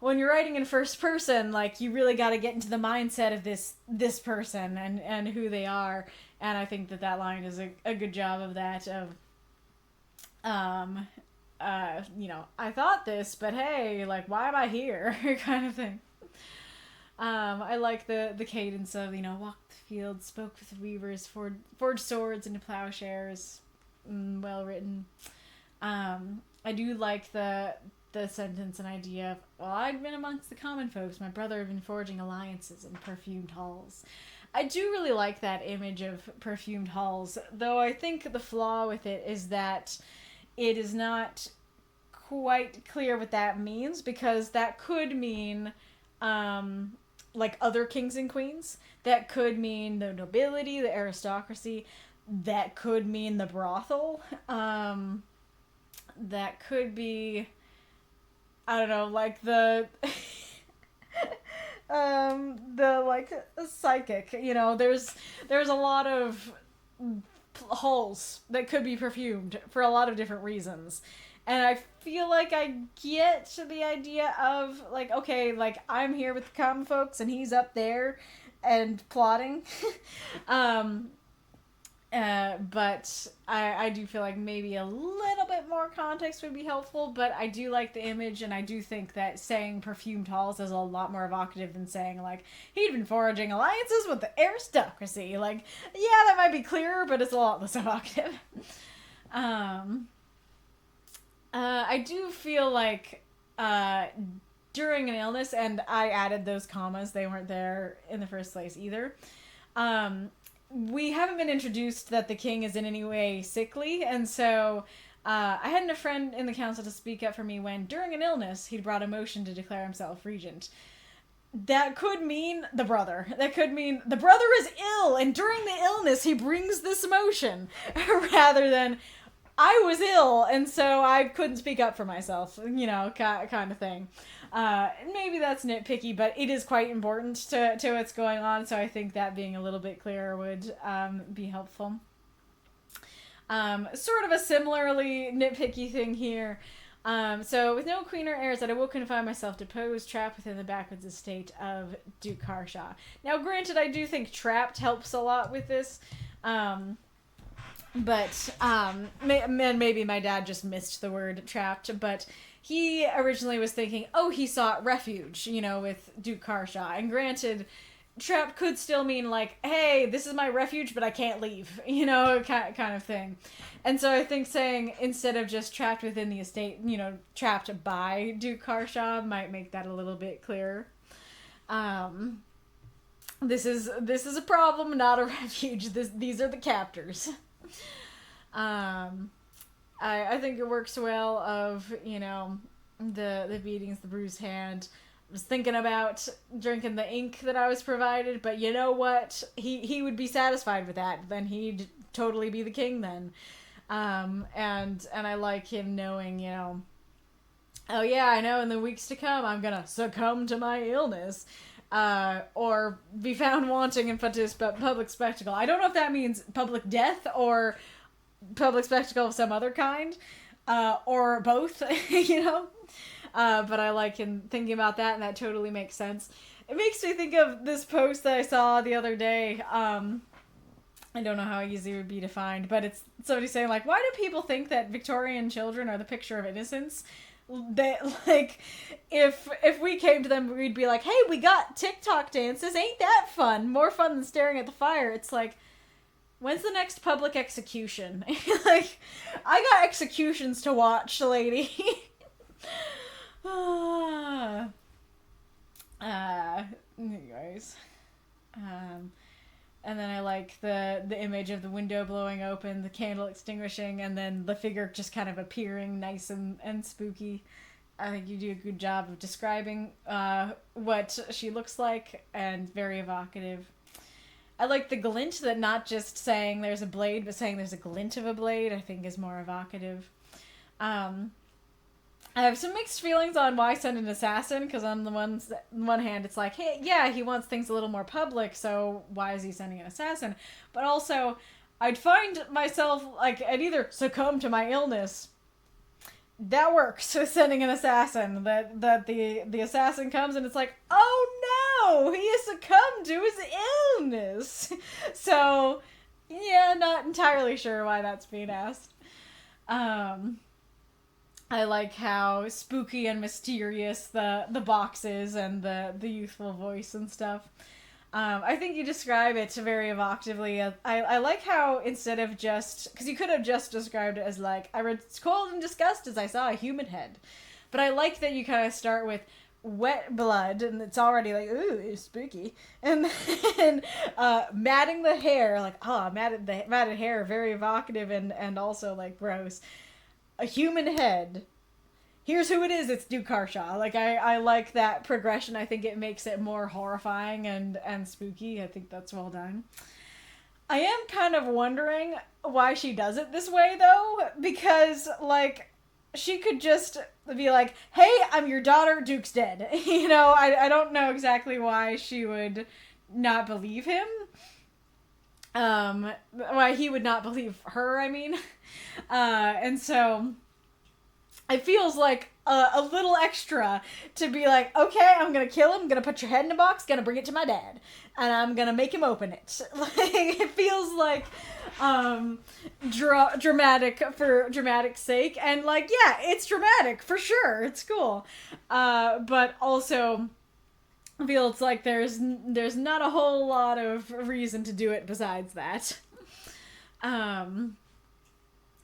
when you're writing in first person, like, you really got to get into the mindset of this person and who they are. And I think that line is a good job of that, of, you know, I thought this, but hey, like, why am I here? Kind of thing. I like the cadence of, you know, walked the field, spoke with the weavers, forged swords into plowshares. Well written. I do like the sentence and idea of, well, I'd been amongst the common folks. My brother had been forging alliances in perfumed halls. I do really like that image of perfumed halls, though I think the flaw with it is that it is not quite clear what that means, because that could mean, like, other kings and queens. That could mean the nobility, the aristocracy. That could mean the brothel. That could be, I don't know, like the like psychic, you know, there's a lot of halls that could be perfumed for a lot of different reasons. And I feel like I get the idea of, like, okay, like, I'm here with the common folks and he's up there and plotting. But I do feel like maybe a little bit more context would be helpful, but I do like the image, and I do think that saying perfumed halls is a lot more evocative than saying, like, he'd been forging alliances with the aristocracy. Like, yeah, that might be clearer, but it's a lot less evocative. I do feel like during an illness, and I added those commas. They weren't there in the first place either. We haven't been introduced that the king is in any way sickly, and so I had a friend in the council to speak up for me when, during an illness, he'd brought a motion to declare himself regent. That could mean the brother. That could mean the brother is ill, and during the illness, he brings this motion, rather than, I was ill, and so I couldn't speak up for myself, you know, kind of thing. Maybe that's nitpicky, but it is quite important to what's going on, so I think that being a little bit clearer would be helpful. Sort of a similarly nitpicky thing here. So, with no queen or heirs, that I will confine myself deposed, trapped within the backwoods estate of Duke Harshaw. Now, granted, I do think trapped helps a lot with this, but maybe my dad just missed the word trapped, but he originally was thinking, oh, he sought refuge, you know, with Duke Harshaw, and granted, trapped could still mean, like, hey, this is my refuge, but I can't leave, you know, kind of thing. And so I think saying, instead of just trapped within the estate, you know, trapped by Duke Harshaw might make that a little bit clearer. This is a problem, not a refuge. These are the captors. I think it works well of, you know, the beatings, the bruised hand. I was thinking about drinking the ink that I was provided, but you know what? He would be satisfied with that. Then he'd totally be the king then. And I like him knowing, you know, oh yeah, I know in the weeks to come I'm gonna succumb to my illness. Or be found wanting in public spectacle. I don't know if that means public death or public spectacle of some other kind, or both, you know? But I like him thinking about that, and that totally makes sense. It makes me think of this post that I saw the other day. I don't know how easy it would be to find, but it's somebody saying, like, why do people think that Victorian children are the picture of innocence? That, like, if we came to them, we'd be like, hey, we got TikTok dances, ain't that fun? More fun than staring at the fire. It's like, when's the next public execution? Like, I got executions to watch, lady. Anyways. And then I like the image of the window blowing open, the candle extinguishing, and then the figure just kind of appearing nice and spooky. I think you do a good job of describing what she looks like, and very evocative. I like the glint, that not just saying there's a blade, but saying there's a glint of a blade, I think is more evocative. I have some mixed feelings on why send an assassin, because on the one hand, it's like, hey, yeah, he wants things a little more public, so why is he sending an assassin? But also, I'd find myself, like, I'd either succumb to my illness. That works with sending an assassin. That the assassin comes and it's like, oh no, he has succumbed to his illness. So, yeah, not entirely sure why that's being asked. I like how spooky and mysterious the box is, and the youthful voice and stuff. I think you describe it very evocatively. I like how, instead of just... Because you could have just described it as like, I was cold and disgust as I saw a human head. But I like that you kind of start with wet blood, and it's already like, ooh, it's spooky. And then matting the hair, like, matted hair, very evocative and also, like, gross. A human head. Here's who it is, it's Duke Harshaw. Like, I like that progression. I think it makes it more horrifying and spooky. I think that's well done. I am kind of wondering why she does it this way, though, because, like, she could just be like, hey, I'm your daughter, Duke's dead. You know, I don't know exactly why she would not believe him. Why he would not believe her, I mean. And so it feels like a little extra to be like, okay, I'm gonna kill him, gonna put your head in a box, gonna bring it to my dad, and I'm gonna make him open it. Like, it feels like dramatic for dramatic's sake, and like, yeah, it's dramatic for sure, it's cool, but also feels like there's not a whole lot of reason to do it besides that.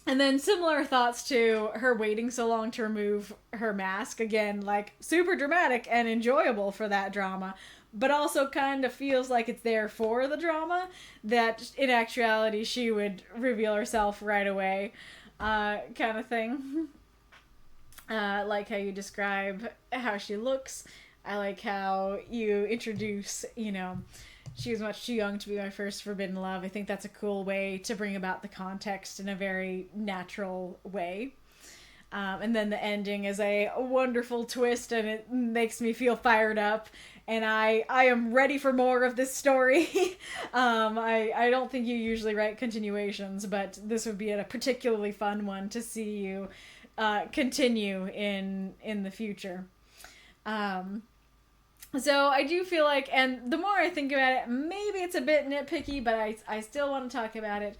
And then similar thoughts to her waiting so long to remove her mask. Again, like, super dramatic and enjoyable for that drama, but also kind of feels like it's there for the drama, that in actuality she would reveal herself right away, kind of thing. Like how you describe how she looks. I like how you introduce, you know, she was much too young to be my first forbidden love. I think that's a cool way to bring about the context in a very natural way. And then the ending is a wonderful twist, and it makes me feel fired up. And I am ready for more of this story. I don't think you usually write continuations, but this would be a particularly fun one to see you continue in the future. So I do feel like, and the more I think about it, maybe it's a bit nitpicky, but I still want to talk about it,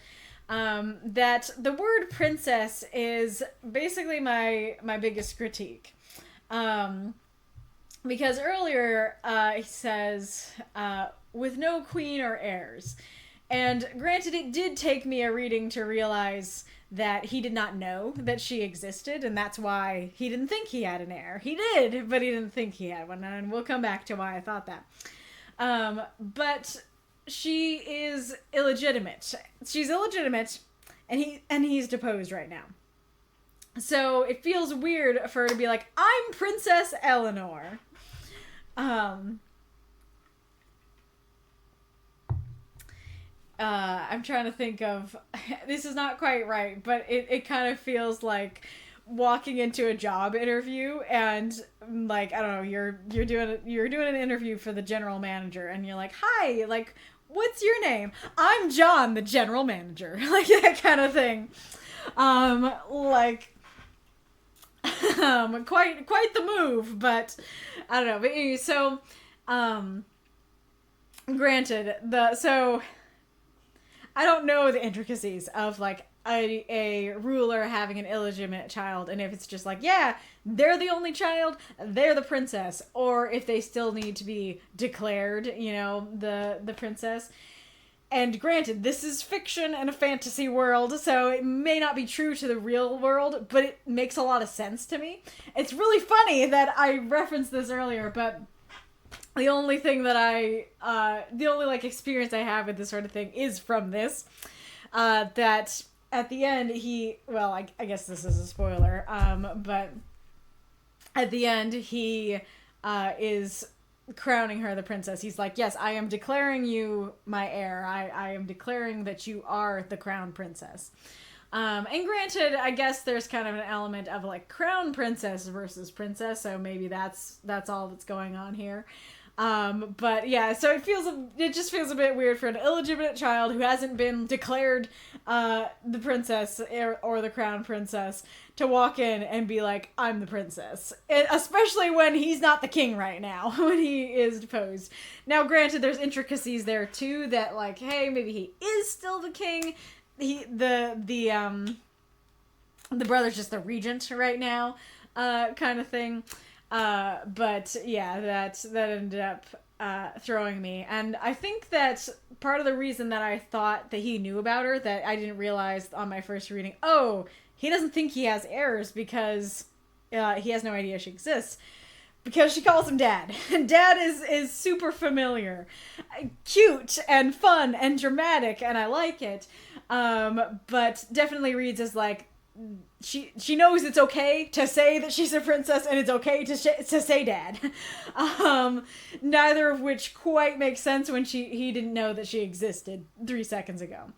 that the word princess is basically my biggest critique. Because earlier he says, with no queen or heirs. And granted, it did take me a reading to realize that he did not know that she existed, and that's why he didn't think he had an heir. He did, but he didn't think he had one, and we'll come back to why I thought that. But she is illegitimate. She's illegitimate, and he's deposed right now. So it feels weird for her to be like, I'm Princess Eleanor. I'm trying to think of, this is not quite right, but it kind of feels like walking into a job interview and, like, I don't know, you're doing an interview for the general manager, and you're like, hi, like, what's your name? I'm John, the general manager. Like, that kind of thing. Quite the move, but I don't know. But anyway, so, granted, I don't know the intricacies of, like, a ruler having an illegitimate child, and if it's just like, yeah, they're the only child, they're the princess, or if they still need to be declared, you know, the princess. And granted, this is fiction and a fantasy world, so it may not be true to the real world, but it makes a lot of sense to me. It's really funny that I referenced this earlier, but the only thing that the only, like, experience I have with this sort of thing is from this. That at the end, I guess this is a spoiler, but at the end, he is crowning her the princess. He's like, yes, I am declaring you my heir. I am declaring that you are the crown princess. And granted, I guess there's kind of an element of, like, crown princess versus princess, so maybe that's all that's going on here. But yeah, so it just feels a bit weird for an illegitimate child who hasn't been declared the princess or the crown princess to walk in and be like, I'm the princess. Especially when he's not the king right now, when he is deposed. Now, granted, there's intricacies there too that, like, hey, maybe he is still the king. The brother's just the regent right now, kind of thing. But yeah, that ended up throwing me. And I think that part of the reason that I thought that he knew about her, that I didn't realize on my first reading, he doesn't think he has heirs because he has no idea she exists. Because she calls him Dad. And Dad is super familiar. Cute and fun and dramatic, and I like it. But definitely reads as, like, she knows it's okay to say that she's a princess, and it's okay to say Dad. Neither of which quite makes sense when he didn't know that she existed 3 seconds ago.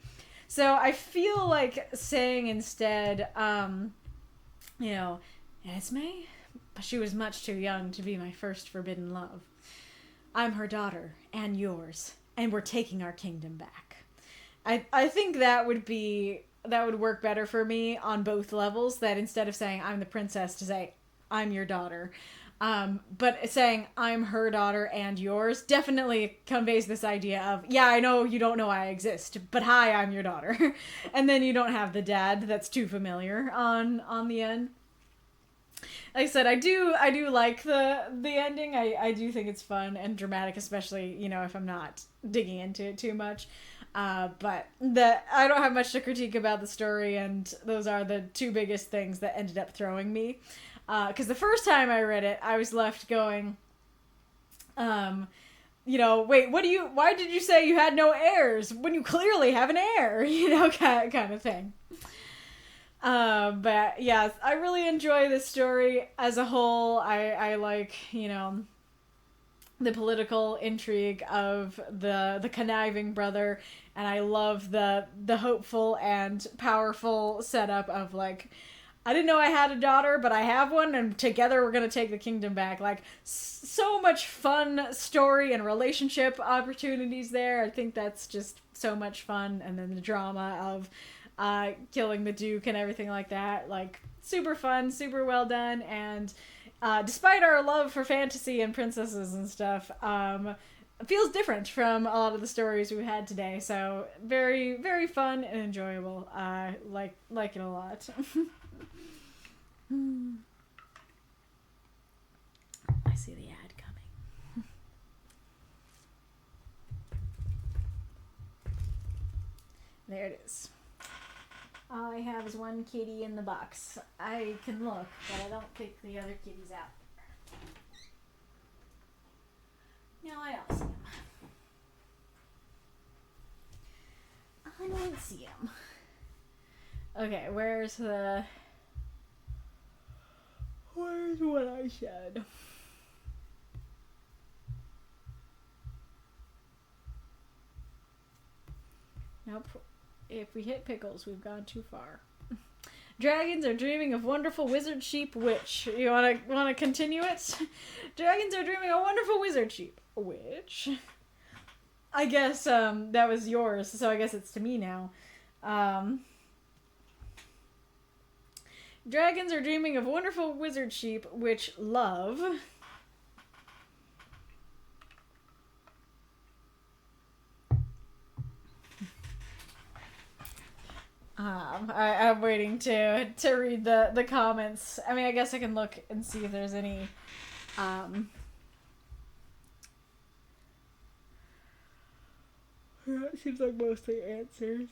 So I feel like saying instead, Esme, but she was much too young to be my first forbidden love. I'm her daughter and yours, and we're taking our kingdom back. I think that would work better for me on both levels, that instead of saying I'm the princess, to say I'm your daughter. But saying I'm her daughter and yours definitely conveys this idea of, yeah, I know you don't know I exist, but hi, I'm your daughter. And then you don't have the dad that's too familiar on the end. Like I said, I do like the ending. I do think it's fun and dramatic, especially, if I'm not digging into it too much. But I don't have much to critique about the story, and those are the two biggest things that ended up throwing me. Because the first time I read it, I was left going, wait, why did you say you had no heirs when you clearly have an heir? Kind of thing. But yeah, I really enjoy this story as a whole. I like, the political intrigue of the conniving brother, and I love the hopeful and powerful setup of like, I didn't know I had a daughter, but I have one, and together we're gonna take the kingdom back. Like, so much fun story and relationship opportunities there. I think that's just so much fun, and then the drama of killing the Duke and everything like that. Like, super fun, super well done, and despite our love for fantasy and princesses and stuff, it feels different from a lot of the stories we've had today. So very, very fun and enjoyable. Like it a lot. I see the ad coming. There it is. All I have is one kitty in the box. I can look, but I don't pick the other kitties out. No, I don't see him. I don't see him. Okay, where's what I said? Nope. If we hit pickles, we've gone too far. Dragons are dreaming of wonderful wizard sheep witch. You wanna continue it? Dragons are dreaming of wonderful wizard sheep witch. I guess that was yours, so I guess it's to me now. Dragons are dreaming of wonderful wizard sheep which love I'm waiting to read the comments. I mean, I guess I can look and see if there's any it seems like mostly answers.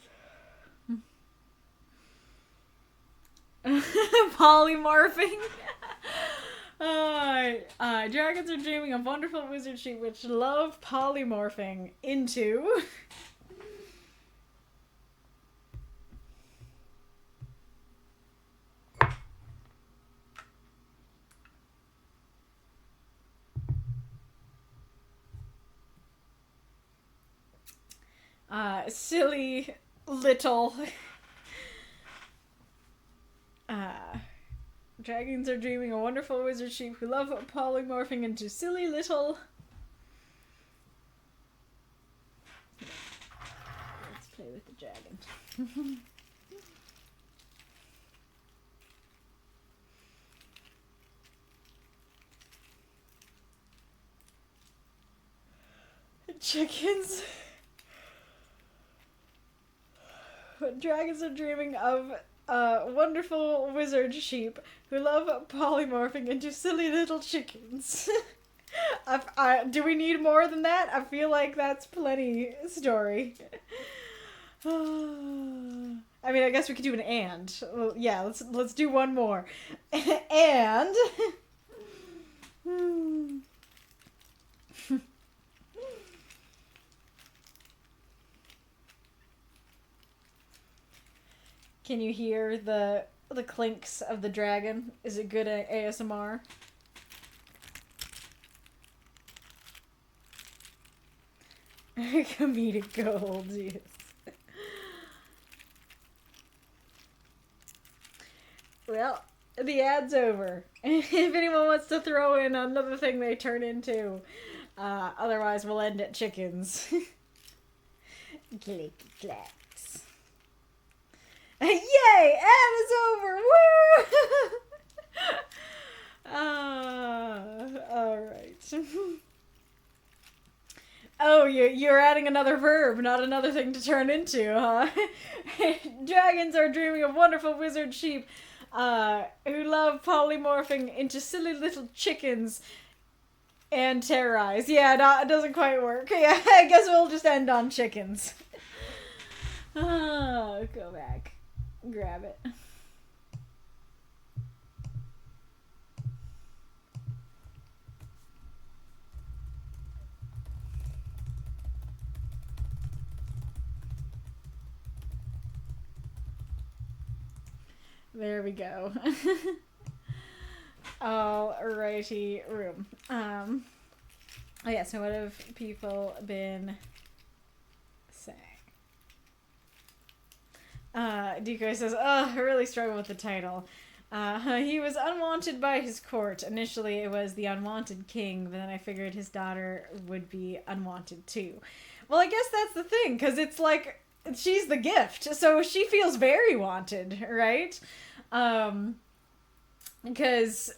Polymorphing. Dragons are dreaming of wonderful wizard sheep which love polymorphing into silly little dragons are dreaming a wonderful wizard sheep who love polymorphing into silly little. Let's play with the dragon. Chickens. Dragons are dreaming of wonderful wizard sheep who love polymorphing into silly little chickens. Do we need more than that? I feel like that's plenty story. I mean, I guess we could do an and. Well, yeah, let's do one more. And can you hear the clinks of the dragon? Is it good ASMR? Comedic gold, yes. Well, the ad's over. If anyone wants to throw in another thing they turn into, otherwise we'll end at chickens. Clicky clacks. Yay! Ad is over! Woo! Alright. Oh, you're adding another verb, not another thing to turn into, huh? Dragons are dreaming of wonderful wizard sheep who love polymorphing into silly little chickens and terrorize. Yeah, it doesn't quite work. Yeah, I guess we'll just end on chickens. Oh, go back. Grab it. There we go. Alrighty, room. Oh yeah, so what have people been saying? Decoy says, I really struggle with the title. He was unwanted by his court. Initially, it was the unwanted king, but then I figured his daughter would be unwanted too. Well, I guess that's the thing, because it's like, she's the gift, so she feels very wanted, right? Because,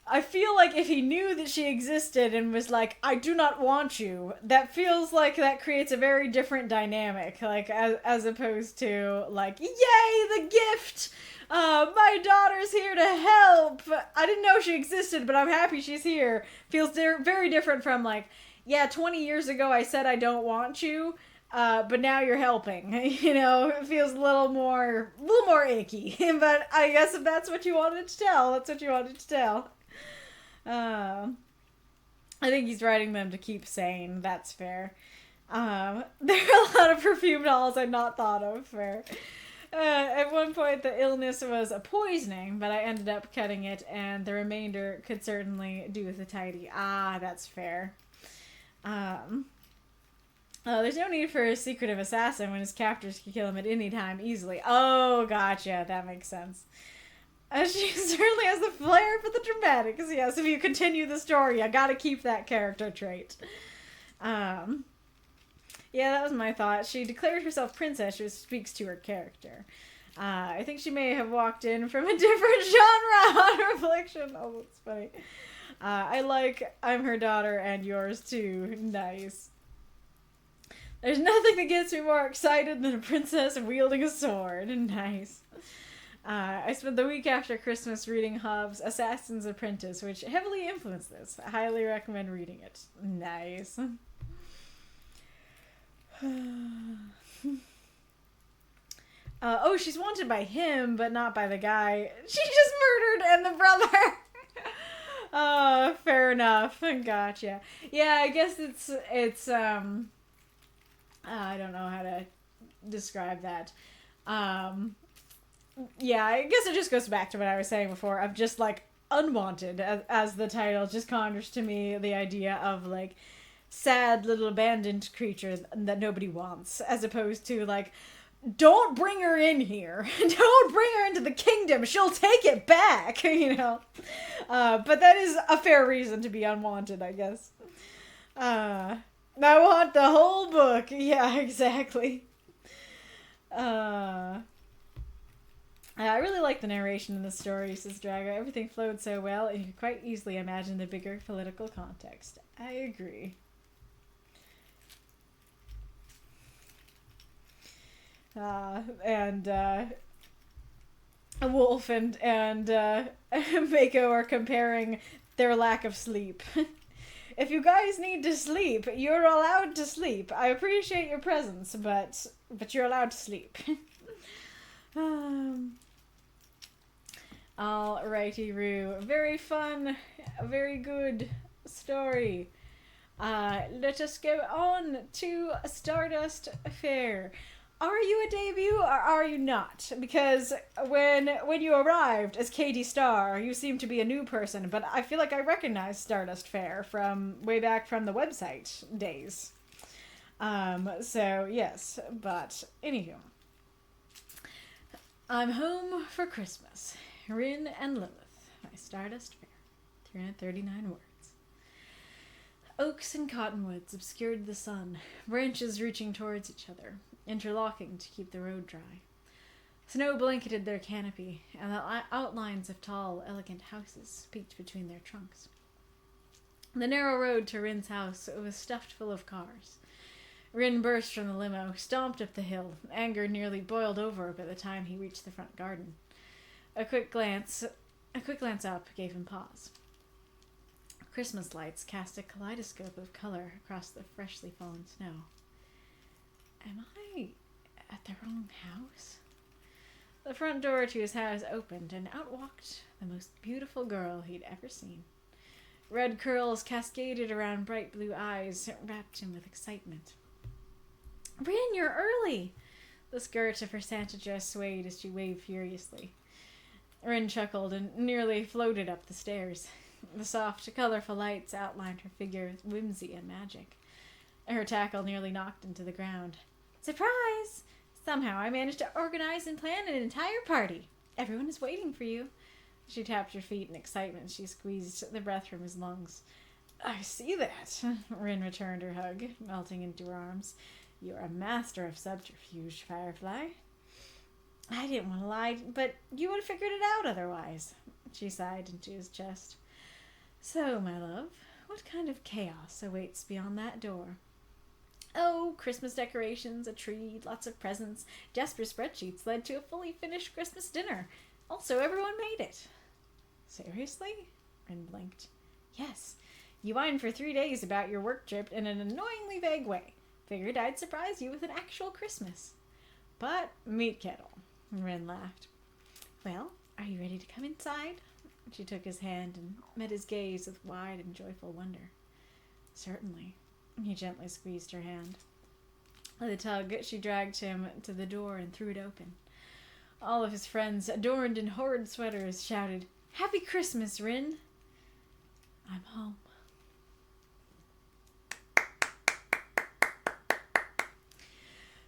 I feel like if he knew that she existed and was like, I do not want you, that feels like that creates a very different dynamic, like, as opposed to, like, yay, the gift! My daughter's here to help! I didn't know she existed, but I'm happy she's here. Feels very different from, like, yeah, 20 years ago I said I don't want you, but now you're helping. You know, it feels a little more icky. But I guess if that's what you wanted to tell, that's what you wanted to tell. I think he's writing them to keep sane. That's fair. There are a lot of perfume dolls I'd not thought of. Fair. At one point, the illness was a poisoning, but I ended up cutting it, and the remainder could certainly do with a tidy. That's fair. There's no need for a secretive assassin when his captors can kill him at any time easily. Oh, gotcha. That makes sense. She certainly has the flair for the dramatics. Yes, if you continue the story, I gotta keep that character trait. Yeah, that was my thought. She declared herself princess, which speaks to her character. I think she may have walked in from a different genre on reflection. Oh, that's funny. I like I'm her daughter and yours too. Nice. There's nothing that gets me more excited than a princess wielding a sword. Nice. I spent the week after Christmas reading Hobbes' Assassin's Apprentice, which heavily influenced this. I highly recommend reading it. Nice. She's wanted by him, but not by the guy she just murdered and the brother. Fair enough. Gotcha. Yeah, I guess it's I don't know how to describe that. Yeah, I guess it just goes back to what I was saying before of just, like, unwanted as the title just conjures to me the idea of, like, sad little abandoned creature that nobody wants, as opposed to, like, don't bring her in here. Don't bring her into the kingdom. She'll take it back, you know. But that is a fair reason to be unwanted, I guess. I want the whole book. Yeah, exactly. I really like the narration in the story, says Drago. Everything flowed so well, and you could quite easily imagine the bigger political context. I agree. Wolf and Mako are comparing their lack of sleep. If you guys need to sleep, you're allowed to sleep. I appreciate your presence, but you're allowed to sleep. Alrighty, Roo. Very fun, very good story. Let us go on to Stardustfaire. Are you a debut or are you not? Because when you arrived as Katie Starr, you seemed to be a new person, but I feel like I recognize Stardustfaire from way back from the website days. So yes, but anywho. I'm home for Christmas. Rin and Lilith by Stardustfaire. 339 words. Oaks and cottonwoods obscured the sun, branches reaching towards each other, interlocking to keep the road dry. Snow blanketed their canopy, and the outlines of tall, elegant houses peeked between their trunks. The narrow road to Rin's house was stuffed full of cars. Rin burst from the limo, stomped up the hill. Anger nearly boiled over by the time he reached the front garden. A quick glance up gave him pause. Christmas lights cast a kaleidoscope of color across the freshly fallen snow. Am I at the wrong house? The front door to his house opened, and out walked the most beautiful girl he'd ever seen. Red curls cascaded around bright blue eyes, wrapped him with excitement. Rin, you're early! The skirt of her Santa dress swayed as she waved furiously. Rin chuckled and nearly floated up the stairs. The soft, colorful lights outlined her figure with whimsy and magic. Her tackle nearly knocked into the ground. Surprise! Somehow I managed to organize and plan an entire party. Everyone is waiting for you. She tapped her feet in excitement. She squeezed the breath from his lungs. I see that. Rin returned her hug, melting into her arms. You're a master of subterfuge, Firefly. I didn't want to lie, but you would have figured it out otherwise. She sighed into his chest. So, my love, what kind of chaos awaits beyond that door? Oh, Christmas decorations, a tree, lots of presents. Jasper's spreadsheets led to a fully finished Christmas dinner. Also, everyone made it. Seriously? Rin blinked. Yes. You whined for 3 days about your work trip in an annoyingly vague way. Figured I'd surprise you with an actual Christmas. But meat kettle. Rin laughed. Well, are you ready to come inside? She took his hand and met his gaze with wide and joyful wonder. Certainly. He gently squeezed her hand. With a tug, she dragged him to the door and threw it open. All of his friends, adorned in horrid sweaters, shouted, Happy Christmas, Rin! I'm home.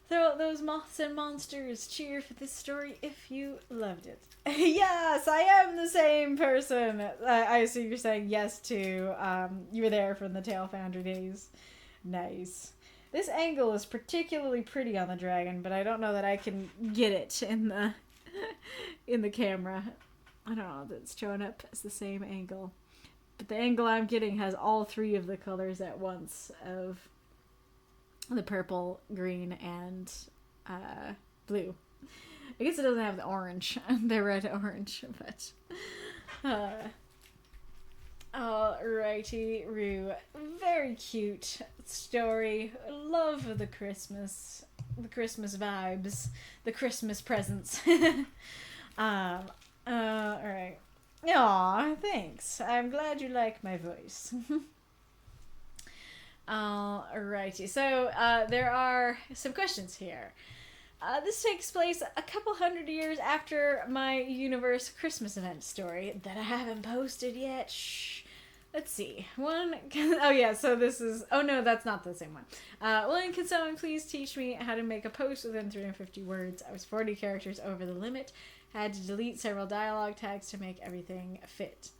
Throw out those moths and monsters. Cheer for this story if you loved it. Yes, I am the same person. I assume you're saying yes to, you were there from the Tale Founder days. Nice. This angle is particularly pretty on the dragon, but I don't know that I can get it in the in the camera. I don't know if it's showing up as the same angle. But the angle I'm getting has all three of the colors at once of the purple, green, and blue. I guess it doesn't have the orange, the red-orange, but... Alrighty, Rue. Very cute story. Love the Christmas vibes, the Christmas presents. Alright. Aw, thanks. I'm glad you like my voice. Alrighty, so there are some questions here. This takes place a couple hundred years after my universe Christmas event story that I haven't posted yet. Shh. Let's see. Oh yeah, so this is... Oh no, that's not the same one. One, can someone please teach me how to make a post within 350 words? I was 40 characters over the limit. Had to delete several dialogue tags to make everything fit.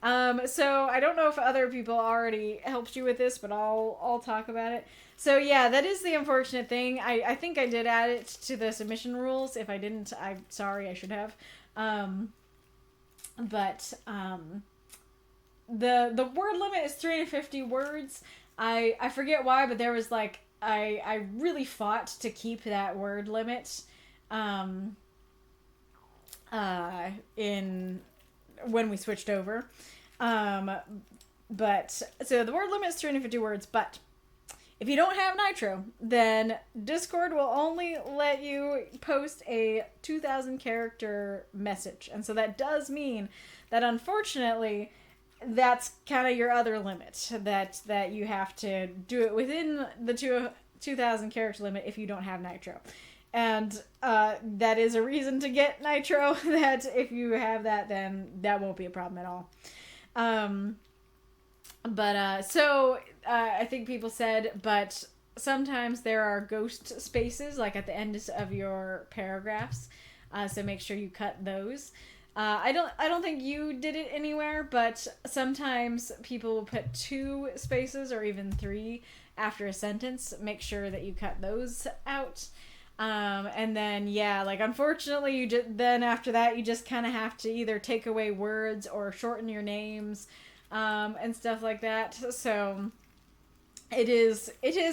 So I don't know if other people already helped you with this, but I'll talk about it. So yeah, that is the unfortunate thing. I think I did add it to the submission rules. If I didn't, I'm sorry, I should have. The word limit is 350 words. I forget why, but there was like, I really fought to keep that word limit, when we switched over. But so the word limit is 350 words, but if you don't have Nitro, then Discord will only let you post a 2,000 character message. And so that does mean that unfortunately that's kind of your other limit, that you have to do it within the 2,000 character limit if you don't have Nitro. And that is a reason to get Nitro, that if you have that, then that won't be a problem at all. I think people said, but sometimes there are ghost spaces, like at the end of your paragraphs, so make sure you cut those. I don't think you did it anywhere, but sometimes people will put 2 spaces or even 3 after a sentence. Make sure that you cut those out. And then, yeah, like, unfortunately, then after that, you just kind of have to either take away words or shorten your names, and stuff like that. So it is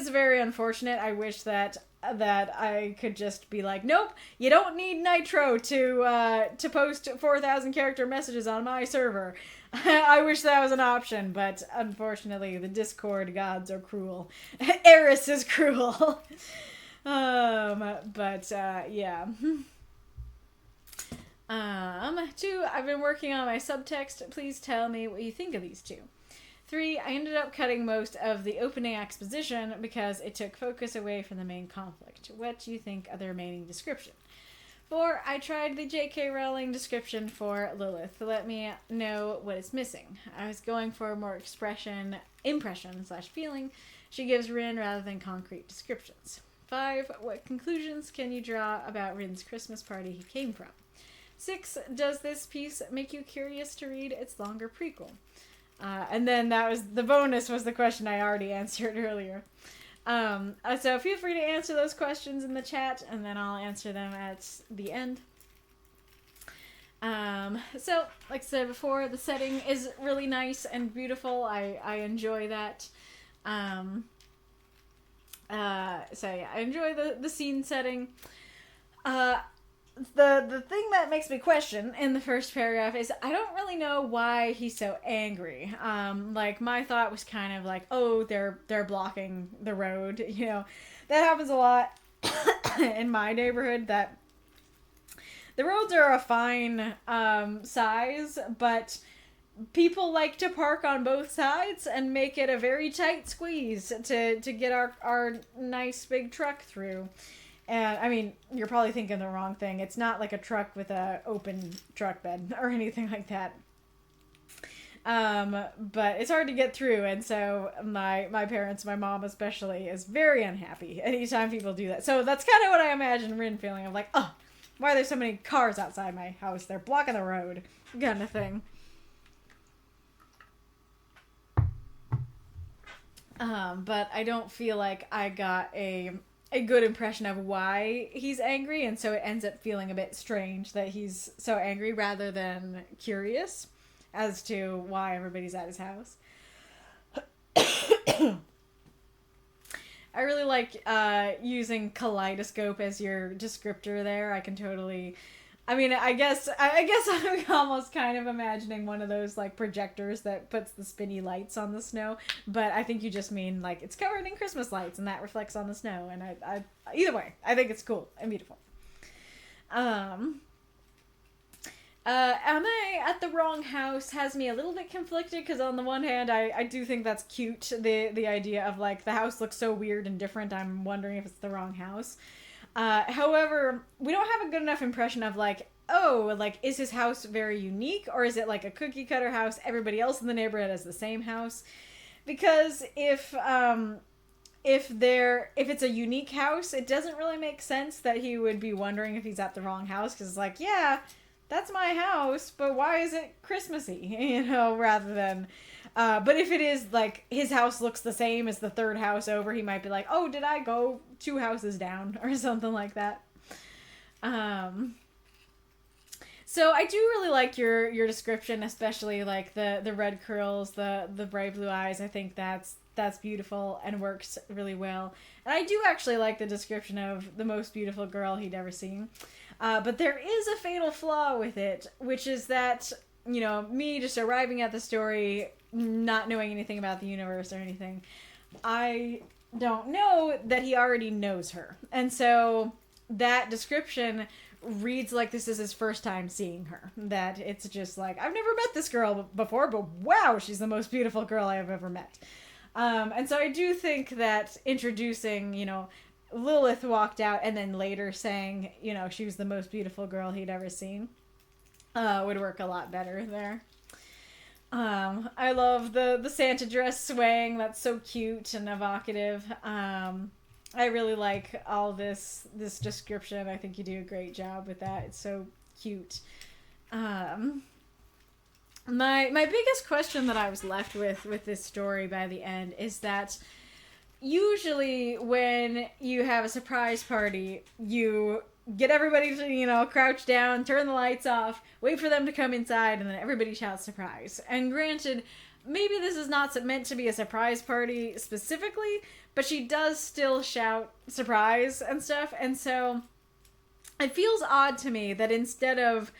very unfortunate. I wish that I could just be like, nope, you don't need Nitro to post 4,000 character messages on my server. I wish that was an option, but unfortunately, the Discord gods are cruel. Arith is cruel. Yeah. 2, I've been working on my subtext. Please tell me what you think of these 2. 3, I ended up cutting most of the opening exposition because it took focus away from the main conflict. What do you think of the remaining description? 4, I tried the J.K. Rowling description for Lilith. Let me know what is missing. I was going for more impression/feeling she gives Rin rather than concrete descriptions. 5, what conclusions can you draw about Rin's Christmas party he came from? 6, does this piece make you curious to read its longer prequel? And then the bonus was the question I already answered earlier. So feel free to answer those questions in the chat, and then I'll answer them at the end. So, like I said before, the setting is really nice and beautiful. I enjoy that. So yeah, I enjoy the scene setting. The thing that makes me question in the first paragraph is I don't really know why he's so angry. Like my thought was kind of like, oh, they're blocking the road. You know, that happens a lot in my neighborhood. That the roads are a fine size, but people like to park on both sides and make it a very tight squeeze to get our nice big truck through. And, I mean, you're probably thinking the wrong thing. It's not like a truck with a open truck bed or anything like that. But it's hard to get through, and so my parents, my mom especially, is very unhappy anytime people do that. So that's kind of what I imagine Rin feeling of like, oh, why are there so many cars outside my house? They're blocking the road, kind of thing. But I don't feel like I got a good impression of why he's angry, and so it ends up feeling a bit strange that he's so angry rather than curious as to why everybody's at his house. I really like using kaleidoscope as your descriptor there. I can totally... I mean, I guess I'm almost kind of imagining one of those, like, projectors that puts the spinny lights on the snow, but I think you just mean, like, it's covered in Christmas lights, and that reflects on the snow, and I either way, I think it's cool and beautiful. Am I at the wrong house has me a little bit conflicted, because on the one hand, I do think that's cute, the idea of, like, the house looks so weird and different, I'm wondering if it's the wrong house. However, we don't have a good enough impression of, like, oh, like, is his house very unique, or is it like a cookie cutter house? Everybody else in the neighborhood has the same house. Because if it's a unique house, it doesn't really make sense that he would be wondering if he's at the wrong house, because it's like, yeah, that's my house, but why is it Christmassy? You know, rather than... but if it is, like, his house looks the same as the third house over, he might be like, oh, did I go 2 houses down? Or something like that. So I do really like your description, especially, like, the red curls, the bright blue eyes. I think that's beautiful and works really well. And I do actually like the description of the most beautiful girl he'd ever seen. But there is a fatal flaw with it, which is that, you know, me just arriving at the story, not knowing anything about the universe or anything, I don't know that he already knows her. And so that description reads like this is his first time seeing her. That it's just like, I've never met this girl before, but wow, she's the most beautiful girl I have ever met. And so I do think that introducing, you know, Lilith walked out and then later saying, you know, she was the most beautiful girl he'd ever seen, would work a lot better there. I love the Santa dress swaying. That's so cute and evocative. I really like all this description. I think you do a great job with that. It's so cute. My biggest question that I was left with this story by the end is that usually when you have a surprise party, you get everybody to, you know, crouch down, turn the lights off, wait for them to come inside, and then everybody shouts surprise. And granted, maybe this is not meant to be a surprise party specifically, but she does still shout surprise and stuff, and so it feels odd to me that instead of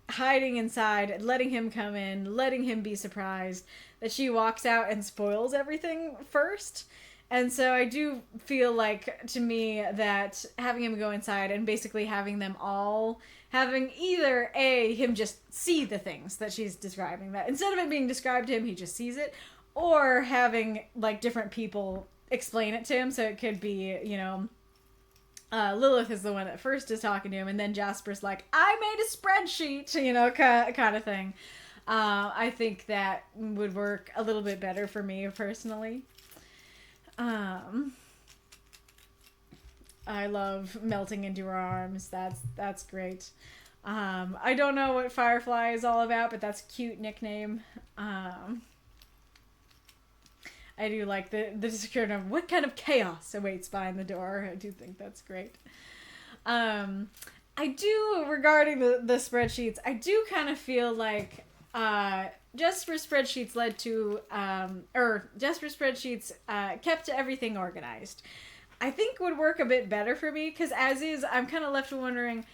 hiding inside, letting him come in, letting him be surprised, that she walks out and spoils everything first. And so I do feel like, to me, that having him go inside and basically having them all having either him just see the things that she's describing, that instead of it being described to him, he just sees it, or having like different people explain it to him. So it could be, Lilith is the one that first is talking to him, and then Jasper's like, I made a spreadsheet, kind of thing. I think that would work a little bit better for me personally. I love melting into her arms. That's great. I don't know what Firefly is all about, but that's a cute nickname. I do like the description of what kind of chaos awaits behind the door. I do think that's great. I do, regarding the spreadsheets, I do kind of feel like Jasper spreadsheets led to, Jasper spreadsheets kept everything organized. I think would work a bit better for me, because as is, I'm kind of left wondering,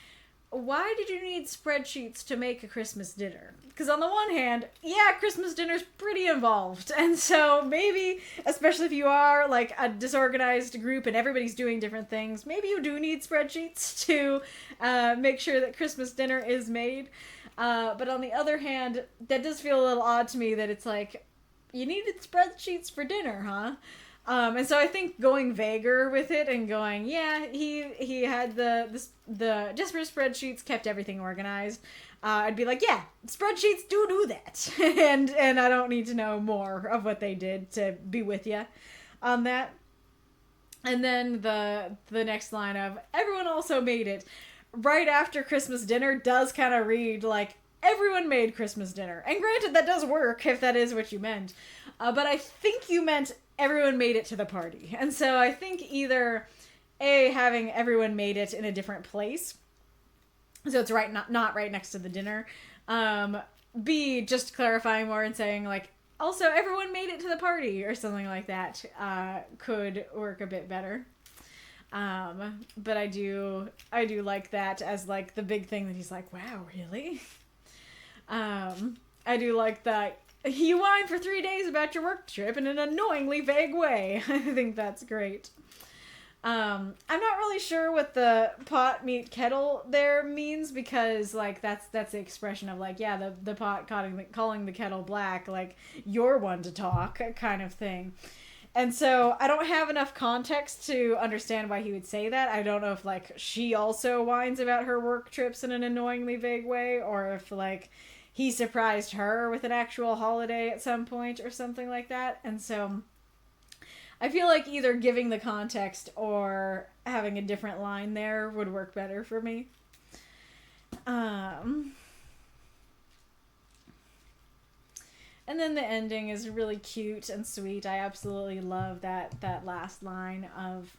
why did you need spreadsheets to make a Christmas dinner? Because on the one hand, yeah, Christmas dinner's pretty involved. And so maybe, especially if you are like a disorganized group and everybody's doing different things, maybe you do need spreadsheets to make sure that Christmas dinner is made. But on the other hand, that does feel a little odd to me that it's like, you needed spreadsheets for dinner, huh? And so I think going vaguer with it and going, yeah, he had the just for spreadsheets kept everything organized. I'd be like, yeah, spreadsheets do that, and I don't need to know more of what they did to be with you on that. And then the next line of everyone also made it right after Christmas dinner does kind of read like everyone made Christmas dinner, and granted that does work if that is what you meant, but I think you meant everyone made it to the party. And so I think either A, having everyone made it in a different place, so it's not right next to the dinner, B, just clarifying more and saying like, also everyone made it to the party or something like that, could work a bit better. But I do like that as like the big thing that he's like, wow, really? I do like that you whined for 3 days about your work trip in an annoyingly vague way. I think that's great. I'm not really sure what the pot meet kettle there means, because like that's the expression of like, yeah, the pot calling the kettle black, like you're one to talk kind of thing. And so I don't have enough context to understand why he would say that. I don't know if like she also whines about her work trips in an annoyingly vague way, or if like he surprised her with an actual holiday at some point or something like that. And so I feel like either giving the context or having a different line there would work better for me. And then the ending is really cute and sweet. I absolutely love that last line of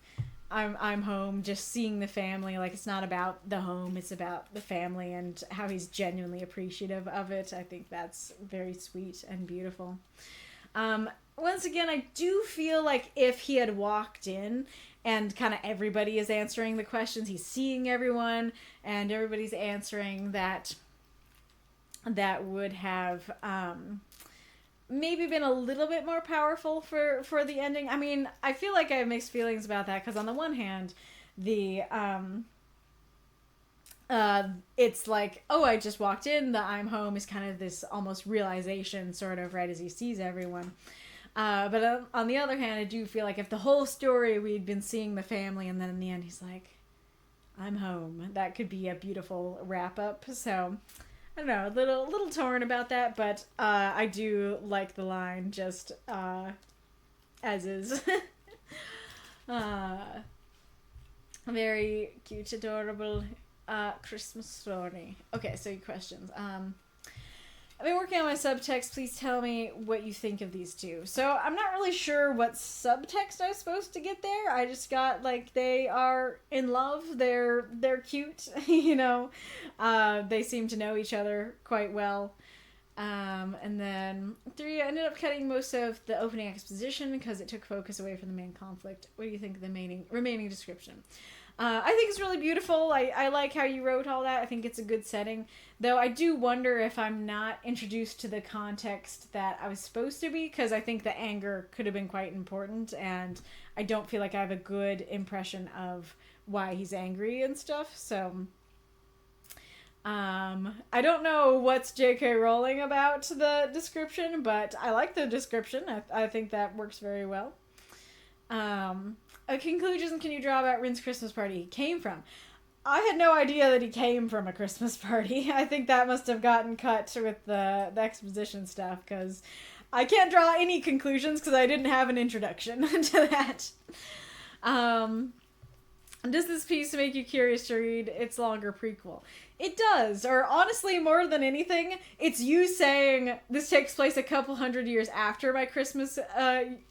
I'm home, just seeing the family. Like, it's not about the home, it's about the family and how he's genuinely appreciative of it. I think that's very sweet and beautiful. Once again, I do feel like if he had walked in and kind of everybody is answering the questions, he's seeing everyone and everybody's answering, that would have maybe been a little bit more powerful for the ending. I mean, I feel like I have mixed feelings about that, because on the one hand, it's like, oh, I just walked in, the I'm home is kind of this almost realization sort of right as he sees everyone. But on the other hand, I do feel like if the whole story we'd been seeing the family and then in the end he's like, I'm home, that could be a beautiful wrap up. So I don't know, a little torn about that, but I do like the line just as is. Very cute, adorable Christmas story. Okay, so your questions. I've been working on my subtext. Please tell me what you think of these two. So I'm not really sure what subtext I was supposed to get there. I just got like they are in love. They're cute. They seem to know each other quite well. And then 3, I ended up cutting most of the opening exposition because it took focus away from the main conflict. What do you think of the remaining description? I think it's really beautiful. I like how you wrote all that. I think it's a good setting. Though I do wonder if I'm not introduced to the context that I was supposed to be, because I think the anger could have been quite important, and I don't feel like I have a good impression of why he's angry and stuff. So, I don't know what's J.K. Rowling about the description, but I like the description. I think that works very well. A conclusion can you draw about Rin's Christmas party he came from? I had no idea that he came from a Christmas party. I think that must have gotten cut with the exposition stuff, because I can't draw any conclusions because I didn't have an introduction to that. Does this piece make you curious to read its longer prequel? It does, or honestly, more than anything, it's you saying this takes place a couple hundred years after my Christmas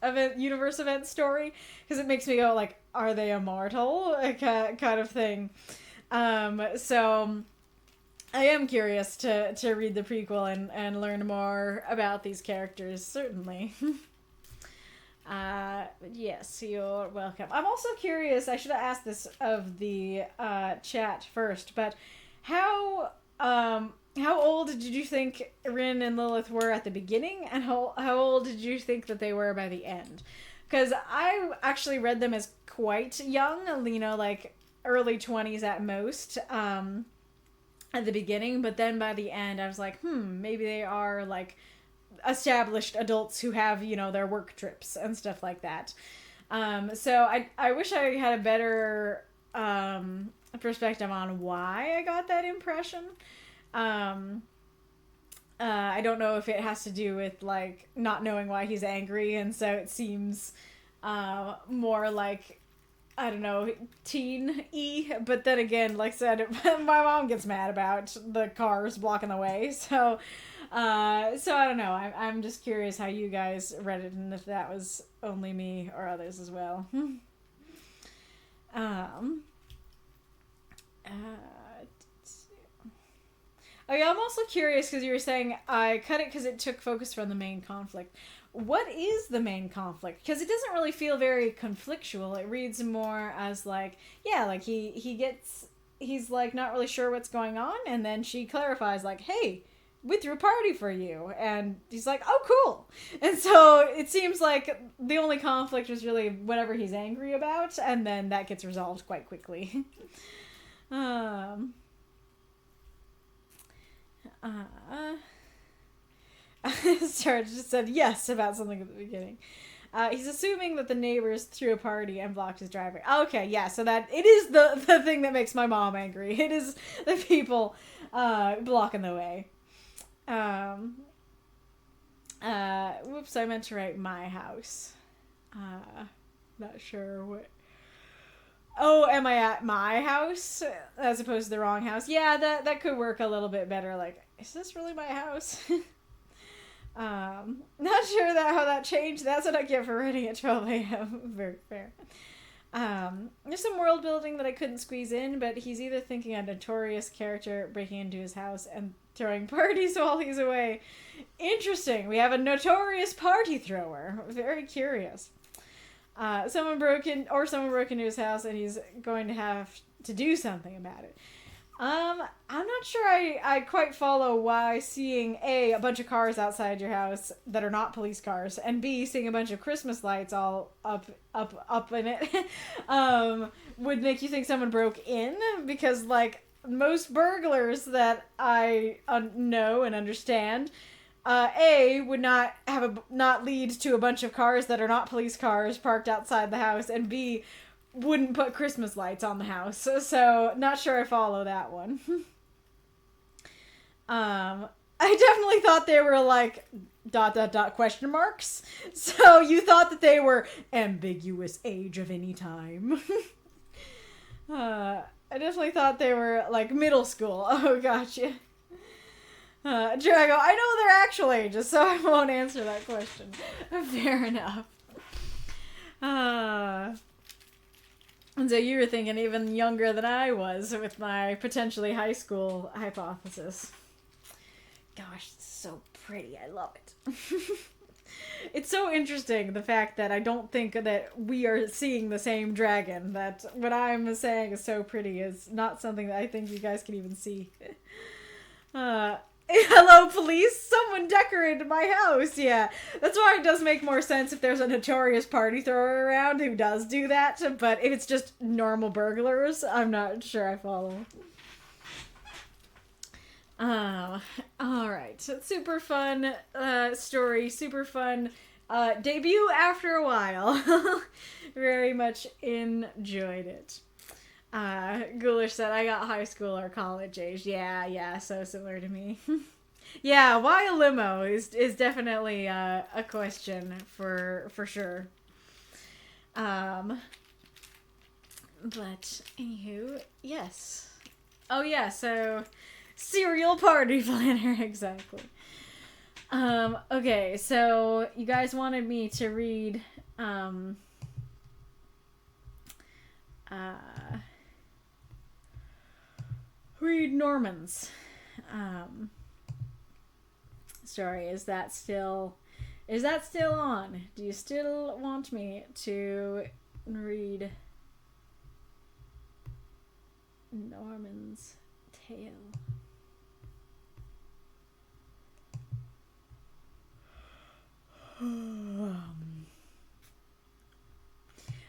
universe event story, because it makes me go, like, are they immortal? Kind of thing. So I am curious to read the prequel and learn more about these characters, certainly. Yes, you're welcome. I'm also curious, I should have asked this of the chat first, but how old did you think Rin and Lilith were at the beginning, and how old did you think that they were by the end? Because I actually read them as quite young, you know, like early 20s at most, at the beginning, but then by the end I was like, maybe they are like established adults who have, you know, their work trips and stuff like that. So I wish I had a better perspective on why I got that impression. I don't know if it has to do with like not knowing why he's angry, and so it seems more like, I don't know, teen-y, but then again, like I said, my mom gets mad about the cars blocking the way, so I don't know. I'm just curious how you guys read it, and if that was only me or others as well. Oh yeah, I'm also curious because you were saying I cut it because it took focus from the main conflict. What is the main conflict? Because it doesn't really feel very conflictual. It reads more as like, yeah, like he's like not really sure what's going on, and then she clarifies like, hey, we threw a party for you, and he's like, oh, cool. And so it seems like the only conflict was really whatever he's angry about, and then that gets resolved quite quickly. Sarge just said yes about something at the beginning. He's assuming that the neighbors threw a party and blocked his driveway. Okay, yeah, so that it is the thing that makes my mom angry. It is the people blocking the way. Whoops, I meant to write my house. Not sure what. Oh, am I at my house as opposed to the wrong house? Yeah, that could work a little bit better. Like, is this really my house? Not sure how that changed. That's what I get for writing at 12 a.m. Very fair. There's some world building that I couldn't squeeze in, but he's either thinking a notorious character breaking into his house and throwing parties while he's away. Interesting. We have a notorious party thrower. Very curious. Someone broke into his house and he's going to have to do something about it. I'm not sure I quite follow why seeing a bunch of cars outside your house that are not police cars, and B, seeing a bunch of Christmas lights all up in it, would make you think someone broke in, because like most burglars that I know and understand, A, would not lead to a bunch of cars that are not police cars parked outside the house, and B, wouldn't put Christmas lights on the house. So not sure I follow that one. I definitely thought they were like ... question marks. So you thought that they were ambiguous age of any time. I definitely thought they were like middle school. Oh, gotcha. Drago, I know their actual ages, so I won't answer that question. Fair enough. And so you were thinking even younger than I was with my potentially high school hypothesis. Gosh, it's so pretty. I love it. It's so interesting, the fact that I don't think that we are seeing the same dragon. That what I'm saying is so pretty is not something that I think you guys can even see. Hello, police! Someone decorated my house! Yeah, that's why it does make more sense if there's a notorious party thrower around who does do that, but if it's just normal burglars, I'm not sure I follow. Alright. Super fun story, super fun debut after a while. Very much enjoyed it. Ghoulish said, I got high school or college age. Yeah, so similar to me. Yeah, why a limo is definitely a question for sure. But anywho, yes. Oh yeah, so serial party planner, exactly. Okay, so you guys wanted me to read read Norman's story. Is that still on? Do you still want me to read Norman's tale?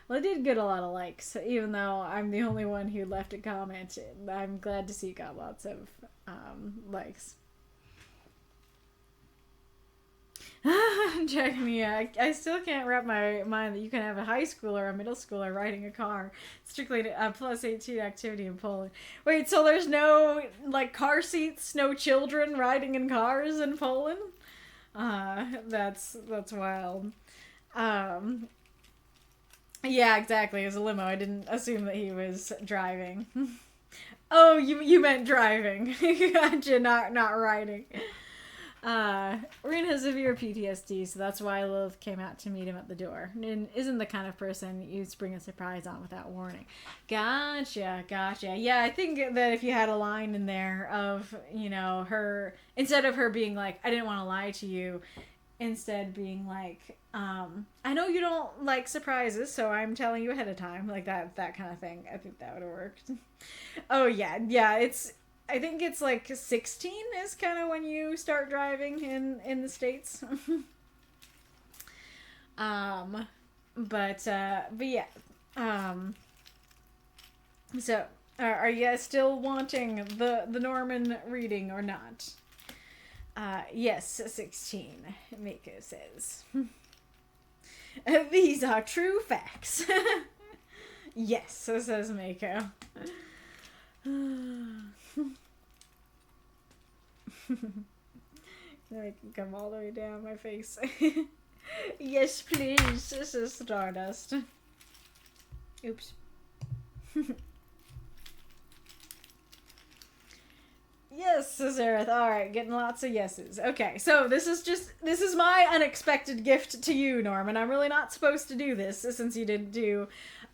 Well, it did get a lot of likes, even though I'm the only one who left a comment. I'm glad to see it got lots of likes. Jeremy, I still can't wrap my mind that you can have a high schooler or a middle schooler riding a car. Strictly a plus 18 activity in Poland. Wait, so there's no, like, car seats, no children riding in cars in Poland? That's wild. Yeah, exactly. It was a limo. I didn't assume that he was driving. Oh, you meant driving. Gotcha, not riding. Rin has severe PTSD, so that's why Lilith came out to meet him at the door. And isn't the kind of person you'd spring a surprise on without warning. Gotcha. Yeah, I think that if you had a line in there of, her, instead of her being like, I didn't want to lie to you, instead being like, I know you don't like surprises, so I'm telling you ahead of time, like that kind of thing. I think that would have worked. Oh yeah, I think it's like 16 is kind of when you start driving in the States. But yeah. So are you guys still wanting the Norman reading or not? Yes, 16, Mako says. These are true facts. Yes, says Mako. I can come all the way down my face. Yes, please, this is Stardust. Oops. Yes, says Arith. Alright, getting lots of yeses. Okay, so this is my unexpected gift to you, Norman. I'm really not supposed to do this since you didn't do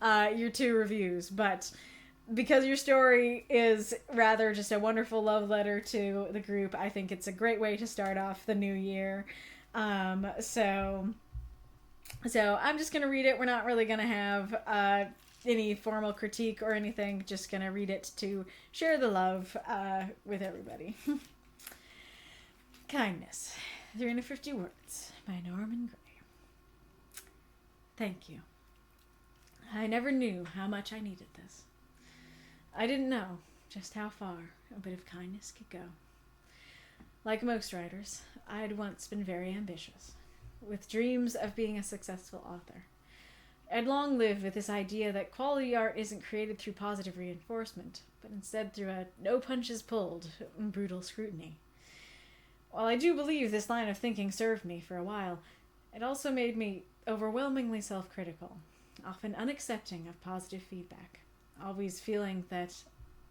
your 2 reviews, but because your story is rather just a wonderful love letter to the group, I think it's a great way to start off the new year. So I'm just gonna read it. We're not really gonna have any formal critique or anything, just gonna read it to share the love with everybody. Kindness, 350 words by Norman Gray. Thank you. I never knew how much I needed this. I didn't know just how far a bit of kindness could go. Like most writers, I had once been very ambitious, with dreams of being a successful author. I'd long lived with this idea that quality art isn't created through positive reinforcement, but instead through a no punches pulled, brutal scrutiny. While I do believe this line of thinking served me for a while, it also made me overwhelmingly self-critical, often unaccepting of positive feedback, always feeling that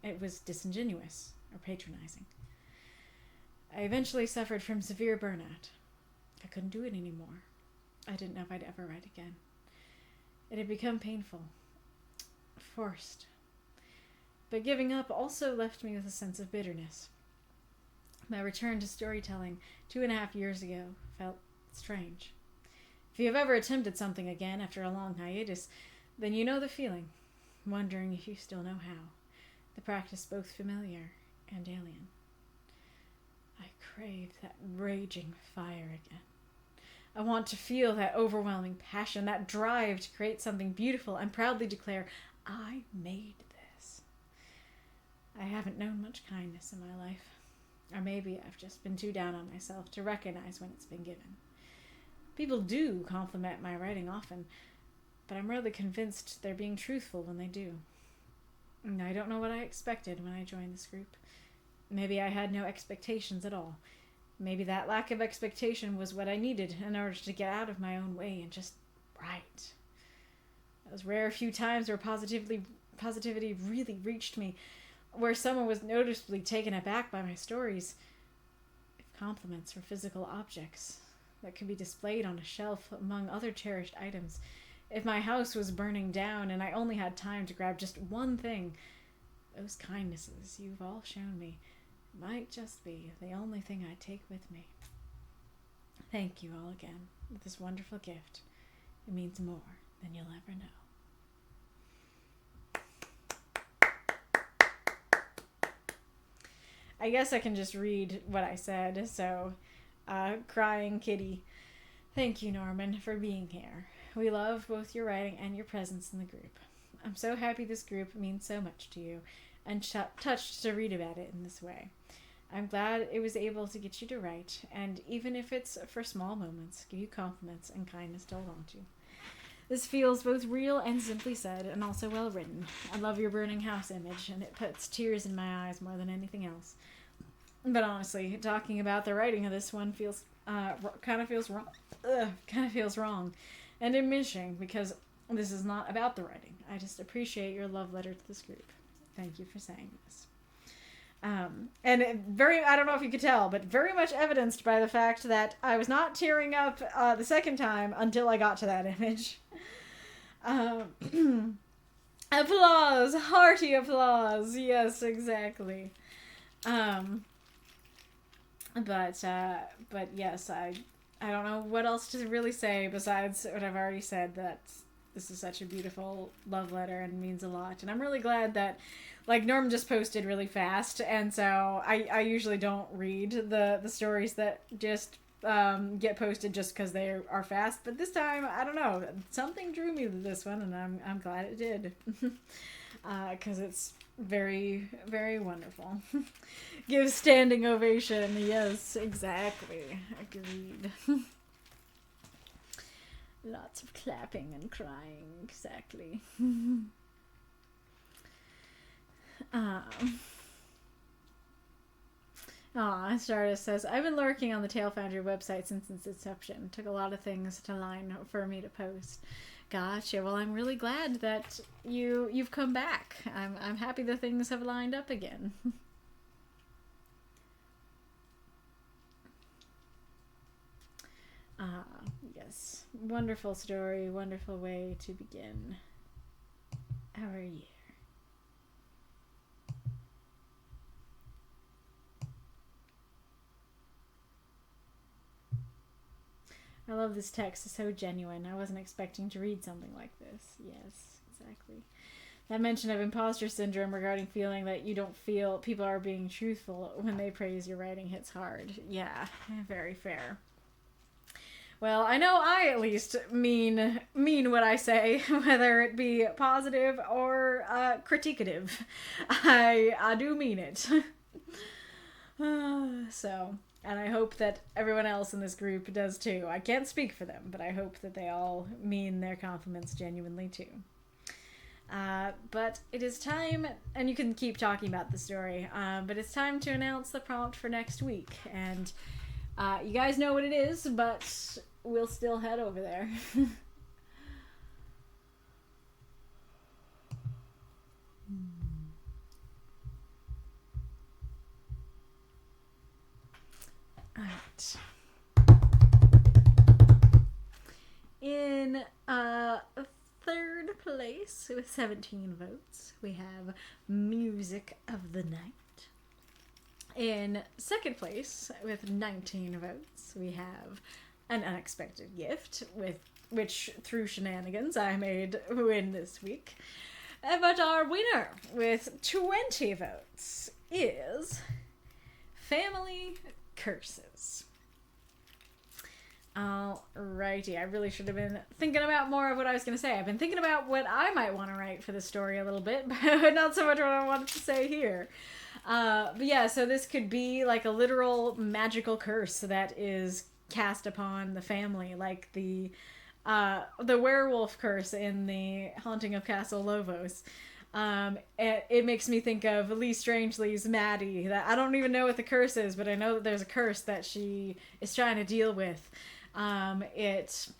it was disingenuous or patronizing. I eventually suffered from severe burnout. I couldn't do it anymore. I didn't know if I'd ever write again. It had become painful, forced. But giving up also left me with a sense of bitterness. My return to storytelling 2.5 years ago felt strange, If you've ever attempted something again after a long hiatus, then you know the feeling, wondering if you still know how. The practice both familiar and alien. I crave that raging fire again. I want to feel that overwhelming passion, that drive to create something beautiful and proudly declare, I made this. I haven't known much kindness in my life. Or maybe I've just been too down on myself to recognize when it's been given. People do compliment my writing often, but I'm rarely convinced they're being truthful when they do. And I don't know what I expected when I joined this group. Maybe I had no expectations at all. Maybe that lack of expectation was what I needed in order to get out of my own way and just write. Those rare few times where positivity really reached me, where someone was noticeably taken aback by my stories. If compliments were physical objects that could be displayed on a shelf among other cherished items, if my house was burning down and I only had time to grab just one thing, those kindnesses you've all shown me might just be the only thing I take with me. Thank you all again for this wonderful gift. It means more than you'll ever know. I guess I can just read what I said. So, crying kitty. Thank you, Norman, for being here. We love both your writing and your presence in the group. I'm so happy this group means so much to you, and touched to read about it in this way. I'm glad it was able to get you to write, and even if it's for small moments, give you compliments and kindness to hold on to. This feels both real and simply said, and also well written. I love your burning house image, and it puts tears in my eyes more than anything else. But honestly, talking about the writing of this one feels kind of feels wrong, and diminishing, because this is not about the writing. I just appreciate your love letter to this group. Thank you for saying this. And I don't know if you could tell, but very much evidenced by the fact that I was not tearing up the second time until I got to that image. Applause! Hearty applause! Yes, exactly. But yes, I don't know what else to really say besides what I've already said, that this is such a beautiful love letter and means a lot. And I'm really glad that, like, Norm just posted really fast, and so I usually don't read the stories that just get posted just because they are fast. But this time, I don't know, something drew me to this one, and I'm glad it did. Because it's very, very wonderful. Give standing ovation. Yes, exactly. Agreed. Lots of clapping and crying. Exactly. Stardust says, I've been lurking on the Tale Foundry website since its inception. Took a lot of things to line for me to post. Gotcha. Well, I'm really glad that you've come back. I'm happy the things have lined up again. Yes. Wonderful story, wonderful way to begin our year. I love this text. It's so genuine. I wasn't expecting to read something like this. Yes, exactly. That mention of imposter syndrome regarding feeling that you don't feel people are being truthful when they praise your writing hits hard. Yeah, very fair. Well, I know I at least mean what I say, whether it be positive or criticative. I do mean it. So, and I hope that everyone else in this group does too. I can't speak for them, but I hope that they all mean their compliments genuinely too. But it is time, and you can keep talking about the story, but it's time to announce the prompt for next week. And you guys know what it is, but we'll still head over there. Alright. In third place with 17 votes, we have Music of the Night. In second place with 19 votes, we have an unexpected gift, with which, through shenanigans, I made win this week. But our winner, with 20 votes, is Family Curses. Alrighty, I really should have been thinking about more of what I was going to say. I've been thinking about what I might want to write for this story a little bit, but not so much what I wanted to say here. But yeah, so this could be like a literal magical curse that is cast upon the family, like the werewolf curse in the Haunting of Castle Lovos. It makes me think of Lee Strangely's Maddie. That I don't even know what the curse is, but I know that there's a curse that she is trying to deal with. It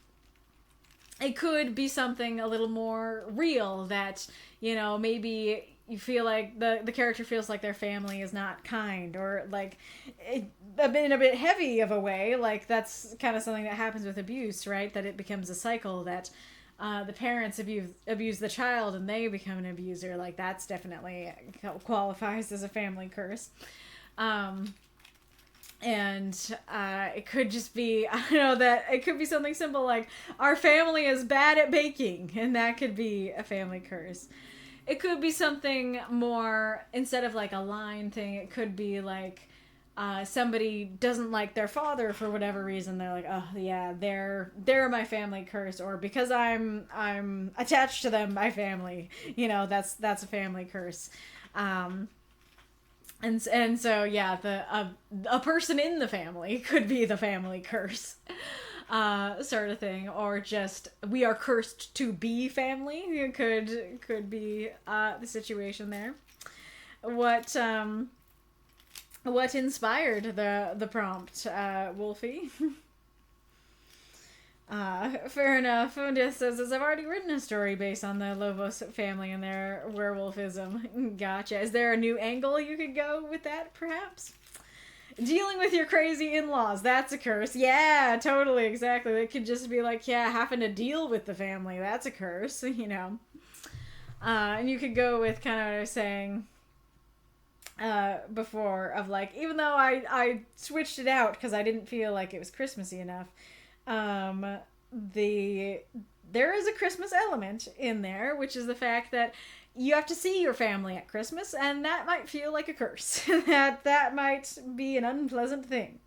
could be something a little more real that, you know, maybe you feel like the character feels like their family is not kind, or like in a bit heavy of a way. Like that's kind of something that happens with abuse, right? That it becomes a cycle that the parents abuse the child and they become an abuser. Like that's definitely qualifies as a family curse. And it could just be, I don't know, that it could be something simple like our family is bad at baking, and that could be a family curse. It could be something more, instead of like a line thing, it could be like somebody doesn't like their father for whatever reason. They're like, oh yeah, they're my family curse, or because I'm attached to them, my family, you know, that's a family curse. And so yeah, a person in the family could be the family curse, sort of thing, or just we are cursed to be family. It could be the situation there. What inspired the prompt, Wolfie? Fair enough. Just says, I've already written a story based on the Lovos family and their werewolfism. Gotcha. Is there a new angle you could go with that, perhaps? Dealing with your crazy in-laws, that's a curse. Yeah, totally, exactly. It could just be like, yeah, having to deal with the family, that's a curse, you know. And you could go with kind of what I was saying before, of like, even though I switched it out because I didn't feel like it was Christmassy enough, there is a Christmas element in there, which is the fact that you have to see your family at Christmas, and that might feel like a curse. that might be an unpleasant thing.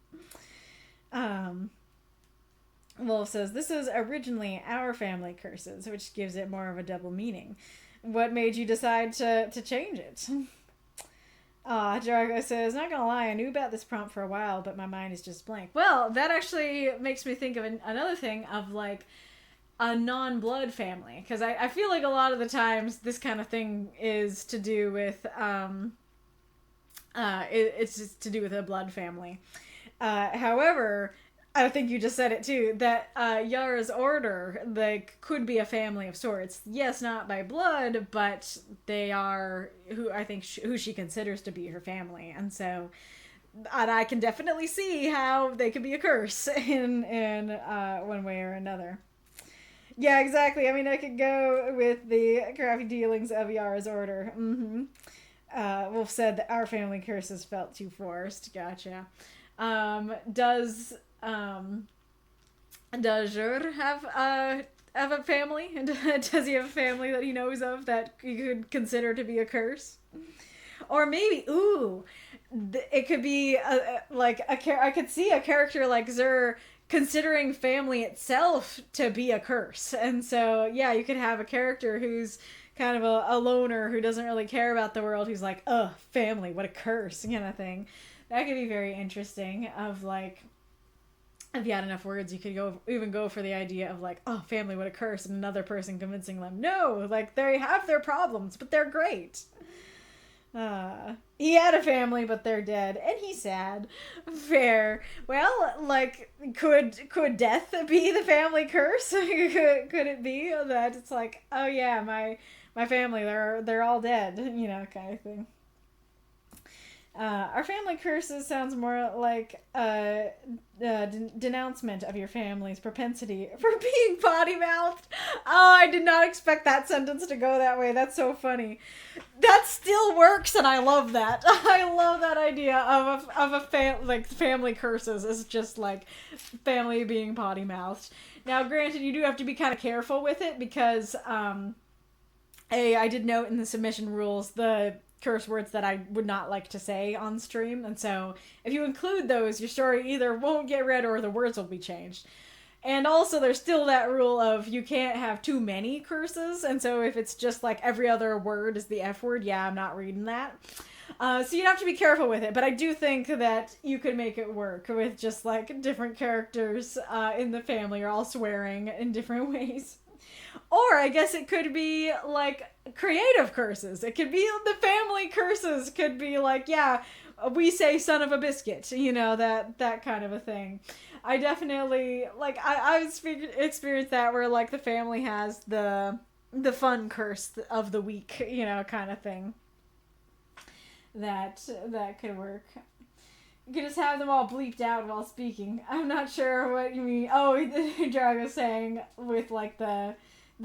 Wolf says, this is originally our family curses, which gives it more of a double meaning. What made you decide to change it? Drago says, not gonna lie, I knew about this prompt for a while, but my mind is just blank. Well, that actually makes me think of another thing of, like, a non-blood family. Because I feel like a lot of the times this kind of thing is to do with, it's just to do with a blood family. However, I think you just said it too, that Yara's order, like, could be a family of sorts. Yes, not by blood, but they are who she considers to be her family. And so, and I can definitely see how they could be a curse in one way or another. Yeah, exactly. I mean, I could go with the crafty dealings of Yara's order. Wolf said that our family curses felt too forced. Gotcha. Does Jur have a family? Does he have a family that he knows of that you could consider to be a curse? Or maybe, it could be I could see a character like Zur considering family itself to be a curse. And so, yeah, you could have a character who's kind of a loner who doesn't really care about the world, who's like, family, what a curse, kind of thing. That could be very interesting, of like, if you had enough words, you could go for the idea of like, oh, family, what a curse, and another person convincing them, no, like, they have their problems, but they're great. He had a family, but they're dead, and he's sad. Fair. Well, like, could death be the family curse? Could it be that it's like, oh yeah, my family, they're all dead, you know, kind of thing. Our family curses sounds more like denouncement of your family's propensity for being potty-mouthed. Oh, I did not expect that sentence to go that way. That's so funny. That still works, and I love that. I love that idea of a family curses is just like family being potty-mouthed. Now, granted, you do have to be kind of careful with it because, I did note in the submission rules the curse words that I would not like to say on stream, and so if you include those, your story either won't get read or the words will be changed. And also there's still that rule of you can't have too many curses, and so if it's just like every other word is the F word, yeah, I'm not reading that. So you'd have to be careful with it, but I do think that you could make it work with just like different characters in the family are all swearing in different ways. Or I guess it could be like creative curses. It could be the family curses. Could be like, yeah, we say son of a biscuit, you know, that kind of a thing. I definitely like I've experienced that where like the family has the fun curse of the week, you know, kind of thing. That could work. You could just have them all bleeped out while speaking. I'm not sure what you mean. Oh, Drago saying with like the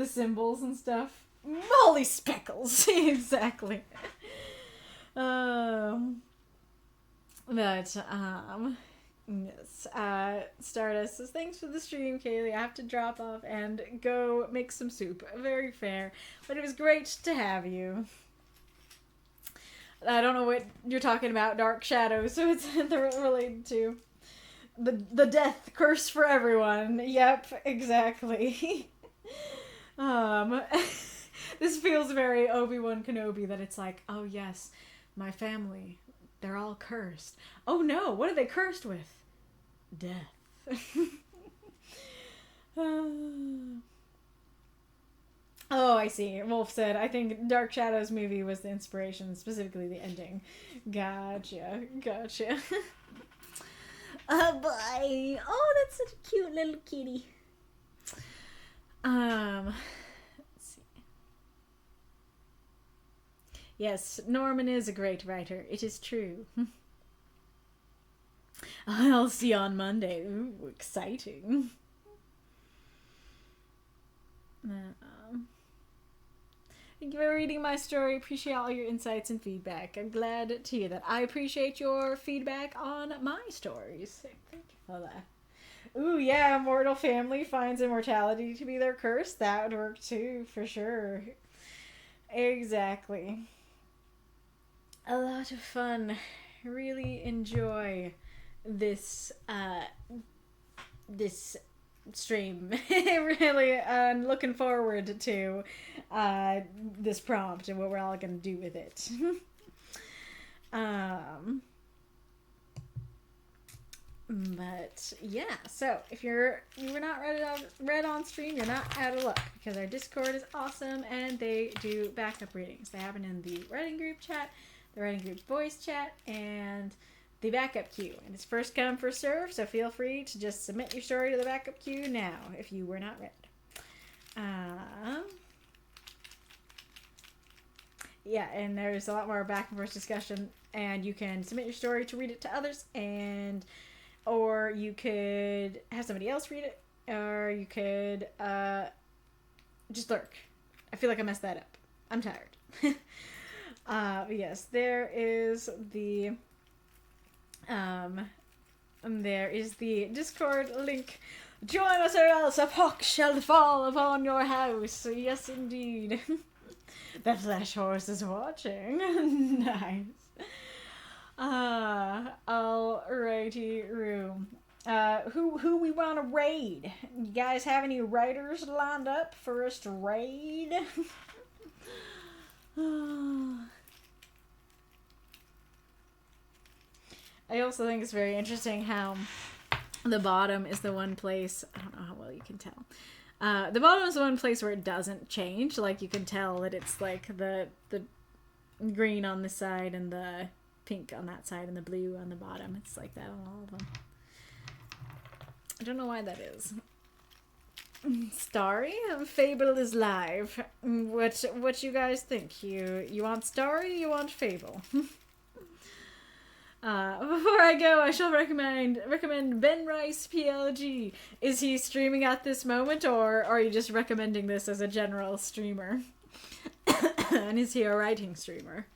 symbols and stuff. Molly Speckles, exactly. Yes. Stardust says, thanks for the stream, Kaylee. I have to drop off and go make some soup. Very fair. But it was great to have you. I don't know what you're talking about, Dark Shadows, so it's related to the death curse for everyone. Yep, exactly. This feels very Obi-Wan Kenobi, that it's like, oh yes, my family, they're all cursed. Oh no, what are they cursed with? Death. Oh, I see. Wolf said, I think Dark Shadows movie was the inspiration, specifically the ending. Gotcha. Oh, boy. Oh, that's such a cute little kitty. Let's see. Yes, Norman is a great writer. It is true. I'll see you on Monday. Ooh, exciting. Thank you for reading my story. Appreciate all your insights and feedback. I'm glad to hear that. I appreciate your feedback on my stories. Thank you for that. Ooh, yeah, mortal family finds immortality to be their curse. That would work too, for sure. Exactly. A lot of fun. Really enjoy this stream. Really looking forward to this prompt and what we're all gonna do with it. But yeah, so if you were not read on stream, you're not out of luck, because our Discord is awesome and they do backup readings. They happen in the writing group chat, the writing group voice chat, and the backup queue. And it's first come, first serve, so feel free to just submit your story to the backup queue now if you were not read. Yeah, and there's a lot more back and forth discussion, and you can submit your story to read it to others, or you could have somebody else read it, or you could just lurk. I feel like I messed that up. I'm tired. Yes, there is the Discord link. Join us or else a pox shall fall upon your house. Yes, indeed. The flesh horse is watching. Nice. Alrighty, room. Who we want to raid? You guys have any raiders lined up for us to raid? I also think it's very interesting how the bottom is the one place, I don't know how well you can tell. The bottom is the one place where it doesn't change. Like, you can tell that it's like the green on this side and the pink on that side and the blue on the bottom. It's like that on all of them. I don't know why that is. Starry? Fable is live. What you guys think? You want Starry or you want Fable? Before I go, I shall recommend Ben Rice PLG. Is he streaming at this moment, or are you just recommending this as a general streamer? And is he a writing streamer?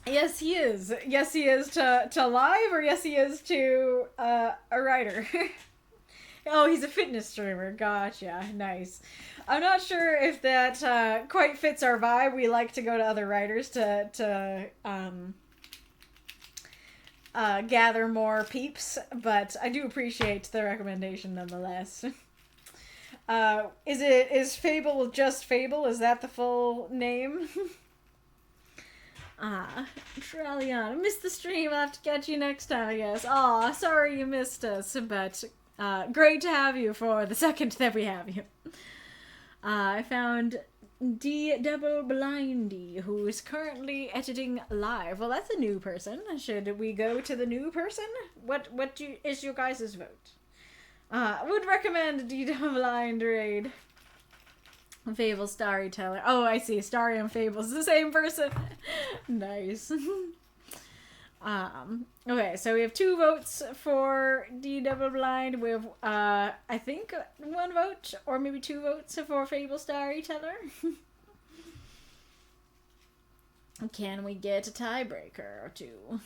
Yes, he is. Yes, he is to live, or yes, he is to a writer. Oh, he's a fitness streamer. Gotcha. Nice. I'm not sure if that quite fits our vibe. We like to go to other writers to gather more peeps, but I do appreciate the recommendation nonetheless. Is Fable just Fable? Is that the full name? Trellian, missed the stream. I'll have to catch you next time, I guess. Aw, sorry you missed us, but great to have you for the second that we have you. I found D Double Blindy, who is currently editing live. Well, that's a new person. Should we go to the new person? What is your guys' vote? Would recommend D Double Blind raid. Fable Storyteller. Oh, I see. Starry and Fable's the same person. Nice. Okay, so we have 2 votes for D Double Blind. We have, I think 1 vote, or maybe 2 votes for Fable Storyteller. Can we get a tiebreaker or 2?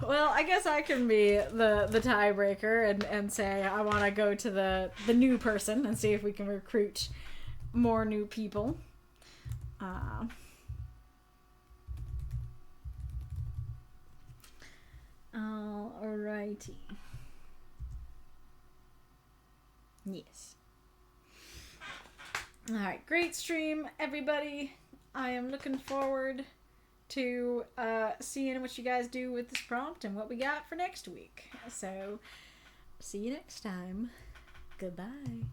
Well, I guess I can be the tiebreaker and say I want to go to the new person and see if we can recruit more new people. Alrighty. Yes. Alright, great stream, everybody. I am looking forward to seeing what you guys do with this prompt and what we got for next week. So, see you next time. Goodbye.